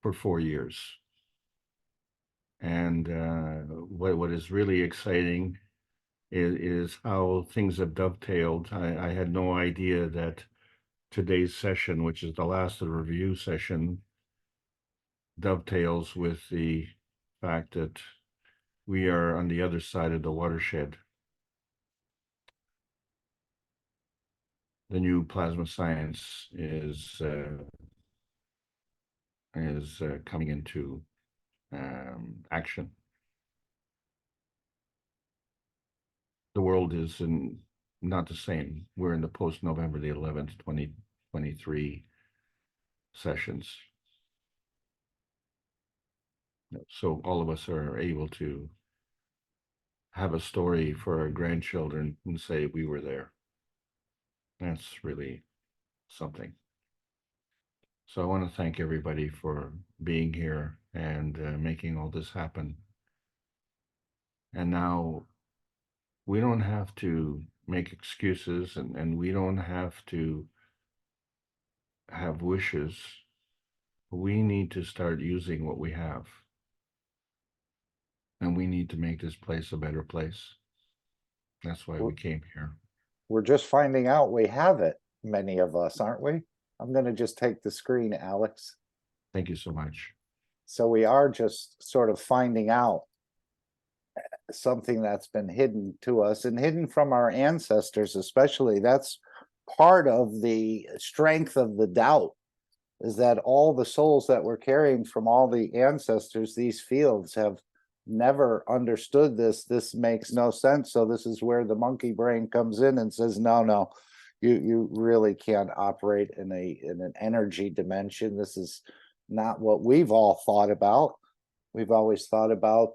for 4 years. And what is really exciting is how things have dovetailed. I had no idea that today's session, which is the last of the review session, dovetails with the fact that we are on the other side of the watershed. The new plasma science is coming into action. The world is not the same. We're in the post-November the 11th, 2023 sessions. So all of us are able to have a story for our grandchildren and say we were there. That's really something. So I want to thank everybody for being here and making all this happen. And now we don't have to make excuses and we don't have to have wishes. We need to start using what we have. And we need to make this place a better place. That's why we came here. We're just finding out we have it, many of us, aren't we? I'm going to just take the screen, Alex. Thank you so much. So we are just sort of finding out something that's been hidden to us and hidden from our ancestors, especially. That's part of the strength of the doubt, is that all the souls that we're carrying from all the ancestors, these fields, have never understood this. This makes no sense. So this is where the monkey brain comes in and says, no, you really can't operate in an energy dimension. This is not what we've all thought about. We've always thought about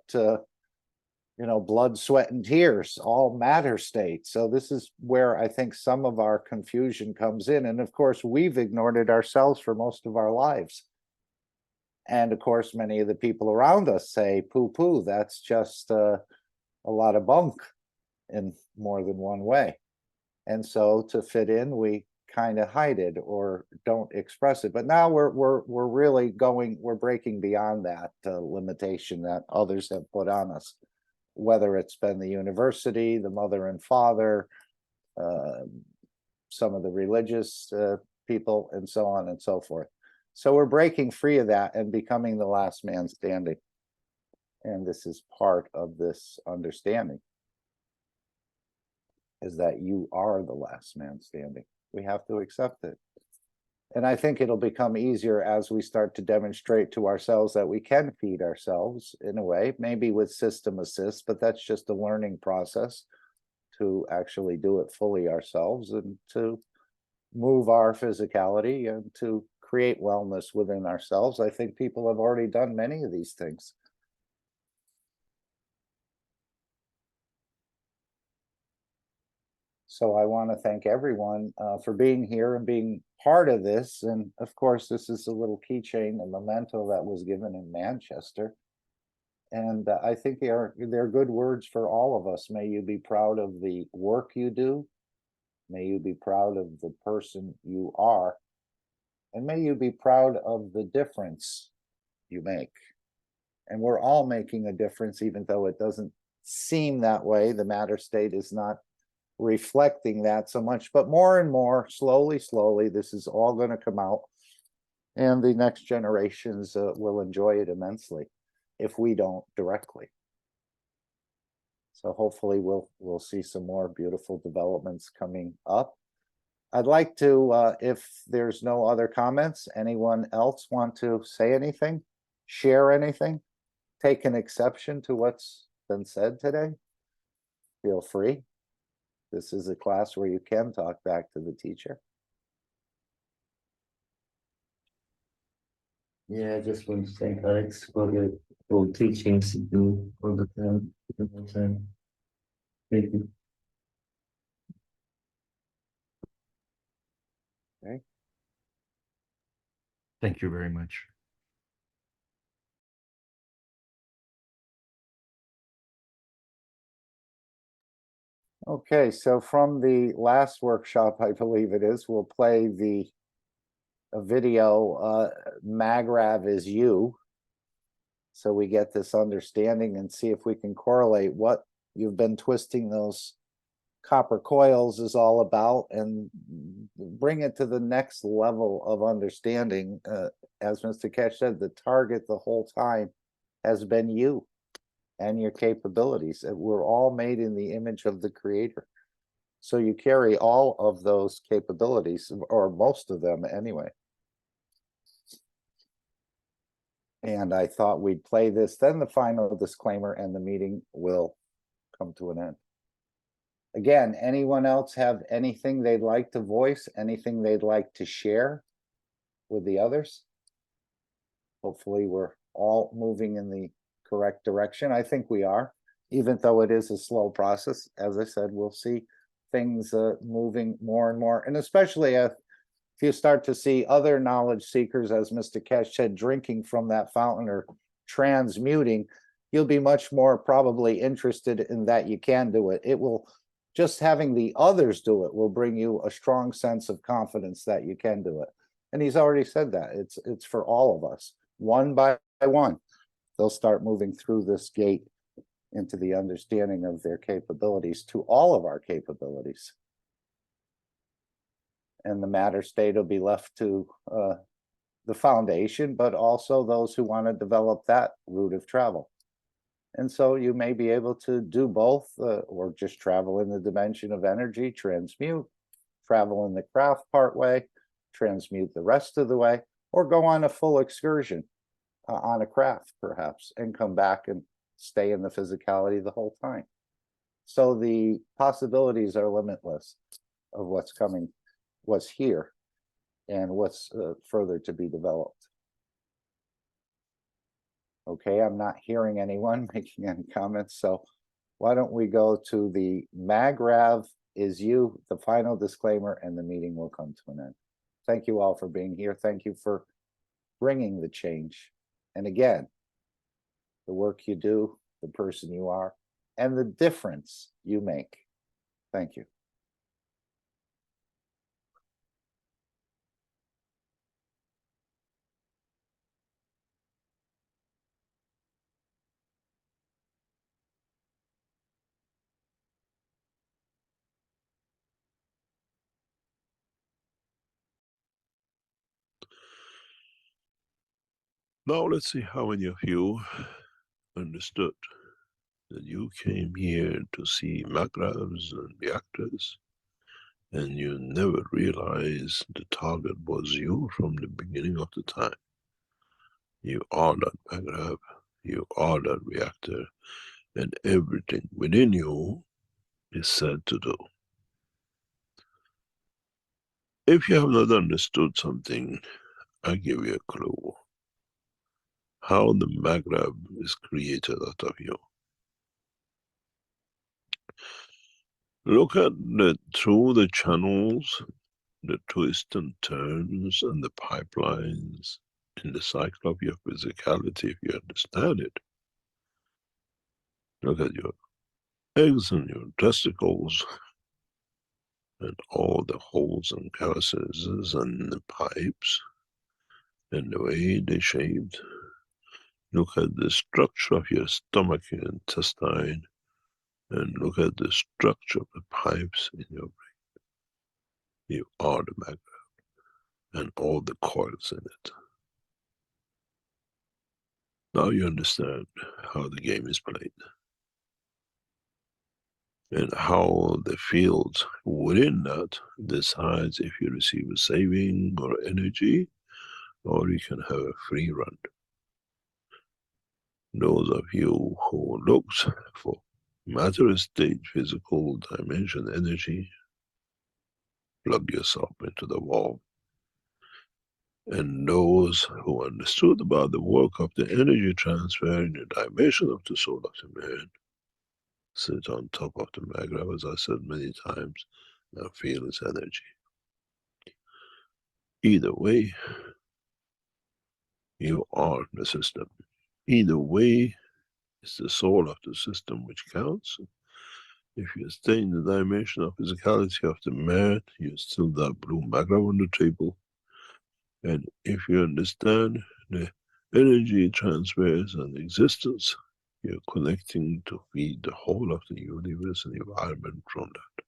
blood, sweat, and tears, all matter states. So this is where I think some of our confusion comes in. And of course, we've ignored it ourselves for most of our lives. And of course, many of the people around us say, poo-poo, that's just a lot of bunk in more than one way. And so to fit in, we kind of hide it or don't express it. But now we're really going, we're breaking beyond that limitation that others have put on us, whether it's been the university, the mother and father, some of the religious people, and so on and so forth. So we're breaking free of that and becoming the last man standing. And this is part of this understanding, is that you are the last man standing. We have to accept it. And I think it'll become easier as we start to demonstrate to ourselves that we can feed ourselves in a way, maybe with system assist, but that's just a learning process to actually do it fully ourselves and to move our physicality and to create wellness within ourselves. I think people have already done many of these things. So I want to thank everyone for being here and being part of this. And of course, this is a little keychain, a memento that was given in Manchester. And I think they're good words for all of us. May you be proud of the work you do. May you be proud of the person you are. And may you be proud of the difference you make. And we're all making a difference, even though it doesn't seem that way. The matter state is not reflecting that so much, but more and more, slowly, this is all going to come out. And the next generations will enjoy it immensely if we don't directly. So hopefully we'll see some more beautiful developments coming up. I'd like to, if there's no other comments, anyone else want to say anything, share anything, take an exception to what's been said today? Feel free. This is a class where you can talk back to the teacher. Yeah, I just want to thank Alex for the whole teachings you do all the time. Thank you. Okay. Thank you very much. Okay, so from the last workshop, I believe it is, we'll play a video, Magrav is you. So we get this understanding and see if we can correlate what you've been twisting those copper coils is all about and bring it to the next level of understanding. As Mr. Keshe said, the target the whole time has been you and your capabilities. We're all made in the image of the Creator. So you carry all of those capabilities, or most of them anyway. And I thought we'd play this, then the final disclaimer, and the meeting will come to an end. Again, anyone else have anything they'd like to voice, anything they'd like to share with the others? Hopefully we're all moving in the correct direction. I think we are, even though it is a slow process. As I said, we'll see things moving more and more, and especially if you start to see other knowledge seekers, as Mr. Keshe said, drinking from that fountain or transmuting, you'll be much more probably interested in that you can do it. It will, just having the others do it will bring you a strong sense of confidence that you can do it. And he's already said that it's for all of us, one by one. They'll start moving through this gate into the understanding of their capabilities, to all of our capabilities. And the matter state will be left to the foundation, but also those who want to develop that route of travel. And so you may be able to do both, or just travel in the dimension of energy, transmute, travel in the craft part way, transmute the rest of the way, or go on a full excursion on a craft perhaps, and come back and stay in the physicality the whole time. So the possibilities are limitless of what's coming, what's here, and what's further to be developed. Okay, I'm not hearing anyone making any comments, so why don't we go to the Magrav is you, the final disclaimer, and the meeting will come to an end. Thank you all for being here. Thank you for bringing the change. And again, the work you do, the person you are, and the difference you make. Thank you. Now let's see how many of you understood that you came here to see magravs and reactors, and you never realized the target was you from the beginning of the time. You are that magrav, you are that reactor, and everything within you is said to do. If you have not understood something, I give you a clue. How the magrav is created out of you. Look at through the channels, the twists and turns and the pipelines in the cycle of your physicality, if you understand it. Look at your eggs and your testicles and all the holes and crevices and the pipes and the way they're shaped. Look at the structure of your stomach, your intestine, and look at the structure of the pipes in your brain. You are the magnet and all the coils in it. Now you understand how the game is played and how the fields within that decides if you receive a saving or energy, or you can have a free run. Those of you who looks for matter state, physical dimension energy, plug yourself into the wall. And those who understood about the work of the energy transfer in the dimension of the soul of the man, sit on top of the magrav, as I said many times, and feel its energy. Either way, you are the system. Either way, it's the soul of the system which counts. If you stay in the dimension of physicality of the man, you still that blue magrav on the table. And if you understand the energy transfers and existence, you're connecting to feed the whole of the universe and environment from that.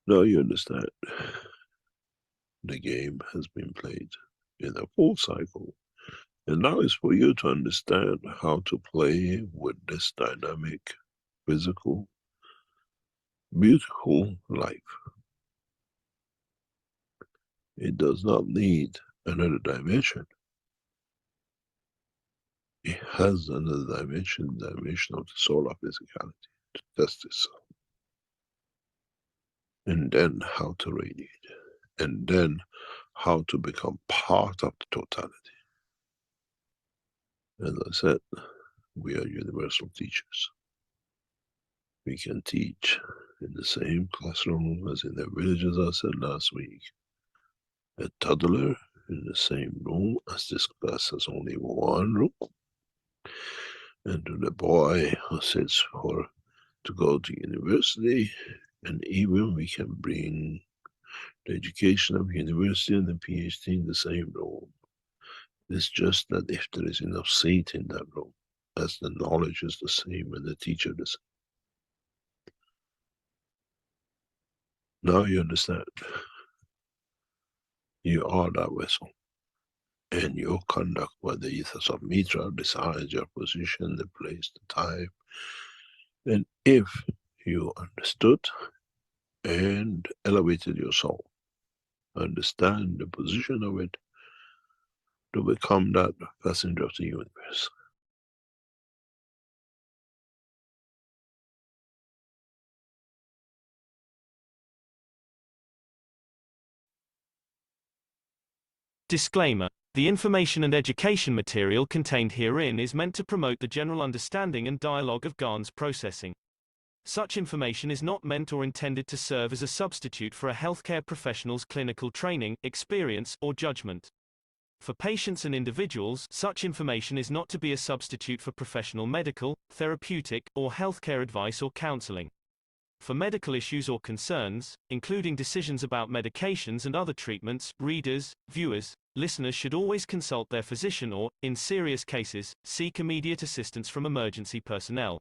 Now you understand the game has been played in a full cycle. And now it's for you to understand how to play with this dynamic, physical, beautiful life. It does not need another dimension. It has another dimension, the dimension of the soul of physicality, to test itself. And then how to radiate. And then how to become part of the totality. As I said, we are universal teachers. We can teach in the same classroom as in the village, as I said last week. A toddler in the same room, as this class has only one room. And to the boy who sits to go to university, and even we can bring the education of university and the PhD in the same room. It's just that if there is enough seat in that room, as the knowledge is the same and the teacher the same. Now you understand. You are that vessel. And your conduct, whether the ethos of Mitra decides your position, the place, the time. And if you understood and elevated your soul, understand the position of it, to become that passenger of the universe. Disclaimer. The information and education material contained herein is meant to promote the general understanding and dialogue of GAN's processing. Such information is not meant or intended to serve as a substitute for a healthcare professional's clinical training, experience, or judgment. For patients and individuals, such information is not to be a substitute for professional medical, therapeutic, or healthcare advice or counseling. For medical issues or concerns, including decisions about medications and other treatments, readers, viewers, listeners should always consult their physician or, in serious cases, seek immediate assistance from emergency personnel.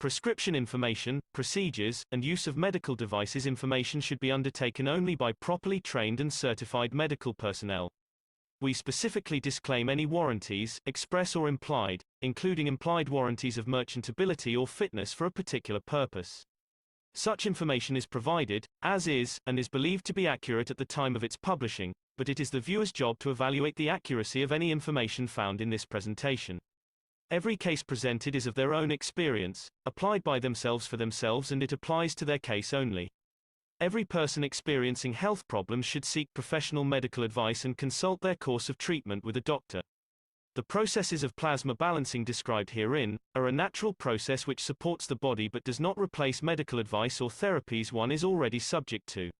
Prescription information, procedures, and use of medical devices information should be undertaken only by properly trained and certified medical personnel. We specifically disclaim any warranties, express or implied, including implied warranties of merchantability or fitness for a particular purpose. Such information is provided, as is, and is believed to be accurate at the time of its publishing, but it is the viewer's job to evaluate the accuracy of any information found in this presentation. Every case presented is of their own experience, applied by themselves for themselves, and it applies to their case only. Every person experiencing health problems should seek professional medical advice and consult their course of treatment with a doctor. The processes of plasma balancing described herein are a natural process which supports the body but does not replace medical advice or therapies one is already subject to.